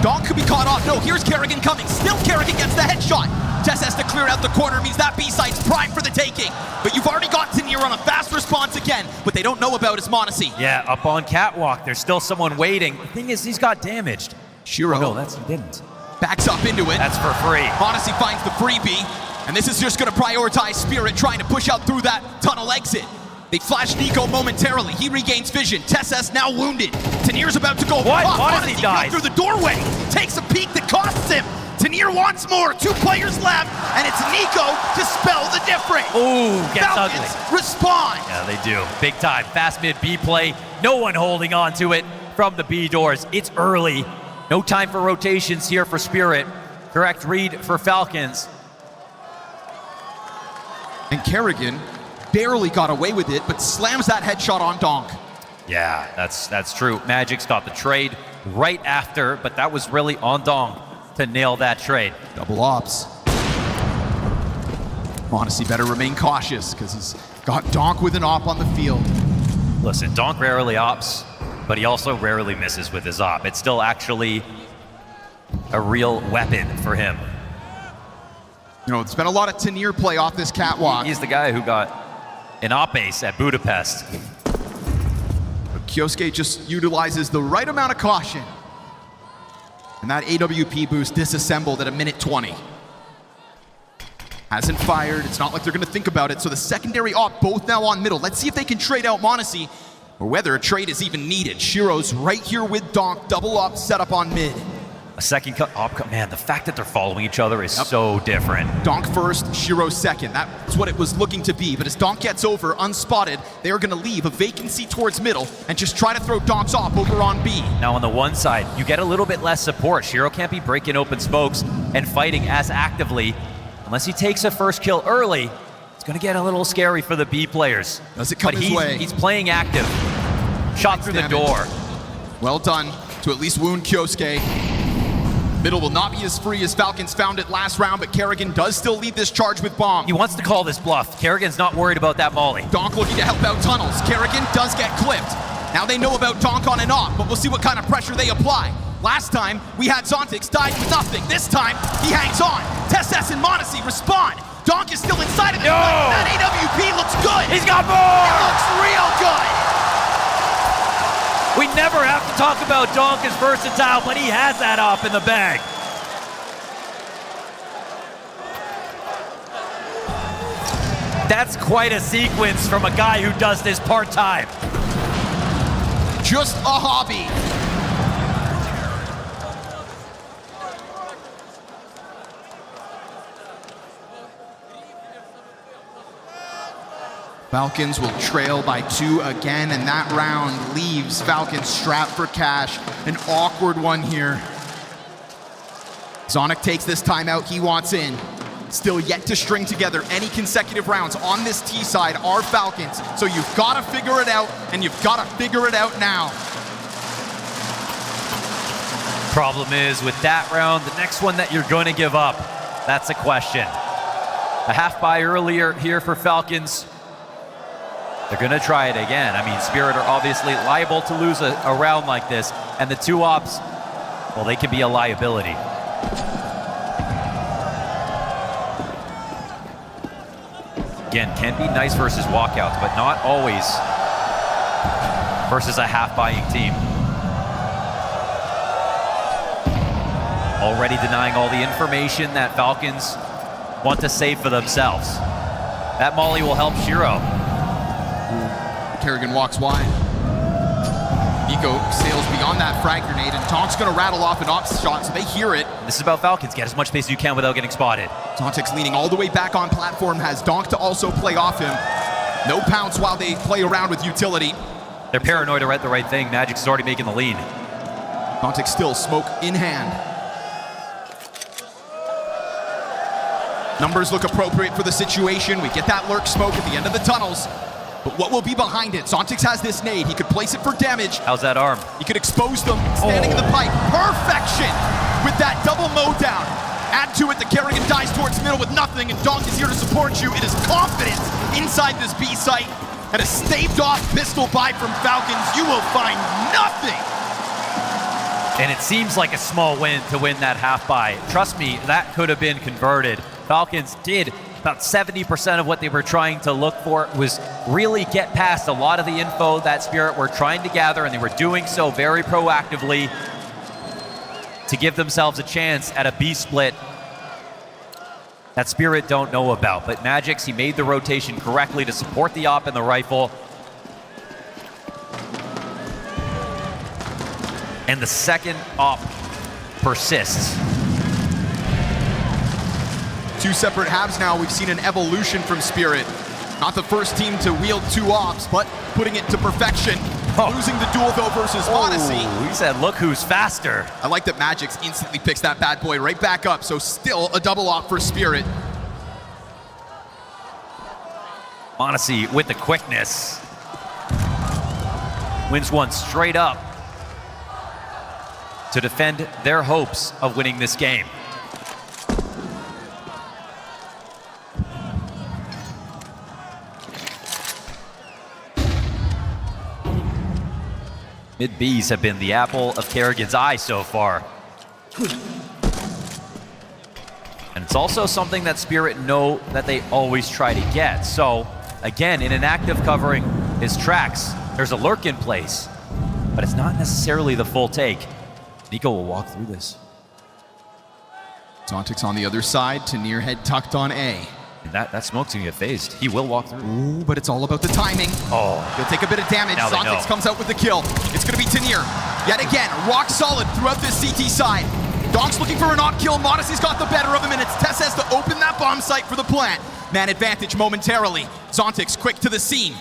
Donk could be caught off. No, here's Kerrigan coming. Still Kerrigan gets the headshot. Tess has to clear out the corner, means that B-side's prime for the taking. But you've already got Tanir on a fast response again. What they don't know about is MongolZ. Yeah, up on catwalk, there's still someone waiting. The thing is, he's got damaged. Shiro. Oh, no, he didn't. Backs up into it. That's for free. MongolZ finds the freebie, and this is just going to prioritize Spirit trying to push out through that tunnel exit. They flash Nico momentarily. He regains vision. Tess now wounded. Tanir's about to go what? off. MongolZ dies through the doorway. Takes a peek that costs him. Tanir wants more. 2 players left, and it's Nico to spell the difference. Ooh, gets Falcons ugly. respond. Yeah, they do. Big time. Fast mid B play. No one holding on to it from the B doors. It's early. No time for rotations here for Spirit. Correct read for Falcons. And Kerrigan barely got away with it, but slams that headshot on Donk. Yeah, that's true. Magic's got the trade right after, but that was really on Dong to nail that trade. Double ops. MongolZ better remain cautious because he's got Donk with an op on the field. Listen, Donk rarely ops, but he also rarely misses with his op. It's still actually a real weapon for him. You know, it's been a lot of Tanir play off this catwalk. He's the guy who got an op ace at Budapest. But Kyosuke just utilizes the right amount of caution. And that AWP boost disassembled at a minute 20. Hasn't fired. It's not like they're going to think about it. So the secondary op both now on middle. Let's see if they can trade out MongolZ or whether a trade is even needed. Shiro's right here with Donk. Double op set up on mid. A second cut. Oh, man, the fact that they're following each other is so different. Donk first, Shiro second. That's what it was looking to be. But as Donk gets over, unspotted, they are going to leave a vacancy towards middle and just try to throw Donk's off over on B. Now on the one side, you get a little bit less support. Shiro can't be breaking open smokes and fighting as actively. Unless he takes a first kill early, it's going to get a little scary for the B players. Does it come his way? He's playing active. Shot through the door. Well done to at least wound Kyosuke. Middle will not be as free as Falcons found it last round, but Kerrigan does still lead this charge with bomb. He wants to call this bluff. Kerrigan's not worried about that molly. Donk looking to help out tunnels. Kerrigan does get clipped. Now they know about Donk on and off, but we'll see what kind of pressure they apply. Last time, we had Zontix died with nothing. This time, he hangs on. Tess and Monte respond. Donk is still inside of this fight. That AWP looks good. He's got more! It looks real good. We never have to talk about Donk as versatile, but he has that op in the bag. That's quite a sequence from a guy who does this part-time. Just a hobby. Falcons will trail by 2 again, and that round leaves Falcons strapped for cash. An awkward one here. Zonic takes this timeout, he wants in. Still yet to string together any consecutive rounds on this T side are Falcons. So you've got to figure it out, and you've got to figure it out now. Problem is, with that round, the next one that you're going to give up, that's a question. A half buy earlier here for Falcons. They're going to try it again. I mean, Spirit are obviously liable to lose a round like this, and the 2 ops, well, they can be a liability. Again, can be nice versus walkouts, but not always versus a half-buying team. Already denying all the information that Falcons want to save for themselves. That molly will help Shiro. Kerrigan walks wide. Nico sails beyond that frag grenade, and Donk's gonna rattle off an ops shot, so they hear it. This is about Falcons. Get as much space as you can without getting spotted. Zontic's leaning all the way back on platform, has Donk to also play off him. No pounce while they play around with utility. They're paranoid to write the right thing. Magic's already making the lead. Zontic still smoke in hand. Numbers look appropriate for the situation. We get that lurk smoke at the end of the tunnels. But what will be behind it? Zontix has this nade. He could place it for damage. How's that arm? He could expose them standing in the pipe. Perfection with that double mow down. Add to it, the Kerrigan dies towards middle with nothing, and Donk is here to support you. It is confidence inside this B site, and a staved off pistol buy from Falcons. You will find nothing. And it seems like a small win to win that half buy. Trust me, that could have been converted. Falcons did about 70% of what they were trying to look for was really get past a lot of the info that Spirit were trying to gather, and they were doing so very proactively to give themselves a chance at a B split that Spirit don't know about. But Magix, he made the rotation correctly to support the op and the rifle. And the second op persists. 2 separate halves now. We've seen an evolution from Spirit. Not the first team to wield 2 ops, but putting it to perfection. Losing the duel though versus Monte. He said, look who's faster. I like that Magix instantly picks that bad boy right back up, so still a double op for Spirit. Monte with the quickness. Wins one straight up to defend their hopes of winning this game. Mid-Bs have been the apple of Kerrigan's eye so far. And it's also something that Spirit know that they always try to get. So, again, in an active covering his tracks, there's a lurk in place, but it's not necessarily the full take. Nico will walk through this. Zontix on the other side, to near head tucked on A. That smoke's gonna get phased. He will walk through. Ooh, but it's all about the timing. Oh. He'll take a bit of damage. Now Zontix comes out with the kill. It's gonna be Tanir. Yet again, rock solid throughout this CT side. Donk's looking for an off kill. Modesty's got the better of him, and it's Tess has to open that bomb site for the plant. Man advantage momentarily. Zontic's quick to the scene.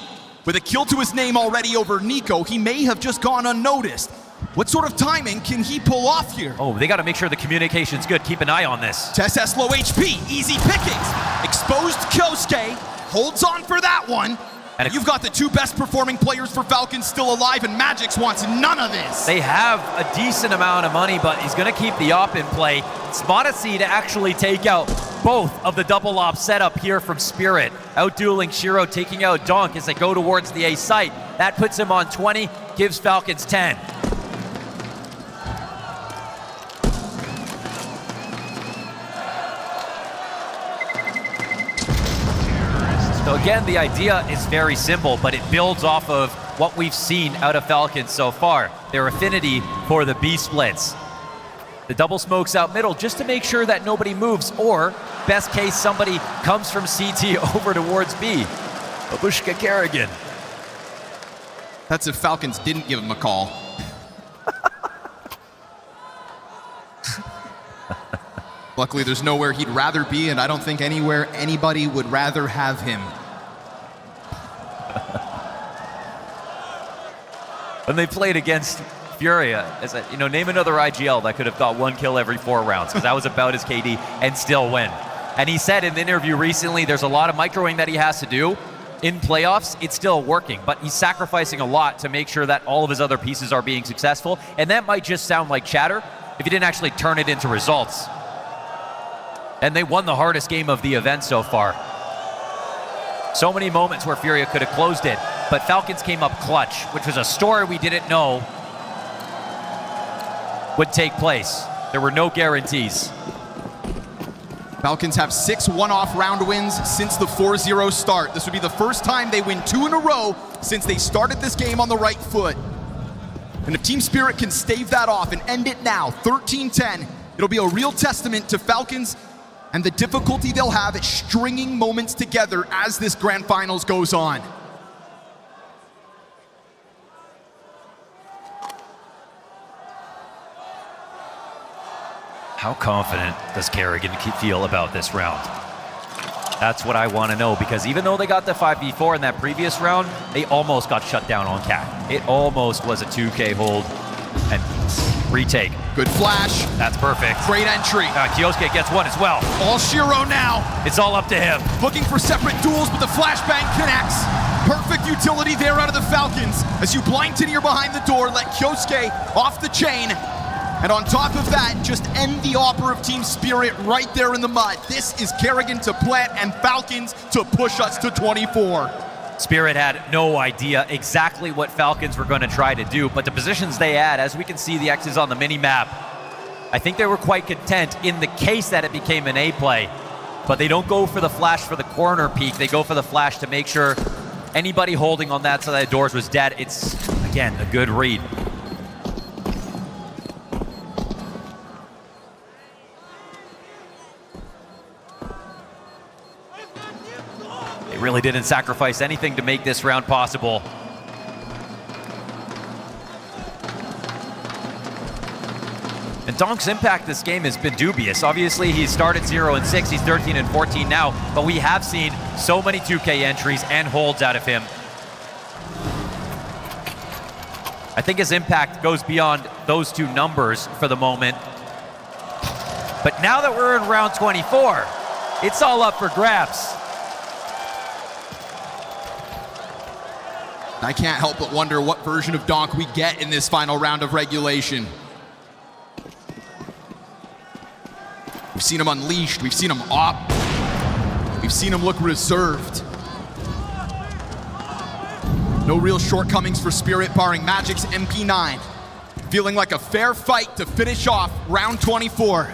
With a kill to his name already over Nico, he may have just gone unnoticed. What sort of timing can he pull off here? Oh, they got to make sure the communication's good. Keep an eye on this. Tess has low HP, easy pickings. Exposed Kyosuke, holds on for that one. And you've got the two best performing players for Falcons still alive, and Magix wants none of this. They have a decent amount of money, but he's going to keep the op in play. It's MongolZ to actually take out both of the double op setup here from Spirit. Outdueling Shiro, taking out Donk as they go towards the A site. That puts him on 20, gives Falcons 10. So again, the idea is very simple, but it builds off of what we've seen out of Falcons so far. Their affinity for the B splits. The double smokes out middle just to make sure that nobody moves, or best case, somebody comes from CT over towards B. Babushka Kerrigan. That's if Falcons didn't give him a call. Luckily, there's nowhere he'd rather be, and I don't think anywhere anybody would rather have him. When they played against FURIA, as a, name another IGL that could have got 1 kill every 4 rounds, because that was about his KD and still win. And he said in the interview recently, there's a lot of microing that he has to do. In playoffs, it's still working, but he's sacrificing a lot to make sure that all of his other pieces are being successful. And that might just sound like chatter if he didn't actually turn it into results. And they won the hardest game of the event so far. So many moments where FURIA could have closed it, but Falcons came up clutch, which was a story we didn't know would take place. There were no guarantees. Falcons have 6 one-off round wins since the 4-0 start. This would be the first time they win 2 in a row since they started this game on the right foot. And if Team Spirit can stave that off and end it now, 13-10, it'll be a real testament to Falcons and the difficulty they'll have at stringing moments together as this Grand Finals goes on. How confident does Kerrigan feel about this round? That's what I want to know, because even though they got the 5v4 in that previous round, they almost got shut down on CAC. It almost was a 2K hold and retake. Good flash. That's perfect. Great entry. Kyosuke gets one as well. All Shiro now. It's all up to him. Looking for separate duels, but the flashbang connects. Perfect utility there out of the Falcons. As you blind Tinier behind the door, let Kyosuke off the chain. And on top of that, just end the offer of Team Spirit right there in the mud. This is Kerrigan to plant and Falcons to push us to 24. Spirit had no idea exactly what Falcons were going to try to do, but the positions they had, as we can see the X's on the mini-map, I think they were quite content in the case that it became an A play, but they don't go for the flash for the corner peek. They go for the flash to make sure anybody holding on that side of the doors was dead. It's, again, a good read. They really didn't sacrifice anything to make this round possible. And Donk's impact this game has been dubious. Obviously, he started 0-6, he's 13-14 now, but we have seen so many 2K entries and holds out of him. I think his impact goes beyond those two numbers for the moment. But now that we're in round 24, it's all up for grabs. I can't help but wonder what version of Donk we get in this final round of regulation. We've seen him unleashed, we've seen him op, we've seen him look reserved. No real shortcomings for Spirit, barring Magic's MP9. Feeling like a fair fight to finish off round 24.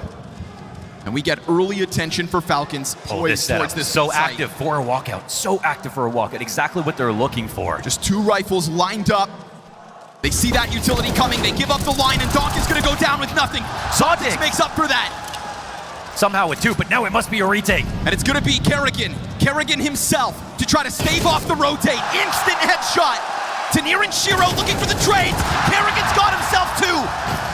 And we get early attention for Falcons poised towards this so site. active for a walkout, so active for a walkout, exactly what they're looking for. Just 2 rifles lined up. They see that utility coming, they give up the line, and Donk is gonna go down with nothing. Zontic makes up for that. Somehow with 2, but now it must be a retake. And it's gonna be Kerrigan himself to try to stave off the rotate. Instant headshot. Tinier and Shiro looking for the trades. Kerrigan's got himself 2.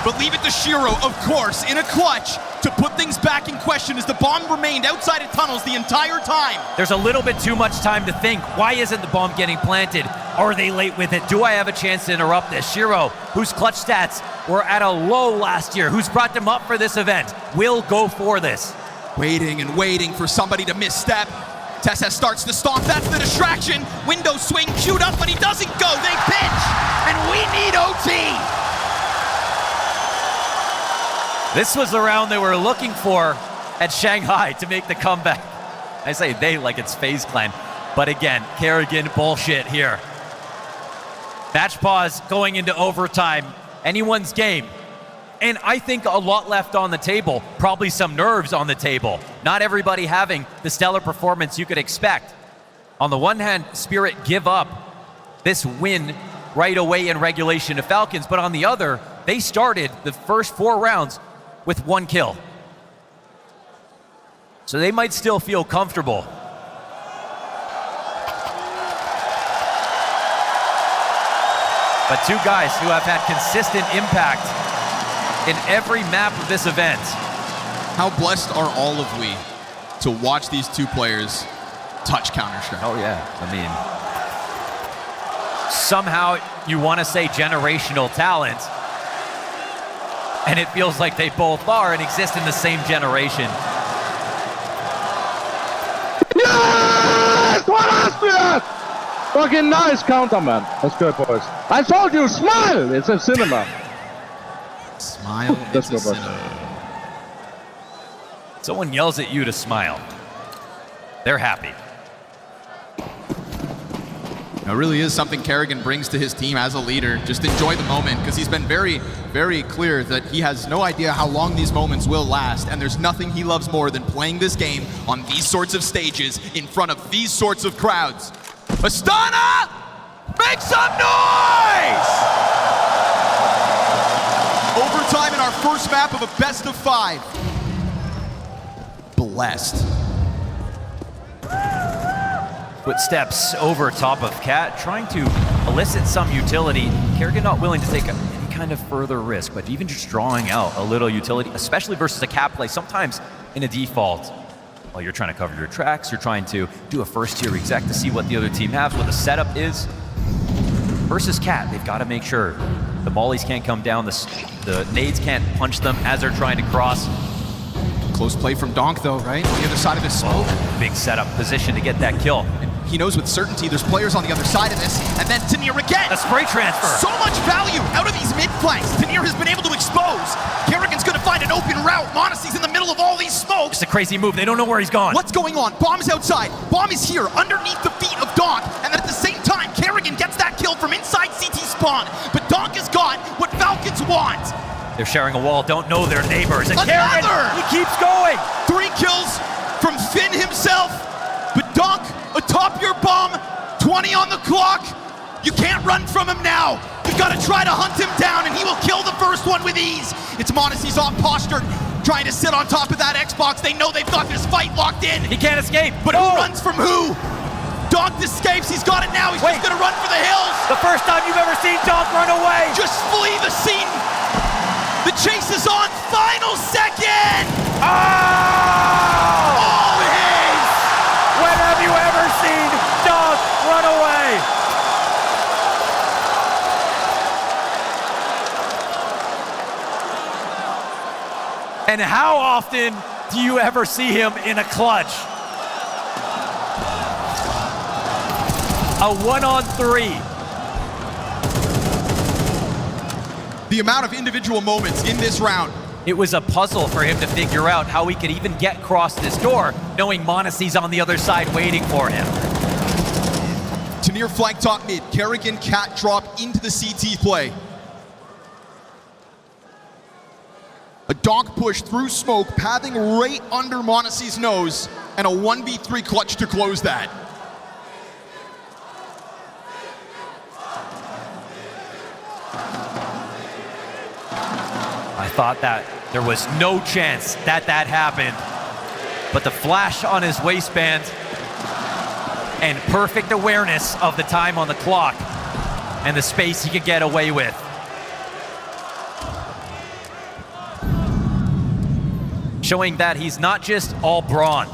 but leave it to Shiro, of course, in a clutch to put things back in question as the bomb remained outside of tunnels the entire time. There's a little bit too much time to think. Why isn't the bomb getting planted? Are they late with it? Do I have a chance to interrupt this? Shiro, whose clutch stats were at a low last year, who's brought them up for this event, will go for this. Waiting and waiting for somebody to misstep. Tessa starts to stomp, that's the distraction. Window swing queued up, but he doesn't go. They pitch, and we need OT. This was the round they were looking for at Shanghai to make the comeback. I say they like it's FaZe Clan. But again, Kerrigan bullshit here. Match pause going into overtime. Anyone's game. And I think a lot left on the table. Probably some nerves on the table. Not everybody having the stellar performance you could expect. On the one hand, Spirit give up this win right away in regulation to Falcons. But on the other, they started the first 4 rounds with 1 kill. So they might still feel comfortable. But 2 guys who have had consistent impact in every map of this event. How blessed are all of we to watch these 2 players touch Counter-Strike? Oh yeah, I mean, somehow you want to say generational talent, and it feels like they both are and exist in the same generation. Yes! What else we got? Fucking nice counter, man. That's good, boys. I told you, smile! It's a cinema. Smile. That's good, boys. Someone yells at you to smile. They're happy. It really is something Kerrigan brings to his team as a leader. Just enjoy the moment, because he's been very, very clear that he has no idea how long these moments will last, and there's nothing he loves more than playing this game on these sorts of stages in front of these sorts of crowds. Astana! Make some noise! Overtime in our first map of a best of 5. Blessed. Footsteps over top of Cat, trying to elicit some utility. Kerrigan not willing to take any kind of further risk, but even just drawing out a little utility, especially versus a Cat play, sometimes in a default. While you're trying to cover your tracks, you're trying to do a first-tier exec to see what the other team has, what the setup is. Versus Cat, they've got to make sure the mollies can't come down, the nades can't punch them as they're trying to cross. Close play from Donk though, right? On the other side of his smoke. Big setup position to get that kill. He knows with certainty there's players on the other side of this, and then Tanir again. A spray transfer. So much value out of these mid flanks. Tanir has been able to expose. Kerrigan's gonna find an open route. Monacy's in the middle of all these smokes. It's a crazy move. They don't know where he's gone. What's going on? Bomb is outside. Bomb is here, underneath the feet of Donk, and then at the same time, Kerrigan gets that kill from inside CT spawn. But Donk has got what Falcons want. They're sharing a wall, don't know their neighbors. And Another! Kerrigan, he keeps going. 3 kills from Finn himself, but Donk atop your bomb, 20 on the clock. You can't run from him now. You've got to try to hunt him down, and he will kill the first one with ease. It's Monacy's off postured, trying to sit on top of that Xbox. They know they've got this fight locked in. He can't escape. But who runs from who? Donk escapes, he's got it now. He's just going to run for the hills. The first time you've ever seen Donk run away. Just flee the scene. The chase is on, final second! Oh! All his! When have you ever seen Donk run away? And how often do you ever see him in a clutch? A 1-on-3. The amount of individual moments in this round. It was a puzzle for him to figure out how he could even get across this door, knowing Monacy's on the other side waiting for him. Tanir flank top mid, Kerrigan cat drop into the CT play. A Donk push through smoke, pathing right under Monacy's nose, and a 1v3 clutch to close that. I thought that there was no chance that that happened, but the flash on his waistband and perfect awareness of the time on the clock and the space he could get away with. showing that he's not just all brawn.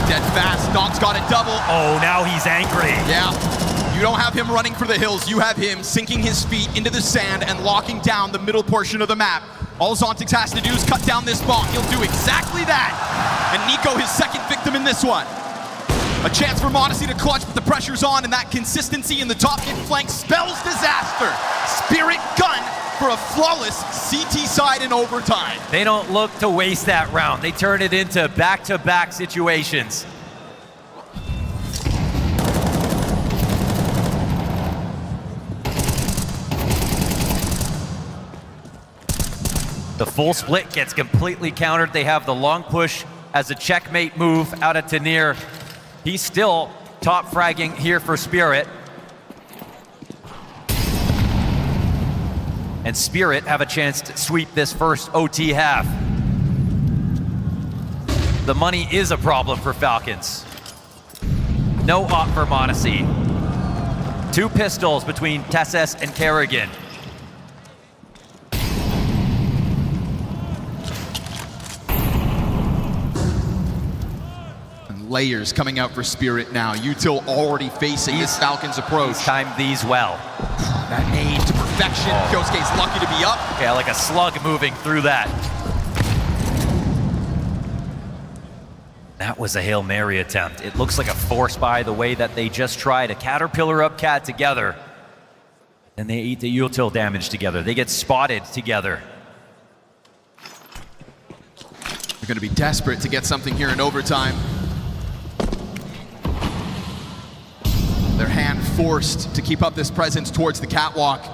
Dead fast, Donk's got it double. Oh, now he's angry. Yeah, you don't have him running for the hills. You have him sinking his feet into the sand and locking down the middle portion of the map. All Zontix has to do is cut down this bomb. He'll do exactly that. And Nico, his second victim in this one. A chance for Monte to clutch, but the pressure's on, and that consistency in the top mid flank spells disaster. Spirit gun for a flawless CT side in overtime. They don't look to waste that round. They turn it into back-to-back situations. The full split gets completely countered. They have the long push as a checkmate move out of Tanir. He's still top fragging here for Spirit. And Spirit have a chance to sweep this first OT half. The money is a problem for Falcons. No op for Monte. 2 pistols between Tesses and Kerrigan. And layers coming out for Spirit now. Util already facing this Falcons approach. He's timed these well. That aim to perfection. Kyosuke's lucky to be up. Yeah, like a slug moving through that. That was a Hail Mary attempt. It looks like a force buy the way that they just tried a Caterpillar up cat together. And they eat the util damage together. They get spotted together. They're going to be desperate to get something here in overtime. Their hand forced to keep up this presence towards the catwalk.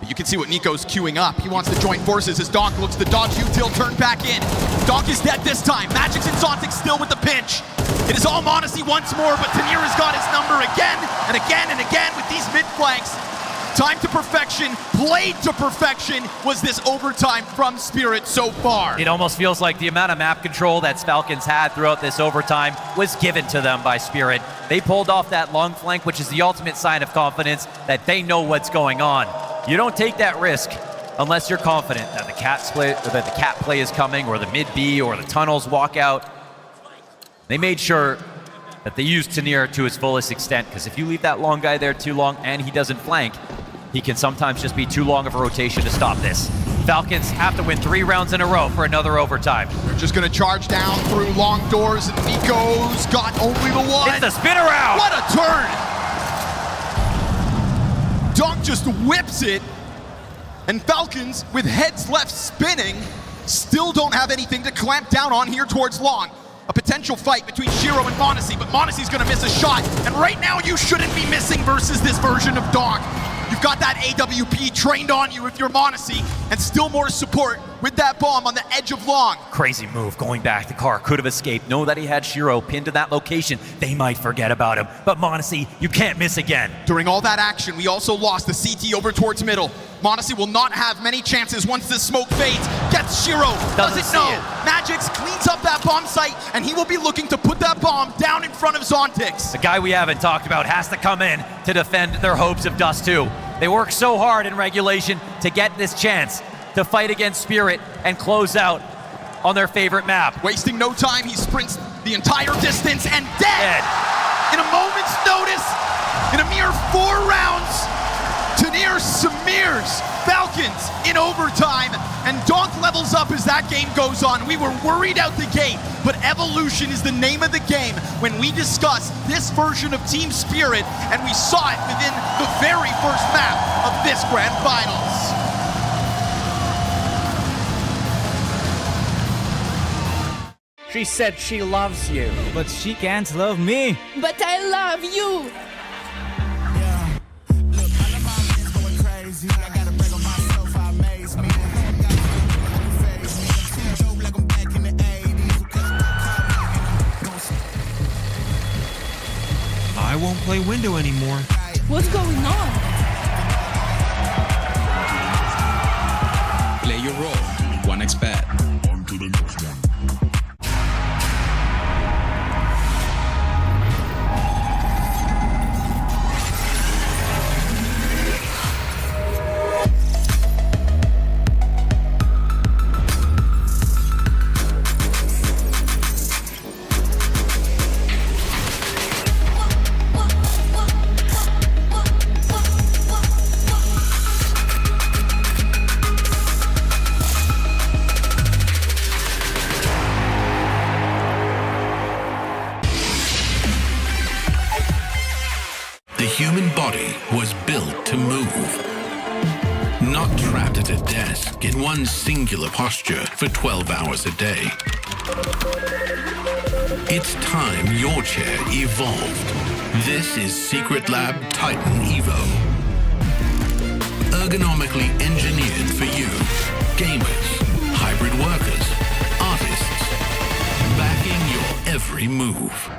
But you can see what Nico's queuing up. He wants to join forces as Donk looks to dodge util, turn back in. Donk is dead this time. Magic's and Zontix still with the pinch. It is all Monte once more, but Tanir has got his number again and again and again with these mid flanks. Time to perfection, played to perfection was this overtime from Spirit so far. It almost feels like the amount of map control that Falcons had throughout this overtime was given to them by Spirit. They pulled off that long flank, which is the ultimate sign of confidence that they know what's going on. You don't take that risk unless you're confident that the cat split, or that the cat play is coming, or the mid B, or the tunnels walk out. They made sure that they used Tanir to his fullest extent, because if you leave that long guy there too long and he doesn't flank, he can sometimes just be too long of a rotation to stop this. Falcons have to win 3 rounds in a row for another overtime. They're just going to charge down through long doors, and Nico's got only the one. It's the spin around. What a turn! Donk just whips it, and Falcons, with heads left spinning, still don't have anything to clamp down on here towards long. A potential fight between Shiro and Monte, but Monte's going to miss a shot, and right now you shouldn't be missing versus this version of Donk. You've got that AWP trained on you if you're Monte, and still more support with that bomb on the edge of long. Crazy move, going back. The car could have escaped. Know that he had Shiro pinned to that location. They might forget about him, but Monte, you can't miss again. During all that action, we also lost the CT over towards middle. Monte will not have many chances once the smoke fades. Gets Shiro, does it know? Magix cleans up that bomb site, and he will be looking to put that bomb down in front of Zontix. The guy we haven't talked about has to come in to defend their hopes of Dust 2. They worked so hard in regulation to get this chance to fight against Spirit and close out on their favorite map. Wasting no time, he sprints the entire distance and dead. In a moment's notice, in a mere 4 rounds, Tanir smears Falcons in overtime, and Donk levels up as that game goes on. We were worried out the gate, but evolution is the name of the game when we discuss this version of Team Spirit, and we saw it within the very first map of this Grand Finals. She said she loves you, but she can't love me. But I love you. I won't play window anymore. What's going on? Play your role. 1xBet. On to the next one. move. Not trapped at a desk in one singular posture for 12 hours a day. It's time your chair evolved. This is Secret Lab Titan Evo. Ergonomically engineered for you, gamers, hybrid workers, artists, backing your every move.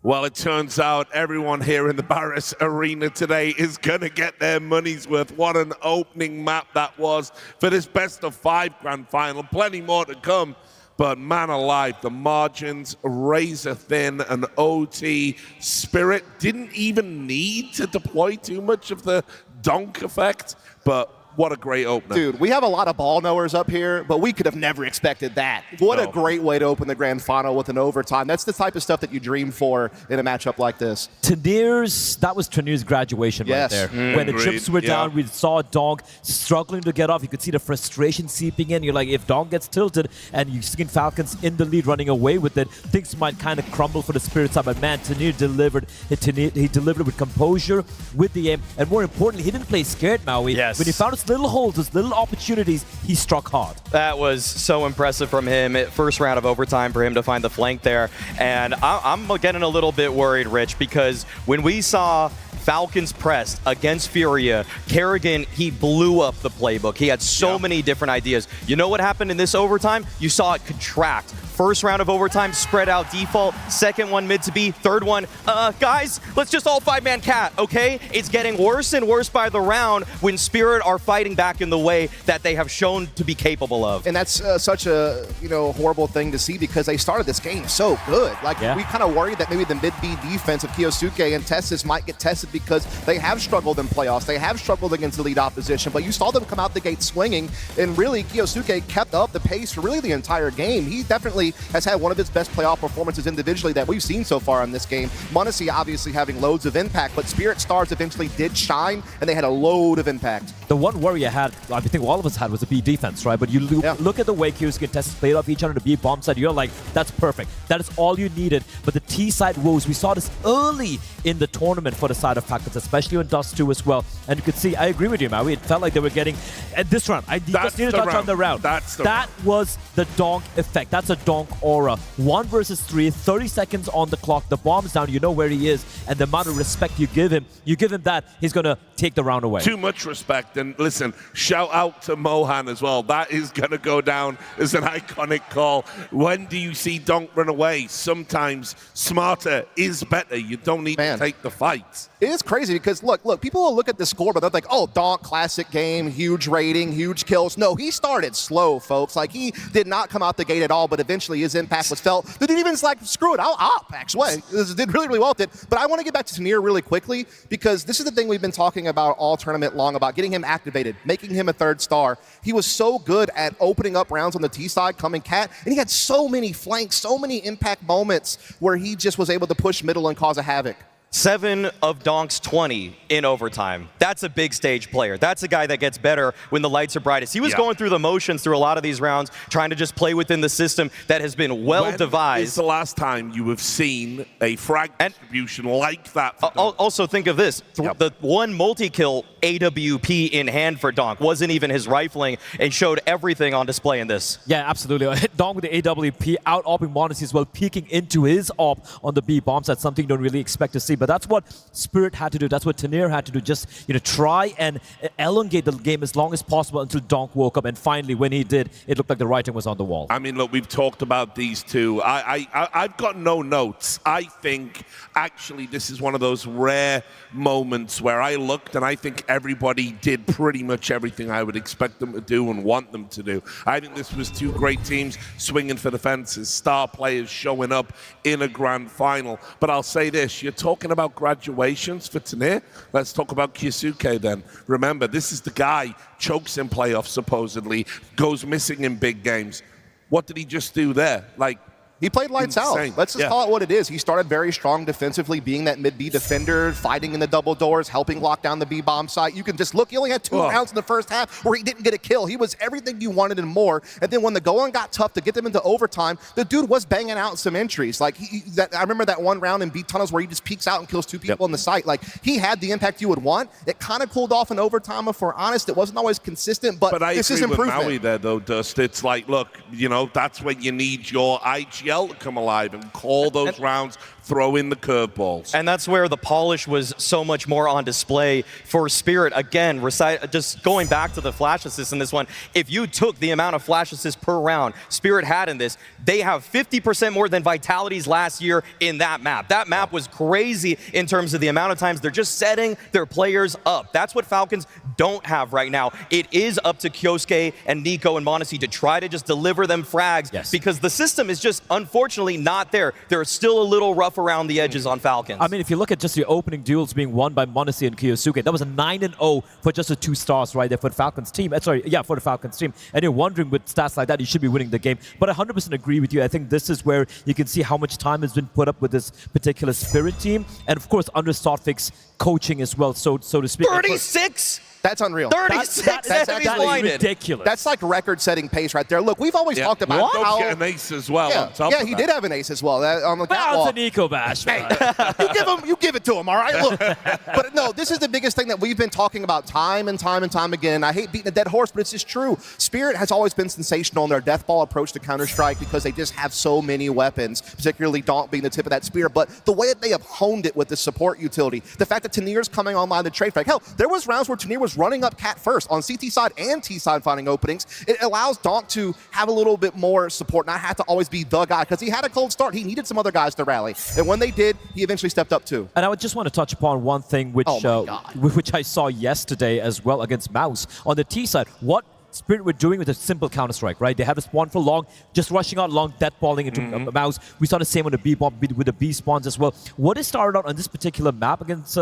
Well, it turns out everyone here in the Barys Arena today is going to get their money's worth. What an opening map that was for this best-of-5 grand final. Plenty more to come, but man alive, the margins razor thin, and OT Spirit didn't even need to deploy too much of the donk effect, but what a great opener. Dude, we have a lot of ball knowers up here, but we could have never expected that. What a great way to open the grand final with an overtime. That's the type of stuff that you dream for in a matchup like this. That was Tanir's graduation right there. When the chips were down, we saw Donk struggling to get off. You could see the frustration seeping in. You're like, if Donk gets tilted and you've seen Falcons in the lead running away with it, things might kind of crumble for the Spirit side. But man, Tanir delivered. He delivered with composure, with the aim, and more importantly, he didn't play scared, Maui. Yes. When he found his little holes, his little opportunities, he struck hard. That was so impressive from him. First round of overtime for him to find the flank there. And I'm getting a little bit worried, Rich, because when we saw Falcons pressed against FURIA, Kerrigan, he blew up the playbook. He had so many different ideas. You know what happened in this overtime? You saw it contract. First round of overtime, spread out default. Second one, mid to B. Third one, guys, let's just all 5-man cat, okay? It's getting worse and worse by the round when Spirit are fighting back in the way that they have shown to be capable of. And that's such a horrible thing to see, because they started this game so good. Like, we kind of worried that maybe the mid-B defense of Kyosuke and Testis might get tested because they have struggled in playoffs. They have struggled against elite opposition, but you saw them come out the gate swinging, and really Kyosuke kept up the pace for really the entire game. He definitely has had one of his best playoff performances individually that we've seen so far in this game. Monte obviously having loads of impact, but Spirit Stars eventually did shine, and they had a load of impact. The one worry I had, I think all of us had, was the B defense, right? But you look at the way Kyosuke and Testis played off each other, the B bomb side, you're like, that's perfect. That is all you needed. But the T side woes, we saw this early in the tournament for the side of Falcons, especially on Dust 2 as well. And you could see, I agree with you, Maui, it felt like they were getting, at this round, I just need to touch on the round. That was the donk effect. That's a donk Donk Aura. 1 versus 3, 30 seconds on the clock. The bomb's down, you know where he is, and the amount of respect you give him that, he's going to take the round away. Too much respect. And listen, shout out to Mohan as well. That is going to go down as an iconic call. When do you see Donk run away? Sometimes smarter is better. You don't need to take the fights. It is crazy because, look, people will look at the score, but they're like, oh, Donk, classic game, huge rating, huge kills. No, he started slow, folks. Like, he did not come out the gate at all, but eventually his impact was felt. The dude even like, screw it, I'll op, actually. This did really, really well with it. But I want to get back to Tanir really quickly because this is the thing we've been talking about all tournament long, about getting him activated, making him a 3rd star. He was so good at opening up rounds on the T side, coming cat, and he had so many flanks, so many impact moments where he just was able to push middle and cause a havoc. 7 of Donk's 20 in overtime. That's a big stage player. That's a guy that gets better when the lights are brightest. He was going through the motions through a lot of these rounds, trying to just play within the system that has been well devised. When is the last time you have seen a frag distribution like that? Also think of this. The one multi-kill AWP in hand for Donk wasn't even his rifling and showed everything on display in this. Yeah, absolutely. Donk with the AWP out-opping Monte as well, peeking into his op on the B bombs. That's something you don't really expect to see. But that's what Spirit had to do. That's what Tanir had to do. Just try and elongate the game as long as possible until Donk woke up. And finally, when he did, it looked like the writing was on the wall. I mean, look, we've talked about these two. I've got no notes. I think actually this is one of those rare moments where I looked and I think everybody did pretty much everything I would expect them to do and want them to do. I think this was two great teams swinging for the fences, star players showing up in a grand final. But I'll say this, you're talking about graduations for Tanir. Let's talk about Kyosuke then. Remember, this is the guy, chokes in playoffs supposedly, goes missing in big games. What did he just do there? Like, he played lights out. Let's just call it what it is. He started very strong defensively, being that mid-B defender, fighting in the double doors, helping lock down the B-bomb site. You can just look, he only had 2 rounds in the first half where he didn't get a kill. He was everything you wanted and more. And then when the going got tough to get them into overtime, the dude was banging out some entries. Like, I remember that one round in B tunnels where he just peeks out and kills 2 people in the site. Like, he had the impact you would want. It kind of cooled off in overtime, if we're honest. It wasn't always consistent, but this is improvement. Maui there, though, Dust. It's like, look, that's when you need your IGL to come alive and call those rounds, throw in the curveballs. And that's where the polish was so much more on display for Spirit. Again, just going back to the flash assist in this one, if you took the amount of flash assists per round Spirit had in this, they have 50% more than Vitality's last year in that map. That map was crazy in terms of the amount of times they're just setting their players up. That's what Falcons don't have right now. It is up to Kyosuke and Nico and Monte to try to just deliver them frags because the system is just unfortunately not there. They're still a little rough around the edges on Falcons. I mean, if you look at just the opening duels being won by Monte and Kyosuke, that was a 9-0 for just the 2 stars right there for the Falcons team. For the Falcons team. And you're wondering with stats like that, you should be winning the game. But I 100% agree with you. I think this is where you can see how much time has been put up with this particular Spirit team. And of course, under Sotvik's coaching as well, so to speak. 36? That's unreal. 36 that's ridiculous. That's like record-setting pace right there. Look, we've always talked about how... Get an ace as well. Yeah, he did have an ace as well on the catwalk. It's a Nico bash. Hey, you give it to him, all right? Look, but no, this is the biggest thing that we've been talking about time and time and time again. I hate beating a dead horse, but it's just true. Spirit has always been sensational in their death ball approach to Counter-Strike because they just have so many weapons, particularly Donk being the tip of that spear. But the way that they have honed it with the support utility, the fact that Tanir's coming online, the trade frag. Hell, there was rounds where Tanir was running up cat first on CT side and T side finding openings. It allows Donk to have a little bit more support, not have to always be the guy, because he had a cold start. He needed some other guys to rally. And when they did, he eventually stepped up too. And I would just want to touch upon one thing which I saw yesterday as well against MOUZ. On the T side, what Spirit were doing with a simple Counter-Strike, right? They had a spawn for long, just rushing out long, death-balling into MOUZ. We saw the same on the B-bomb with the B-spawns as well. What has started out on this particular map against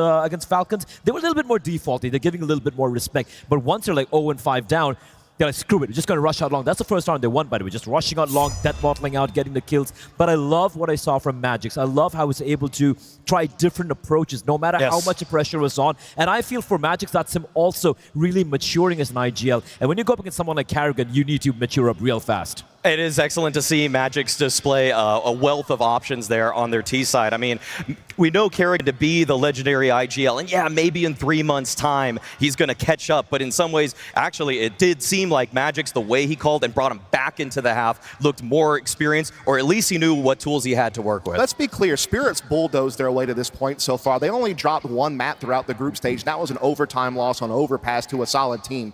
Falcons, they were a little bit more defaulty. They're giving a little bit more respect. But once they're like 0-5 down, they're like, screw it, we're just going to rush out long. That's the first round they won, by the way, just rushing out long, death-bottling out, getting the kills. But I love what I saw from Magix. I love how he was able to try different approaches, no matter how much the pressure was on. And I feel for Magix, that's him also really maturing as an IGL. And when you go up against someone like Karrigan, you need to mature up real fast. It is excellent to see Magix display a wealth of options there on their T side. I mean, we know Karrigan to be the legendary IGL, and yeah, maybe in 3 months' time he's going to catch up. But in some ways, actually, it did seem like Magix, the way he called and brought him back back into the half looked more experienced, or at least he knew what tools he had to work with. Let's be clear, Spirit's bulldozed their way to this point so far. They only dropped one map throughout the group stage. That was an overtime loss on overpass to a solid team.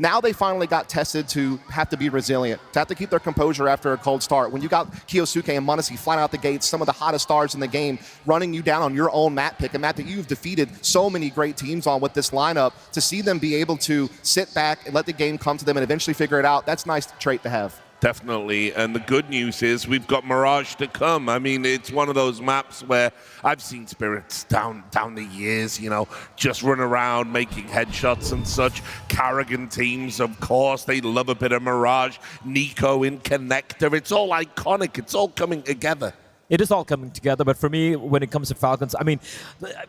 Now they finally got tested to have to be resilient, to have to keep their composure after a cold start. When you got Kiyosuke and MongolZ flying out the gates, some of the hottest stars in the game, running you down on your own map pick, a map that you've defeated so many great teams on with this lineup, to see them be able to sit back and let the game come to them and eventually figure it out, that's a nice trait to have. Definitely, and the good news is we've got Mirage to come. I mean, it's one of those maps where I've seen Spirits down the years, you know, just run around making headshots and such. Karrigan teams, of course, they love a bit of Mirage. Nico in Connector, it's all iconic, it's all coming together. It is all coming together, but for me, when it comes to Falcons, I mean,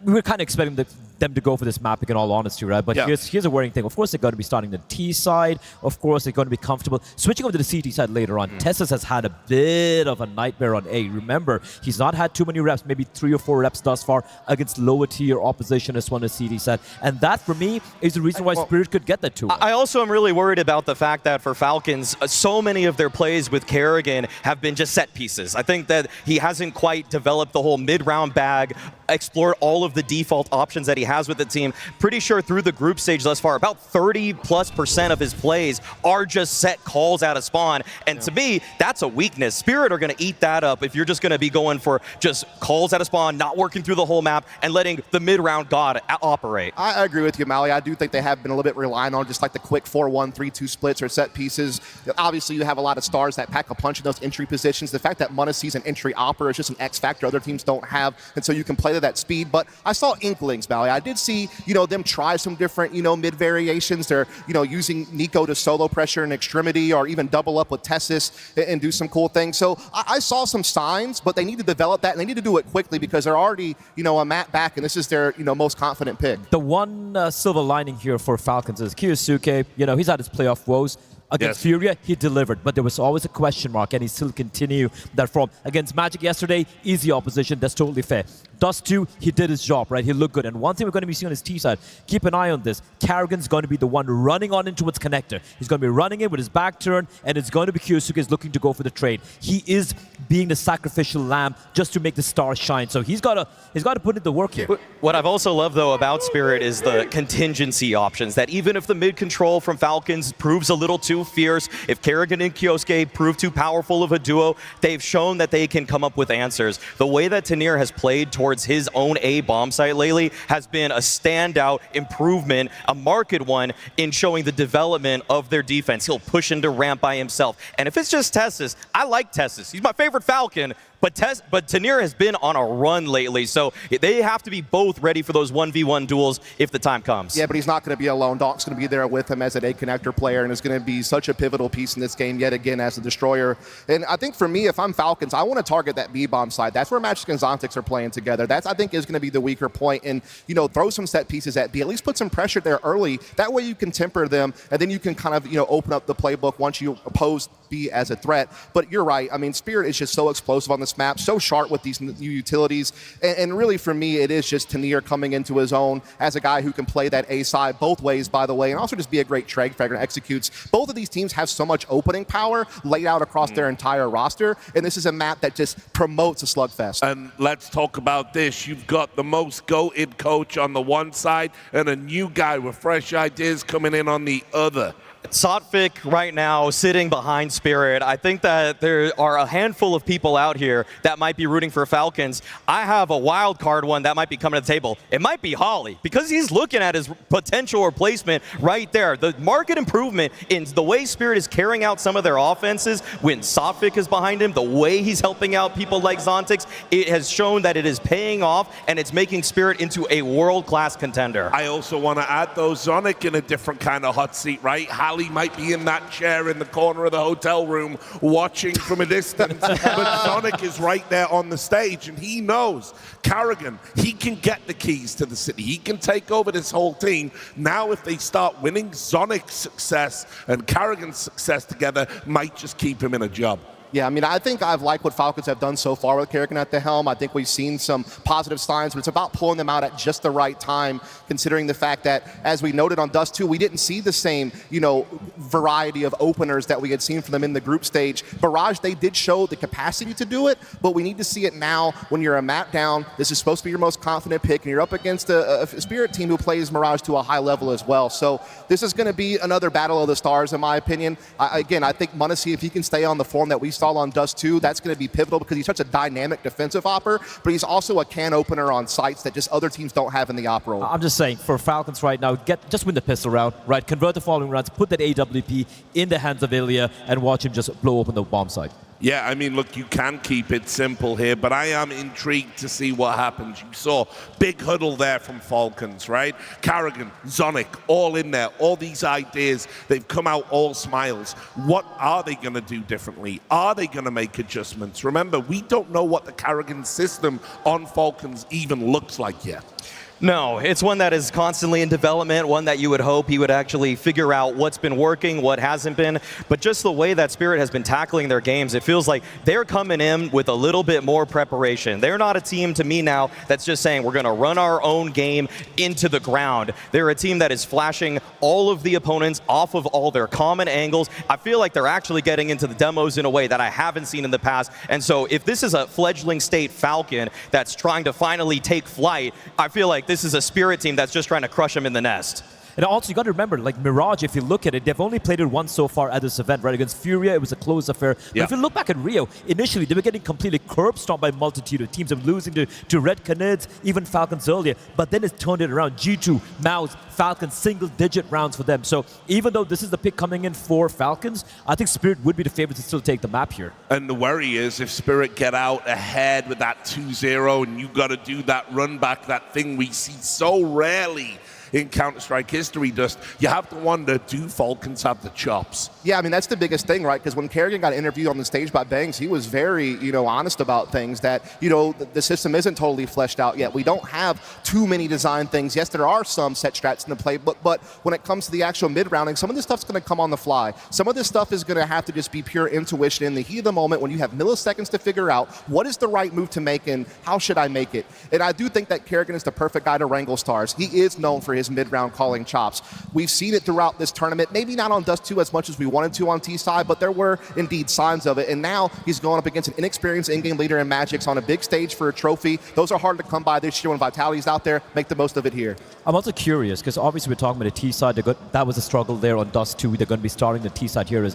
we were kind of expecting them to go for this mapping in all honesty, right? But here's a worrying thing. Of course, they're going to be starting the T side. Of course, they're going to be comfortable. Switching over to the CT side later on, Tessus has had a bit of a nightmare on A. Remember, he's not had too many reps, maybe 3 or 4 reps thus far against lower tier opposition as one of the CT side. And that, for me, is the reason why Spirit could get that to him. I also am really worried about the fact that for Falcons, so many of their plays with Karrigan have been just set pieces. I think that he hasn't quite developed the whole mid-round bag, explored all of the default options that he has with the team. Pretty sure through the group stage thus far, about 30+% of his plays are just set calls out of spawn. And to me, that's a weakness. Spirit are going to eat that up if you're just going to be going for just calls out of spawn, not working through the whole map, and letting the mid-round god operate. I agree with you, Mally. I do think they have been a little bit relying on just like the quick 4-1, 3-2 splits or set pieces. Obviously, you have a lot of stars that pack a punch in those entry positions. The fact that MongolZ's an entry opera is just an X factor other teams don't have, and so you can play to that speed. But I saw inklings, Mally. I did see, them try some different, mid variations. They're, using Nico to solo pressure in extremity, or even double up with Tessus and do some cool things. So I saw some signs, but they need to develop that, and they need to do it quickly because they're already, a map back, and this is their, most confident pick. The one silver lining here for Falcons is Kiyosuke, he's had his playoff woes. Against FURIA, he delivered, but there was always a question mark, and he still continued that form. Against Magic yesterday, easy opposition, that's totally fair. Dust 2, he did his job, right? He looked good. And one thing we're going to be seeing on his T side, keep an eye on this. Karrigan's going to be the one running on into its connector. He's going to be running it with his back turned, and it's going to be Kiyosuke looking to go for the trade. He is being the sacrificial lamb just to make the stars shine. So he's got to put in the work here. What I've also loved, though, about Spirit is the contingency options, that even if the mid control from Falcons proves a little too fierce, if Karrigan and Kiyosuke prove too powerful of a duo, they've shown that they can come up with answers. The way that Tanir has played towards his own A bomb site lately has been a standout improvement, a marked one, in showing the development of their defense. He'll push into ramp by himself. And if it's just Tessus, I like Tessus. He's my favorite Falcon. But Tanir has been on a run lately, so they have to be both ready for those 1v1 duels if the time comes. Yeah, but he's not going to be alone. Doc's going to be there with him as an A connector player, and is going to be such a pivotal piece in this game yet again as a destroyer. And I think for me, if I'm Falcons, I want to target that B-bomb side. That's where Magic and Zontics are playing together. That's, I think, is going to be the weaker point. And, throw some set pieces at B. At least put some pressure there early. That way you can temper them, and then you can kind of, open up the playbook once you oppose B as a threat. But you're right. I mean, Spirit is just so explosive on this map, so sharp with these new utilities. And really, for me, it is just Tanir coming into his own as a guy who can play that A side both ways, by the way, and also just be a great trade fragger and executes. Both of these teams have so much opening power laid out across their entire roster, and this is a map that just promotes a slugfest. And let's talk about this. You've got the most goated coach on the one side and a new guy with fresh ideas coming in on the other. Sotfik right now sitting behind Spirit. I think that there are a handful of people out here that might be rooting for Falcons. I have a wild card one that might be coming to the table. It might be Holly, because he's looking at his potential replacement right there. The market improvement in the way Spirit is carrying out some of their offenses when Sotfik is behind him, the way he's helping out people like Zontics, it has shown that it is paying off, and it's making Spirit into a world-class contender. I also want to add, though, Zonic in a different kind of hot seat, right? Holly might be in that chair in the corner of the hotel room watching from a distance, but Sonic is right there on the stage, and he knows Karrigan, he can get the keys to the city. He can take over this whole team. Now, if they start winning, Sonic's success and Karrigan's success together might just keep him in a job. Yeah, I mean, I think I've liked what Falcons have done so far with Kerrigan at the helm. I think we've seen some positive signs, but it's about pulling them out at just the right time, considering the fact that, as we noted on Dust 2, we didn't see the same, variety of openers that we had seen from them in the group stage. Barrage, they did show the capacity to do it, but we need to see it now when you're a map down. This is supposed to be your most confident pick, and you're up against a Spirit team who plays Mirage to a high level as well. So this is going to be another battle of the stars, in my opinion. I think Monte, if he can stay on the form that we saw on Dust 2, that's going to be pivotal because he's such a dynamic defensive opper, but he's also a can opener on sites that just other teams don't have in the op role. I'm just saying, for Falcons right now, just win the pistol round, right? Convert the following rounds, put that AWP in the hands of Ilya, and watch him just blow open the bomb site. Yeah, I mean, look, you can keep it simple here, but I am intrigued to see what happens. You saw big huddle there from Falcons, right? Carrigan, Zonic, all in there, all these ideas, they've come out all smiles. What are they going to do differently? Are they going to make adjustments? Remember, we don't know what the Carrigan system on Falcons even looks like yet. No, it's one that is constantly in development, one that you would hope he would actually figure out what's been working, what hasn't been. But just the way that Spirit has been tackling their games, it feels like they're coming in with a little bit more preparation. They're not a team to me now that's just saying we're going to run our own game into the ground. They're a team that is flashing all of the opponents off of all their common angles. I feel like they're actually getting into the demos in a way that I haven't seen in the past. And so if this is a fledgling state Falcon that's trying to finally take flight, I feel like this is a Spirit team that's just trying to crush them in the nest. And also, you got to remember, like Mirage, if you look at it, they've only played it once so far at this event, right? Against FURIA, it was a close affair. But if you look back at Rio, initially, they were getting completely curb-stomped by a multitude of teams. They were losing to Red Canids, even Falcons earlier. But then it turned it around. G2, MOUZ, Falcons, single-digit rounds for them. So even though this is the pick coming in for Falcons, I think Spirit would be the favorite to still take the map here. And the worry is if Spirit get out ahead with that 2-0 and you got to do that run back, that thing we see so rarely in Counter-Strike history, Dust, you have to wonder, do Falcons have the chops? Yeah, I mean, that's the biggest thing, right? Because when Kerrigan got interviewed on the stage by Bangs, he was very, honest about things that, the system isn't totally fleshed out yet. We don't have too many design things. Yes, there are some set strats in the playbook, but when it comes to the actual mid-rounding, some of this stuff's going to come on the fly. Some of this stuff is going to have to just be pure intuition in the heat of the moment when you have milliseconds to figure out what is the right move to make and how should I make it. And I do think that Kerrigan is the perfect guy to wrangle stars. He is known for his mid-round calling chops. We've seen it throughout this tournament, maybe not on Dust 2 as much as we wanted to on T side, but there were indeed signs of it. And now he's going up against an inexperienced in-game leader in Magic's on a big stage for a trophy. Those are hard to come by this year when Vitality's out there. Make the most of it here. I'm also curious, because obviously we're talking about the T side. That was a struggle there on Dust 2. They're going to be starting the T side here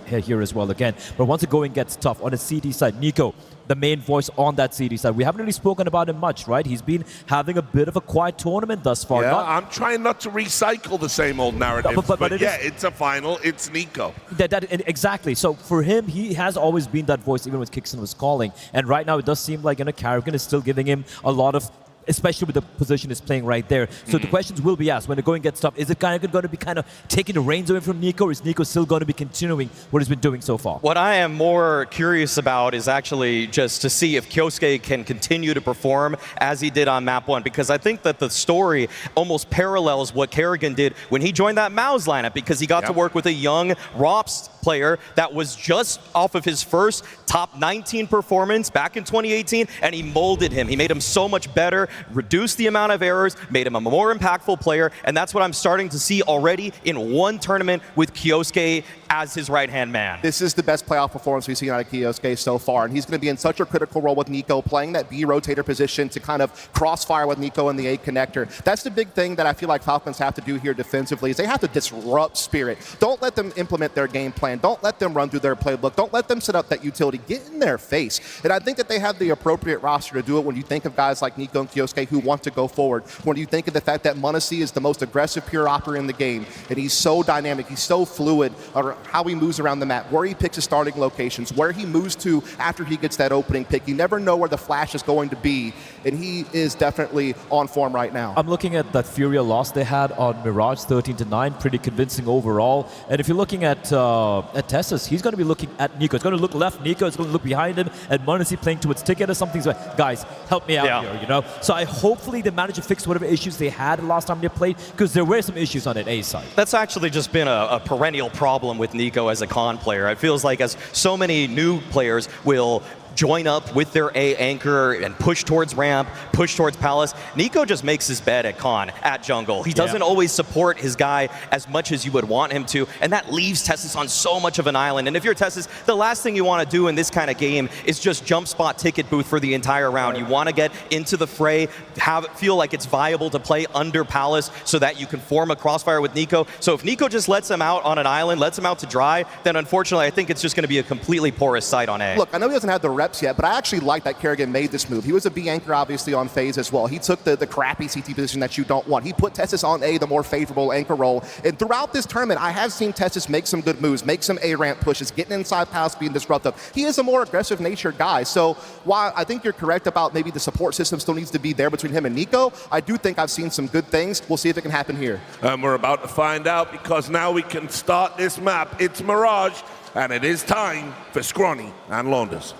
as well again. But once the going gets tough on the CD side, Nico, the main voice on that CD side. We haven't really spoken about him much, right? He's been having a bit of a quiet tournament thus far. Yeah, I'm trying not to recycle the same old narrative, but it's a final, it's Nico. Exactly. So for him, he has always been that voice, even when Kixon was calling. And right now, it does seem like Carrigan is still giving him a lot of, especially with the position he's playing right there. So the questions will be asked when the going gets tough. Is it going to be kind of taking the reins away from Nico, or is Nico still going to be continuing what he's been doing so far? What I am more curious about is actually just to see if Kyosuke can continue to perform as he did on map 1, because I think that the story almost parallels what Kerrigan did when he joined that MOUZ lineup, because he got to work with a young ROPS player that was just off of his first top 19 performance back in 2018, and he molded him. He made him so much better, reduced the amount of errors, made him a more impactful player, and that's what I'm starting to see already in one tournament with Kyosuke as his right-hand man. This is the best playoff performance we've seen out of Kyosuke so far, and he's going to be in such a critical role with Nico, playing that B rotator position to kind of crossfire with Nico in the A connector. That's the big thing that I feel like Falcons have to do here defensively, is they have to disrupt Spirit. Don't let them implement their game plan. Don't let them run through their playbook. Don't let them set up that utility. Get in their face. And I think that they have the appropriate roster to do it when you think of guys like Nico and Kyosuke who want to go forward. When you think of the fact that Monte is the most aggressive pure operator in the game, and he's so dynamic, he's so fluid, or how he moves around the map, where he picks his starting locations, where he moves to after he gets that opening pick. You never know where the flash is going to be, and he is definitely on form right now. I'm looking at that FURIA loss they had on Mirage, 13-9, pretty convincing overall. And if you're looking at Tessus, he's going to be looking at Nico. It's going to look left, Nico is going to look behind him, and Monte playing towards ticket or something. So, guys, help me out here, So side. Hopefully they manage to fix whatever issues they had the last time they played, because there were some issues on that A side. That's actually just been a perennial problem with Nico as a con player. It feels like as so many new players will join up with their A anchor and push towards ramp, push towards palace. Nico just makes his bed at con, at jungle. He doesn't always support his guy as much as you would want him to, and that leaves Tessus on so much of an island. And if you're Tessus, the last thing you want to do in this kind of game is just jump spot ticket booth for the entire round. You want to get into the fray, have it feel like it's viable to play under palace so that you can form a crossfire with Nico. So if Nico just lets him out on an island, lets him out to dry, then unfortunately I think it's just going to be a completely porous site on A. Look, I know he doesn't have the reps yet, but I actually like that Kerrigan made this move. He was a B anchor, obviously, on phase as well. He took the crappy CT position that you don't want. He put Tessus on A, the more favorable anchor role. And throughout this tournament, I have seen Tessus make some good moves, make some A ramp pushes, getting inside palace, being disruptive. He is a more aggressive natured guy. So while I think you're correct about maybe the support system still needs to be there between him and Nico, I do think I've seen some good things. We'll see if it can happen here. And we're about to find out, because now we can start this map. It's Mirage, and it is time for Scrawny and Launders.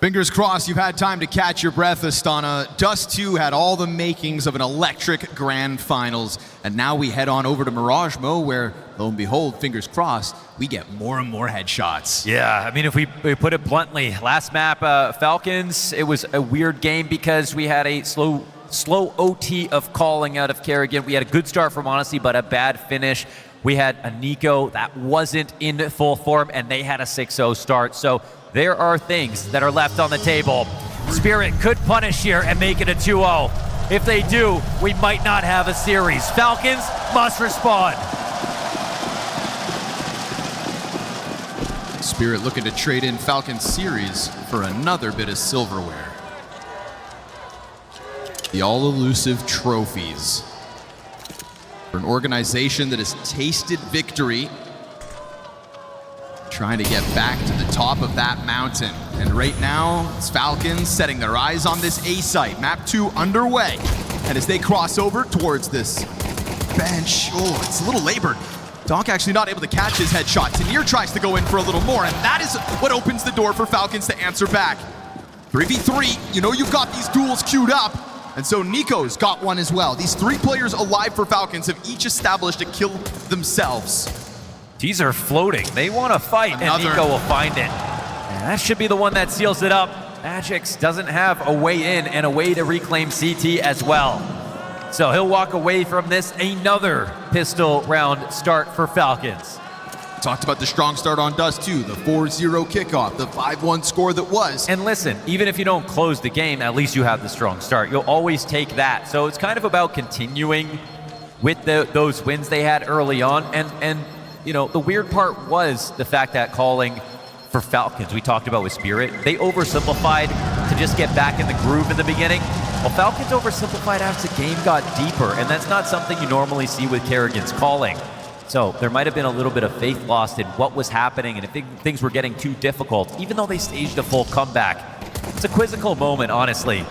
Fingers crossed you've had time to catch your breath, Astana. Dust 2 had all the makings of an electric grand finals. And now we head on over to Mirage Mo, where, lo and behold, fingers crossed, we get more and more headshots. Yeah, I mean, if we put it bluntly, last map, Falcons, it was a weird game because we had a slow OT of calling out of Kerrigan. We had a good start from Honesty, but a bad finish. We had a Nico that wasn't in full form, and they had a 6-0 start. So there are things that are left on the table. Spirit could punish here and make it a 2-0. If they do, we might not have a series. Falcons must respond. Spirit looking to trade in Falcons series for another bit of silverware. The all-elusive trophies. For an organization that has tasted victory, trying to get back to the top of that mountain. And right now, it's Falcons setting their eyes on this A site. Map 2 underway. And as they cross over towards this bench, oh, it's a little labored. Donk actually not able to catch his headshot. Tanir tries to go in for a little more, and that is what opens the door for Falcons to answer back. 3v3, you know you've got these duels queued up. And so Nico's got one as well. These 3 players alive for Falcons have each established a kill themselves. These are floating. They want to fight, and Nico will find it. And that should be the one that seals it up. Magix doesn't have a way in and a way to reclaim CT as well. So he'll walk away from this, another pistol round start for Falcons. Talked about the strong start on Dust 2, the 4-0 kickoff, the 5-1 score that was. And listen, even if you don't close the game, at least you have the strong start. You'll always take that. So it's kind of about continuing with those wins they had early on. And you know, the weird part was the fact that calling for Falcons, we talked about with Spirit, they oversimplified to just get back in the groove in the beginning. Well, Falcons oversimplified as the game got deeper, and that's not something you normally see with Kerrigan's calling. So there might have been a little bit of faith lost in what was happening, and if things were getting too difficult, even though they staged a full comeback. It's a quizzical moment, honestly.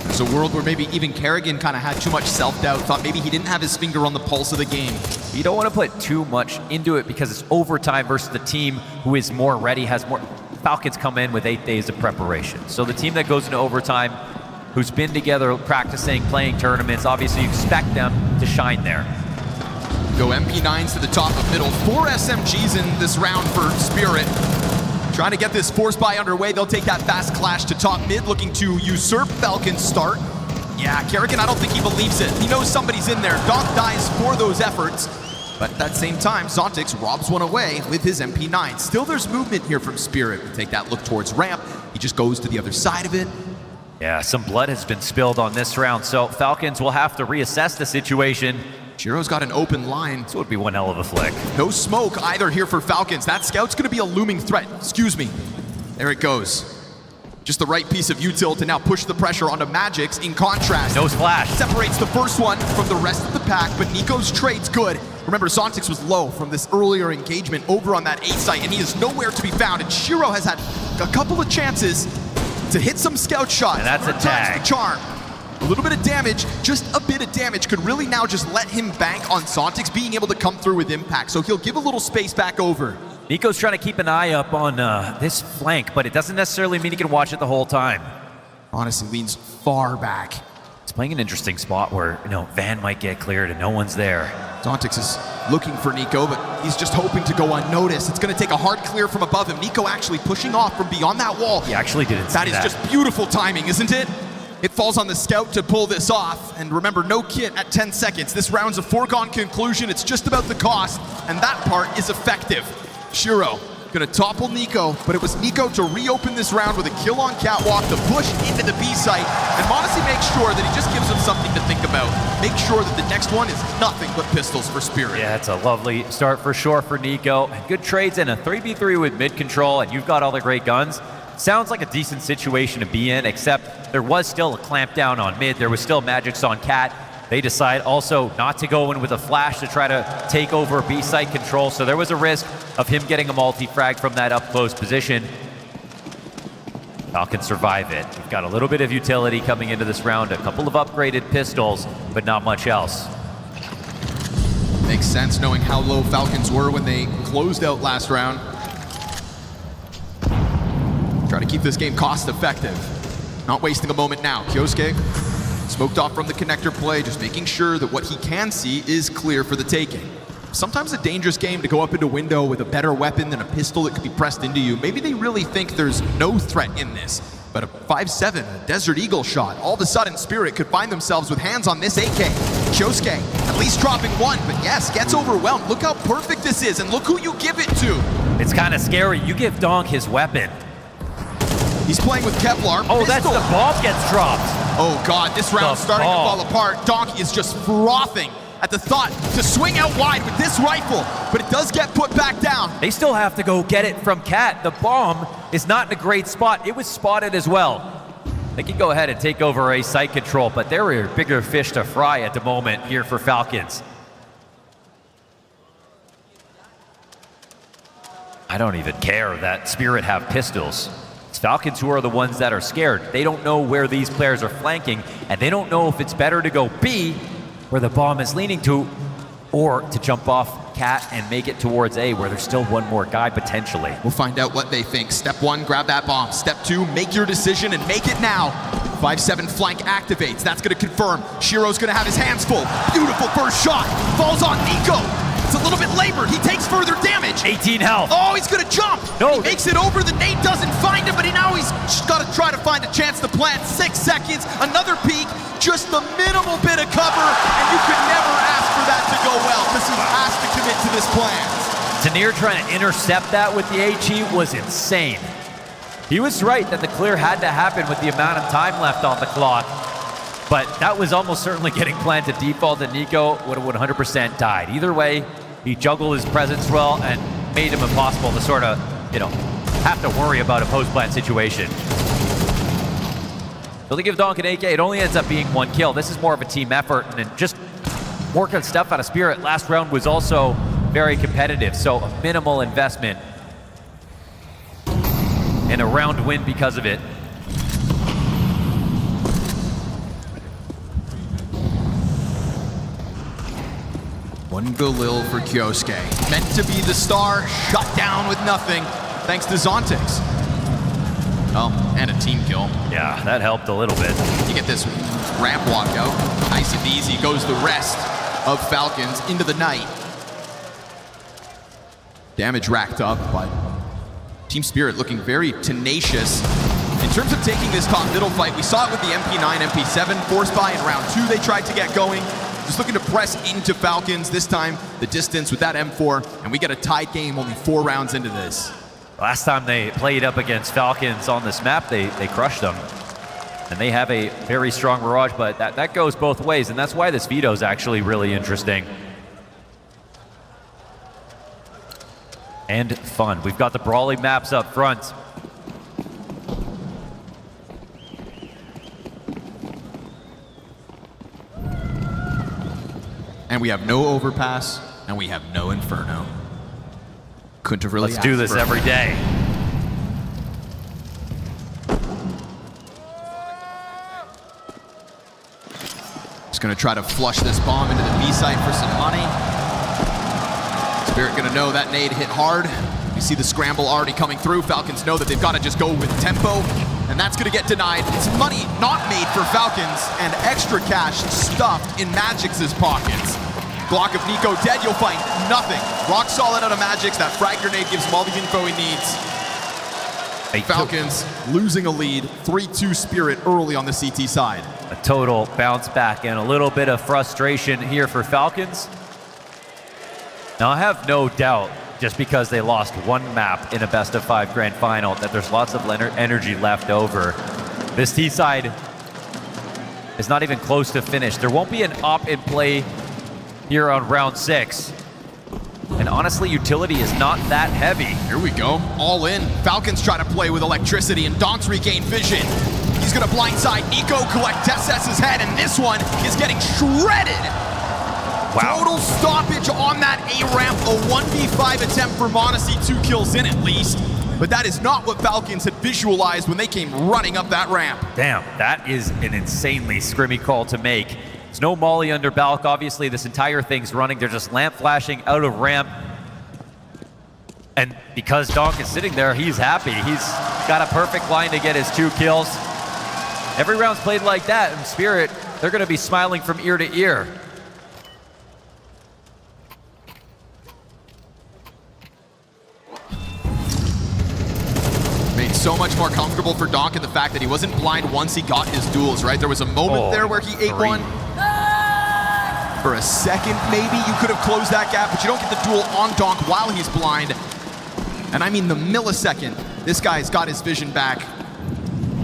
There's a world where maybe even Kerrigan kind of had too much self-doubt, thought maybe he didn't have his finger on the pulse of the game. You don't want to put too much into it because it's overtime versus the team who is more ready, has more. Falcons come in with 8 days of preparation. So the team that goes into overtime, who's been together practicing, playing tournaments, obviously you expect them to shine there. Go MP9s to the top of middle. 4 SMGs in this round for Spirit. Trying to get this force buy underway. They'll take that fast clash to top mid, looking to usurp Falcon's start. Yeah, Kerrigan, I don't think he believes it. He knows somebody's in there. Donk dies for those efforts. But at that same time, Zontix robs one away with his MP9. Still, there's movement here from Spirit. We take that look towards ramp. He just goes to the other side of it. Yeah, some blood has been spilled on this round, so Falcons will have to reassess the situation. Jiro's got an open line. This would be one hell of a flick. No smoke either here for Falcons. That scout's gonna be a looming threat. Excuse me. There it goes. Just the right piece of util to now push the pressure onto Magix. In contrast, no splash. Separates the first one from the rest of the pack, but Nico's trade's good. Remember, Zontix was low from this earlier engagement over on that A site, and he is nowhere to be found. And Shiro has had a couple of chances to hit some scout shots. And that's a tag. The charm. A little bit of damage, just a bit of damage could really now just let him bank on Zontix being able to come through with impact. So he'll give a little space back over. Nico's trying to keep an eye up on this flank, but it doesn't necessarily mean he can watch it the whole time. Honestly leans far back. He's playing an interesting spot where, Van might get cleared and no one's there. Dontix is looking for Nico, but he's just hoping to go unnoticed. It's going to take a hard clear from above him. Nico actually pushing off from beyond that wall. He actually didn't see that. That is just beautiful timing, isn't it? It falls on the scout to pull this off. And remember, no kit at 10 seconds. This round's a foregone conclusion. It's just about the cost, and that part is effective. Shiro gonna topple Nico, but it was Nico to reopen this round with a kill on Catwalk, to push into the B site, and Monte makes sure that he just gives him something to think about. Make sure that the next one is nothing but pistols for Spirit. Yeah, it's a lovely start for sure for Nico. And good trades in a 3v3 with mid control, and you've got all the great guns. Sounds like a decent situation to be in, except there was still a clamp down on mid. There was still Magics on Cat. They decide also not to go in with a flash to try to take over B site control, so there was a risk of him getting a multi-frag from that up-close position. Falcons survive it. We've got a little bit of utility coming into this round, a couple of upgraded pistols, but not much else. Makes sense knowing how low Falcons were when they closed out last round. Try to keep this game cost effective. Not wasting a moment now. Kyosuke smoked off from the connector play, just making sure that what he can see is clear for the taking. Sometimes a dangerous game to go up into window with a better weapon than a pistol that could be pressed into you. Maybe they really think there's no threat in this, but a 5.7, a Desert Eagle shot, all of a sudden Spirit could find themselves with hands on this AK. Kyosuke at least dropping one, but yes, gets overwhelmed. Look how perfect this is, and look who you give it to. It's kind of scary. You give Donk his weapon. He's playing with Kevlar. Oh, that's the bomb gets dropped. Oh God, this round's starting to fall apart. Donkey is just frothing at the thought to swing out wide with this rifle, but it does get put back down. They still have to go get it from Cat. The bomb is not in a great spot. It was spotted as well. They can go ahead and take over a site control, but there are bigger fish to fry at the moment here for Falcons. I don't even care that Spirit have pistols. It's Falcons who are the ones that are scared. They don't know where these players are flanking, and they don't know if it's better to go B, where the bomb is leaning to, or to jump off Cat and make it towards A, where there's still one more guy potentially. We'll find out what they think. Step one, grab that bomb. Step two, make your decision and make it now. 5-7 flank activates. That's going to confirm. Shiro's going to have his hands full. Beautiful first shot. Falls on Nico. It's a little bit labored. He takes further damage. 18 health. Oh, he's going to jump. No, he makes it over. The nade doesn't find him, but now he's got to try to find a chance to plant. 6 seconds. Another peek. Just the minimal bit of cover, and you could never ask for that to go well because he has to commit to this plan. Tanir trying to intercept that with the HE was insane. He was right that the clear had to happen with the amount of time left on the clock, but that was almost certainly getting planned to default, and Nico would have 100% died. Either way, he juggled his presence well and made him impossible to sort of, have to worry about a post-plant situation. So they give Donk an AK, it only ends up being 1 kill. This is more of a team effort, and just working stuff out of Spirit. Last round was also very competitive, so a minimal investment and a round win because of it. One Galil for Kyosuke. Meant to be the star, shut down with nothing, thanks to Zontix. Oh, and a team kill. Yeah, that helped a little bit. You get this ramp walk out. Nice and easy goes the rest of Falcons into the night. Damage racked up, but Team Spirit looking very tenacious. In terms of taking this top middle fight, we saw it with the MP9, MP7. Force buy in round 2 they tried to get going. Just looking to press into Falcons. This time, the distance with that M4, and we get a tied game only 4 rounds into this. Last time they played up against Falcons on this map, they crushed them. And they have a very strong barrage, but that goes both ways, and that's why this veto is actually really interesting. And fun. We've got the brawling maps up front. And we have no overpass, and we have no Inferno. Couldn't have really Let's do this every day. Just gonna try to flush this bomb into the B site for some money. Spirit gonna know that nade hit hard. You see the scramble already coming through. Falcons know that they've got to just go with tempo. and that's going to get denied. It's money not made for Falcons, and extra cash stuffed in Magic's pockets. Block of Nico dead, you'll find nothing. Rock solid out of Magic's. That frag grenade gives him all the info he needs. Falcons losing a lead, 3-2 Spirit early on the CT side. A total bounce back and a little bit of frustration here for Falcons. Now I have no doubt, just because they lost one map in a best-of-5 grand final, that there's lots of energy left over. This T side is not even close to finished. There won't be an op in play here on round 6. And honestly, utility is not that heavy. Here we go, all in. Falcons try to play with electricity, and Donk's regained vision. He's gonna blindside Nico, collect SS's head, and this one is getting shredded. Wow. Total stoppage on that A-ramp, a 1v5 attempt for Monte, 2 kills in at least. But that is not what Falcons had visualized when they came running up that ramp. Damn, that is an insanely scrimmy call to make. There's no molly under Balk. Obviously, this entire thing's running. They're just lamp flashing out of ramp. And because Donk is sitting there, he's happy. He's got a perfect line to get his 2 kills. Every round's played like that, and Spirit, they're going to be smiling from ear to ear. Made so much more comfortable for Donk in the fact that he wasn't blind once he got his duels, right? There was a moment there where he ate one. For a second, maybe you could have closed that gap, but you don't get the duel on Donk while he's blind. And I mean the millisecond this guy's got his vision back,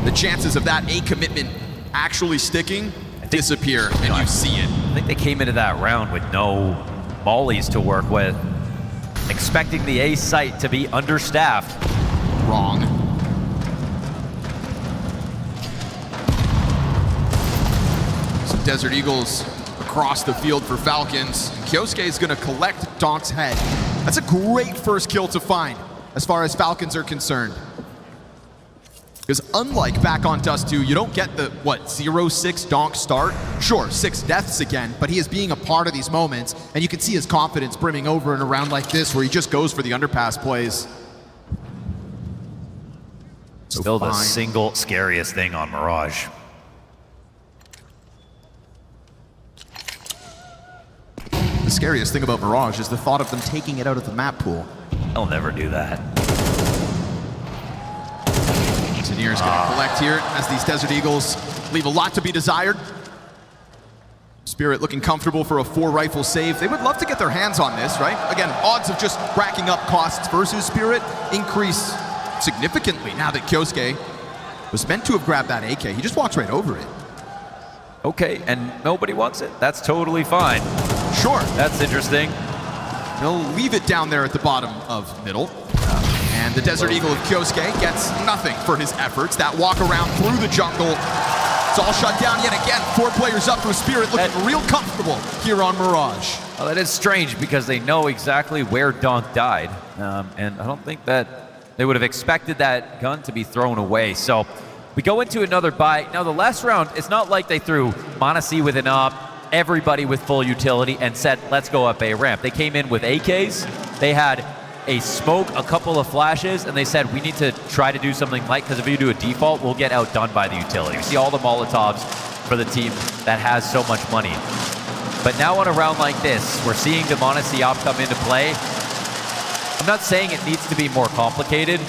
the chances of that A commitment actually sticking disappear, and you see it. I think they came into that round with no mollies to work with, expecting the A site to be understaffed. Wrong. Some Desert Eagles across the field for Falcons. Kyosuke is going to collect Donk's head. That's a great first kill to find as far as Falcons are concerned. Because unlike back on Dust 2, you don't get the, 0-6 Donk start? Sure, 6 deaths again, but he is being a part of these moments, and you can see his confidence brimming over in a round like this where he just goes for the underpass plays. Still the single scariest thing on Mirage. The scariest thing about Mirage is the thought of them taking it out of the map pool. They'll never do that. Tanir's gonna collect here as these Desert Eagles leave a lot to be desired. Spirit looking comfortable for a 4-rifle save. They would love to get their hands on this, right? Again, odds of just racking up costs versus Spirit increase significantly now that Kyosuke was meant to have grabbed that AK. He just walks right over it. Okay, and nobody wants it. That's totally fine. Sure. That's interesting. He'll leave it down there at the bottom of middle. And the Desert Eagle of Kyosuke gets nothing for his efforts. That walk around through the jungle. It's all shut down yet again. 4 players up for Spirit, looking real comfortable here on Mirage. Well, that is strange because they know exactly where Donk died. And I don't think that they would have expected that gun to be thrown away. So we go into another buy. Now the last round, it's not like they threw Monte with an op, everybody with full utility, and said, let's go up A ramp. They came in with AKs. They had a smoke, a couple of flashes, and they said, we need to try to do something light, because if you do a default, we'll get outdone by the utility. We see all the Molotovs for the team that has so much money. But now on a round like this, we're seeing the Monte op come into play. I'm not saying it needs to be more complicated,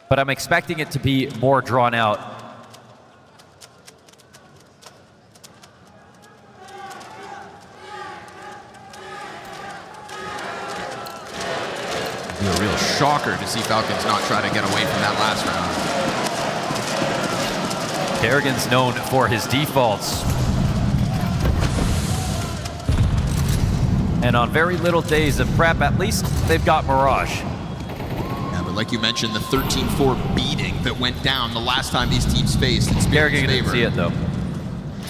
but I'm expecting it to be more drawn out. It'll be a real shocker to see Falcons not try to get away from that last round. Kerrigan's known for his defaults. And on very little days of prep, at least they've got Mirage. Yeah, but like you mentioned, the 13-4 beating that went down the last time these teams faced in Spirit's Kerrigan didn't see it, though.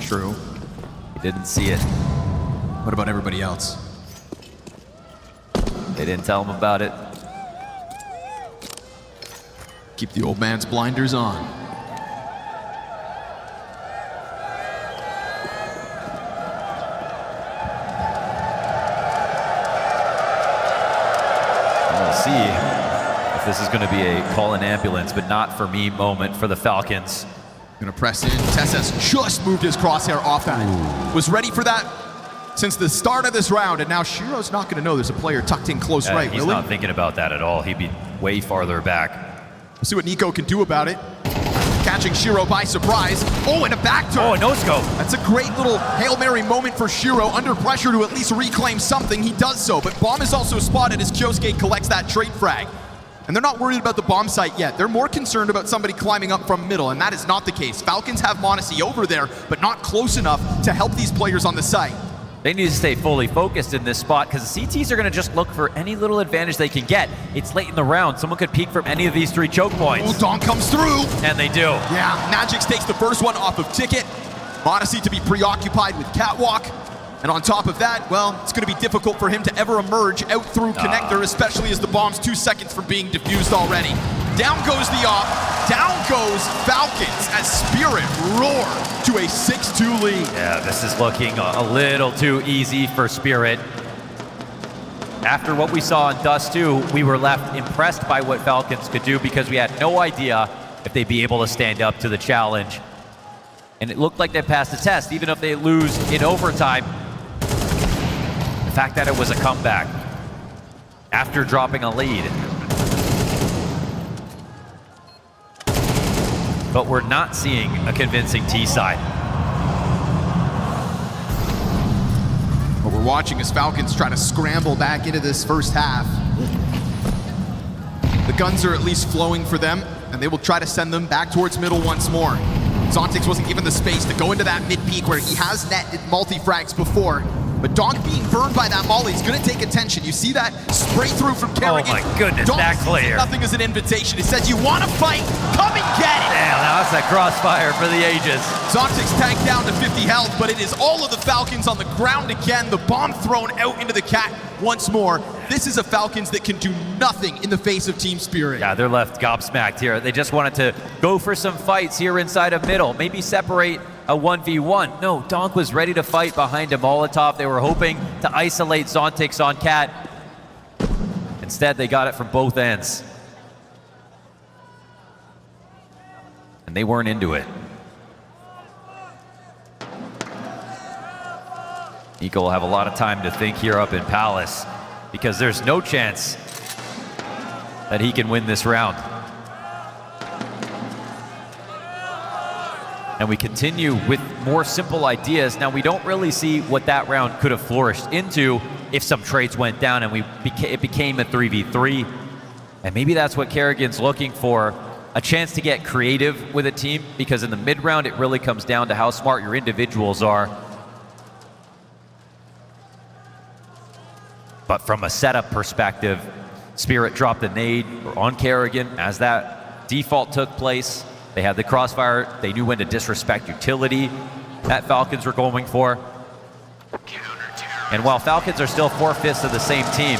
True. He didn't see it. What about everybody else? They didn't tell him about it. Keep the old man's blinders on. We'll see if this is going to be a call an ambulance, but not for me moment for the Falcons. Gonna press in. Tessas just moved his crosshair off that. Was ready for that since the start of this round, and now Shiro's not gonna know there's a player tucked in close right, He's will he? not thinking about that at all. He'd be way farther back. We'll see what Nico can do about it. Catching Shiro by surprise. Oh, and a back turn. Oh, a no-scope. That's a great little Hail Mary moment for Shiro. Under pressure to at least reclaim something. He does so, but bomb is also spotted as Kyosuke collects that trade frag. And they're not worried about the bomb site yet. They're more concerned about somebody climbing up from middle, and that is not the case. Falcons have Monte over there, but not close enough to help these players on the site. They need to stay fully focused in this spot because the CTs are going to just look for any little advantage they can get. It's late in the round. Someone could peek from any of these 3 choke points. Oh, Dawn comes through. And they do. Yeah, Magix takes the first one off of Ticket. Monte to be preoccupied with Catwalk. And on top of that, well, it's going to be difficult for him to ever emerge out through Connector, especially as the bomb's 2 seconds from being defused already. Down goes the op, down goes Falcons as Spirit roar to a 6-2 lead. Yeah, this is looking a little too easy for Spirit. After what we saw in Dust 2, we were left impressed by what Falcons could do because we had no idea if they'd be able to stand up to the challenge. And it looked like they passed the test, even if they lose in overtime. The fact that it was a comeback after dropping a lead. But we're not seeing a convincing T side. What we're watching is Falcons try to scramble back into this first half. The guns are at least flowing for them, and they will try to send them back towards middle once more. Zontix wasn't given the space to go into that mid-peak where he has netted multi-frags before. But Donk being burned by that molly is going to take attention. You see that spray through from Kerrigan. Oh my goodness, Donk that clear. nothing as an invitation. It says, you want to fight? Come and get it. Damn, now that's a crossfire for the ages. Zontix tanked down to 50 health, but it is all of the Falcons on the ground again. The bomb thrown out into the cat once more. This is a Falcons that can do nothing in the face of Team Spirit. Yeah, they're left gobsmacked here. They just wanted to go for some fights here inside of middle. Maybe separate a 1v1. No, Donk was ready to fight behind a Molotov. They were hoping to isolate Zontix on Cat. Instead, they got it from both ends. And they weren't into it. Nico will have a lot of time to think here up in Palace because there's no chance that he can win this round. And we continue with more simple ideas. Now, we don't really see what that round could have flourished into if some trades went down and it became a 3v3. And maybe that's what Kerrigan's looking for, a chance to get creative with a team, because in the mid-round, it really comes down to how smart your individuals are. But from a setup perspective, Spirit dropped the nade on Kerrigan as that default took place. They had the crossfire. They knew when to disrespect utility that Falcons were going for. And while Falcons are still 4/5 of the same team,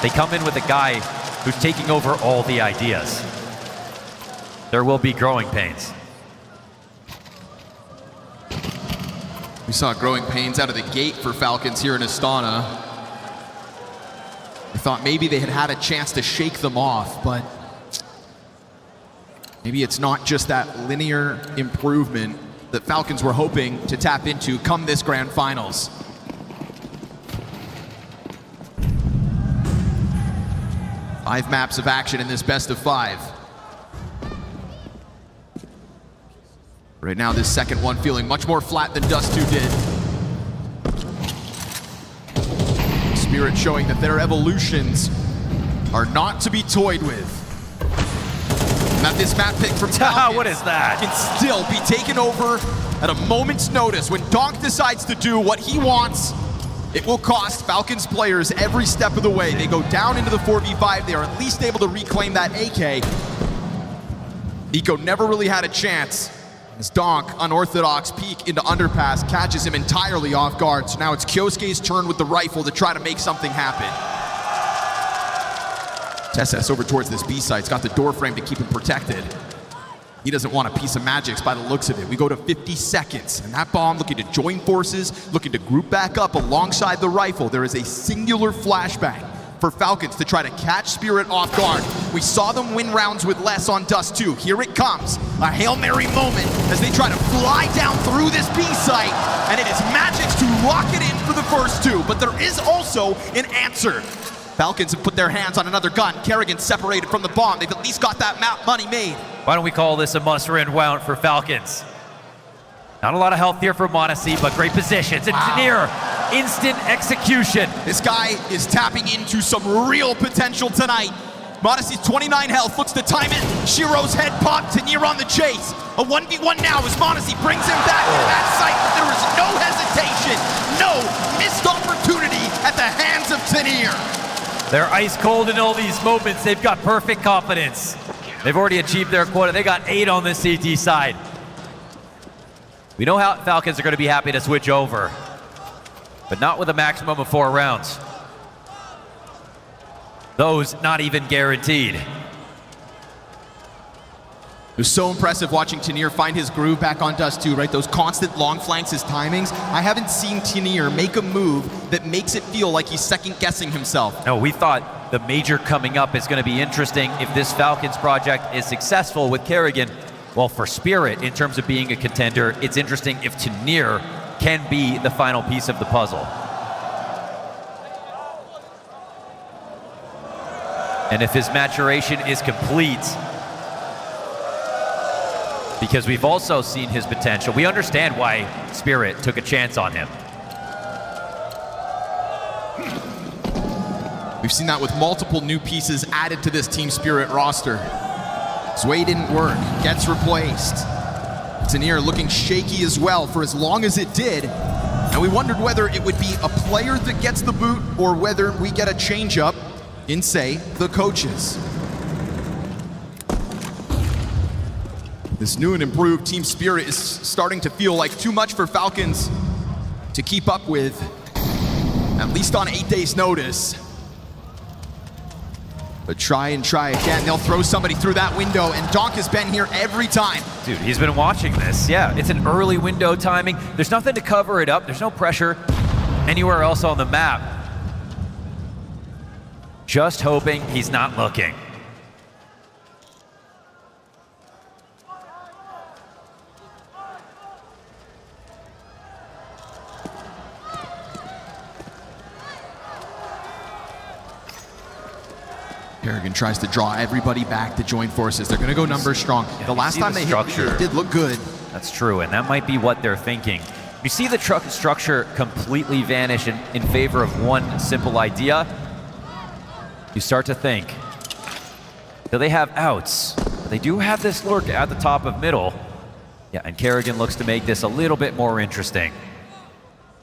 they come in with a guy who's taking over all the ideas. There will be growing pains. We saw growing pains out of the gate for Falcons here in Astana. I thought maybe they had a chance to shake them off, but maybe it's not just that linear improvement that Falcons were hoping to tap into come this grand finals. Five maps of action in this best of 5. Right now, this second one feeling much more flat than Dust 2 did. Spirit showing that their evolutions are not to be toyed with. And that this map pick from Falcons what is that? can still be taken over at a moment's notice. When Donk decides to do what he wants, it will cost Falcons players every step of the way. They go down into the 4v5. They are at least able to reclaim that AK. Nico never really had a chance as Donk, unorthodox peek into underpass, catches him entirely off guard. So now it's Kyosuke's turn with the rifle to try to make something happen. Tessas over towards this B site. It's got the door frame to keep him protected. He doesn't want a piece of Magix by the looks of it. We go to 50 seconds, and that bomb looking to join forces, looking to group back up alongside the rifle. There is a singular flashbang for Falcons to try to catch Spirit off guard. We saw them win rounds with less on Dust 2. Here it comes, a Hail Mary moment as they try to fly down through this B site, and it is Magic's to lock it in for the first two, but there is also an answer. Falcons have put their hands on another gun. Kerrigan separated from the bomb. They've at least got that money made. Why don't we call this a must-win round for Falcons? Not a lot of health here for MongolZ, but great positions. And Tanir, instant execution. This guy is tapping into some real potential tonight. MongolZ's 29 health, looks to time it. Shiro's head popped, Tanir on the chase. A 1v1 now as MongolZ brings him back to that site, but there is no hesitation, no missed opportunity at the hands of Tanir. They're ice cold in all these moments. They've got perfect confidence. They've already achieved their quota. They got 8 on the CT side. We know how Falcons are going to be happy to switch over, but not with a maximum of 4 rounds. Those not even guaranteed. It was so impressive watching Tanir find his groove back on Dust 2, right? Those constant long flanks, his timings. I haven't seen Tanir make a move that makes it feel like he's second-guessing himself. No, we thought the major coming up is going to be interesting if this Falcons project is successful with Kerrigan. Well, for Spirit, in terms of being a contender, it's interesting if Tanir can be the final piece of the puzzle. And if his maturation is complete, because we've also seen his potential. We understand why Spirit took a chance on him. We've seen that with multiple new pieces added to this Team Spirit roster. Zway didn't work, gets replaced. Tanir looking shaky as well for as long as it did. And we wondered whether it would be a player that gets the boot or whether we get a change-up in, say, the coaches. This new and improved Team Spirit is starting to feel like too much for Falcons to keep up with, at least on 8 days' notice. But try and try again. They'll throw somebody through that window, and Donk has been here every time. Dude, he's been watching this. Yeah, it's an early window timing. There's nothing to cover it up. There's no pressure anywhere else on the map. Just hoping he's not looking. Kerrigan tries to draw everybody back to join forces. They're going to go numbers strong. Yeah, the last time they hit, it did look good. That's true, and that might be what they're thinking. You see the structure completely vanish in favor of one simple idea. You start to think, do they have outs? They do have this lurk at the top of middle. Yeah, and Kerrigan looks to make this a little bit more interesting.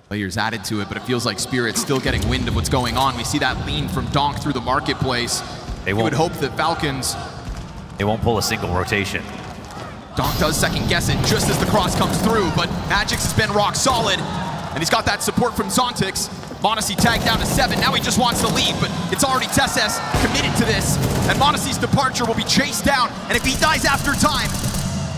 Players added to it, but it feels like Spirit's still getting wind of what's going on. We see that lean from Donk through the marketplace. You would hope that Falcons... They won't pull a single rotation. Donk does second guess it just as the cross comes through, but Magix has been rock solid, and he's got that support from Zontix. MongolZ tagged down to 7, now he just wants to leave, but it's already Tesses committed to this, and MongolZ's departure will be chased down, and if he dies after time,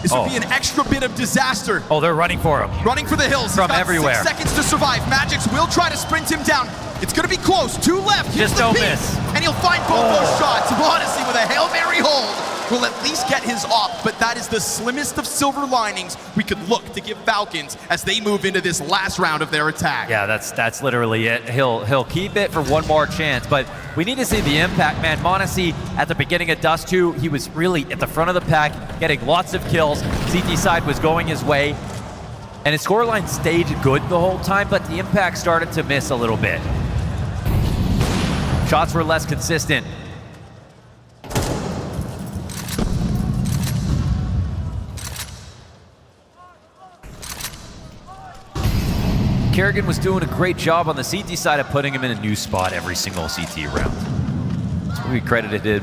this would be an extra bit of disaster. Oh, they're running for him. Running for the hills. From everywhere. 6 seconds to survive. Magix will try to sprint him down. It's going to be close. 2 left. Just don't miss. And he'll find both those shots. MongolZ with a Hail Mary hold will at least get his off, but that is the slimmest of silver linings we could look to give Falcons as they move into this last round of their attack. Yeah, that's literally it. He'll keep it for one more chance, but we need to see the impact, man. MongolZ at the beginning of Dust 2, he was really at the front of the pack, getting lots of kills. CT side was going his way, and his scoreline stayed good the whole time, but the impact started to miss a little bit. Shots were less consistent. Kerrigan was doing a great job on the CT side of putting him in a new spot every single CT round. So we credited him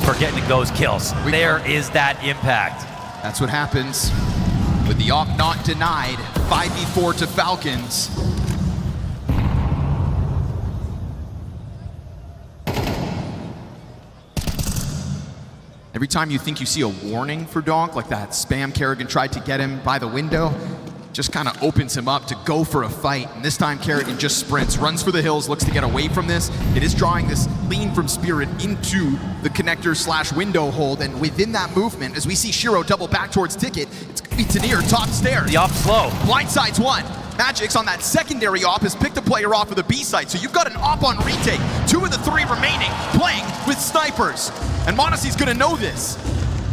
for getting those kills. There is that impact. That's what happens with the op not denied. 5v4 to Falcons. Every time you think you see a warning for Donk, like that spam Kerrigan tried to get him by the window, just kind of opens him up to go for a fight. And this time Kerrigan just sprints, runs for the hills, looks to get away from this. It is drawing this lean from Spirit into the connector slash window hold. And within that movement, as we see Shiro double back towards Ticket, it's going to be Tanir top stairs. The op slow. Blindside's one. Magic's on that secondary op has picked a player off of the B side. So you've got an op on retake. 2 of the 3 remaining playing with snipers. And Monte's going to know this.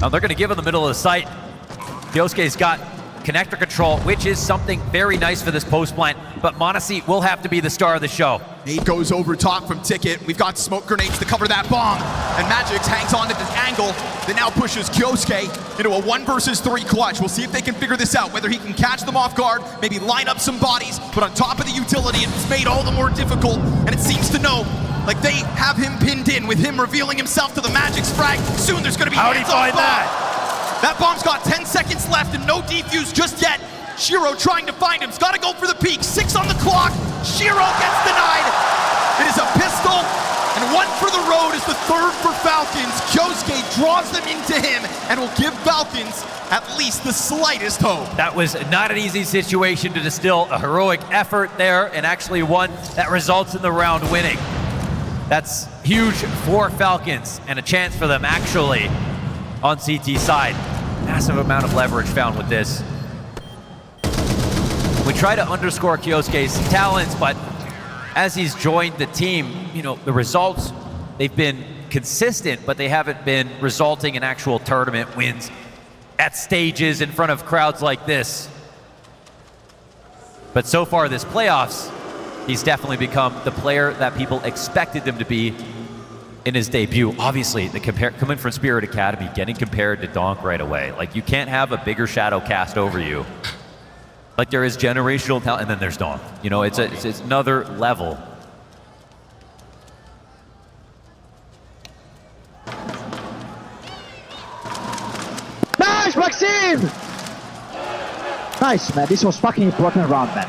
Now they're going to give him the middle of the site. Kyosuke's got connector control, which is something very nice for this post plant, but Monte will have to be the star of the show. Nate goes over top from Ticket. We've got smoke grenades to cover that bomb, and Magix hangs on to this angle that now pushes Kyosuke into a 1 versus 3 clutch. We'll see if they can figure this out, whether he can catch them off guard, maybe line up some bodies, but on top of the utility, it's made all the more difficult, and it seems to know, like they have him pinned in with him revealing himself to the Magix frag. Soon there's gonna be How'd he find that? That bomb's got 10 seconds left and no defuse just yet. Shiro trying to find him. He's got to go for the peak. 6 on the clock. Shiro gets denied. It is a pistol, and 1 for the road is the 3rd for Falcons. Kyosuke draws them into him and will give Falcons at least the slightest hope. That was not an easy situation to distill a heroic effort there, and actually one that results in the round winning. That's huge for Falcons, and a chance for them actually on CT side. Massive amount of leverage found with this. We try to underscore Kyosuke's talents, but as he's joined the team, you know, the results, they've been consistent, but they haven't been resulting in actual tournament wins at stages in front of crowds like this. But so far this playoffs, he's definitely become the player that people expected him to be in his debut. Obviously, coming from Spirit Academy, getting compared to Donk right away. Like, you can't have a bigger shadow cast over you. Like, there is generational talent, and then there's Donk. You know, it's another level. Nice, Maxime! Nice, man. This was fucking important round, man.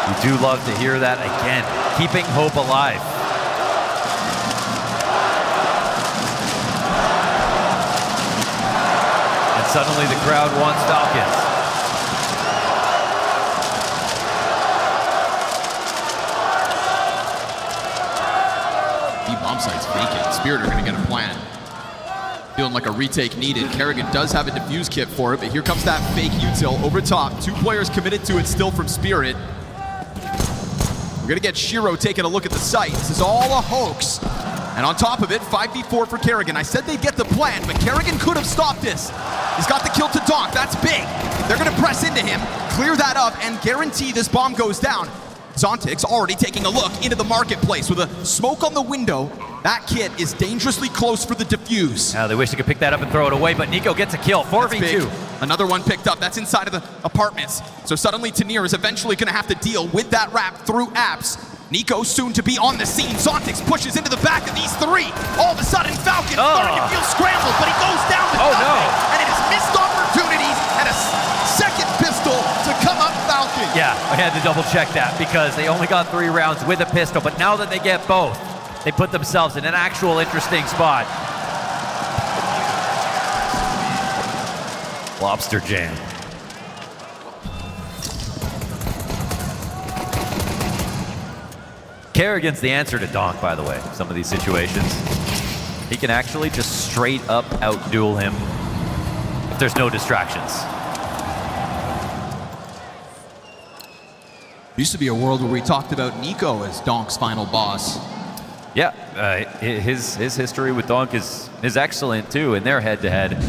You do love to hear that again. Keeping hope alive. Suddenly the crowd wants Falcons. B bomb site's vacant. Spirit are gonna get a plan. Feeling like a retake needed. Kerrigan does have a defuse kit for it, but here comes that fake util over top. 2 players committed to it still from Spirit. We're gonna get Shiro taking a look at the site. This is all a hoax. And on top of it, 5v4 for Kerrigan. I said they'd get the plan, but Kerrigan could have stopped this. He's got the kill to Donk, that's big. They're gonna press into him, clear that up, and guarantee this bomb goes down. Zontic's already taking a look into the marketplace with a smoke on the window. That kit is dangerously close for the defuse. Now they wish they could pick that up and throw it away, but Nico gets a kill, 4v2. Another one picked up, that's inside of the apartments. So suddenly Tanir is eventually gonna have to deal with that wrap through apps. Nico soon to be on the scene. Zontix pushes into the back of these 3. All of a sudden, Falcon starting to feel scrambled, but he goes down with nothing. And it is missed opportunities and a second pistol to come up Falcon. Yeah, I had to double check that because they only got 3 rounds with a pistol, but now that they get both, they put themselves in an actual interesting spot. Lobster jam. Kerrigan's the answer to Donk, by the way, some of these situations. He can actually just straight up outduel him if there's no distractions. Used to be a world where we talked about Nico as Donk's final boss. Yeah, his history with Donk is excellent too in their head-to-head.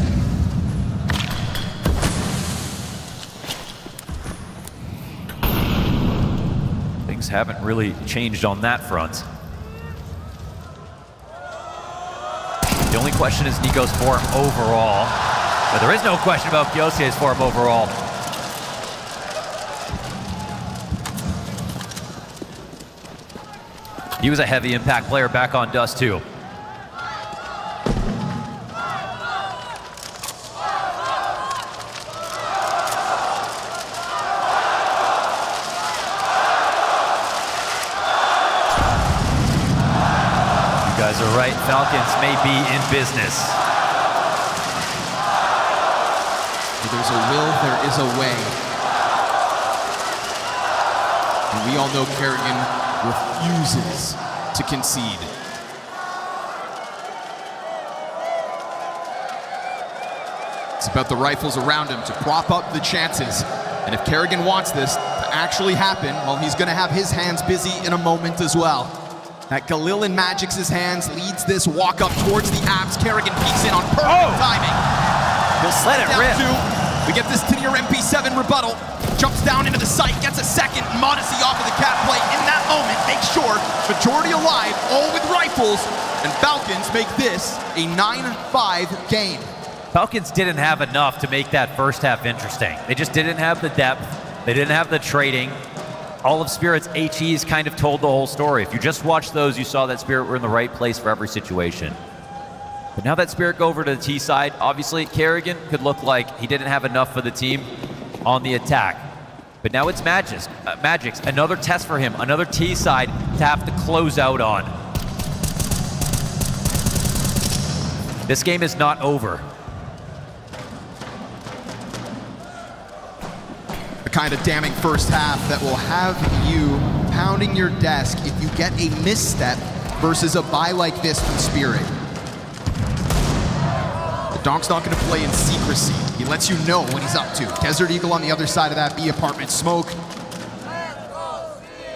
Things haven't really changed on that front. The only question is Nico's form overall, but there is no question about Kyosuke's form overall. He was a heavy impact player back on Dust too. You guys are right, Falcons may be in business. there's a will, there is a way. And we all know Kerrigan refuses to concede. It's about the rifles around him to prop up the chances. And if Kerrigan wants this to actually happen, well, he's going to have his hands busy in a moment as well. That Galil in Magic's hands leads this walk up towards the abs. Kerrigan peeks in on perfect timing. Just let it rip. We get this Tenir MP7 rebuttal. Jumps down into the site, gets a second. Monte off of the cat play. In that moment, make sure majority alive, all with rifles. And Falcons make this a 9-5 game. Falcons didn't have enough to make that first half interesting. They just didn't have the depth. They didn't have the trading. All of Spirit's HEs kind of told the whole story. If you just watched those, you saw that Spirit were in the right place for every situation. But now that Spirit go over to the T side, obviously Kerrigan could look like he didn't have enough for the team on the attack. But now it's Magic's. Another test for him, another T side to have to close out on. This game is not over. The kind of damning first half that will have you pounding your desk if you get a misstep versus a buy like this from Spirit. The Donk's not going to play in secrecy. He lets you know what he's up to. Desert Eagle on the other side of that B apartment smoke.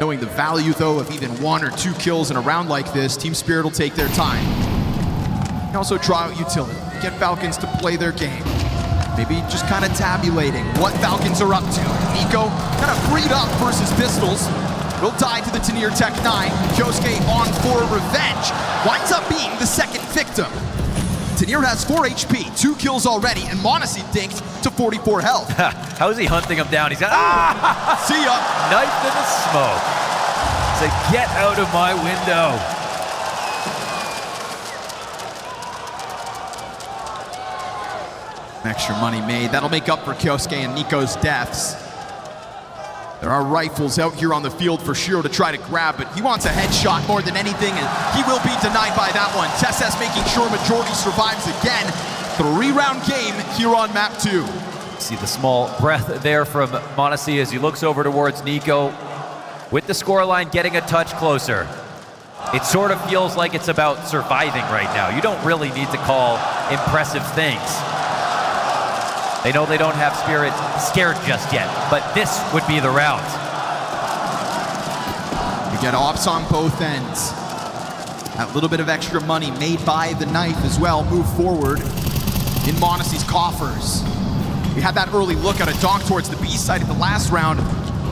Knowing the value, though, of even 1 or 2 kills in a round like this, Team Spirit will take their time. You can also try out utility. Get Falcons to play their game. Maybe just kind of tabulating what Falcons are up to. Nico kind of freed up versus pistols. Will die to the Tenir Tech 9. Kyosuke on for revenge. Winds up being the second victim. Tenir has 4 HP, 2 kills already, and Monte dinked to 44 health. How is he hunting him down? He's got, see ya. Knife in the smoke. Say, get out of my window. Extra money made. That'll make up for Kyosuke and Nico's deaths. There are rifles out here on the field for Shiro to try to grab, but he wants a headshot more than anything, and he will be denied by that one. TeSeS making sure majority survives again. 3-round game here on map 2. See the small breath there from Monte as he looks over towards Nico. With the scoreline getting a touch closer. It sort of feels like it's about surviving right now. You don't really need to call impressive things. They know they don't have Spirit scared just yet, but this would be the round. You get ops on both ends. That little bit of extra money made by the knife as well move forward in Monte's coffers. We had that early look at a donk towards the B side of the last round.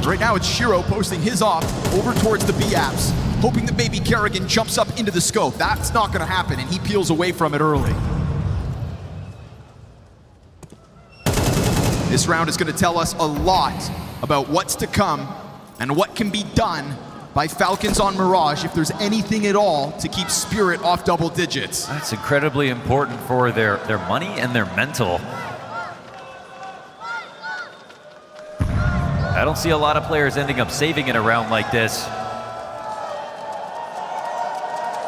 Right now it's Shiro posting his off over towards the B apps, hoping that maybe Kerrigan jumps up into the scope. That's not going to happen, and he peels away from it early. This round is going to tell us a lot about what's to come and what can be done by Falcons on Mirage if there's anything at all to keep Spirit off double digits. That's incredibly important for their money and their mental. I don't see a lot of players ending up saving in a round like this.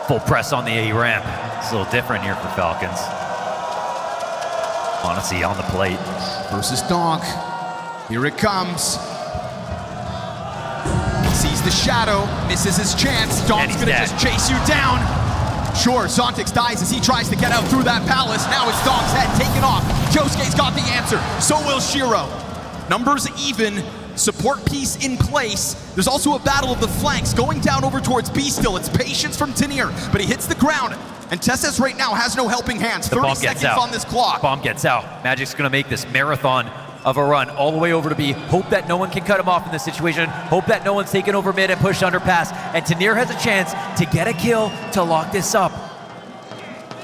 Full press on the A ramp. It's a little different here for Falcons. Monte on the plate. Versus Donk. Here it comes. Sees the shadow, misses his chance. Donk's gonna just chase you down. Sure, Zontix dies as he tries to get out through that palace. Now it's Donk's head taken off. Kyosuke's got the answer. So will Shiro. Numbers even. Support piece in place. There's also a battle of the flanks going down over towards B still. It's patience from Tenir, but he hits the ground. And TeSeS right now has no helping hands. 30 seconds on this clock. Bomb gets out. Magic's gonna make this marathon of a run all the way over to B. Hope that no one can cut him off in this situation. Hope that no one's taken over mid and pushed underpass. And Tenir has a chance to get a kill to lock this up.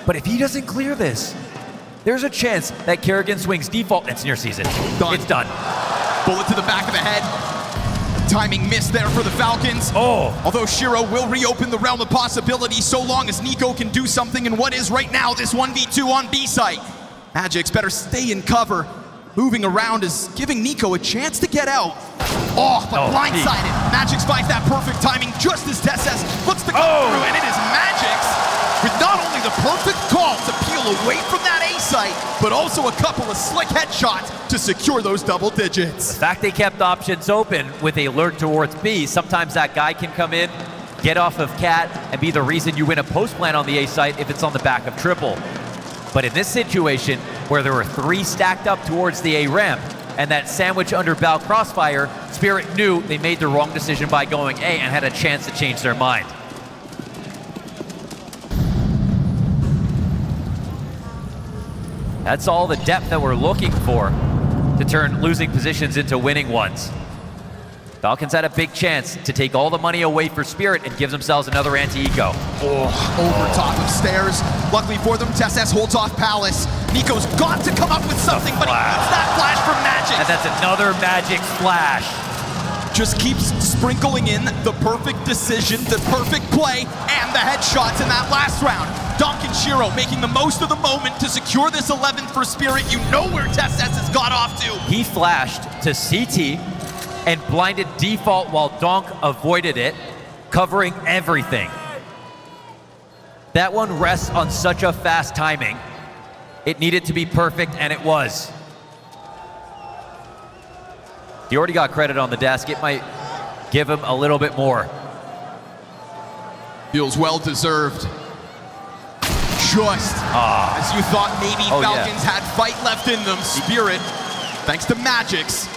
But if he doesn't clear this, there's a chance that Kerrigan swings default and Tenir sees it. Done. It's done. Bullet to the back of the head. Timing missed there for the Falcons. Although Shiro will reopen the realm of possibility so long as Nico can do something in what is right now this 1v2 on B site. Magic's better stay in cover. Moving around is giving Nico a chance to get out. But blindsided. Magic's finds that perfect timing just as TeSeS looks to come through, and it is Magic's with not only the perfect call to peel away from that A sight, but also a couple of slick headshots to secure those double digits. The fact they kept options open with a lurk towards B, sometimes that guy can come in, get off of Cat, and be the reason you win a post plant on the A site if it's on the back of triple. But in this situation, where there were 3 stacked up towards the A ramp, and that sandwich under bow crossfire, Spirit knew they made the wrong decision by going A and had a chance to change their mind. That's all the depth that we're looking for to turn losing positions into winning ones. Falcons had a big chance to take all the money away for Spirit and give themselves another anti-eco. Over top of stairs. Luckily for them, TeSeS holds off Palace. Nico's got to come up with something, but he needs that flash from Magic. And that's another Magic flash. Just keeps sprinkling in the perfect decision, the perfect play, and the headshots in that last round. Donk and Shiro making the most of the moment to secure this 11th for Spirit. You know where TeSeS has got off to. He flashed to CT and blinded Default while Donk avoided it, covering everything. That one rests on such a fast timing. It needed to be perfect, and it was. He already got credit on the desk. It might give him a little bit more. Feels well deserved. Just as you thought maybe Falcons had fight left in them, Spirit, thanks to Magic's,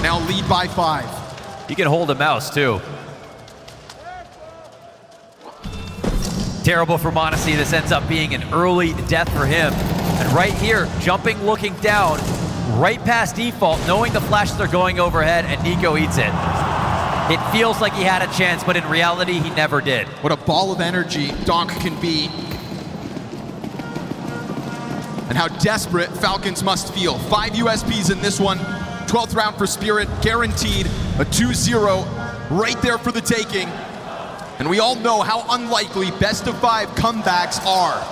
now lead by 5. He can hold a mouse too. Terrible for MongolZ. This ends up being an early death for him. And right here, jumping, looking down, right past Default, knowing the flashes are going overhead, and Nico eats it. It feels like he had a chance, but in reality, he never did. What a ball of energy Donk can be. And how desperate Falcons must feel. 5 USPs in this one. 12th round for Spirit, guaranteed. A 2-0 right there for the taking. And we all know how unlikely best of 5 comebacks are.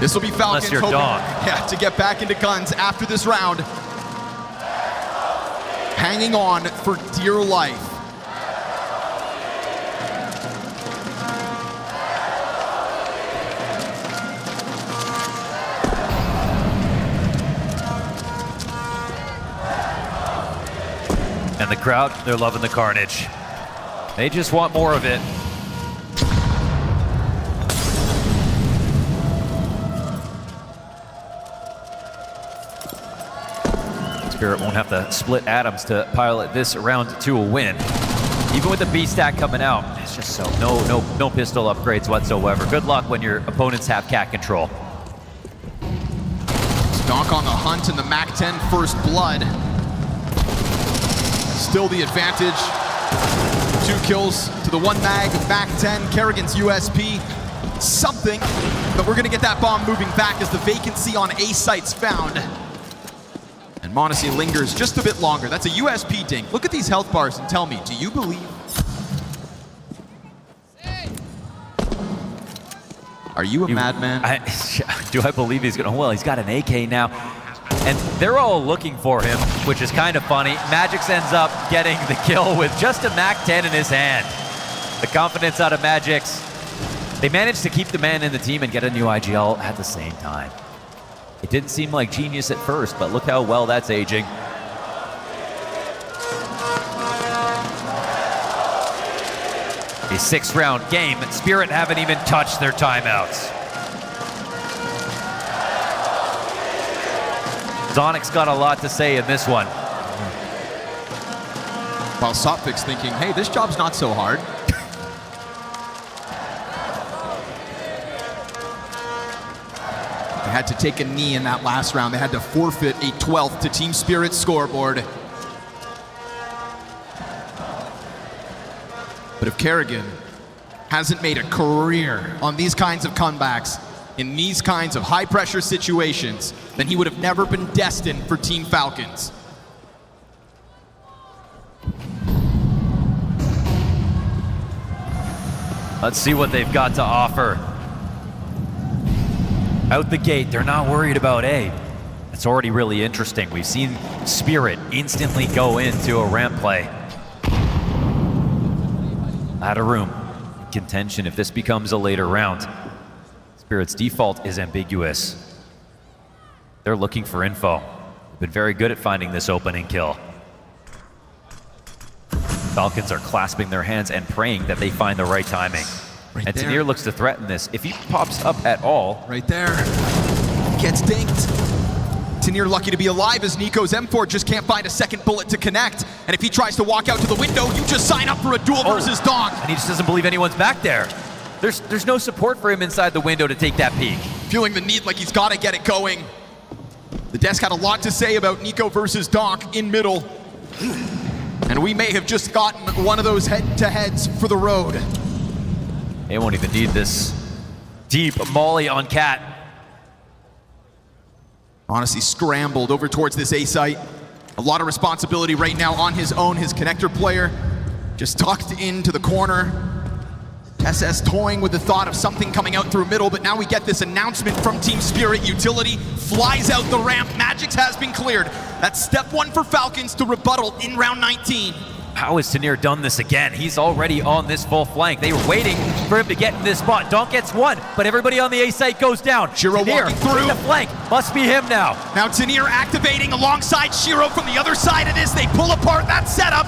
This will be Falcons hoping to get back into guns after this round. Hanging on for dear life. And the crowd, they're loving the carnage. They just want more of it. Spirit won't have to split atoms to pilot this round to a win. Even with the B stack coming out, it's just so no pistol upgrades whatsoever. Good luck when your opponents have cat control. Donk on the hunt in the MAC-10 first blood. Still the advantage. 2 kills to the 1 mag, MAC-10, Kerrigan's USP. Something, but we're gonna get that bomb moving back as the vacancy on A site's found. And MongolZ lingers just a bit longer. That's a USP ding. Look at these health bars and tell me, do you believe? Are you a madman? Do I believe he's gonna, well, he's got an AK now. And they're all looking for him, which is kind of funny. Magic's ends up getting the kill with just a MAC-10 in his hand. The confidence out of Magic's. They managed to keep the man in the team and get a new IGL at the same time. It didn't seem like genius at first, but look how well that's aging. A 6-round game, and Spirit haven't even touched their timeouts. Zonic's got a lot to say in this one. While Sopvik's thinking, hey, this job's not so hard. They had to take a knee in that last round. They had to forfeit a 12th to Team Spirit's scoreboard. But if Kerrigan hasn't made a career on these kinds of comebacks, in these kinds of high-pressure situations, then he would have never been destined for Team Falcons. Let's see what they've got to offer. Out the gate, they're not worried about A. It's already really interesting. We've seen Spirit instantly go into a ramp play. Out of room. Contention if this becomes a later round. Spirit's default is ambiguous. They're looking for info. They've been very good at finding this opening kill. Falcons are clasping their hands and praying that they find the right timing. Right and there. Tanir looks to threaten this. If he pops up at all. Right there. Gets dinked. Tanir lucky to be alive as Nico's M4 just can't find a second bullet to connect. And if he tries to walk out to the window, you just sign up for a duel versus Donk. And he just doesn't believe anyone's back there. There's no support for him inside the window to take that peek. Feeling the need like he's got to get it going. The desk had a lot to say about Nico versus Donk in middle. And we may have just gotten one of those head-to-heads for the road. They won't even need this deep molly on Cat. Honestly scrambled over towards this A site. A lot of responsibility right now on his own. His connector player just tucked into the corner. SS toying with the thought of something coming out through middle, but now we get this announcement from Team Spirit. Utility flies out the ramp. Magix has been cleared. That's step one for Falcons to rebuttal in round 19. How has Tanir done this again? He's already on this full flank. They were waiting for him to get in this spot. Donk gets one, but everybody on the A site goes down. Shiro walking through. The flank must be him now. Now Tanir activating alongside Shiro from the other side of this. They pull apart that setup.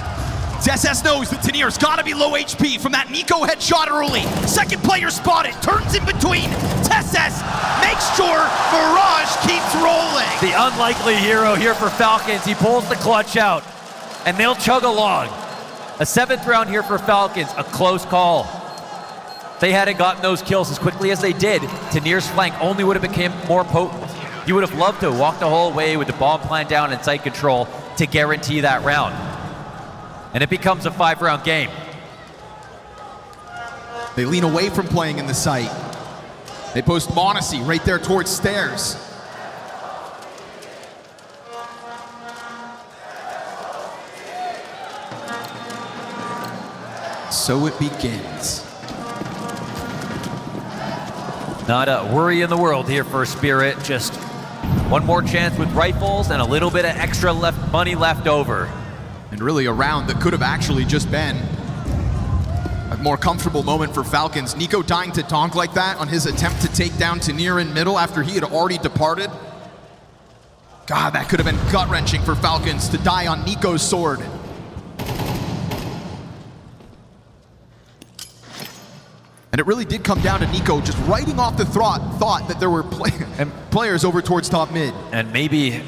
SS knows that Tanir's gotta be low HP from that Nico headshot early. Second player spotted, turns in between. SS makes sure Mirage keeps rolling. The unlikely hero here for Falcons. He pulls the clutch out, and they'll chug along. A 7th round here for Falcons, a close call. If they hadn't gotten those kills as quickly as they did, Tanir's flank only would have become more potent. He would have loved to walk the whole way with the bomb plan down and site control to guarantee that round. And it becomes a 5-round game. They lean away from playing in the site. They post MongolZ right there towards stairs. So it begins. Not a worry in the world here for Spirit. Just one more chance with rifles and a little bit of extra money left over. And really a round that could have actually just been a more comfortable moment for Falcons. Nico dying to Donk like that on his attempt to take down Tanir in middle after he had already departed. God, that could have been gut-wrenching for Falcons to die on Nico's sword. And it really did come down to Nico just writing off the thought that there were players over towards top mid. And maybe,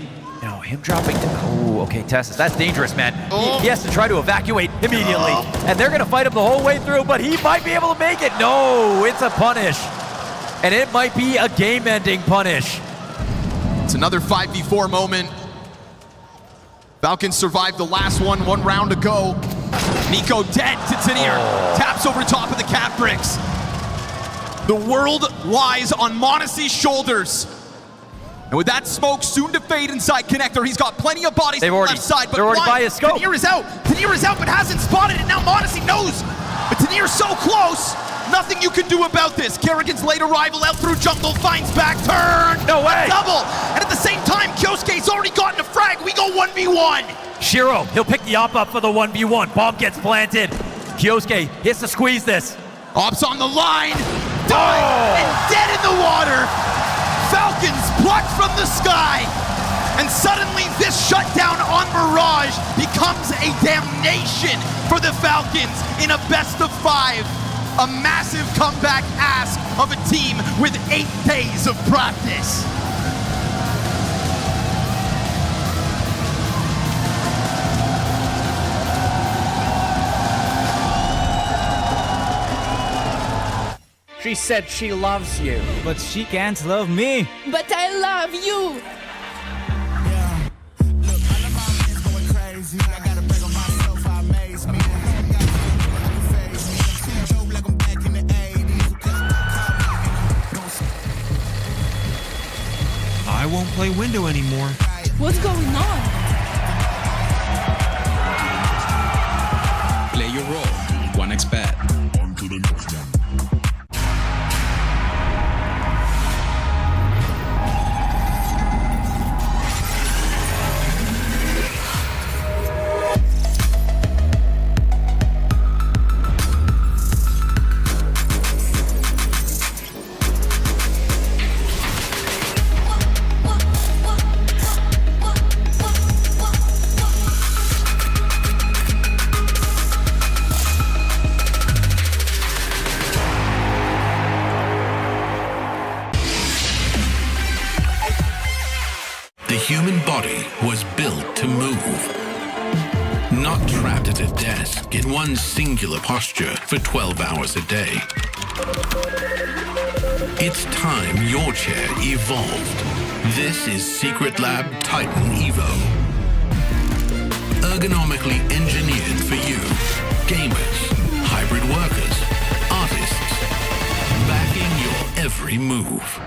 him dropping. Oh, okay, Tessus, that's dangerous, man. He has to try to evacuate immediately. And they're gonna fight him the whole way through, but he might be able to make it. No, it's a punish. And it might be a game-ending punish. It's another 5v4 moment. Falcons survived the last one round to go. Nico dead to Tanir. Taps over top of the cat bricks. The world lies on MongolZ's shoulders. And with that smoke soon to fade inside connector, he's got plenty of bodies on the left side. But they're already by his scope. Tanir is out but hasn't spotted it. Now MongolZ knows. But Tanir's so close. Nothing you can do about this. Kerrigan's late arrival out through jungle finds back turn. No way. Double. And at the same time, Kyosuke's already gotten a frag. We go 1v1. Shiro, he'll pick the op up for the 1v1. Bomb gets planted. Kyosuke, he has to squeeze this. Ops on the line. Died and dead in the water. Falcons plucked from the sky. And suddenly this shutdown on Mirage becomes a damnation for the Falcons in a best of 5. A massive comeback ask of a team with 8 days of practice. She said she loves you, but she can't love me. But I love you. I won't play window anymore. What's going on? Play your role. 1xBet. On to the next one. human body was built to move. Not trapped at a desk in one singular posture for 12 hours a day. It's time your chair evolved. This is Secret Lab Titan Evo. Ergonomically engineered for you, gamers, hybrid workers, artists, backing your every move.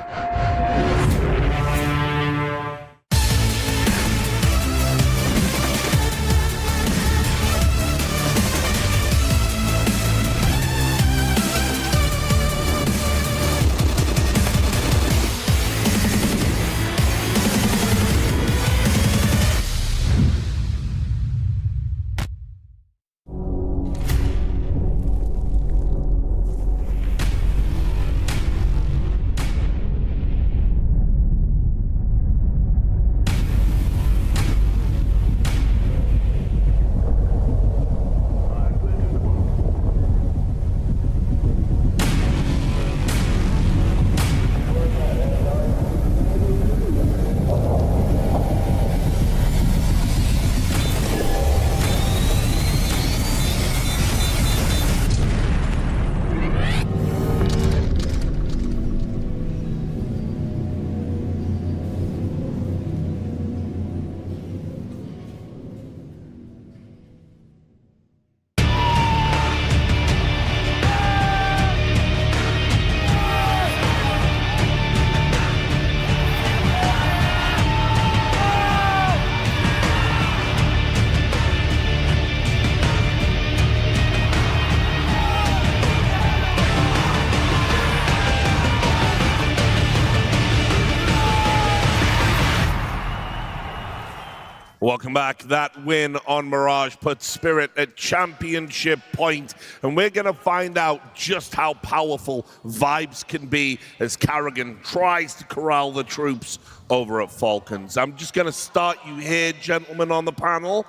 Welcome back. That win on Mirage puts Spirit at championship point, and we're going to find out just how powerful Vibes can be as Karrigan tries to corral the troops over at Falcons. I'm just going to start you here, gentlemen on the panel.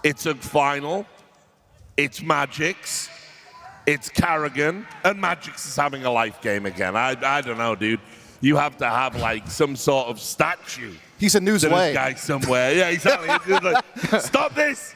It's a final. It's Magix. It's Karrigan, and Magix is having a life game again. I don't know, dude. You have to have like some sort of statue. He's a news way. This guy somewhere. Yeah, exactly. Like, stop this.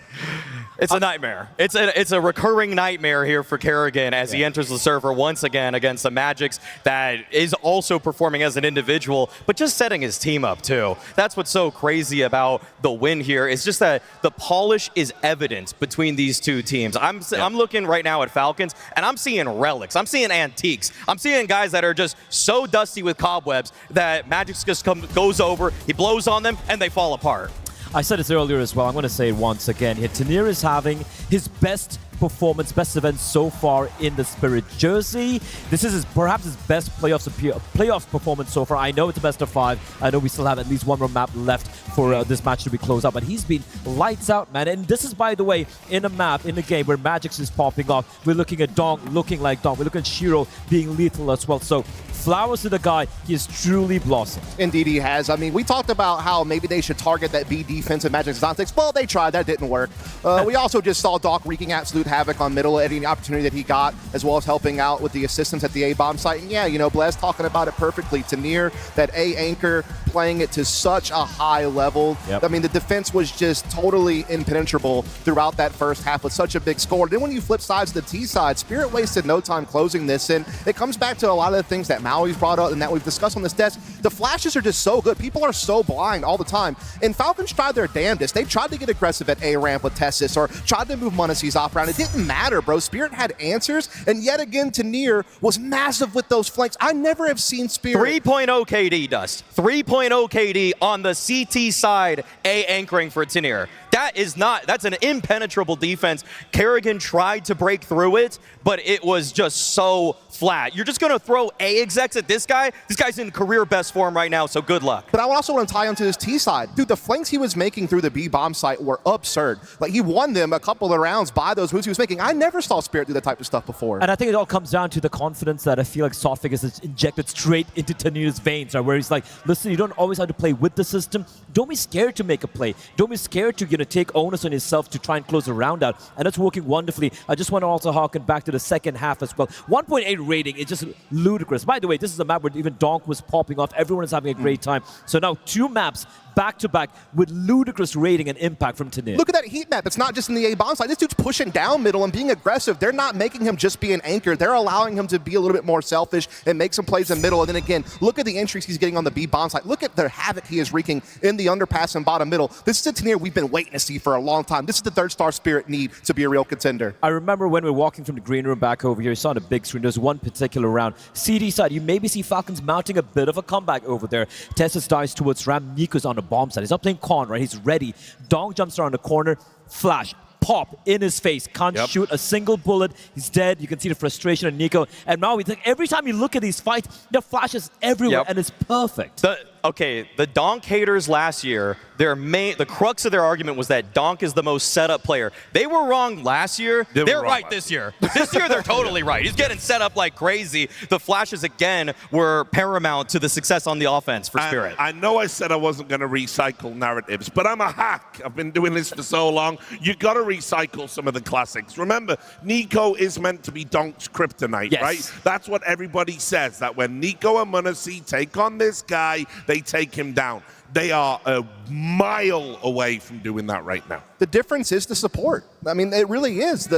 It's a nightmare. It's a recurring nightmare here for Karrigan as he enters the server once again against a Magix that is also performing as an individual, but just setting his team up too. That's what's so crazy about the win here. It's just that the polish is evident between these two teams. I'm looking right now at Falcons, and I'm seeing relics. I'm seeing antiques. I'm seeing guys that are just so dusty with cobwebs that Magix just goes over, he blows on them, and they fall apart. I said this earlier as well. I'm going to say it once again here. Tanir is having his best performance, best event so far in the Spirit jersey. This is perhaps his best playoffs performance so far. I know it's a best of 5. I know we still have at least one more map left for this match to be closed out, but he's been lights out, man. And this is, by the way, in a map, in a game where Magix is popping off. We're looking at Dong looking like Dong. We're looking at Shiro being lethal as well. So flowers to the guy. He has truly blossomed. Indeed he has. I mean, we talked about how maybe they should target that B defense in Magic's Exotics. Well, they tried. That didn't work. We also just saw Doc wreaking absolute havoc on middle at any opportunity that he got, as well as helping out with the assistance at the A-bomb site. And yeah, you know, Blaz talking about it perfectly. Tanir, that A anchor, playing it to such a high level. Yep. I mean, the defense was just totally impenetrable throughout that first half with such a big score. Then when you flip sides to the T side, Spirit wasted no time closing this, and it comes back to a lot of the things that Maui's brought up and that we've discussed on this desk. The flashes are just so good. People are so blind all the time. And Falcons tried their damnedest. They tried to get aggressive at A-ramp with Tessis or tried to move MonteZ off round. It didn't matter, bro. Spirit had answers, and yet again, Tanir was massive with those flanks. I never have seen Spirit. 3.0 KD, Dust. 3.0 KD on the CT side, A anchoring for Tanir. That's an impenetrable defense. Karrigan tried to break through it, but it was just so flat. You're just going to throw A execs at this guy? This guy's in career best form right now, so good luck. But I also want to tie onto his T side. Dude, the flanks he was making through the B bomb site were absurd. Like, he won them a couple of rounds by those moves he was making. I never saw Spirit do that type of stuff before. And I think it all comes down to the confidence that I feel like Softfig has injected straight into Tanir's veins, right? Where he's like, listen, you don't always have to play with the system. Don't be scared to make a play. Don't be scared to, to take onus on himself to try and close the round out, and it's working wonderfully. I just want to also harken back to the second half as well. 1.8 rating is just ludicrous. By the way, this is a map where even Donk was popping off. Everyone is having a great time. So now 2 maps back-to-back with ludicrous rating and impact from Tanir. Look at that heat map. It's not just in the A bomb side. This dude's pushing down middle and being aggressive. They're not making him just be an anchor. They're allowing him to be a little bit more selfish and make some plays in middle. And then again, look at the entries he's getting on the B bomb side. Look at the havoc he is wreaking in the underpass and bottom middle. This is a Tanir we've been waiting to see for a long time. This is the third star Spirit need to be a real contender. I remember when we were walking from the green room back over here, you saw on the big screen, there's one particular round. CD side, you maybe see Falcons mounting a bit of a comeback over there. Tessus dives towards Ram. Nico's on the bomb side. He's not playing Con, right? He's ready. Dong jumps around the corner. Flash. Pop in his face. Can't shoot a single bullet. He's dead. You can see the frustration of Nico. And now we think every time you look at these fights, there are flashes everywhere, and it's perfect. The Donk haters last year, the crux of their argument was that Donk is the most set-up player. They were wrong last year. They're right this year. This year, they're totally right. He's getting set up like crazy. The flashes, again, were paramount to the success on the offense for Spirit. I know I said I wasn't going to recycle narratives, but I'm a hack. I've been doing this for so long. You got to recycle some of the classics. Remember, Nico is meant to be Donk's kryptonite, right? That's what everybody says, that when Nico and MOUZ take on this guy, they take him down. They are a mile away from doing that right now. The difference is the support. I mean, it really is.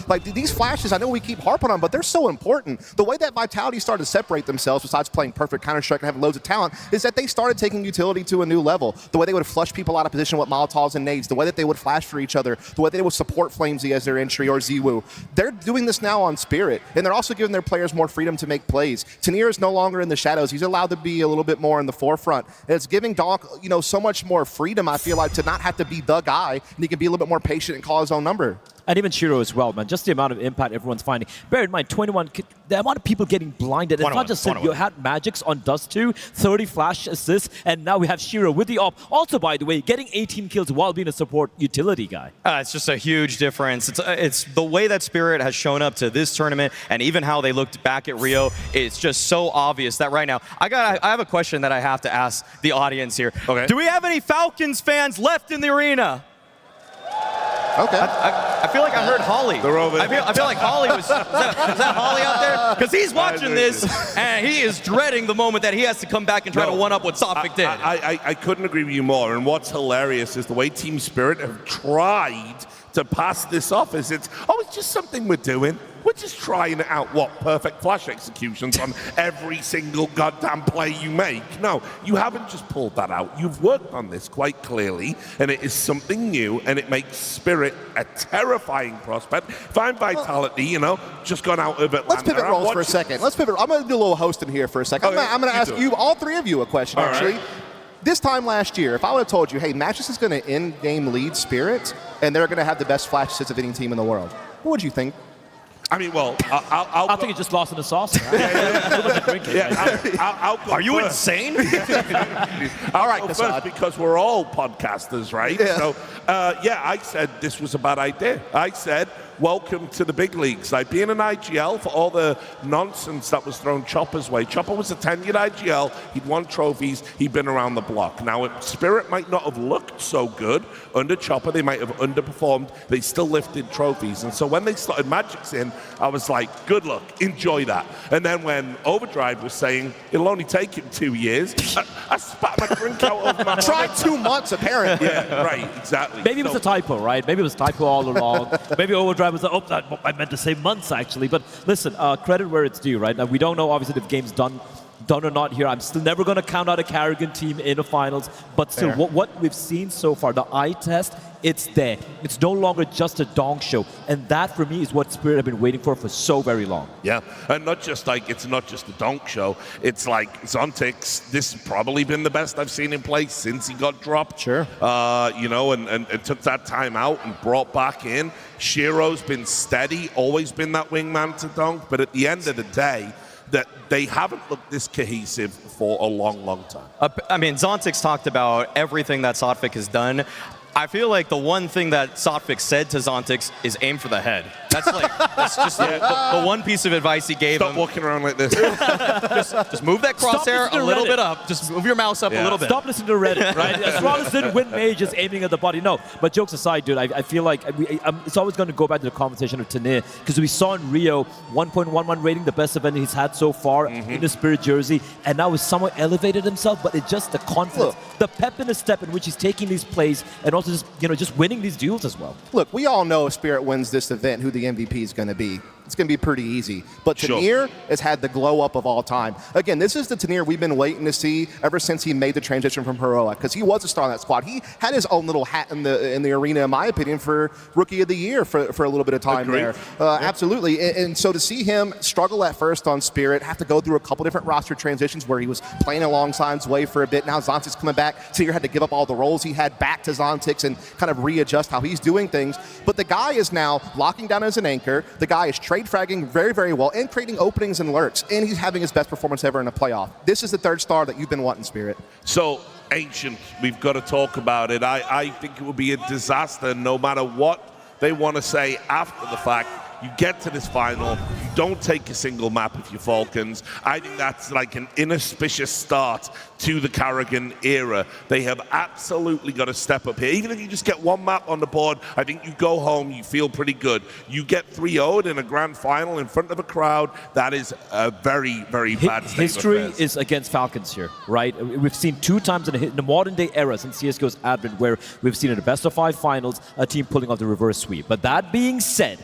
Like these flashes, I know we keep harping on, but they're so important. The way that Vitality started to separate themselves, besides playing perfect Counter-Strike and having loads of talent, is that they started taking utility to a new level. The way they would flush people out of position with Molotovs and nades, the way that they would flash for each other, the way they would support Flamesy as their entry or Ziwu. They're doing this now on Spirit, and they're also giving their players more freedom to make plays. Tanir is no longer in the shadows. He's allowed to be a little bit more in the forefront. And it's giving Donk, so much more freedom, I feel like, to not have to be the guy, and he can be a little bit more patient and call his own number. And even Shiro as well, man. Just the amount of impact everyone's finding. Bear in mind, 21, the amount of people getting blinded. It's not just you had Magics on Dust 2, 30 flash assists, and now we have Shiro with the op. Also, by the way, getting 18 kills while being a support utility guy. It's just a huge difference. It's the way that Spirit has shown up to this tournament, and even how they looked back at Rio. It's just so obvious that right now, I have a question that I have to ask the audience here. Okay. Do we have any Falcons fans left in the arena? Okay. I feel like I heard Holly. They're over. I feel like Holly was. Is that Holly out there? Because he's watching this and he is dreading the moment that he has to come back and try to one-up what Sophic did. I couldn't agree with you more. And what's hilarious is the way Team Spirit have tried to pass this off. It's just something we're doing. We're just trying it out. What, perfect flash executions on every single goddamn play you make? No, you haven't just pulled that out. You've worked on this quite clearly, and it is something new, and it makes Spirit a terrifying prospect. If I'm Vitality, just gone out of Atlanta. Let's pivot roles for a second. I'm going to do a little hosting here for a second. I'm going to ask you, all three of you, a question, actually. Right. This time last year, if I would have told you, hey, Matches is going to end-game lead Spirit, and they're going to have the best flash assists of any team in the world, what would you think? I mean, well, I think it just lost in the sauce. Are you insane? All right, first, because we're all podcasters, right? Yeah. So, I said this was a bad idea. I said, welcome to the big leagues. Like being an IGL, for all the nonsense that was thrown Chopper's way. Chopper was a tenured IGL. He'd won trophies. He'd been around the block. Now, Spirit might not have looked so good under Chopper. They might have underperformed. They still lifted trophies. And so when they started Magics in, I was like, good luck. Enjoy that. And then when Overdrive was saying, it'll only take him 2 years, I spat my drink out of my Try 2 months, apparently. Yeah, right, exactly. Maybe it was a typo, right? Maybe it was a typo all along. Maybe Overdrive was like, I meant to say months, actually. But listen, credit where it's due, right? Now, we don't know, obviously, if game's done or not here. I'm still never going to count out a Carrigan team in the finals. But still, what we've seen so far, the eye test, it's there. It's no longer just a Donk show. And that, for me, is what Spirit have been waiting for so very long. Yeah, and it's not just a Donk show. It's like Zontix, this has probably been the best I've seen him play since he got dropped. Sure. And took that time out and brought back in. Shiro's been steady, always been that wingman to Donk. But at the end of the day, that they haven't looked this cohesive for a long, long time. I mean, Zontix talked about everything that Sotfik has done. I feel like the one thing that Sotfix said to Zontix is aim for the head. That's just the one piece of advice he gave him. Stop walking around like this. just move that crosshair a little bit up. Just move your mouse up a little bit. Stop listening to Reddit, right? Astralis didn't win Mages aiming at the body. No, but jokes aside, dude, I feel like it's always going to go back to the conversation of Tanir, because we saw in Rio 1.11 rating, the best event he's had so far in the Spirit jersey, and now he's somewhat elevated himself, but it's just the confidence, the pep in the step in which he's taking these plays, and also just winning these duels as well. Look, we all know if Spirit wins this event, who the MVP is going to be. It's going to be pretty easy. But Tanir has had the glow up of all time. Again, this is the Tanir we've been waiting to see ever since he made the transition from Heroic, because he was a star in that squad. He had his own little hat in the arena, in my opinion, for Rookie of the Year for a little bit of time there. Absolutely. And so to see him struggle at first on Spirit, have to go through a couple different roster transitions where he was playing alongside Zwei for a bit. Now Zontix coming back. Tanir had to give up all the roles he had back to Zontix and kind of readjust how he's doing things. But the guy is now locking down as an anchor. The guy is trade fragging very, very well and creating openings and lurks. And he's having his best performance ever in a playoff. This is the third star that you've been wanting, Spirit. So, Ancient, we've got to talk about it. I think it will be a disaster no matter what they want to say after the fact. You get to this final, you don't take a single map if you're Falcons. I think that's like an inauspicious start to the Karrigan era. They have absolutely got to step up here. Even if you just get one map on the board, I think you go home, you feel pretty good. You get 3-0'd in a grand final in front of a crowd, that is a very, very bad state History of affairs. is against Falcons here, right? We've seen 2 times in the modern day era since CSGO's advent where we've seen in the best of 5 finals a team pulling off the reverse sweep. But that being said,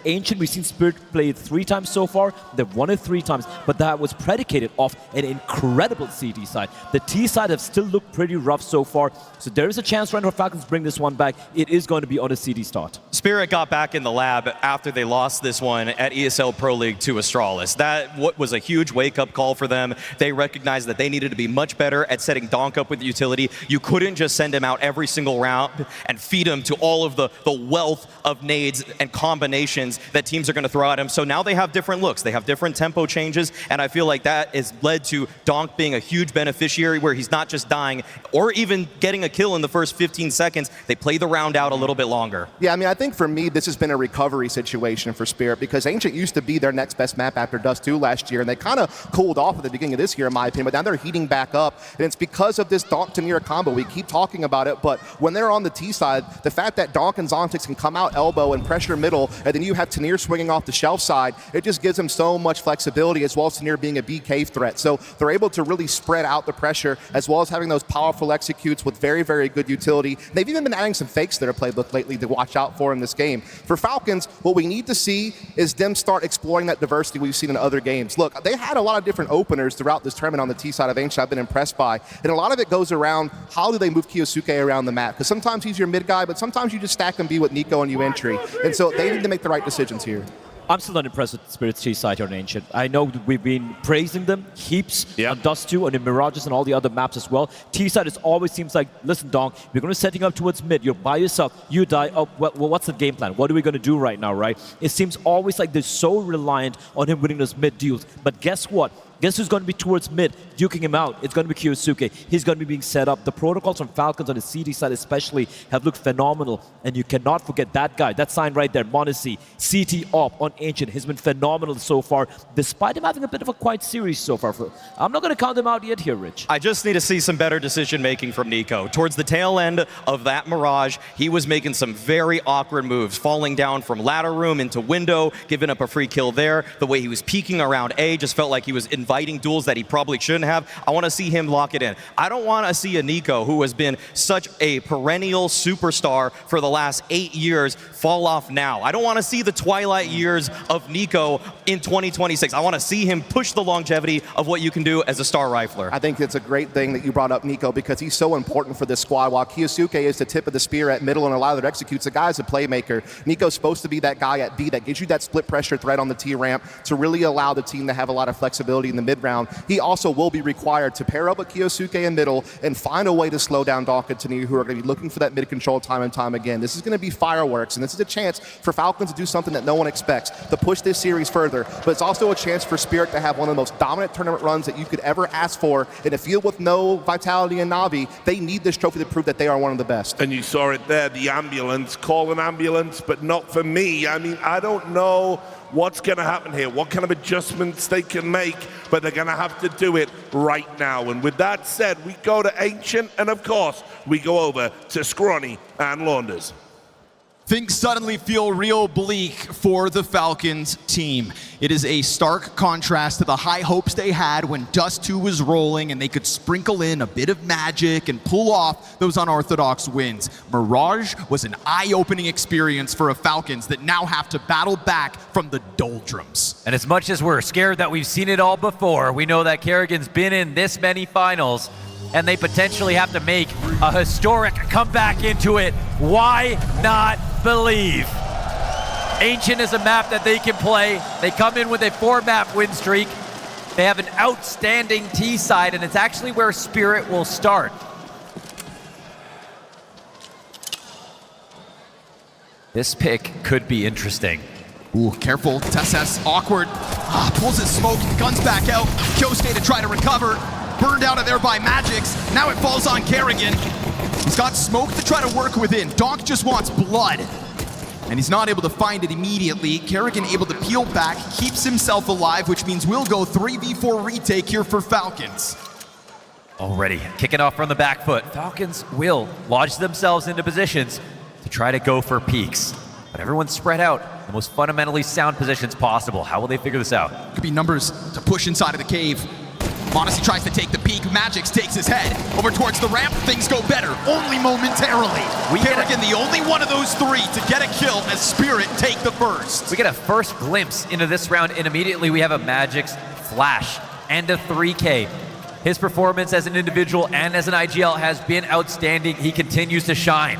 Ancient, we've seen Spirit play 3 times so far. They've won it 3 times, but that was predicated off an incredible CT side. The T side have still looked pretty rough so far, so there is a chance right now Falcons bring this one back. It is going to be on a CD start. Spirit got back in the lab after they lost this one at ESL Pro League to Astralis. That was a huge wake-up call for them. They recognized that they needed to be much better at setting Donk up with utility. You couldn't just send him out every single round and feed him to all of the wealth of nades and combinations that teams are going to throw at him. So now they have different looks. They have different tempo changes, and I feel like that has led to Donk being a huge beneficiary where he's not just dying or even getting a kill in the first 15 seconds. They play the round out a little bit longer. Yeah, I mean, I think for me, this has been a recovery situation for Spirit because Ancient used to be their next best map after Dust 2 last year, and they kind of cooled off at the beginning of this year, in my opinion, but now they're heating back up, and it's because of this Donk Tanir combo. We keep talking about it, but when they're on the T side, the fact that Donk and Zontix can come out elbow and pressure middle, and then you have Tanir swinging off the shelf side, it just gives them so much flexibility, as well as Tanir being a BK threat. So they're able to really spread out the pressure, as well as having those powerful executes with very, very good utility. They've even been adding some fakes that are played lately to watch out for in this game. For Falcons, what we need to see is them start exploring that diversity we've seen in other games. Look, they had a lot of different openers throughout this tournament on the T side of Ancient I've been impressed by, and a lot of it goes around how do they move Kiyosuke around the map, because sometimes he's your mid guy, but sometimes you just stack him B with Nico and you entry, and so they need to make the right decisions here. I'm still not impressed with Spirit's T side here on Ancient. I know we've been praising them heaps on Dust 2, on the Mirages and all the other maps as well. T side it always seems like, listen, Donk, we're going to set you up towards mid. You're by yourself. You die. Oh, well, what's the game plan? What are we going to do right now, right? It seems always like they're so reliant on him winning those mid deals. But guess what? Guess who's going to be towards mid, duking him out? It's going to be Kiyosuke. He's going to be being set up. The protocols from Falcons on the CD side especially have looked phenomenal. And you cannot forget that guy, that sign right there, Monte, CT op on Ancient, has been phenomenal so far, despite him having a bit of a quiet series so far. I'm not going to count him out yet here, Rich. I just need to see some better decision-making from Nico. Towards the tail end of that Mirage, he was making some very awkward moves, falling down from ladder room into window, giving up a free kill there. The way he was peeking around A just felt like he was inviting duels that he probably shouldn't have. I want to see him lock it in. I don't want to see a Nico who has been such a perennial superstar for the last 8 years fall off now. I don't want to see the twilight years of Nico in 2026. I want to see him push the longevity of what you can do as a star rifler. I think it's a great thing that you brought up Nico because he's so important for this squad. While Kiyosuke is the tip of the spear at middle and a lot of their executes, the guy's a playmaker. Nico's supposed to be that guy at B that gives you that split pressure threat on the T ramp to really allow the team to have a lot of flexibility in in the mid-round, he also will be required to pair up with Kyosuke in middle and find a way to slow down Donk and Tanu, who are going to be looking for that mid-control time and time again. This is going to be fireworks, and this is a chance for Falcons to do something that no one expects, to push this series further, but it's also a chance for Spirit to have one of the most dominant tournament runs that you could ever ask for in a field with no Vitality and Na'Vi. They need this trophy to prove that they are one of the best. And you saw it there, the ambulance, call an ambulance, but not for me. I mean, I don't know what's going to happen here, what kind of adjustments they can make, but they're going to have to do it right now. And with that said, we go to Ancient, and of course, we go over to Scrawny and Launders. Things suddenly feel real bleak for the Falcons team. It is a stark contrast to the high hopes they had when Dust 2 was rolling and they could sprinkle in a bit of magic and pull off those unorthodox wins. Mirage was an eye-opening experience for a Falcons that now have to battle back from the doldrums. And as much as we're scared that we've seen it all before, we know that Kerrigan's been in this many finals, and they potentially have to make a historic comeback into it. Why not believe? Ancient is a map that they can play. They come in with a 4-map win streak. They have an outstanding T side, and it's actually where Spirit will start. This pick could be interesting. Ooh, careful, Tessess, awkward. Pulls his smoke, guns back out. Kyosuke to try to recover. Burned out of there by Magix. Now it falls on Kerrigan. He's got smoke to try to work within. Donk just wants blood. And he's not able to find it immediately. Kerrigan able to peel back, keeps himself alive, which means we'll go 3v4 retake here for Falcons. Already kicking off from the back foot. Falcons will lodge themselves into positions to try to go for peaks. But everyone's spread out in the most fundamentally sound positions possible. How will they figure this out? Could be numbers to push inside of the cave. Monte tries to take the peak. Magix takes his head over towards the ramp. Things go better, only momentarily. Kerrigan, the only one of those three to get a kill as Spirit take the first. We get a first glimpse into this round, and immediately we have a Magix flash and a 3K. His performance as an individual and as an IGL has been outstanding. He continues to shine.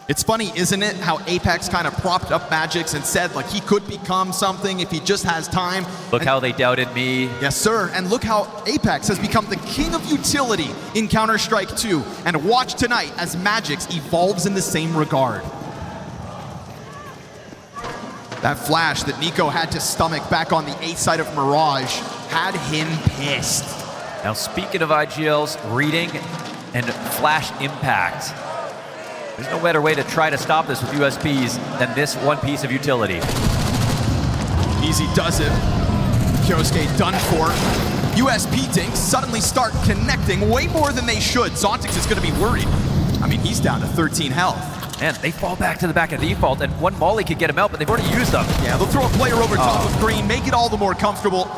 It's funny, isn't it, how Apex kind of propped up Magix and said, like, he could become something if he just has time. Look how they doubted me. Yes, sir. And look how Apex has become the king of utility in Counter-Strike 2. And watch tonight as Magix evolves in the same regard. That flash that Nico had to stomach back on the A side of Mirage had him pissed. Now, speaking of IGLs, reading and flash impact. There's no better way to try to stop this with USPs than this one piece of utility. Easy does it. Kyosuke done for. USP tanks suddenly start connecting way more than they should. Zontix is going to be worried. I mean, he's down to 13 health. And they fall back to the back of default, and one Molly could get him out, but they've already used them. Yeah, they'll throw a player over top of green, make it all the more comfortable.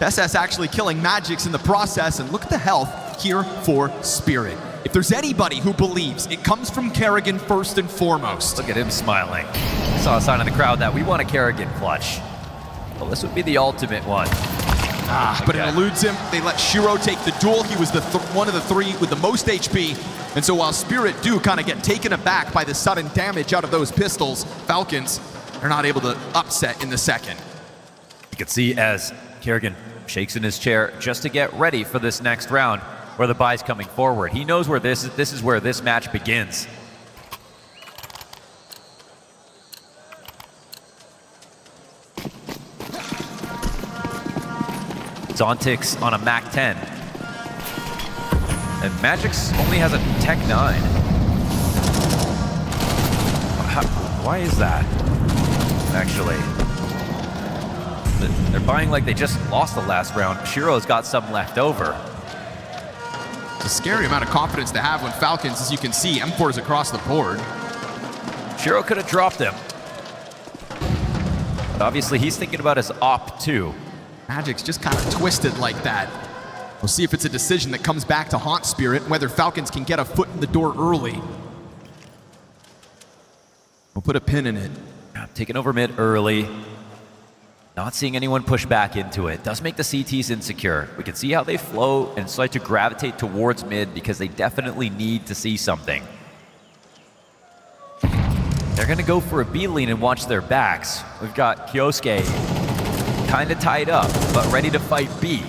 SS actually killing Magix in the process, and look at the health here for Spirit. If there's anybody who believes, it comes from Kerrigan first and foremost. Look at him smiling. I saw a sign in the crowd that we want a Kerrigan clutch. Well, this would be the ultimate one. But it eludes him. They let Shiro take the duel. He was the one of the three with the most HP. And so while Spirit do kind of get taken aback by the sudden damage out of those pistols, Falcons are not able to upset in the second. You can see as Kerrigan shakes in his chair just to get ready for this next round, where the buy's coming forward. He knows where this is where this match begins. Zontix on a Mac 10. And Magix only has a Tech 9. Why is that? Actually, they're buying like they just lost the last round. Shiro's got some left over. It's a scary amount of confidence to have when Falcons, as you can see, M4's across the board. Shiro could have dropped him. But obviously he's thinking about his op too. Magic's just kind of twisted like that. We'll see if it's a decision that comes back to haunt Spirit, whether Falcons can get a foot in the door early. We'll put a pin in it. Taking over mid early. Not seeing anyone push back into it. Does make the CTs insecure. We can see how they flow and start to gravitate towards mid because they definitely need to see something. They're going to go for a B lean and watch their backs. We've got Kyosuke kind of tied up, but ready to fight B.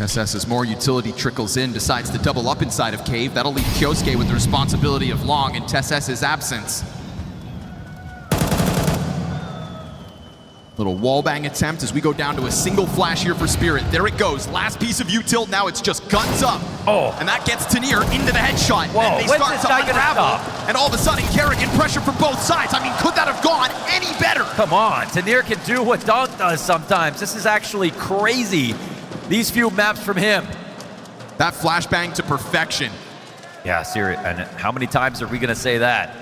SS, as more utility trickles in, decides to double up inside of Cave. That'll leave Kyosuke with the responsibility of long in TSS's absence. Little wallbang attempt as we go down to a single flash here for Spirit. There it goes. Last piece of util. Now it's just guns up. Oh. And that gets Tanir into the headshot. Whoa, and they when's start this to guy gonna unravel. stop? And all of a sudden, Kerrigan pressure from both sides. I mean, could that have gone any better? Come on, Tanir can do what Donk does sometimes. This is actually crazy. These few maps from him. That flashbang to perfection. Yeah, serious. And how many times are we going to say that?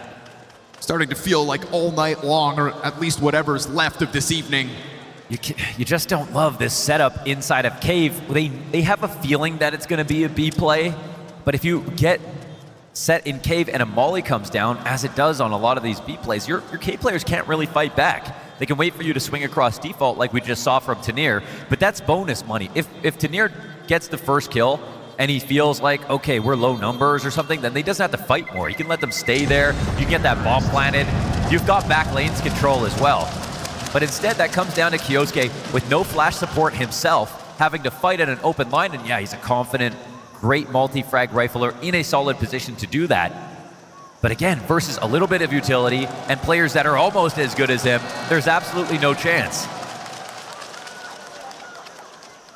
Starting to feel like all night long, or at least whatever's left of this evening. You just don't love this setup inside of Cave. They have a feeling that it's going to be a B play, but if you get set in Cave and a molly comes down, as it does on a lot of these B plays, your K players can't really fight back. They can wait for you to swing across default like we just saw from Tanir, but that's bonus money. If Tanir gets the first kill and he feels like, okay, we're low numbers or something, then he doesn't have to fight more. You can let them stay there. You can get that bomb planted. You've got back lanes control as well. But instead, that comes down to Kyosuke with no flash support himself, having to fight at an open line. And yeah, he's a confident, great multi-frag rifler in a solid position to do that. But again, versus a little bit of utility and players that are almost as good as him, there's absolutely no chance.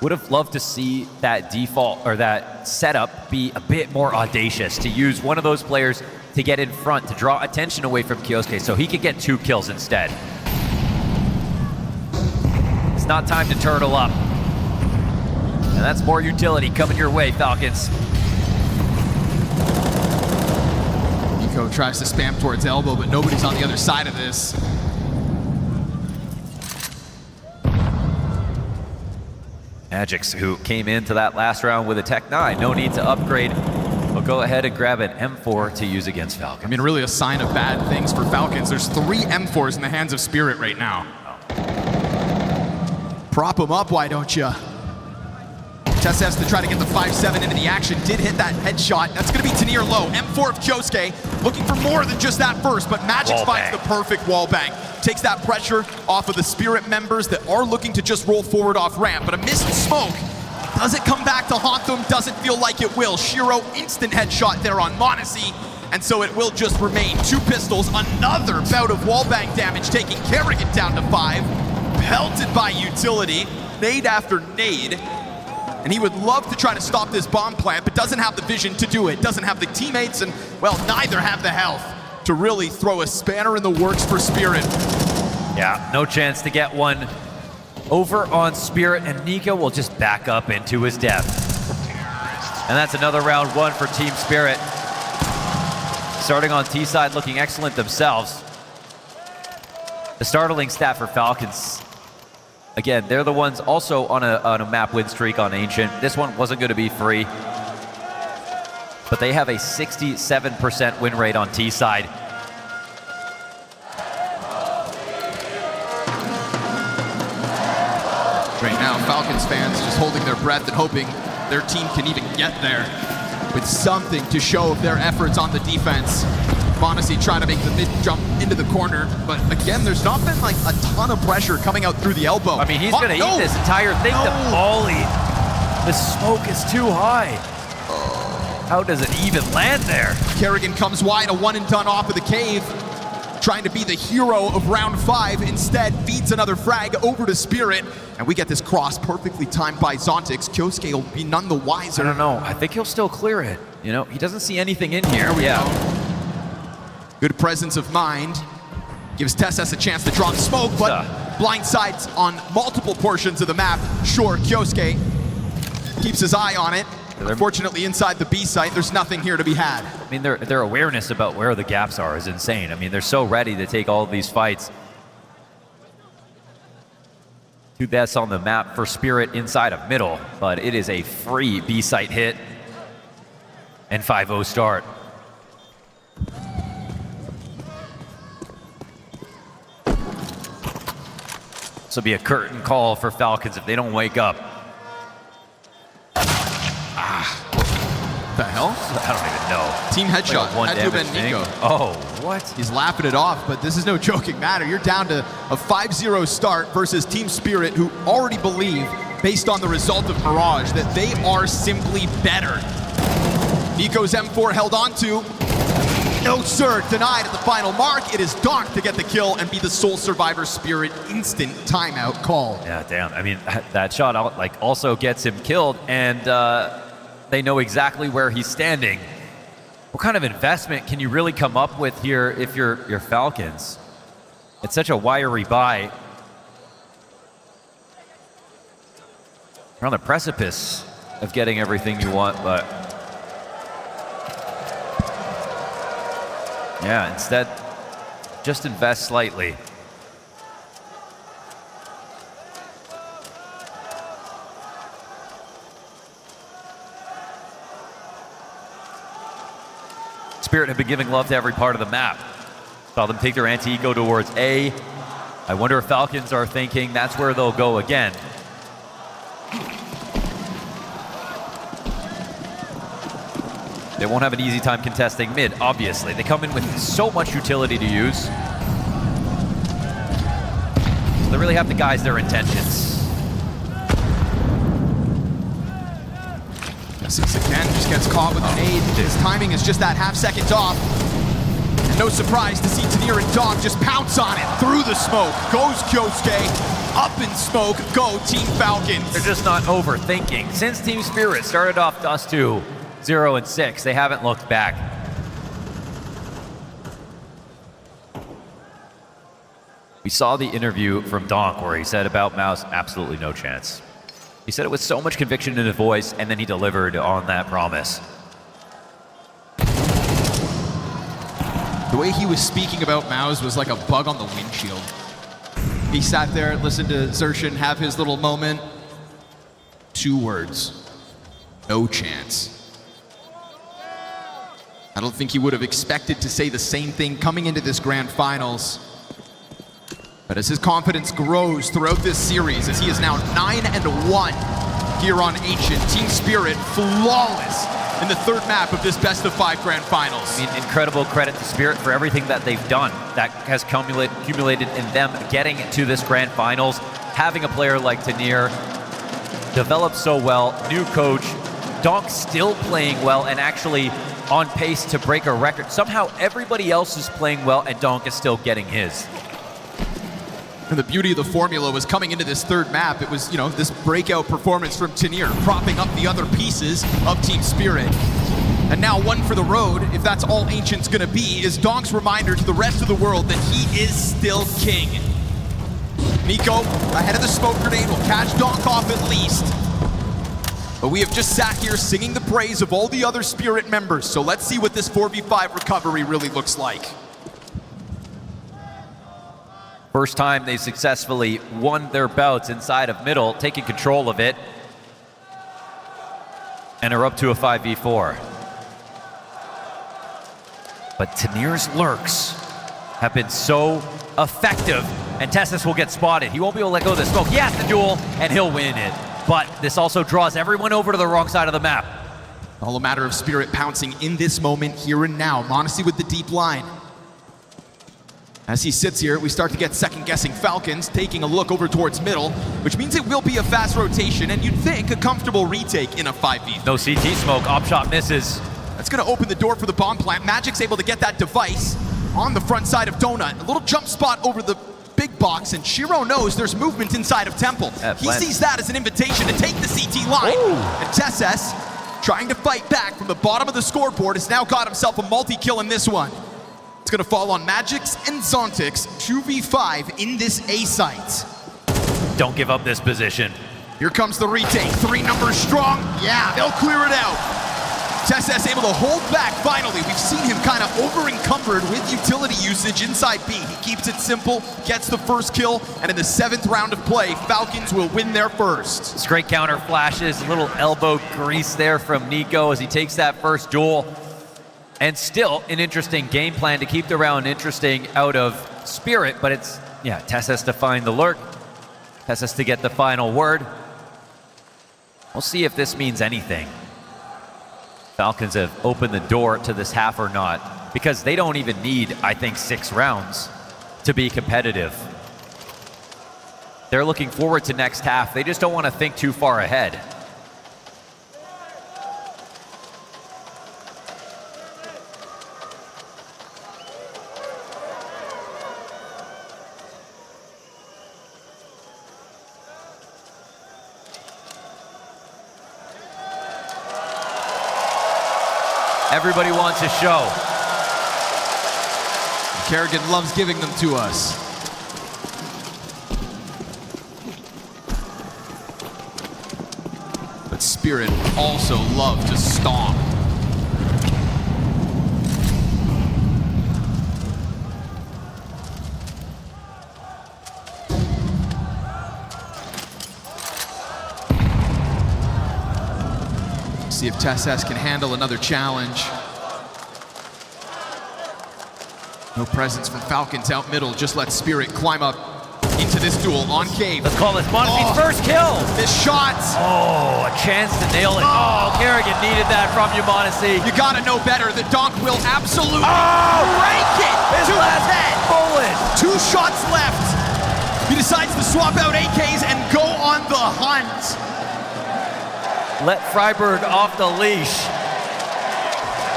Would have loved to see that default or that setup be a bit more audacious, to use one of those players to get in front, to draw attention away from Kyosuke so he could get 2 kills instead. It's not time to turtle up. And that's more utility coming your way, Falcons. Nico tries to spam towards elbow, but nobody's on the other side of this. Magix, who came into that last round with a Tech 9. No need to upgrade. We'll go ahead and grab an M4 to use against Falcons. I mean, really a sign of bad things for Falcons. There's 3 M4s in the hands of Spirit right now. Prop him up, why don't you? TSS to try to get the 5-7 into the action. Did hit that headshot. That's going to be Tanir low. M4 of Kyosuke looking for more than just that first, but Magix finds the perfect wall bang. Takes that pressure off of the Spirit members that are looking to just roll forward off ramp, but a missed smoke. Does it come back to haunt them? Doesn't feel like it will. Shiro instant headshot there on Monte, and so it will just remain 2 pistols. Another bout of wallbang damage, taking Kerrigan down to 5. Pelted by utility, nade after nade. And he would love to try to stop this bomb plant, but doesn't have the vision to do it. Doesn't have the teammates, and, well, neither have the health to really throw a spanner in the works for Spirit. Yeah, no chance to get one over on Spirit, and Nico will just back up into his depth. And that's another round 1 for Team Spirit. Starting on T side, looking excellent themselves. The startling stat for Falcons, again, they're the ones also on a map win streak on Ancient. This one wasn't going to be free, but they have a 67% win rate on T side. Right now, Falcons fans just holding their breath and hoping their team can even get there with something to show of their efforts on the defense. Monte trying to make the mid-jump into the corner, but again, there's not been like a ton of pressure coming out through the elbow. I mean, he's gonna eat this entire thing. The volley. The smoke is too high. How does it even land there? Kerrigan comes wide, a one and done off of the cave. Trying to be the hero of round 5, instead feeds another frag over to Spirit, and we get this cross perfectly timed by Zontix. Kyosuke will be none the wiser. I don't know, I think he'll still clear it. You know, he doesn't see anything in here. Yeah. Good presence of mind. Gives TSS a chance to drop smoke, but blindsides on multiple portions of the map. Sure, Kyosuke keeps his eye on it. Unfortunately, inside the B site, there's nothing here to be had. I mean, their awareness about where the gaps are is insane. I mean, they're so ready to take all of these fights. 2 deaths on the map for Spirit inside of middle, but it is a free B site hit and 5-0 start. This will be a curtain call for Falcons if they don't wake up. The hell? I don't even know. team headshot. Like Had to have been Nico. Oh, what? He's laughing it off, but this is no joking matter. You're down to a 5-0 start versus Team Spirit, who already believe, based on the result of Mirage, that they are simply better. Nico's M4 held on to. No, sir, denied at the final mark. It is Donk to get the kill and be the sole survivor. Spirit instant timeout call. Yeah, damn. I mean, that shot also gets him killed, and they know exactly where he's standing. What kind of investment can you really come up with here if you're Falcons? It's such a wiry buy. You're on the precipice of getting everything you want, but yeah, instead, just invest slightly. Spirit have been giving love to every part of the map. Saw them take their anti-ego towards A. I wonder if Falcons are thinking that's where they'll go again. They won't have an easy time contesting mid, obviously. They come in with so much utility to use. So they really have to guise their intentions. Six again, just gets caught with a nade. His timing is just that half second off. And no surprise to see Tanir and Dog just pounce on it through the smoke. Goes Kyosuke, up in smoke, go Team Falcons. They're just not overthinking. Since Team Spirit started off Dust 2, 0 and 6, they haven't looked back. We saw the interview from Donk where he said about MOUZ, absolutely no chance. He said it with so much conviction in his voice, and then he delivered on that promise. The way he was speaking about MOUZ was like a bug on the windshield. He sat there, listened to Zershin have his little moment. 2 words. No chance. I don't think he would have expected to say the same thing coming into this grand finals. But as his confidence grows throughout this series, as he is now 9-1 here on Ancient, Team Spirit flawless in the 3rd map of this best-of-5 grand finals. I mean, incredible credit to Spirit for everything that they've done that has accumulated in them getting to this grand finals, having a player like Tanir develop so well, new coach, Donk still playing well and actually on pace to break a record. Somehow everybody else is playing well and Donk is still getting his. And the beauty of the formula was coming into this 3rd map, it was, you know, this breakout performance from Tanir, propping up the other pieces of Team Spirit. And now one for the road, if that's all Ancient's gonna be, is Donk's reminder to the rest of the world that he is still king. Nico, ahead of the smoke grenade, will catch Donk off at least. But we have just sat here singing the praise of all the other Spirit members, so let's see what this 4v5 recovery really looks like. First time they successfully won their bouts inside of middle, taking control of it, and are up to a 5v4. But Tanir's lurks have been so effective, and Tessus will get spotted. He won't be able to let go of the smoke. He has the duel, and he'll win it. But this also draws everyone over to the wrong side of the map. All a matter of Spirit pouncing in this moment, here and now. MongolZ with the deep line. As he sits here, we start to get second-guessing Falcons, taking a look over towards middle, which means it will be a fast rotation, and you'd think a comfortable retake in a 5v3. No CT smoke, op shot misses. That's gonna open the door for the bomb plant. Magic's able to get that device on the front side of Donut. A little jump spot over the big box, and Shiro knows there's movement inside of Temple. He sees that as an invitation to take the CT line. Ooh. And Tessus, trying to fight back from the bottom of the scoreboard, has now got himself a multi-kill in this one. It's gonna fall on Magic's and Zontic's 2v5 in this A site. Don't give up this position. Here comes the retake, 3 numbers strong. Yeah, they'll clear it out. Tessus able to hold back finally. We've seen him kind of over-encumbered with utility usage inside B. He keeps it simple, gets the first kill, and in the 7th round of play, Falcons will win their first. Straight counter flashes, a little elbow grease there from Nico as he takes that first duel. And still an interesting game plan to keep the round interesting out of Spirit, but it's, yeah, Tessus to find the lurk. Tessus to get the final word. We'll see if this means anything. Falcons have opened the door to this half or not, because they don't even need, I think, 6 rounds to be competitive. They're looking forward to next half. They just don't want to think too far ahead. Everybody wants a show. Kerrigan loves giving them to us. But Spirit also love to stomp. See if TSS can handle another challenge. No presence from Falcons out middle. Just let Spirit climb up into this duel on Cave. Let's call this Monte's first kill. This shot. Oh, a chance to nail it. Oh, Kerrigan needed that from you, Monte. You gotta know better. The Donk will absolutely break it. His last bullet. 2 shots left. He decides to swap out AKs and go on the hunt. Let Freiburg off the leash.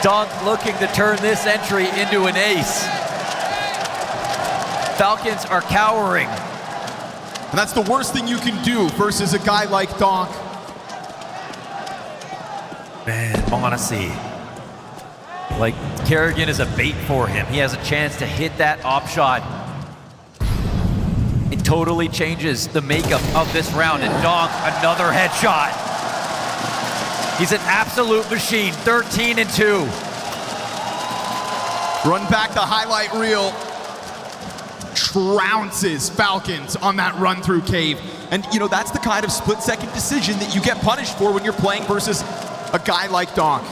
Donk looking to turn this entry into an ace. Falcons are cowering. And that's the worst thing you can do versus a guy like Donk. Man, Monte. Like, Kerrigan is a bait for him. He has a chance to hit that op shot. It totally changes the makeup of this round. And Donk, another headshot. He's an absolute machine, 13-2. Run back the highlight reel. Trounces Falcons on that run through Cave. And you know, that's the kind of split-second decision that you get punished for when you're playing versus a guy like Donk.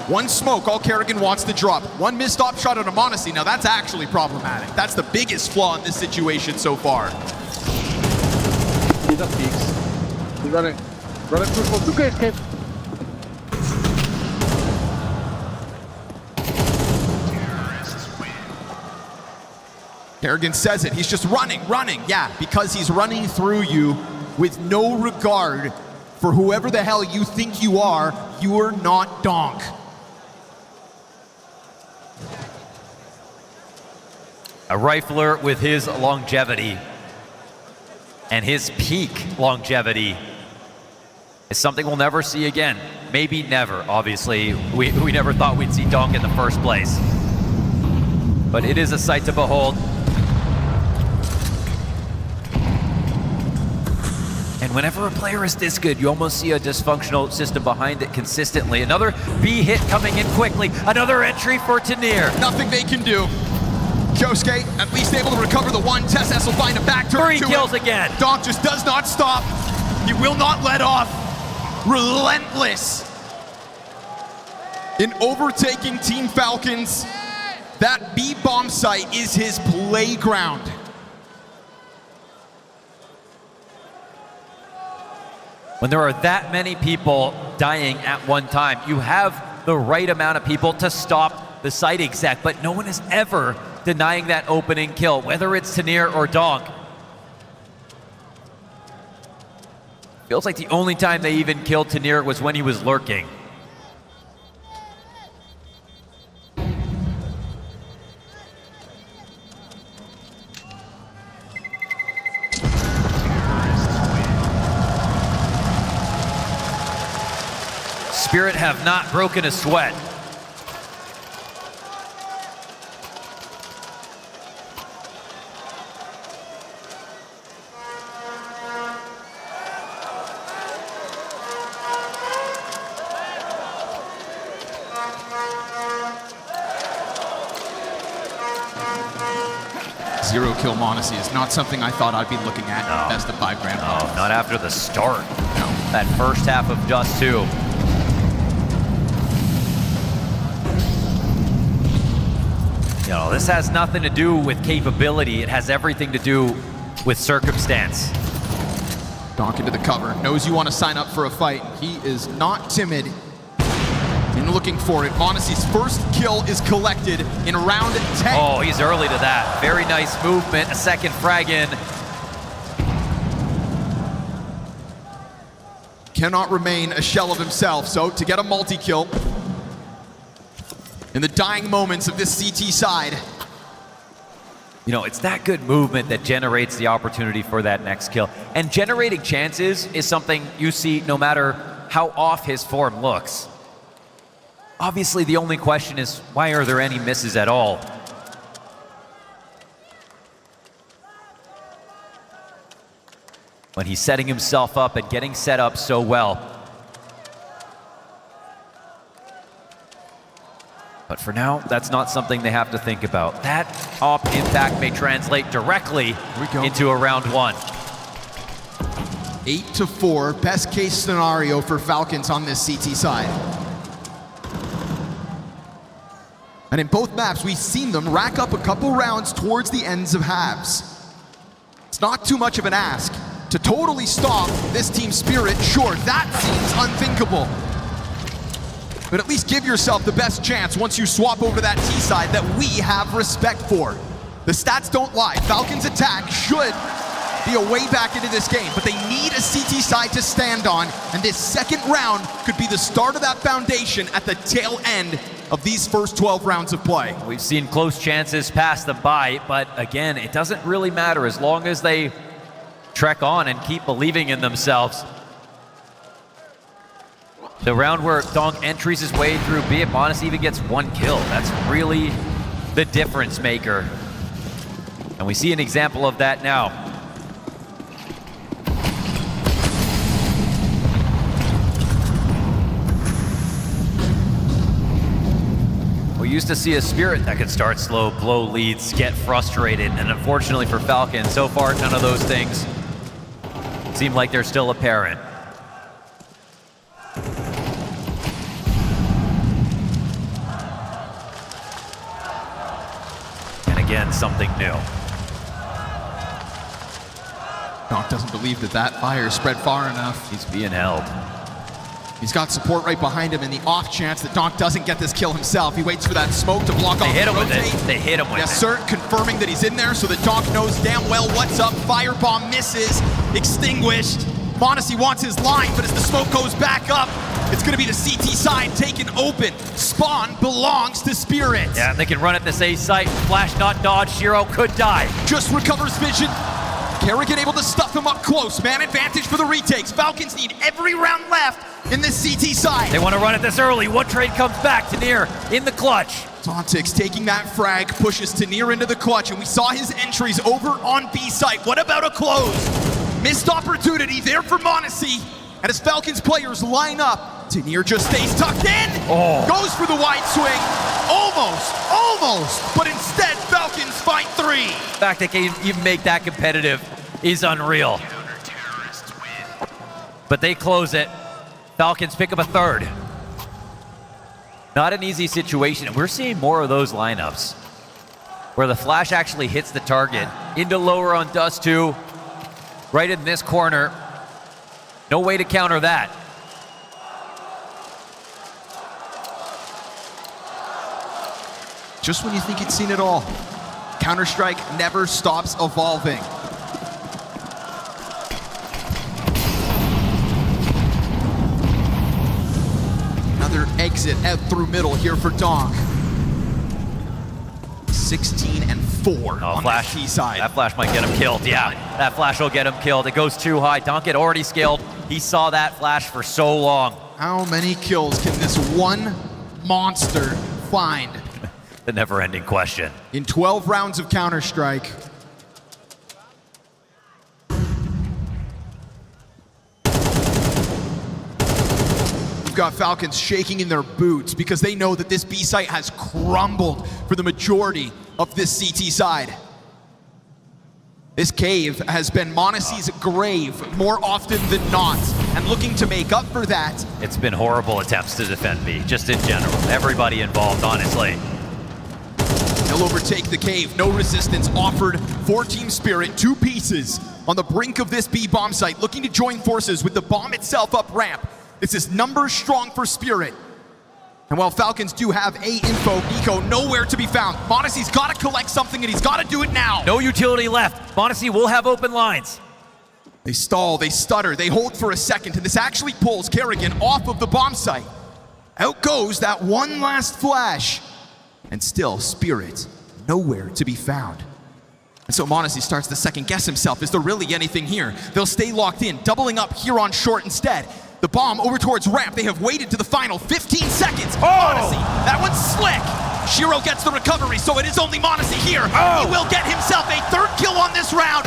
1 smoke, all Kerrigan wants to drop. 1 missed op shot on a Monte. Now that's actually problematic. That's the biggest flaw in this situation so far. He's up peaks. He's running through for 2 Cave. Kerrigan says it, he's just running. Yeah, because he's running through you with no regard for whoever the hell you think you are. You're not Donk. A rifler with his longevity and his peak longevity is something we'll never see again. Maybe never, obviously. We never thought we'd see Donk in the first place. But it is a sight to behold. And whenever a player is this good, you almost see a dysfunctional system behind it consistently. Another B hit coming in quickly. Another entry for Tanir. Nothing they can do. Josuke at least able to recover the 1. TSS will find a back turn. 3 kills again. Donk just does not stop. He will not let off. Relentless in overtaking Team Falcons. That B bomb site is his playground. When there are that many people dying at one time, you have the right amount of people to stop the site exec, but no one is ever denying that opening kill, whether it's Tanir or Donk. Feels like the only time they even killed Tanir was when he was lurking. Spirit have not broken a sweat. Zero kill Monte is not something I thought I'd be looking at in the best of 5 grand finals. No, not after the start. No. That first half of Dust 2. You know, this has nothing to do with capability. It has everything to do with circumstance. Donk into the cover, knows you want to sign up for a fight. He is not timid in and looking for it. MongolZ's first kill is collected in round 10. Oh, he's early to that. Very nice movement. A second frag in. Cannot remain a shell of himself, so to get a multi-kill in the dying moments of this CT side. You know, it's that good movement that generates the opportunity for that next kill. And generating chances is something you see no matter how off his form looks. Obviously, the only question is, why are there any misses at all? When he's setting himself up and getting set up so well. But for now, that's not something they have to think about. That op impact may translate directly into a round 1. 8-4, best case scenario for Falcons on this CT side. And in both maps, we've seen them rack up a couple rounds towards the ends of halves. It's not too much of an ask to totally stop this team's spirit. Sure, that seems unthinkable. But at least give yourself the best chance once you swap over to that T side that we have respect for. The stats don't lie. Falcons' attack should be a way back into this game, but they need a CT side to stand on, and this second round could be the start of that foundation at the tail end of these first 12 rounds of play. We've seen close chances pass them by, but again, it doesn't really matter as long as they trek on and keep believing in themselves. The round where Donk entries his way through B, if MongolZ even gets 1 kill, that's really the difference maker. And we see an example of that now. We used to see a Spirit that could start slow, blow leads, get frustrated, and unfortunately for Falcons, so far none of those things seem like they're still apparent. Again, something new. Donk doesn't believe that that fire spread far enough. He's being held. He's got support right behind him in the off chance that Donk doesn't get this kill himself. He waits for that smoke to block off the rotate. They hit him with it. They hit him with it. Yes, sir. Confirming that he's in there so that Donk knows damn well what's up. Firebomb misses. Extinguished. MongolZ wants his line, but as the smoke goes back up, it's going to be the CT side taken open. Spawn belongs to Spirit. Yeah, they can run at this A site. Flash not dodge. Shiro could die. Just recovers vision. Kerrigan able to stuff him up close. Man advantage for the retakes. Falcons need every round left in this CT side. They want to run it this early. One trade comes back. Tanir in the clutch. Tontix taking that frag, pushes Tanir into the clutch, and we saw his entries over on B site. What about a close? Missed opportunity there for MongolZ. And as Falcons players line up, Tanir just stays tucked in. Goes for the wide swing. Almost, but instead Falcons find 3. The fact they can even make that competitive is unreal. But they close it. Falcons pick up a 3rd. Not an easy situation. We're seeing more of those lineups where the flash actually hits the target. Into lower on Dust 2. Right in this corner. No way to counter that. Just when you think it's seen it all, Counter-Strike never stops evolving. Another exit out through middle here for Donk. 16-4 on the T side. That flash might get him killed. Yeah, that flash will get him killed. It goes too high. Donk had already scaled. He saw that flash for so long. How many kills can this one monster find? The never-ending question. In 12 rounds of Counter-Strike. We've got Falcons shaking in their boots because they know that this B site has crumbled for the majority of this CT side. This cave has been MongolZ's grave more often than not, and looking to make up for that. It's been horrible attempts to defend B, just in general. Everybody involved, honestly. They'll overtake the cave. No resistance offered for Team Spirit. 2 pieces on the brink of this B bomb site, looking to join forces with the bomb itself up ramp. This is numbers strong for Spirit. And while Falcons do have A info, Nico nowhere to be found. MongolZ's got to collect something, and he's got to do it now. No utility left. MongolZ will have open lines. They stall, they stutter, they hold for a second, and this actually pulls Kerrigan off of the bomb site. Out goes that one last flash. And still, Spirit, nowhere to be found. And so MongolZ starts to second guess himself. Is there really anything here? They'll stay locked in, doubling up here on short instead. The bomb over towards ramp. They have waited to the final 15 seconds. MongolZ, that one's slick. Shiro gets the recovery, so it is only MongolZ here. He will get himself a third kill on this round.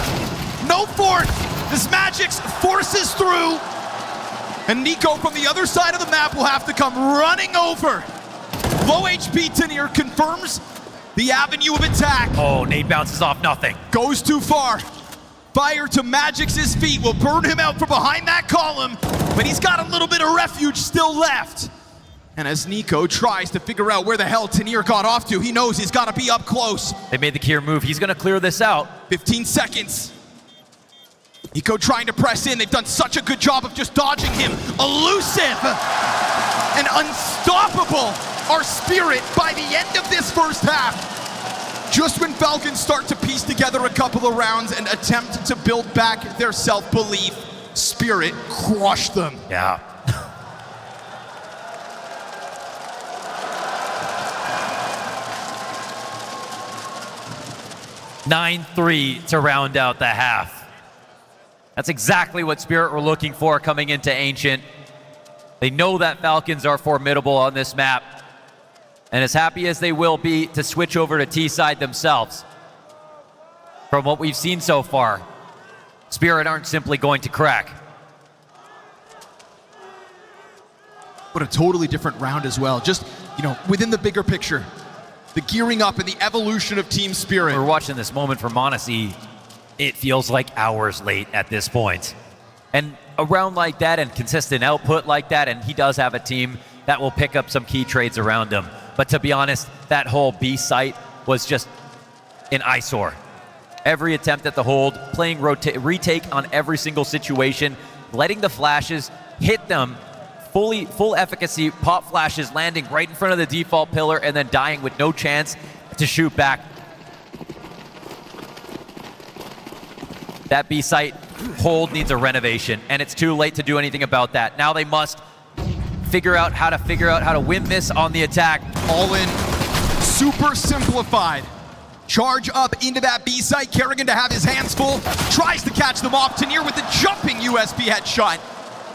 No fourth. This Magix forces through. And Nico from the other side of the map will have to come running over. Low HP Tanir confirms the avenue of attack. Oh, nade bounces off nothing. Goes too far. Fire to Magix's feet will burn him out from behind that column, but he's got a little bit of refuge still left. And as Nico tries to figure out where the hell Tanir got off to, he knows he's got to be up close. They made the Kier move. He's going to clear this out. 15 seconds. Nico trying to press in. They've done such a good job of just dodging him. Elusive and unstoppable are Spirit by the end of this first half. Just when Falcons start to piece together a couple of rounds and attempt to build back their self-belief, Spirit crushed them. Yeah. (9-3) to round out the half. That's exactly what Spirit were looking for coming into Ancient. They know that Falcons are formidable on this map. And as happy as they will be to switch over to T-side themselves, from what we've seen so far, Spirit aren't simply going to crack. What a totally different round as well. Just, you know, within the bigger picture, the gearing up and the evolution of Team Spirit. We're watching this moment for MongolZ. It feels like hours late at this point. And a round like that and consistent output like that, and he does have a team that will pick up some key trades around him. But to be honest, that whole B site was just an eyesore. Every attempt at the hold, playing retake on every single situation, letting the flashes hit them, full efficacy, pop flashes landing right in front of the default pillar and then dying with no chance to shoot back. That B site hold needs a renovation, and it's too late to do anything about that. Now they must figure out how to win this on the attack. All in, super simplified. Charge up into that B site. Kerrigan to have his hands full. Tries to catch them off. Tanir with the jumping USB headshot.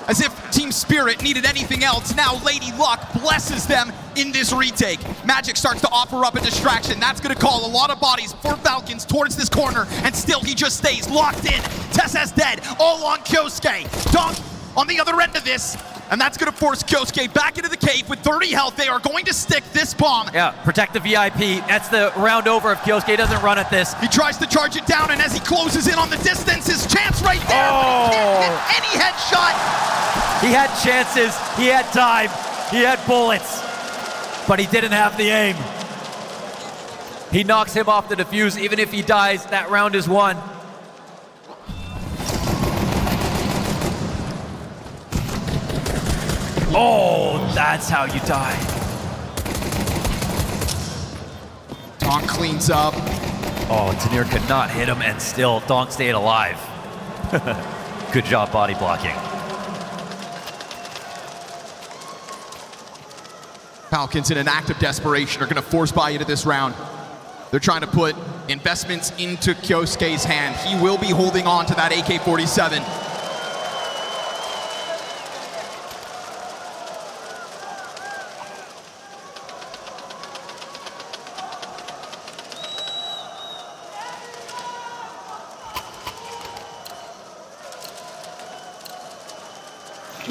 As if Team Spirit needed anything else. Now Lady Luck blesses them in this retake. Magic starts to offer up a distraction. That's going to call a lot of bodies for Falcons towards this corner. And still he just stays locked in. Tessa's dead. All on Kyosuke. Dunk on the other end of this. And that's going to force Kyosuke back into the cave with 30 health. They are going to stick this bomb. Yeah, protect the VIP. That's the round over if Kyosuke doesn't run at this. He tries to charge it down, and as he closes in on the distance, his chance right there. But he can't get any headshot. He had chances. He had time. He had bullets. But he didn't have the aim. He knocks him off the defuse. Even if he dies, that round is won. Oh, that's how you die. Donk cleans up. Oh, Tanir could not hit him, and still Donk stayed alive. Good job body blocking. Falcons, in an act of desperation, are going to force buy into this round. They're trying to put investments into Kyosuke's hand. He will be holding on to that AK-47.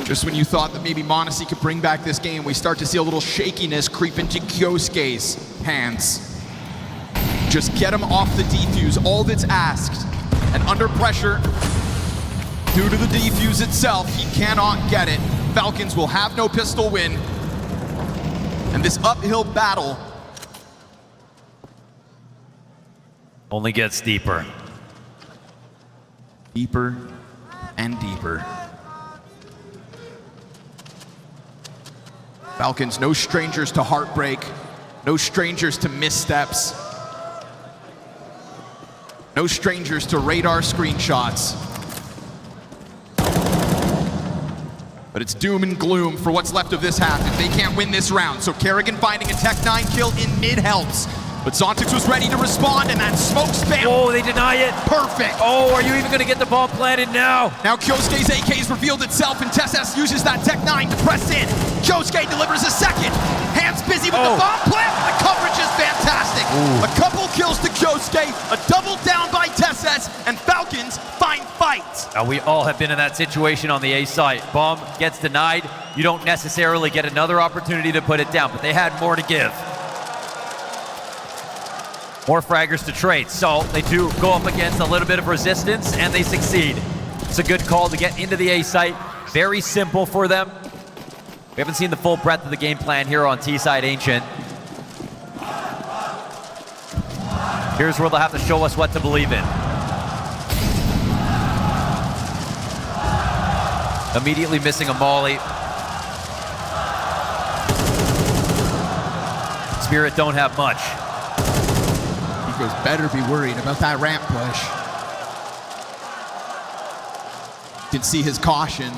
Just when you thought that maybe MongolZ could bring back this game, we start to see a little shakiness creep into Kyosuke's hands. Just get him off the defuse, all that's asked. And under pressure, due to the defuse itself, he cannot get it. Falcons will have no pistol win. And this uphill battle only gets deeper. Deeper and deeper. Falcons, no strangers to heartbreak, no strangers to missteps, no strangers to radar screenshots. But it's doom and gloom for what's left of this half if they can't win this round. So Kerrigan finding a Tech 9 kill in mid helps. But Zontix was ready to respond, and that smoke spam. Oh, they deny it. Perfect. Oh, are you even going to get the bomb planted now? Now Kyosuke's AK has revealed itself, and TeSeS uses that Tech 9 to press in. Kyosuke delivers a second. Hands busy with the bomb plant. The coverage is fantastic. A couple kills to Kyosuke, a double down by TeSeS, and Falcons find fights. Now, we all have been in that situation on the A site. Bomb gets denied. You don't necessarily get another opportunity to put it down, but they had more to give. More fraggers to trade, so they do go up against a little bit of resistance, and they succeed. It's a good call to get into the A site. Very simple for them. We haven't seen the full breadth of the game plan here on T-side Ancient. Here's where they'll have to show us what to believe in. Immediately missing a molly. Spirit don't have much. Nico's better be worried about that ramp push. You can see his caution.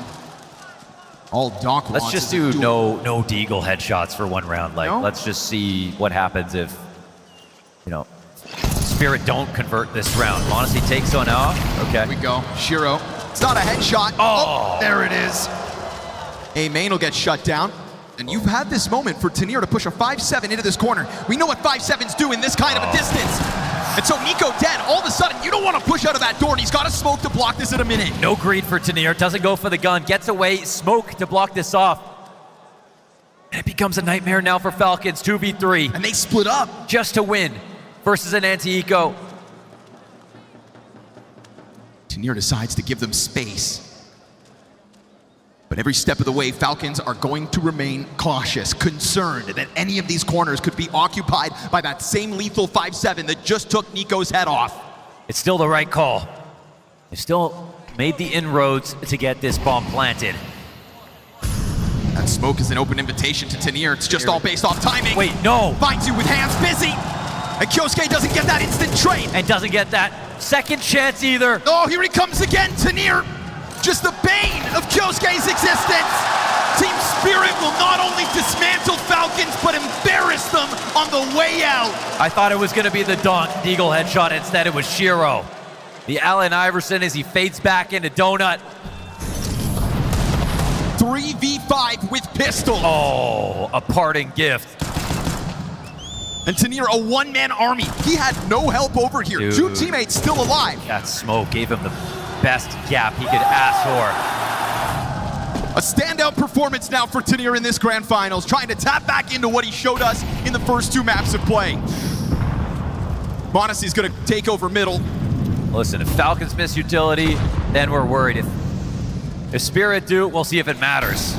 All Doc Let's wants just is do no deagle headshots for one round. Like, let's just see what happens if, you know, Spirit don't convert this round. Monte takes one off. Okay. Here we go. Shiro. It's not a headshot. Oh, there it is. A main will get shut down. And you've had this moment for Tenier to push a 5-7 into this corner. We know what 5-7s do in this kind of a distance. And so Nico dead, all of a sudden, you don't want to push out of that door, and he's got a smoke to block this in a minute. No greed for Tenier, doesn't go for the gun, gets away, smoke to block this off. And it becomes a nightmare now for Falcons, 2v3. And they split up. Just to win versus an anti-eco. Tenier decides to give them space. But every step of the way, Falcons are going to remain cautious, concerned that any of these corners could be occupied by that same lethal 5-7 that just took Nico's head off. It's still the right call. They still made the inroads to get this bomb planted. That smoke is an open invitation to Tenier. It's just all based off timing. Wait, no. Finds you with hands busy. And Kyosuke doesn't get that instant trade. And doesn't get that second chance either. Oh, here he comes again, Tenier. Just the bane of Kyosuke's existence. Team Spirit will not only dismantle Falcons, but embarrass them on the way out. I thought it was going to be the Deagle headshot. Instead, it was Shiro. The Allen Iverson as he fades back into Donut. 3v5 with pistol. Oh, a parting gift. And Tenier, a one-man army. He had no help over here. Dude. 2 teammates still alive. That smoke gave him the best gap he could ask for. A standout performance now for Tenier in this grand finals, trying to tap back into what he showed us in the first 2 maps of play. Monte's gonna take over middle. Listen, if Falcons miss utility, then we're worried. If Spirit do, we'll see if it matters.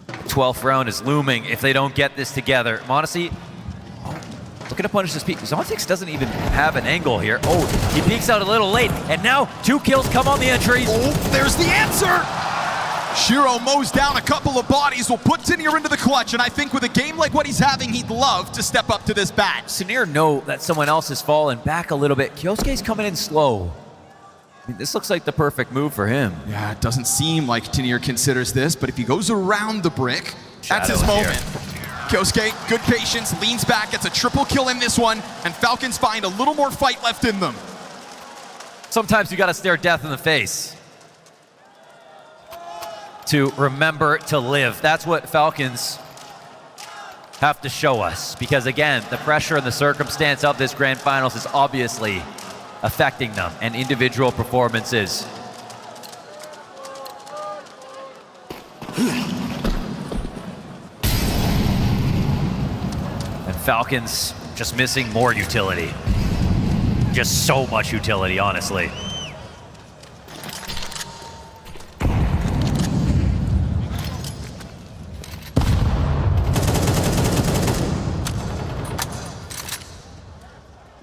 The 12th round is looming if they don't get this together. Monte, looking to punish this peak. Zontix doesn't even have an angle here. Oh, he peeks out a little late, and now 2 kills come on the entries. Oh, there's the answer! Shiro mows down a couple of bodies, will put Tenier into the clutch, and I think with a game like what he's having, he'd love to step up to this bat. Tenier know that someone else has fallen back a little bit. Kyosuke's coming in slow. I mean, this looks like the perfect move for him. Yeah, it doesn't seem like Tenier considers this, but if he goes around the brick, that's his moment. Kyosuke, good patience, leans back, gets a triple kill in this one, and Falcons find a little more fight left in them. Sometimes you gotta stare death in the face to remember to live. That's what Falcons have to show us, because again, the pressure and the circumstance of this grand finals is obviously affecting them and individual performances. And Falcons just missing more utility. Just so much utility, honestly.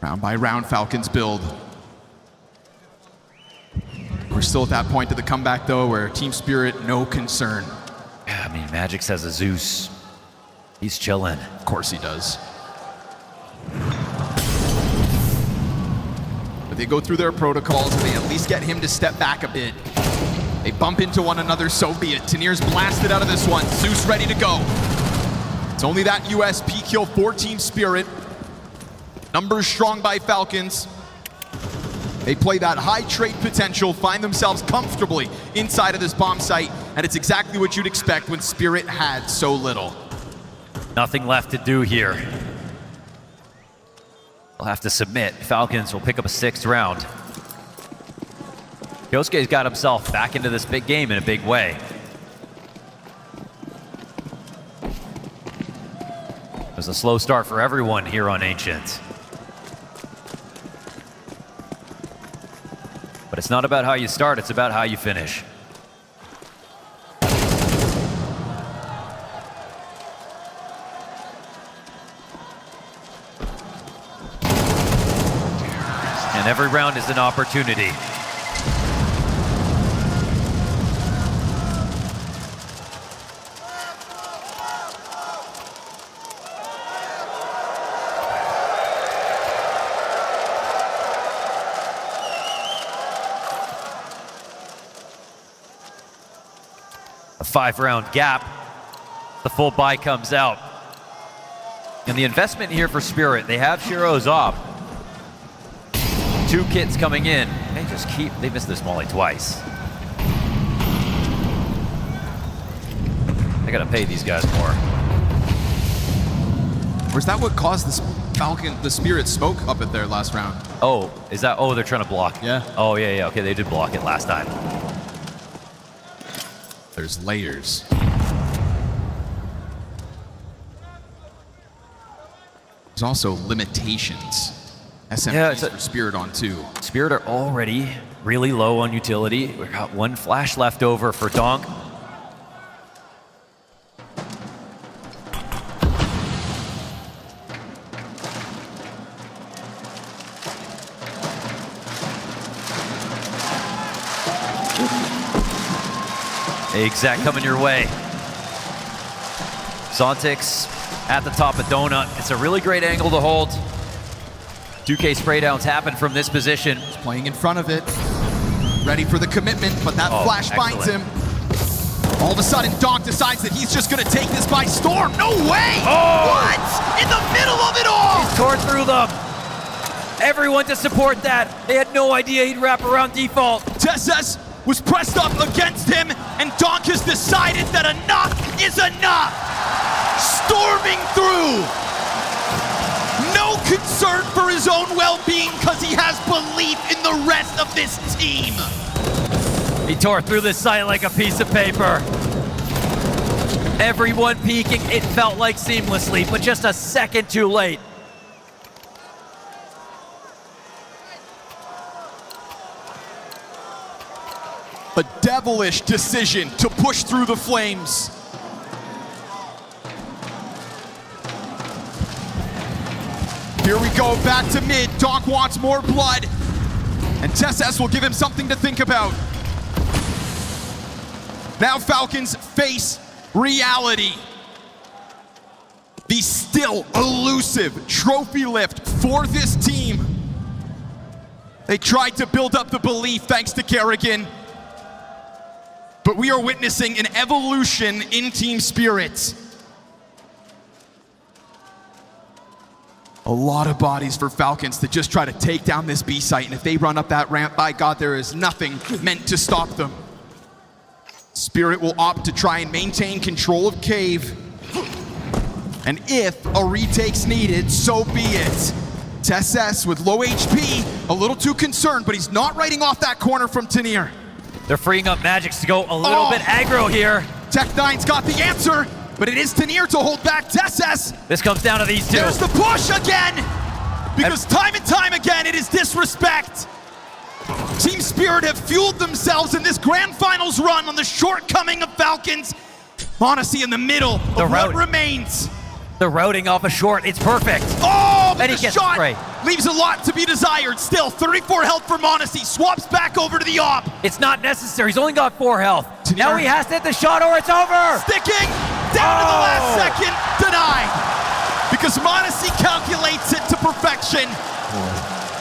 Round by round, Falcons build. We're still at that point of the comeback, though, where Team Spirit, no concern. Yeah, I mean, Magic says a Zeus. He's chilling. Of course he does. But they go through their protocols, and they at least get him to step back a bit. They bump into one another, so be it. Tanir's blasted out of this one. Zeus ready to go. It's only that USP kill for Team Spirit. Numbers strong by Falcons. They play that high trade potential, find themselves comfortably inside of this bomb site, and it's exactly what you'd expect when Spirit had so little. Nothing left to do here. They'll have to submit. Falcons will pick up a 6th round. Yosuke's got himself back into this big game in a big way. It was a slow start for everyone here on Ancient. But it's not about how you start, it's about how you finish. And every round is an opportunity. A 5-round gap. The full buy comes out. And the investment here for Spirit, they have Shiro's op. 2 kits coming in. They missed this molly twice. They gotta pay these guys more. Or is that what caused the Spirit smoke up at their last round? Oh, is that, they're trying to block. Yeah. Oh, yeah, okay, they did block it last time. There's layers. There's also limitations. SMPs for Spirit on 2. Spirit are already really low on utility. We've got 1 flash left over for Donk. Exact coming your way. Zontix at the top of Donut. It's a really great angle to hold. 2K spray downs happen from this position. He's playing in front of it. Ready for the commitment, but that flash finds him. All of a sudden, Donk decides that he's just gonna take this by storm. No way! Oh! What? In the middle of it all! He's torn through them. Everyone to support that. They had no idea he'd wrap around default. TSS was pressed up against him, and Donk has decided that enough is enough. Storming through. No concern for his own well-being because he has belief in the rest of this team. He tore through this site like a piece of paper. Everyone peeking, it felt like seamlessly, but just a second too late. A devilish decision to push through the flames. Here we go, back to mid. Donk wants more blood. And TSS will give him something to think about. Now Falcons face reality. The still elusive trophy lift for this team. They tried to build up the belief thanks to Kerrigan. But we are witnessing an evolution in Team Spirit. A lot of bodies for Falcons to just try to take down this B site, and if they run up that ramp, by God, there is nothing meant to stop them. Spirit will opt to try and maintain control of Cave. And if a retake's needed, so be it. TSS with low HP, a little too concerned, but he's not writing off that corner from Tanir. They're freeing up Magics to go a little bit aggro here. Tech9's got the answer, but it is Tanir to hold back TSS. This comes down to these two. There's the push again, because time and time again, it is disrespect. Team Spirit have fueled themselves in this grand finals run on the shortcoming of Falcons. Honesty in the middle of what remains. The routing off a short, it's perfect. Oh, and but he the gets shot spray. leaves a lot to be desired. Still, 34 health for MongolZ. Swaps back over to the op. It's not necessary. He's only got 4 health. Now he has to hit the shot or it's over. Sticking down to the last second. Denied. Because MongolZ calculates it to perfection.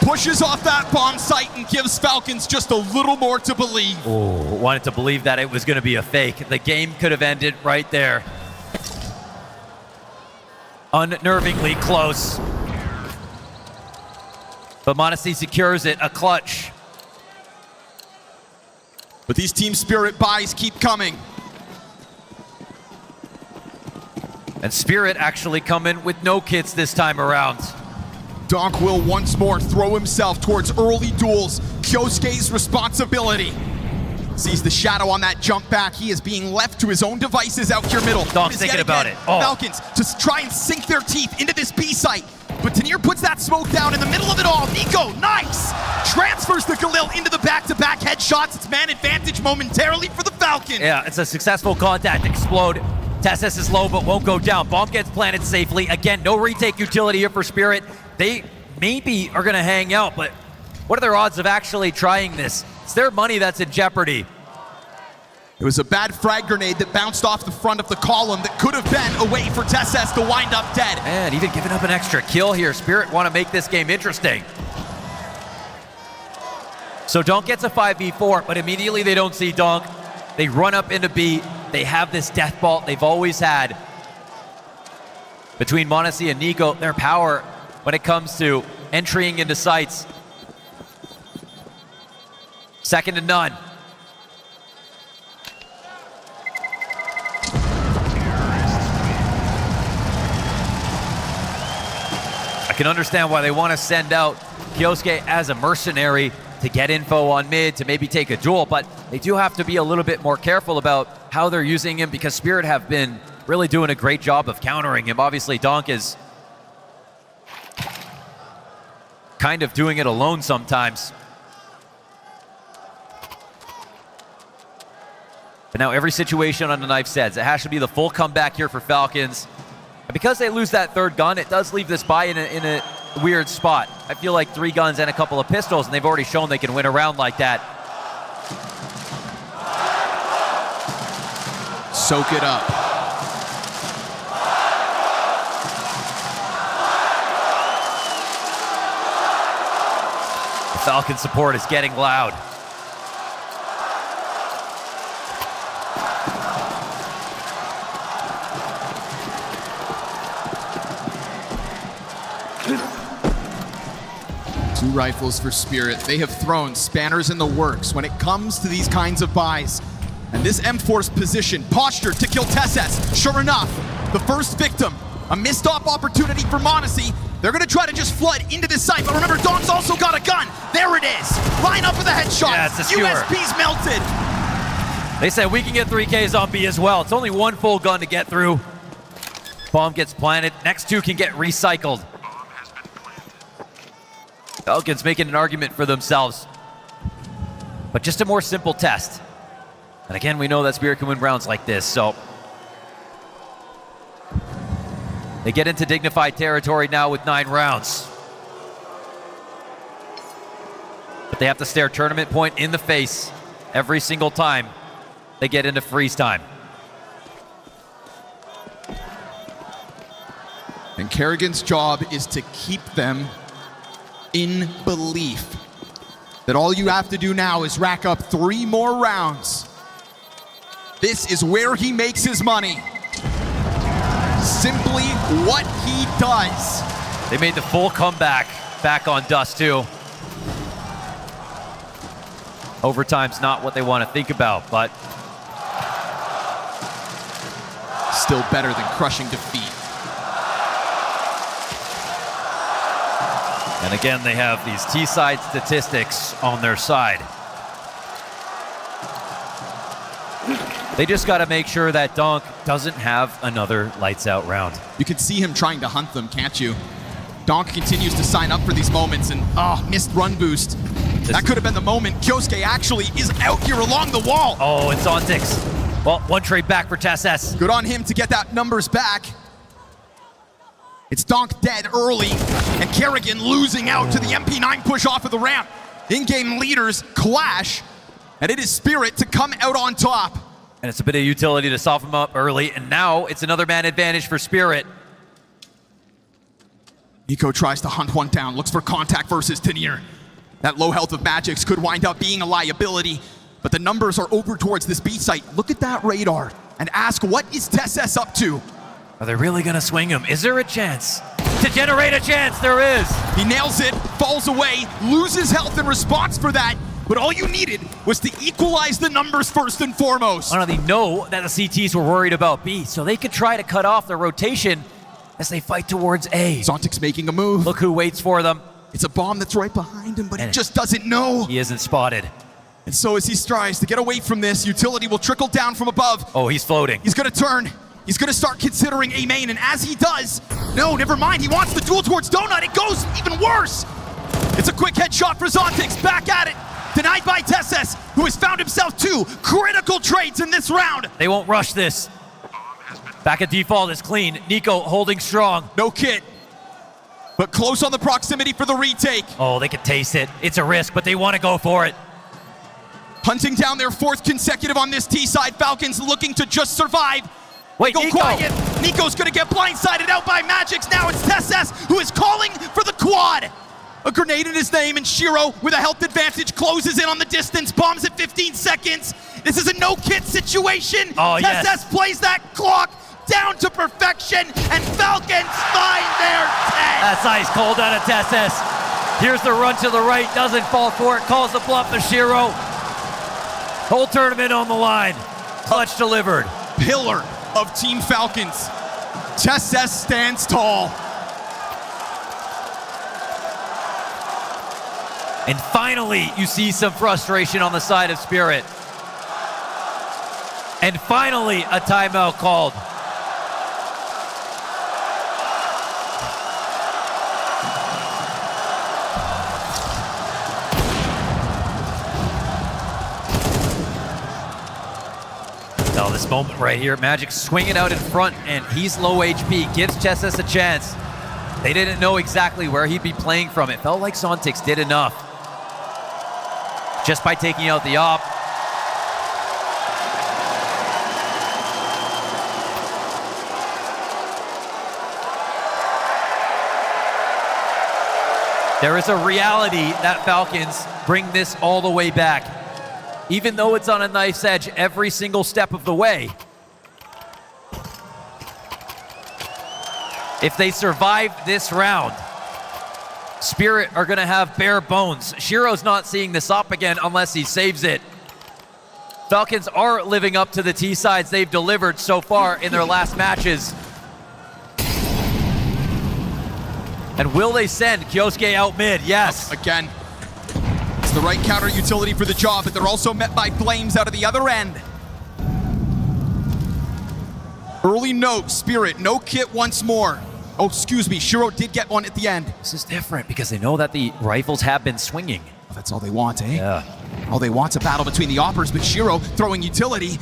Pushes off that bomb site and gives Falcons just a little more to believe. Oh, wanted to believe that it was going to be a fake. The game could have ended right there. Unnervingly close. But MongolZ secures it, a clutch. But these team spirit buys keep coming. And Spirit actually come in with no kits this time around. Donk will once more throw himself towards early duels. Kyosuke's responsibility. Sees the shadow on that jump back. He is being left to his own devices out here middle. Donk's thinking about it. Oh. Falcons just try and sink their teeth into this B site. But Tanir puts that smoke down in the middle of it all. Nico, nice! Transfers the Galil into the back-to-back headshots. It's man advantage momentarily for the Falcons. Yeah, it's a successful contact. Explode. Tessus is low but won't go down. Bomb gets planted safely. Again, no retake utility here for Spirit. They maybe are going to hang out, but what are their odds of actually trying this? It's their money that's in jeopardy. It was a bad frag grenade that bounced off the front of the column that could have been a way for Tessus to wind up dead. And even giving up an extra kill here. Spirit want to make this game interesting. So Donk gets a 5v4, but immediately they don't see Donk. They run up into B. They have this death bolt they've always had. Between MongolZ and Nico, their power when it comes to entering into sites. Second to none. I can understand why they want to send out Kyosuke as a mercenary to get info on mid, to maybe take a duel, but they do have to be a little bit more careful about how they're using him because Spirit have been really doing a great job of countering him. Obviously, Donk is kind of doing it alone sometimes. But now every situation on the knife says it has to be the full comeback here for Falcons. And because they lose that third gun, it does leave this buy in a weird spot. I feel like 3 guns and a couple of pistols, and they've already shown they can win a round like that. Soak it up. The Falcon support is getting loud. Two rifles for Spirit. They have thrown spanners in the works when it comes to these kinds of buys. And this M-Force position, postured to kill Tessus. Sure enough, the first victim, a missed op opportunity for MongolZ. They're gonna try to just flood into this site, but remember, Donk's also got a gun. There it is. Line up with a headshot. Yeah, it's a skewer. USP's melted. They said we can get 3Ks on B as well. It's only 1 full gun to get through. Bomb gets planted. Next 2 can get recycled. Falcons making an argument for themselves. But just a more simple test. And again, we know that Spirit can win rounds like this, so. They get into dignified territory now with 9 rounds. But they have to stare tournament point in the face every single time they get into freeze time. And Kerrigan's job is to keep them in belief that all you have to do now is rack up 3 more rounds. This is where he makes his money. Simply what he does. They made the full comeback back on Dust too. Overtime's not what they want to think about, but still better than crushing defeat. And again, they have these T-side statistics on their side. They just got to make sure that Donk doesn't have another lights out round. You can see him trying to hunt them, can't you? Donk continues to sign up for these moments and, missed run boost. That could have been the moment. Kyosuke actually is out here along the wall. Oh, it's on 6. Well, 1 trade back for Tessus. Good on him to get that numbers back. It's Donk dead early, and Kerrigan losing out to the MP9 push off of the ramp. In-game leaders clash, and it is Spirit to come out on top. And it's a bit of utility to soften them up early, and now it's another man advantage for Spirit. Nico tries to hunt one down, looks for contact versus Tenier. That low health of Magix could wind up being a liability, but the numbers are over towards this B site. Look at that radar and ask, what is TSS up to? Are they really gonna swing him? Is there a chance? To generate a chance, there is. He nails it, falls away, loses health in response for that, but all you needed was to equalize the numbers first and foremost. I don't know, they know that the CTs were worried about B, so they could try to cut off their rotation as they fight towards A. Zontic's making a move. Look who waits for them. It's a bomb that's right behind him, but he just doesn't know. He isn't spotted. And so as he strives to get away from this, utility will trickle down from above. Oh, he's floating. He's gonna turn. He's gonna start considering a main, and as he does, no, never mind, he wants the duel towards Donut. It goes even worse. It's a quick headshot for Zontix, back at it. Denied by TSS, who has found himself 2 critical trades in this round. They won't rush this. Back at default is clean. Nico holding strong. No kit, but close on the proximity for the retake. Oh, they could taste it. It's a risk, but they want to go for it. Hunting down their 4th consecutive on this T side. Falcons looking to just survive. Wait, Nico. Quiet. Nico's gonna get blindsided out by Magix. Now it's TSS who is calling for the quad. A grenade in his name, and Shiro with a health advantage closes in on the distance. Bombs at 15 seconds. This is a no-kit situation. Oh, TSS yes. plays that clock down to perfection, and Falcons find their 10. That's ice cold out of TSS. Here's the run to the right, doesn't fall for it, calls the bluff to Shiro. Whole tournament on the line. Clutch delivered. Pillar of Team Falcons. TSS stands tall. And finally, you see some frustration on the side of Spirit. And finally, a timeout called. Now this moment right here, Magic swinging out in front, and he's low HP, gives TSS a chance. They didn't know exactly where he'd be playing from. It felt like Zontix did enough just by taking out the op. There is a reality that Falcons bring this all the way back. Even though it's on a knife's edge every single step of the way. If they survive this round, Spirit are gonna have bare bones. Shiro's not seeing this op again unless he saves it. Falcons are living up to the T-sides they've delivered so far in their last matches. And will they send Kyosuke out mid? Yes. Again, it's the right counter utility for the job, but they're also met by flames out of the other end. Early note, Spirit, no kit once more. Oh, excuse me, Shiro did get one at the end. This is different because they know that the rifles have been swinging. Oh, that's all they want, eh? Yeah. All they want's a battle between the oppers, but Shiro throwing utility.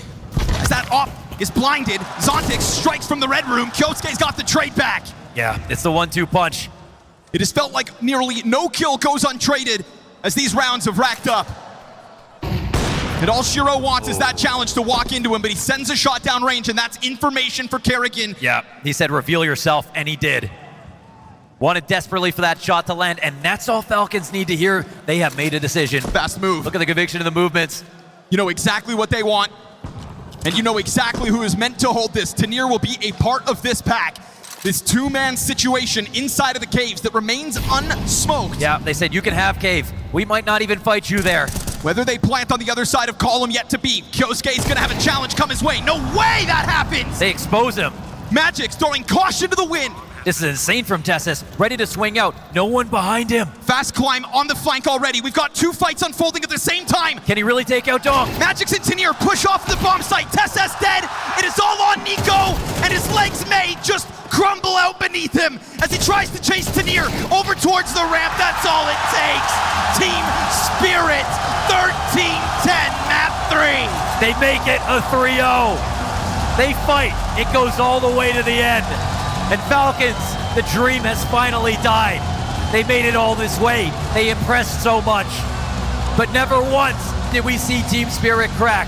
As that op is blinded, Zontix strikes from the red room. Kyosuke's got the trade back. Yeah, it's the 1-2 punch. It has felt like nearly no kill goes untraded as these rounds have racked up. And all Shiro wants is that challenge to walk into him, but he sends a shot down range, and that's information for Kerrigan. Yeah, he said reveal yourself, and he did. Wanted desperately for that shot to land, and that's all Falcons need to hear. They have made a decision. Fast move. Look at the conviction of the movements. You know exactly what they want, and you know exactly who is meant to hold this. Tenier will be a part of this pack. This two-man situation inside of the caves that remains unsmoked. Yeah, they said you can have cave. We might not even fight you there. Whether they plant on the other side of column yet to be. Kyosuke's gonna have a challenge come his way. No way that happens! They expose him. Magic's throwing caution to the wind. This is insane from TSS, ready to swing out. No one behind him. Fast climb on the flank already. We've got two fights unfolding at the same time. Can he really take out Dong? Magic's and Tenier push off the bomb site. TSS dead. It is all on Nico, and his legs may just crumble out beneath him as he tries to chase Tenier over towards the ramp. That's all it takes. Team Spirit, 13-10, map 3. They make it a 3-0. They fight. It goes all the way to the end. And Falcons the dream has finally died. They made it all this way. They impressed so much. But never once did we see Team Spirit crack.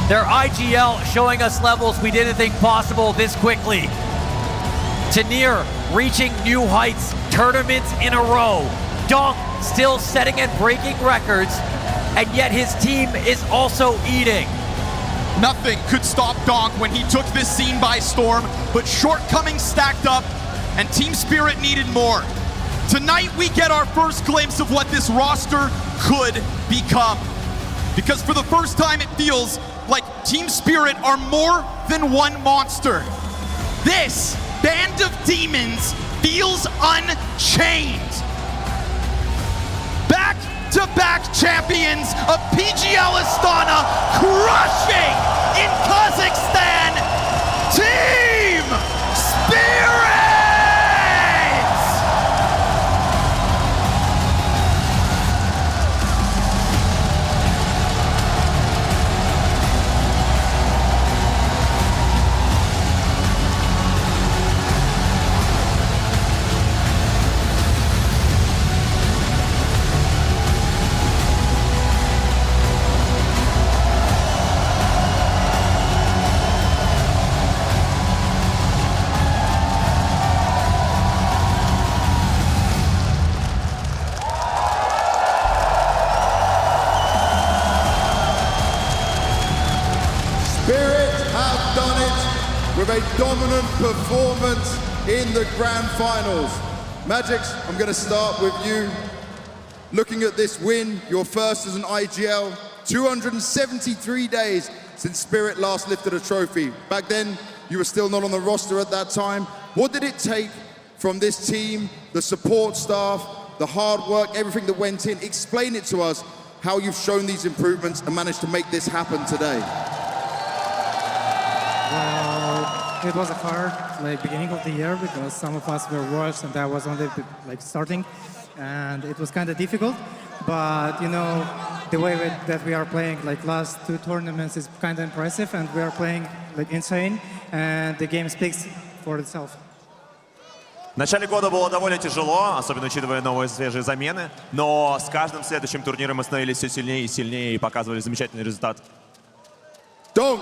Their IGL showing us levels we didn't think possible this quickly. Tanir reaching new heights, tournaments in a row. Donk still setting and breaking records, and yet his team is also eating. Nothing could stop Donk when he took this scene by storm, but shortcomings stacked up, and Team Spirit needed more. Tonight we get our first glimpse of what this roster could become. Because for the first time it feels like Team Spirit are more than one monster. This band of demons feels unchained. Back-to-back champions of PGL Astana crushing in Kazakhstan. Team Spirit! With a dominant performance in the grand finals. Magix, I'm going to start with you. Looking at this win, your first as an IGL, 273 days since Spirit last lifted a trophy. Back then, you were still not on the roster at that time. What did it take from this team, the support staff, the hard work, everything that went in? Explain it to us, how you've shown these improvements and managed to make this happen today. Well, it was a hard beginning of the year because some of us were washed and I was only starting, and it was kind of difficult. But you know, the way that we are playing last two tournaments is kind of impressive, and we are playing insane, and the game speaks for itself. В начале года было довольно тяжело, особенно учитывая новые свежие замены, но с каждым следующим турниром мы становились все сильнее и сильнее и показывали замечательный результат. Donk.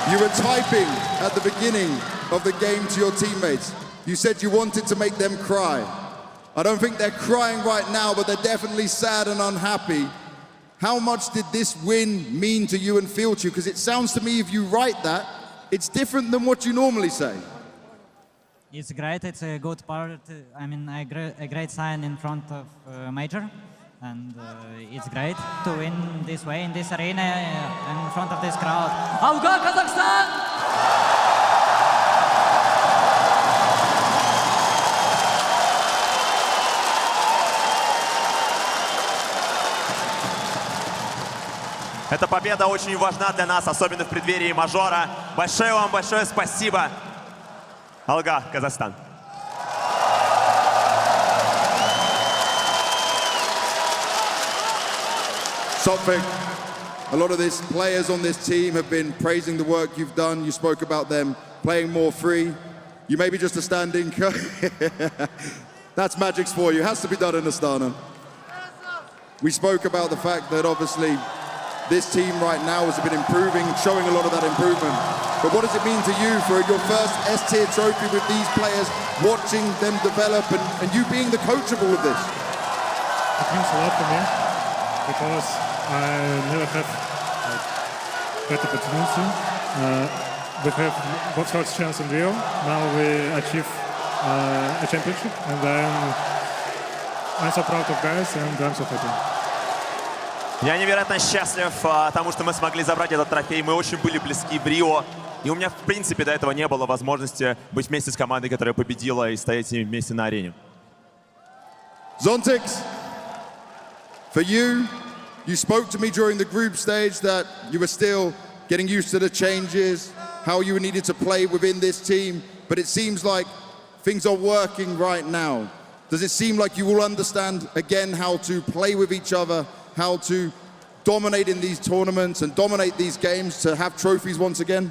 You were typing at the beginning of the game to your teammates. You said you wanted to make them cry. I don't think they're crying right now, but they're definitely sad and unhappy. How much did this win mean to you and feel to you? Because it sounds to me, if you write that, it's different than what you normally say. It's great. It's a good part. I mean, a great sign in front of Major. And it's great to win this way in this arena in front of this crowd. Auga, Kazakhstan! Эта победа очень важна для нас, особенно в преддверии мажора. Большое спасибо. Алга, Казахстан. Sophic, a lot of these players on this team have been praising the work you've done. You spoke about them playing more free. You may be just a standing That's Magix for you. Has to be done in Astana. We spoke about the fact that obviously this team right now has been improving, showing a lot of that improvement. But what does it mean to you for your first S-tier trophy with these players, watching them develop and you being the coach of all of this? It means a lot to me because I never have that opportunity. We have both first chance in Rio. Now we achieve a championship, and I'm so proud of guys, and I'm so happy. Я невероятно счастлив тому, что мы смогли забрать этот трофей. Мы очень были близки в Рио. И у меня, в принципе, до этого не было возможности быть вместе с командой, которая победила, и стоять с ними вместе на арене. Zontix, for you, you spoke to me during the group stage that you were still getting used to the changes, how you needed to play within this team, but it seems like things are working right now. Does it seem like you will understand again how to play with each other, how to dominate in these tournaments and dominate these games to have trophies once again?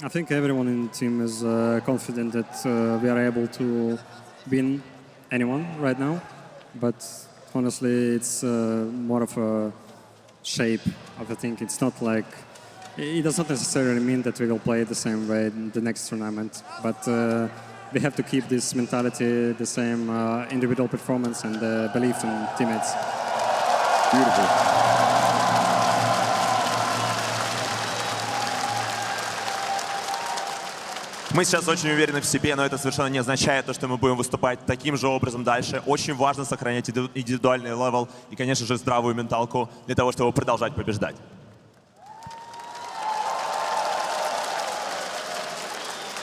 I think everyone in the team is confident that we are able to win anyone right now. But honestly, it's more of a shape of a thing. It's not like, it does not necessarily mean that we will play the same way in the next tournament. But we have to keep this mentality, the same individual performance and belief in teammates. Beautiful. Мы сейчас очень уверены в себе, но это совершенно не означает, что мы будем выступать таким же образом дальше. Очень важно сохранять индивидуальный левел и, конечно же, здравую менталку для того, чтобы продолжать побеждать.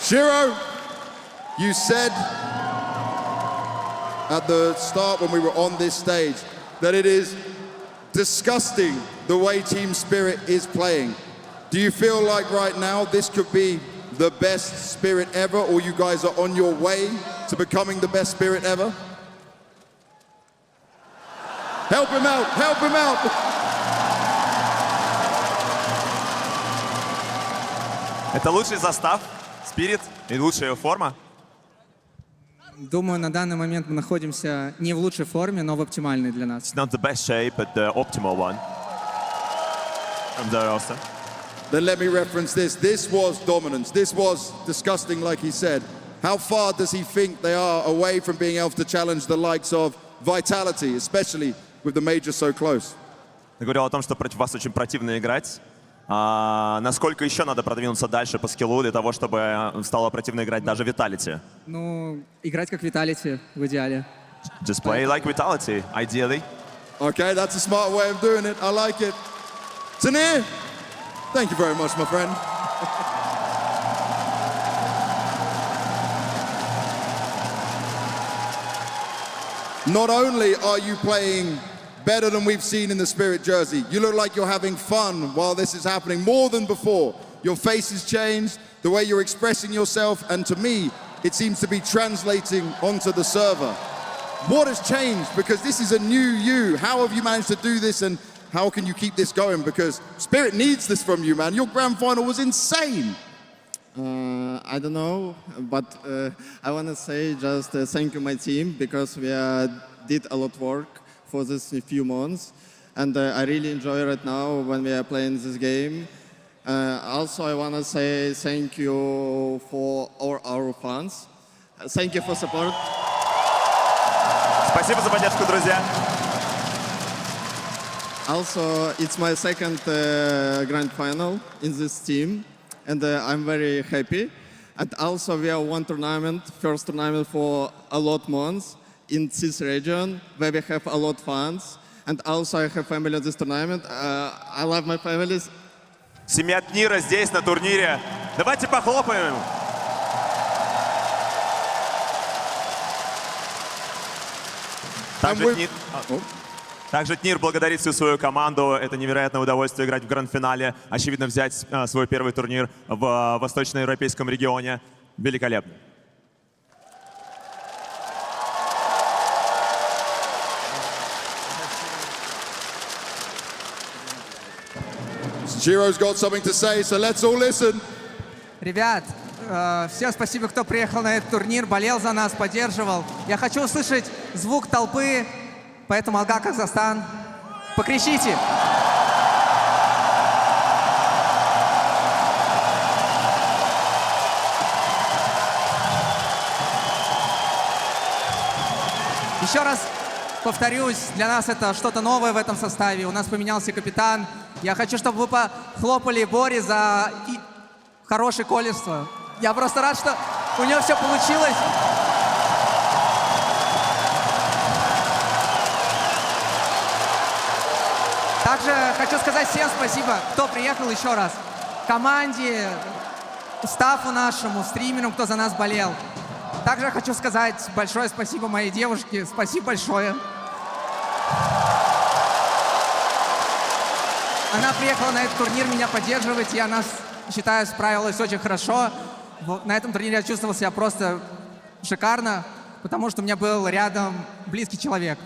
Shiro, you said at the start when we were on this stage that it is disgusting the way Team Spirit is playing. Do you feel like right now this could be the best Spirit ever, or you guys are on your way to becoming the best Spirit ever? Help him out, help him out! Это лучший состав, Spirit и лучшая форма. Думаю, на данный момент мы находимся не в лучшей форме, но в оптимальной для нас. It's not the best shape, but the optimal one. From the roster. Then let me reference this. This was dominance. This was disgusting, like he said. How far does he think they are away from being able to challenge the likes of Vitality, especially with the major so close? Я говорил о том, что против вас очень противно играть. Насколько еще надо продвинуться дальше по скиллу для того, чтобы стало противно играть даже Vitality? Ну, играть как Vitality в идеале. Just play like Vitality, ideally. Okay, that's a smart way of doing it. I like it. Tanir, thank you very much, my friend. Not only are you playing better than we've seen in the Spirit jersey, you look like you're having fun while this is happening, more than before. Your face has changed, the way you're expressing yourself, and to me, it seems to be translating onto the server. What has changed? Because this is a new you. How have you managed to do this, and how can you keep this going? Because Spirit needs this from you, man. Your grand final was insane. I don't know, but I want to say just thank you, my team, because we did a lot of work for this few months, and I really enjoy right now when we are playing this game. Also, I want to say thank you for all our fans. Thank you for support. Спасибо за поддержку, друзья. Also, it's my second grand final in this team, and I'm very happy. And also, we have one tournament, first tournament for a lot of months in this region, where we have a lot of fans. And also, I have family in this tournament. I love my families. Семья Тнира здесь, на турнире. Давайте похлопаем ему. Также Тнир благодарит всю свою команду. Это невероятное удовольствие играть в гранд-финале. Очевидно, взять свой первый турнир в восточноевропейском регионе. Великолепно. Jiro's got something to say, so let's all listen. Ребят, всем спасибо, кто приехал на этот турнир, болел за нас, поддерживал. Я хочу услышать звук толпы, поэтому Алга, Казахстан, покричите. Еще раз повторюсь, для нас это что-то новое в этом составе. У нас поменялся капитан. Я хочу, чтобы вы похлопали Боре за хорошее количество. Я просто рад, что у него все получилось. Также хочу сказать всем спасибо, кто приехал еще раз. Команде, стафу нашему, стримерам, кто за нас болел. Также хочу сказать большое спасибо моей девушке. Спасибо большое. Она приехала на этот турнир меня поддерживать, и она, считаю, справилась очень хорошо. На этом турнире я чувствовал себя просто шикарно, потому что у меня был рядом близкий человек.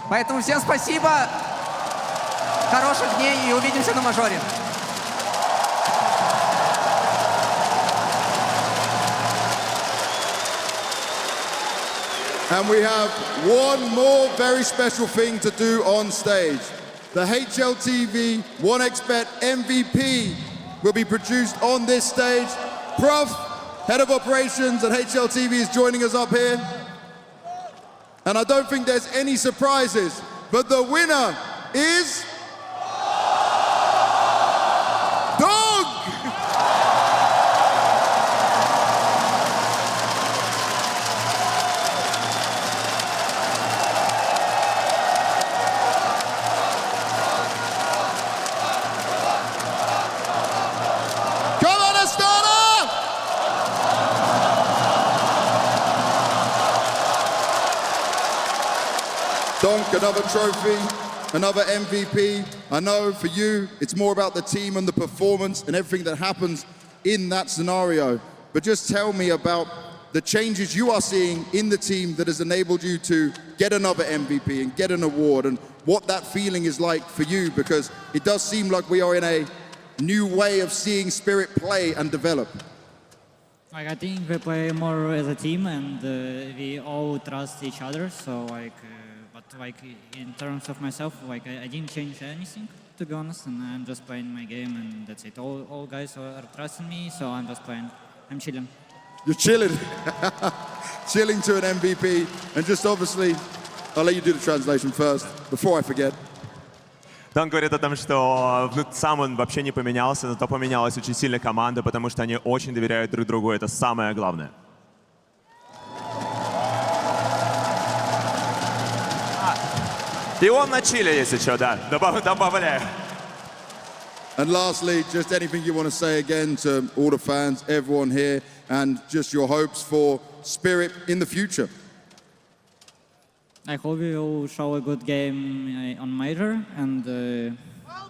Поэтому всем спасибо. And with that, we have a 2-1 win for Team Spirit. Congratulations. Поэтому всем спасибо. Кто приехал еще раз. Команде, стафу нашему, стримерам, кто за нас болел. Также хочу сказать большое спасибо моей девушке. Спасибо большое. Она приехала на этот турнир меня поддерживать, и она, считаю, справилась очень хорошо. На этом турнире я чувствовал себя просто шикарно, потому что у меня был рядом близкий человек. Поэтому всем спасибо. хороших дней и увидимся на мажоре. And we have one more very special thing to do on stage. The HLTV 1xBet MVP will be produced on this stage. Prof, Head of Operations at HLTV, is joining us up here. And I don't think there's any surprises, but the winner is... Dog! Come on, Astana! Donk, another trophy, another MVP. I know for you, it's more about the team and the performance and everything that happens in that scenario. But just tell me about the changes you are seeing in the team that has enabled you to get another MVP and get an award, and what that feeling is like for you, because it does seem like we are in a new way of seeing Spirit play and develop. I think we play more as a team, and we all trust each other. So but in terms of myself, I didn't change anything, to be honest, and I'm just playing my game, and that's it. All guys are trusting me, so I'm just playing. I'm chilling. You're chilling. Chilling to an MVP, and just obviously, I'll let you do the translation first, before I forget. Он говорит о том, что сам он вообще не поменялся, но то поменялась очень сильно команда, потому что они очень доверяют друг другу, это самое главное. И он на чиле, если что, да, добавляю. And lastly, just anything you want to say again to all the fans, everyone here, and just your hopes for Spirit in the future. I hope we will show a good game on Major, and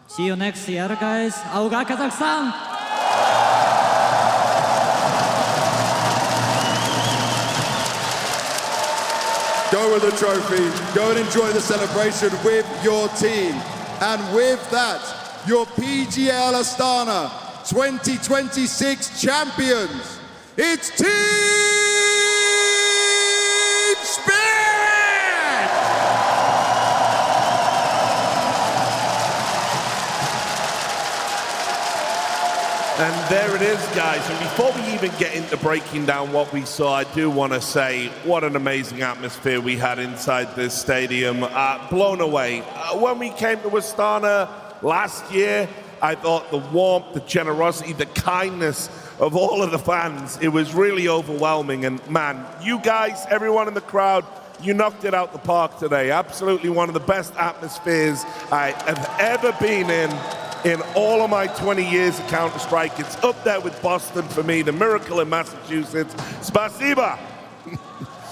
see you next year, guys. Auga Kazakhstan! Go with the trophy, go and enjoy the celebration with your team. And with that, your PGL Astana 2026 champions, it's Team Spirit! And there it is, guys. And before we even get into breaking down what we saw, I do want to say what an amazing atmosphere we had inside this stadium. Blown away. When we came to Astana last year, I thought the warmth, the generosity, the kindness of all of the fans, it was really overwhelming. And man, you guys, everyone in the crowd, you knocked it out the park today. Absolutely one of the best atmospheres I have ever been in all of my 20 years of Counter-Strike. It's up there with Boston for me, the miracle in Massachusetts. Spasiba!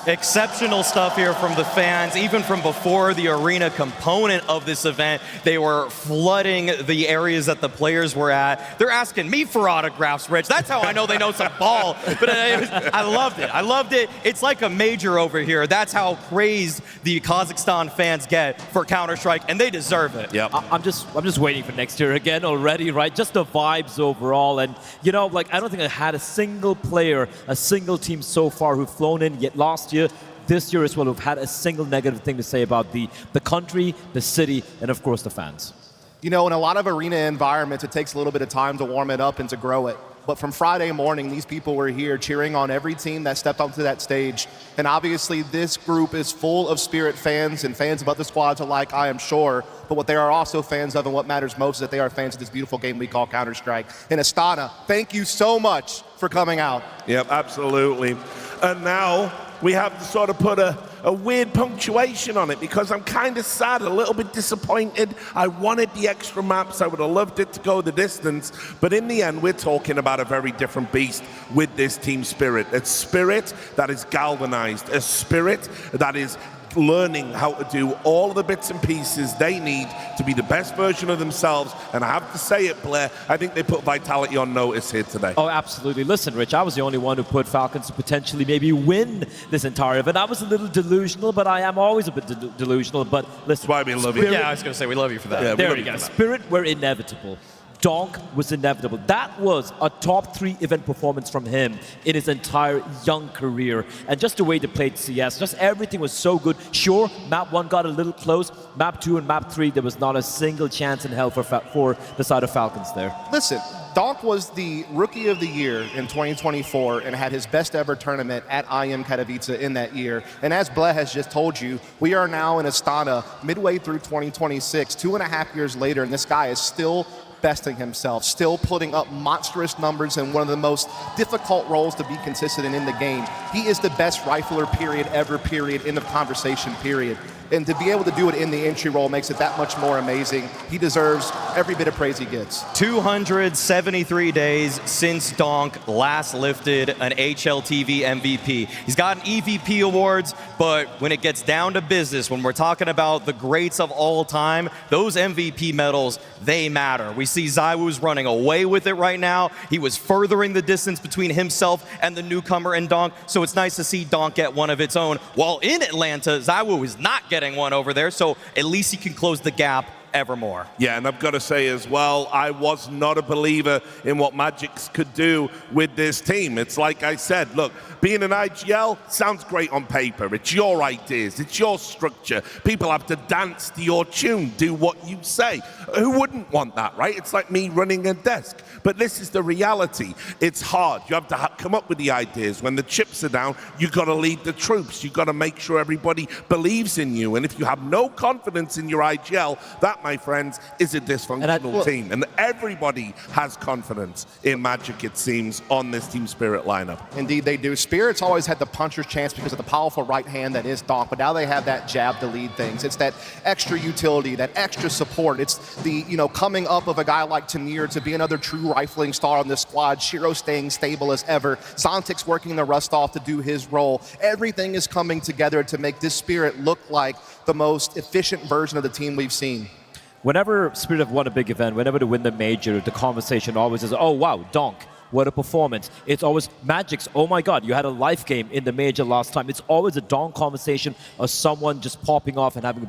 Exceptional stuff here from the fans, even from before the arena component of this event. They were flooding the areas that the players were at. They're asking me for autographs, Rich. That's how I know they know some ball. But I loved it. I loved it. It's like a major over here. That's how praised the Kazakhstan fans get for Counter-Strike, and they deserve it. Yeah, I'm just waiting for next year again already, right? Just the vibes overall, and I don't think I had a single player, a single team so far who've flown in yet last year. This year as well, we've had a single negative thing to say about the country, the city, and of course the fans. You know, in a lot of arena environments, it takes a little bit of time to warm it up and to grow it. But from Friday morning, these people were here cheering on every team that stepped onto that stage. And obviously, this group is full of Spirit fans and fans of other squads alike, I am sure. But what they are also fans of, and what matters most, is that they are fans of this beautiful game we call Counter-Strike. And Astana, thank you so much for coming out. Yep, absolutely. And now we have to sort of put a weird punctuation on it, because I'm kind of sad, a little bit disappointed. I wanted the extra maps. I would have loved it to go the distance. But in the end, we're talking about a very different beast with this team Spirit. It's Spirit that is galvanized, a Spirit that is learning how to do all of the bits and pieces they need to be the best version of themselves. And I have to say it, Blair, I think they put Vitality on notice here today. Oh, absolutely. Listen, Rich, I was the only one who put Falcons to potentially maybe win this entire event. I was a little delusional, but I am always a bit delusional. But listen, that's why we love you. Yeah, I was going to say, we love you for that. Yeah, there we go. Spirit were inevitable. Donk was inevitable. That was a top 3 event performance from him in his entire young career. And just the way they played CS, just everything was so good. Sure, map 1 got a little close. Map 2 and map 3, there was not a single chance in hell for the side of Falcons there. Listen, Donk was the Rookie of the Year in 2024 and had his best ever tournament at IM Katowice in that year. And as Blair has just told you, we are now in Astana midway through 2026, 2.5 years later, and this guy is still besting himself, still putting up monstrous numbers in one of the most difficult roles to be consistent in the game. He is the best rifler, period, ever, period, end of conversation, period. And to be able to do it in the entry role makes it that much more amazing. He deserves every bit of praise he gets. 273 days since Donk last lifted an HLTV MVP. He's gotten EVP awards, but when it gets down to business, when we're talking about the greats of all time, those MVP medals, they matter. We see ZywOo's running away with it right now. He was furthering the distance between himself and the newcomer in Donk, so it's nice to see Donk get one of its own. While in Atlanta, ZywOo is not getting one over there, so at least he can close the gap evermore. Yeah, and I've got to say as well, I was not a believer in what Magic's could do with this team. It's like I said, look, being an IGL sounds great on paper. It's your ideas, it's your structure. People have to dance to your tune, do what you say. Who wouldn't want that, right? It's like me running a desk. But this is the reality. It's hard. You have to come up with the ideas. When the chips are down, you've got to lead the troops. You've got to make sure everybody believes in you. And if you have no confidence in your IGL, that, my friends, is a dysfunctional team. And everybody has confidence in Magic, it seems, on this Team Spirit lineup. Indeed, they do. Spirit's always had the puncher's chance because of the powerful right hand that is Donk, but now they have that jab to lead things. It's that extra utility, that extra support. It's the, coming up of a guy like Tanir to be another true rifling star on this squad. Shiro staying stable as ever. Zontic's working the rust off to do his role. Everything is coming together to make this Spirit look like the most efficient version of the team we've seen. Whenever Spirit have won a big event, whenever they win the major, the conversation always is, oh wow, Donk, what a performance. It's always Magic's, oh my god, you had a life game in the major last time. It's always a Donk conversation of someone just popping off and having a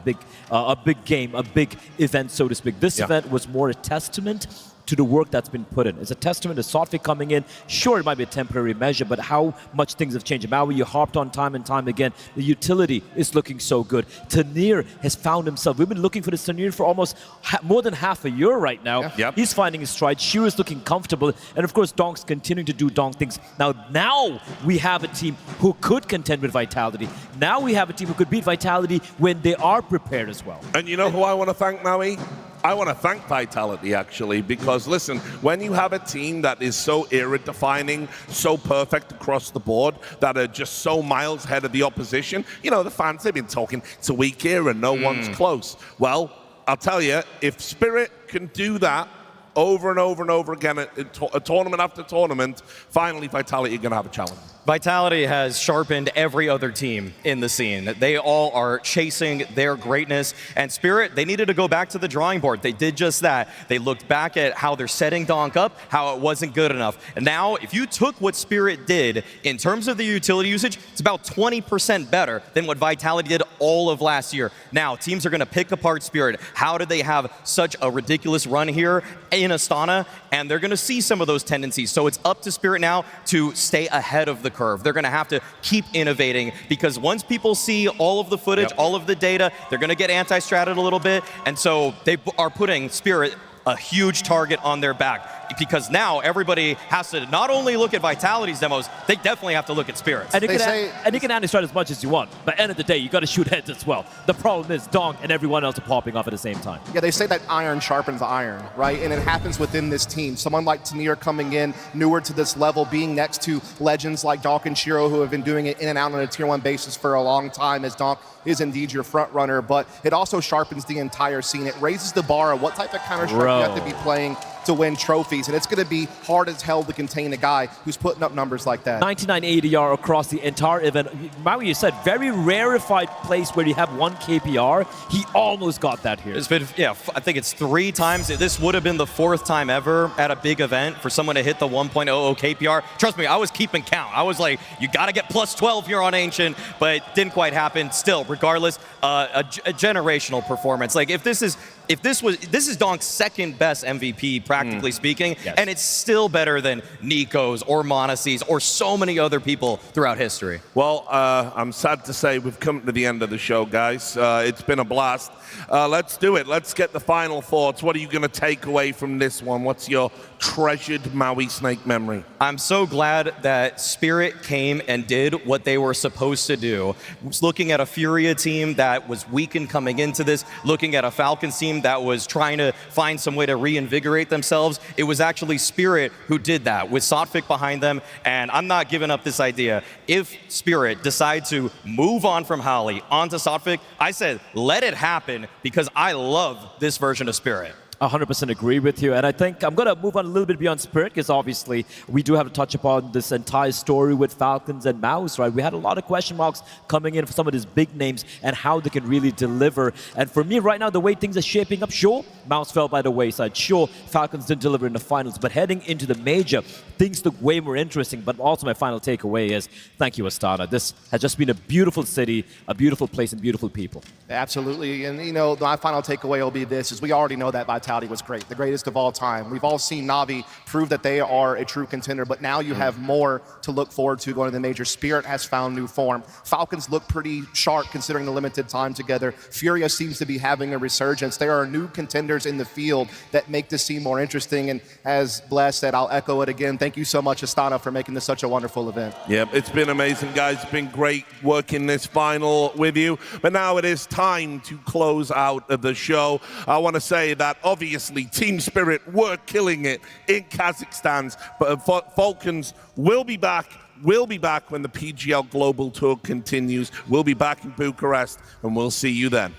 big game, a big event, so to speak. This event was more a testament to the work that's been put in. It's a testament to Sotfik coming in. Sure, it might be a temporary measure, but how much things have changed. Maui, you harped on time and time again. The utility is looking so good. Tanir has found himself. We've been looking for this Tanir for almost more than half a year right now. Yeah. Yep. He's finding his stride. Shiro is looking comfortable. And of course, Donk's continuing to do Donk things. Now we have a team who could contend with Vitality. Now we have a team who could beat Vitality when they are prepared as well. And you know who I want to thank, Maui? I want to thank Vitality, actually, because, listen, when you have a team that is so era-defining, so perfect across the board, that are just so miles ahead of the opposition, the fans, they've been talking, it's a weak era, no one's close. Well, I'll tell you, if Spirit can do that over and over and over again, a tournament after tournament, finally Vitality are going to have a challenge. Vitality has sharpened every other team in the scene. They all are chasing their greatness. And Spirit, they needed to go back to the drawing board. They did just that. They looked back at how they're setting Donk up, how it wasn't good enough. And now, if you took what Spirit did in terms of the utility usage, it's about 20% better than what Vitality did all of last year. Now, teams are going to pick apart Spirit. How did they have such a ridiculous run here in Astana? And they're going to see some of those tendencies. So it's up to Spirit now to stay ahead of the curve. They're going to have to keep innovating, because once people see all of the footage, all of the data, they're going to get anti-stratted a little bit. And so they are putting Spirit a huge target on their back, because now everybody has to not only look at Vitality's demos, they definitely have to look at Spirit's. And you can anti-strat as much as you want, but at the end of the day, you got to shoot heads as well. The problem is Donk and everyone else are popping off at the same time. Yeah, they say that iron sharpens iron, right? And it happens within this team. Someone like Tanir coming in, newer to this level, being next to legends like Donk and Shiro, who have been doing it in and out on a tier 1 basis for a long time, as Donk is indeed your front runner, but it also sharpens the entire scene. It raises the bar of what type of counter-strike you have to be playing to win trophies. season. It's going to be hard as hell to contain a guy who's putting up numbers like that. 99 ADR across the entire event. Maui, you said very rarefied place where you have 1 KPR. He almost got that here. It's been, yeah, I think it's 3 times. This would have been the 4th time ever at a big event for someone to hit the 1.00 KPR. Trust me, I was keeping count. I was like, you got to get plus 12 here on Ancient, but it didn't quite happen. Still, regardless, a generational performance. Like this is Donk's second best MVP, practically speaking, and it's still better than Nico's or Monte's or so many other people throughout history. Well, I'm sad to say we've come to the end of the show, guys. It's been a blast. Let's do it. Let's get the final thoughts. What are you going to take away from this one? What's your treasured Maui Snake memory? I'm so glad that Spirit came and did what they were supposed to do. Looking at a FURIA team that was weakened coming into this, looking at a Falcons team that was trying to find some way to reinvigorate themselves, it was actually Spirit who did that with Sotfik behind them, and I'm not giving up this idea. If Spirit decide to move on from Holly onto Sotfik, I said let it happen because I love this version of Spirit. 100% agree with you, and I think I'm going to move on a little bit beyond Spirit because obviously we do have to touch upon this entire story with Falcons and MOUZ, right? We had a lot of question marks coming in for some of these big names and how they can really deliver. And for me right now, the way things are shaping up, sure, MOUZ fell by the wayside. Sure, Falcons didn't deliver in the finals, but heading into the major, things look way more interesting. But also my final takeaway is, thank you, Astana. This has just been a beautiful city, a beautiful place, and beautiful people. Absolutely, and you know, my final takeaway will be this, is we already know that Vitality was great, the greatest of all time. We've all seen Na'Vi prove that they are a true contender, but now you have more to look forward to going to the major. Spirit has found new form. Falcons look pretty sharp considering the limited time together. FURIA seems to be having a resurgence. There are new contenders in the field that make this scene more interesting, and as Bless said, I'll echo it again. Thank you so much, Astana, for making this such a wonderful event. Yeah, it's been amazing, guys. It's been great working this final with you, but now it is time to close out the show. I want to say that obviously Team Spirit were killing it in Kazakhstan, but Falcons will be back. We'll be back when the PGL Global Tour continues. We'll be back in Bucharest, and we'll see you then.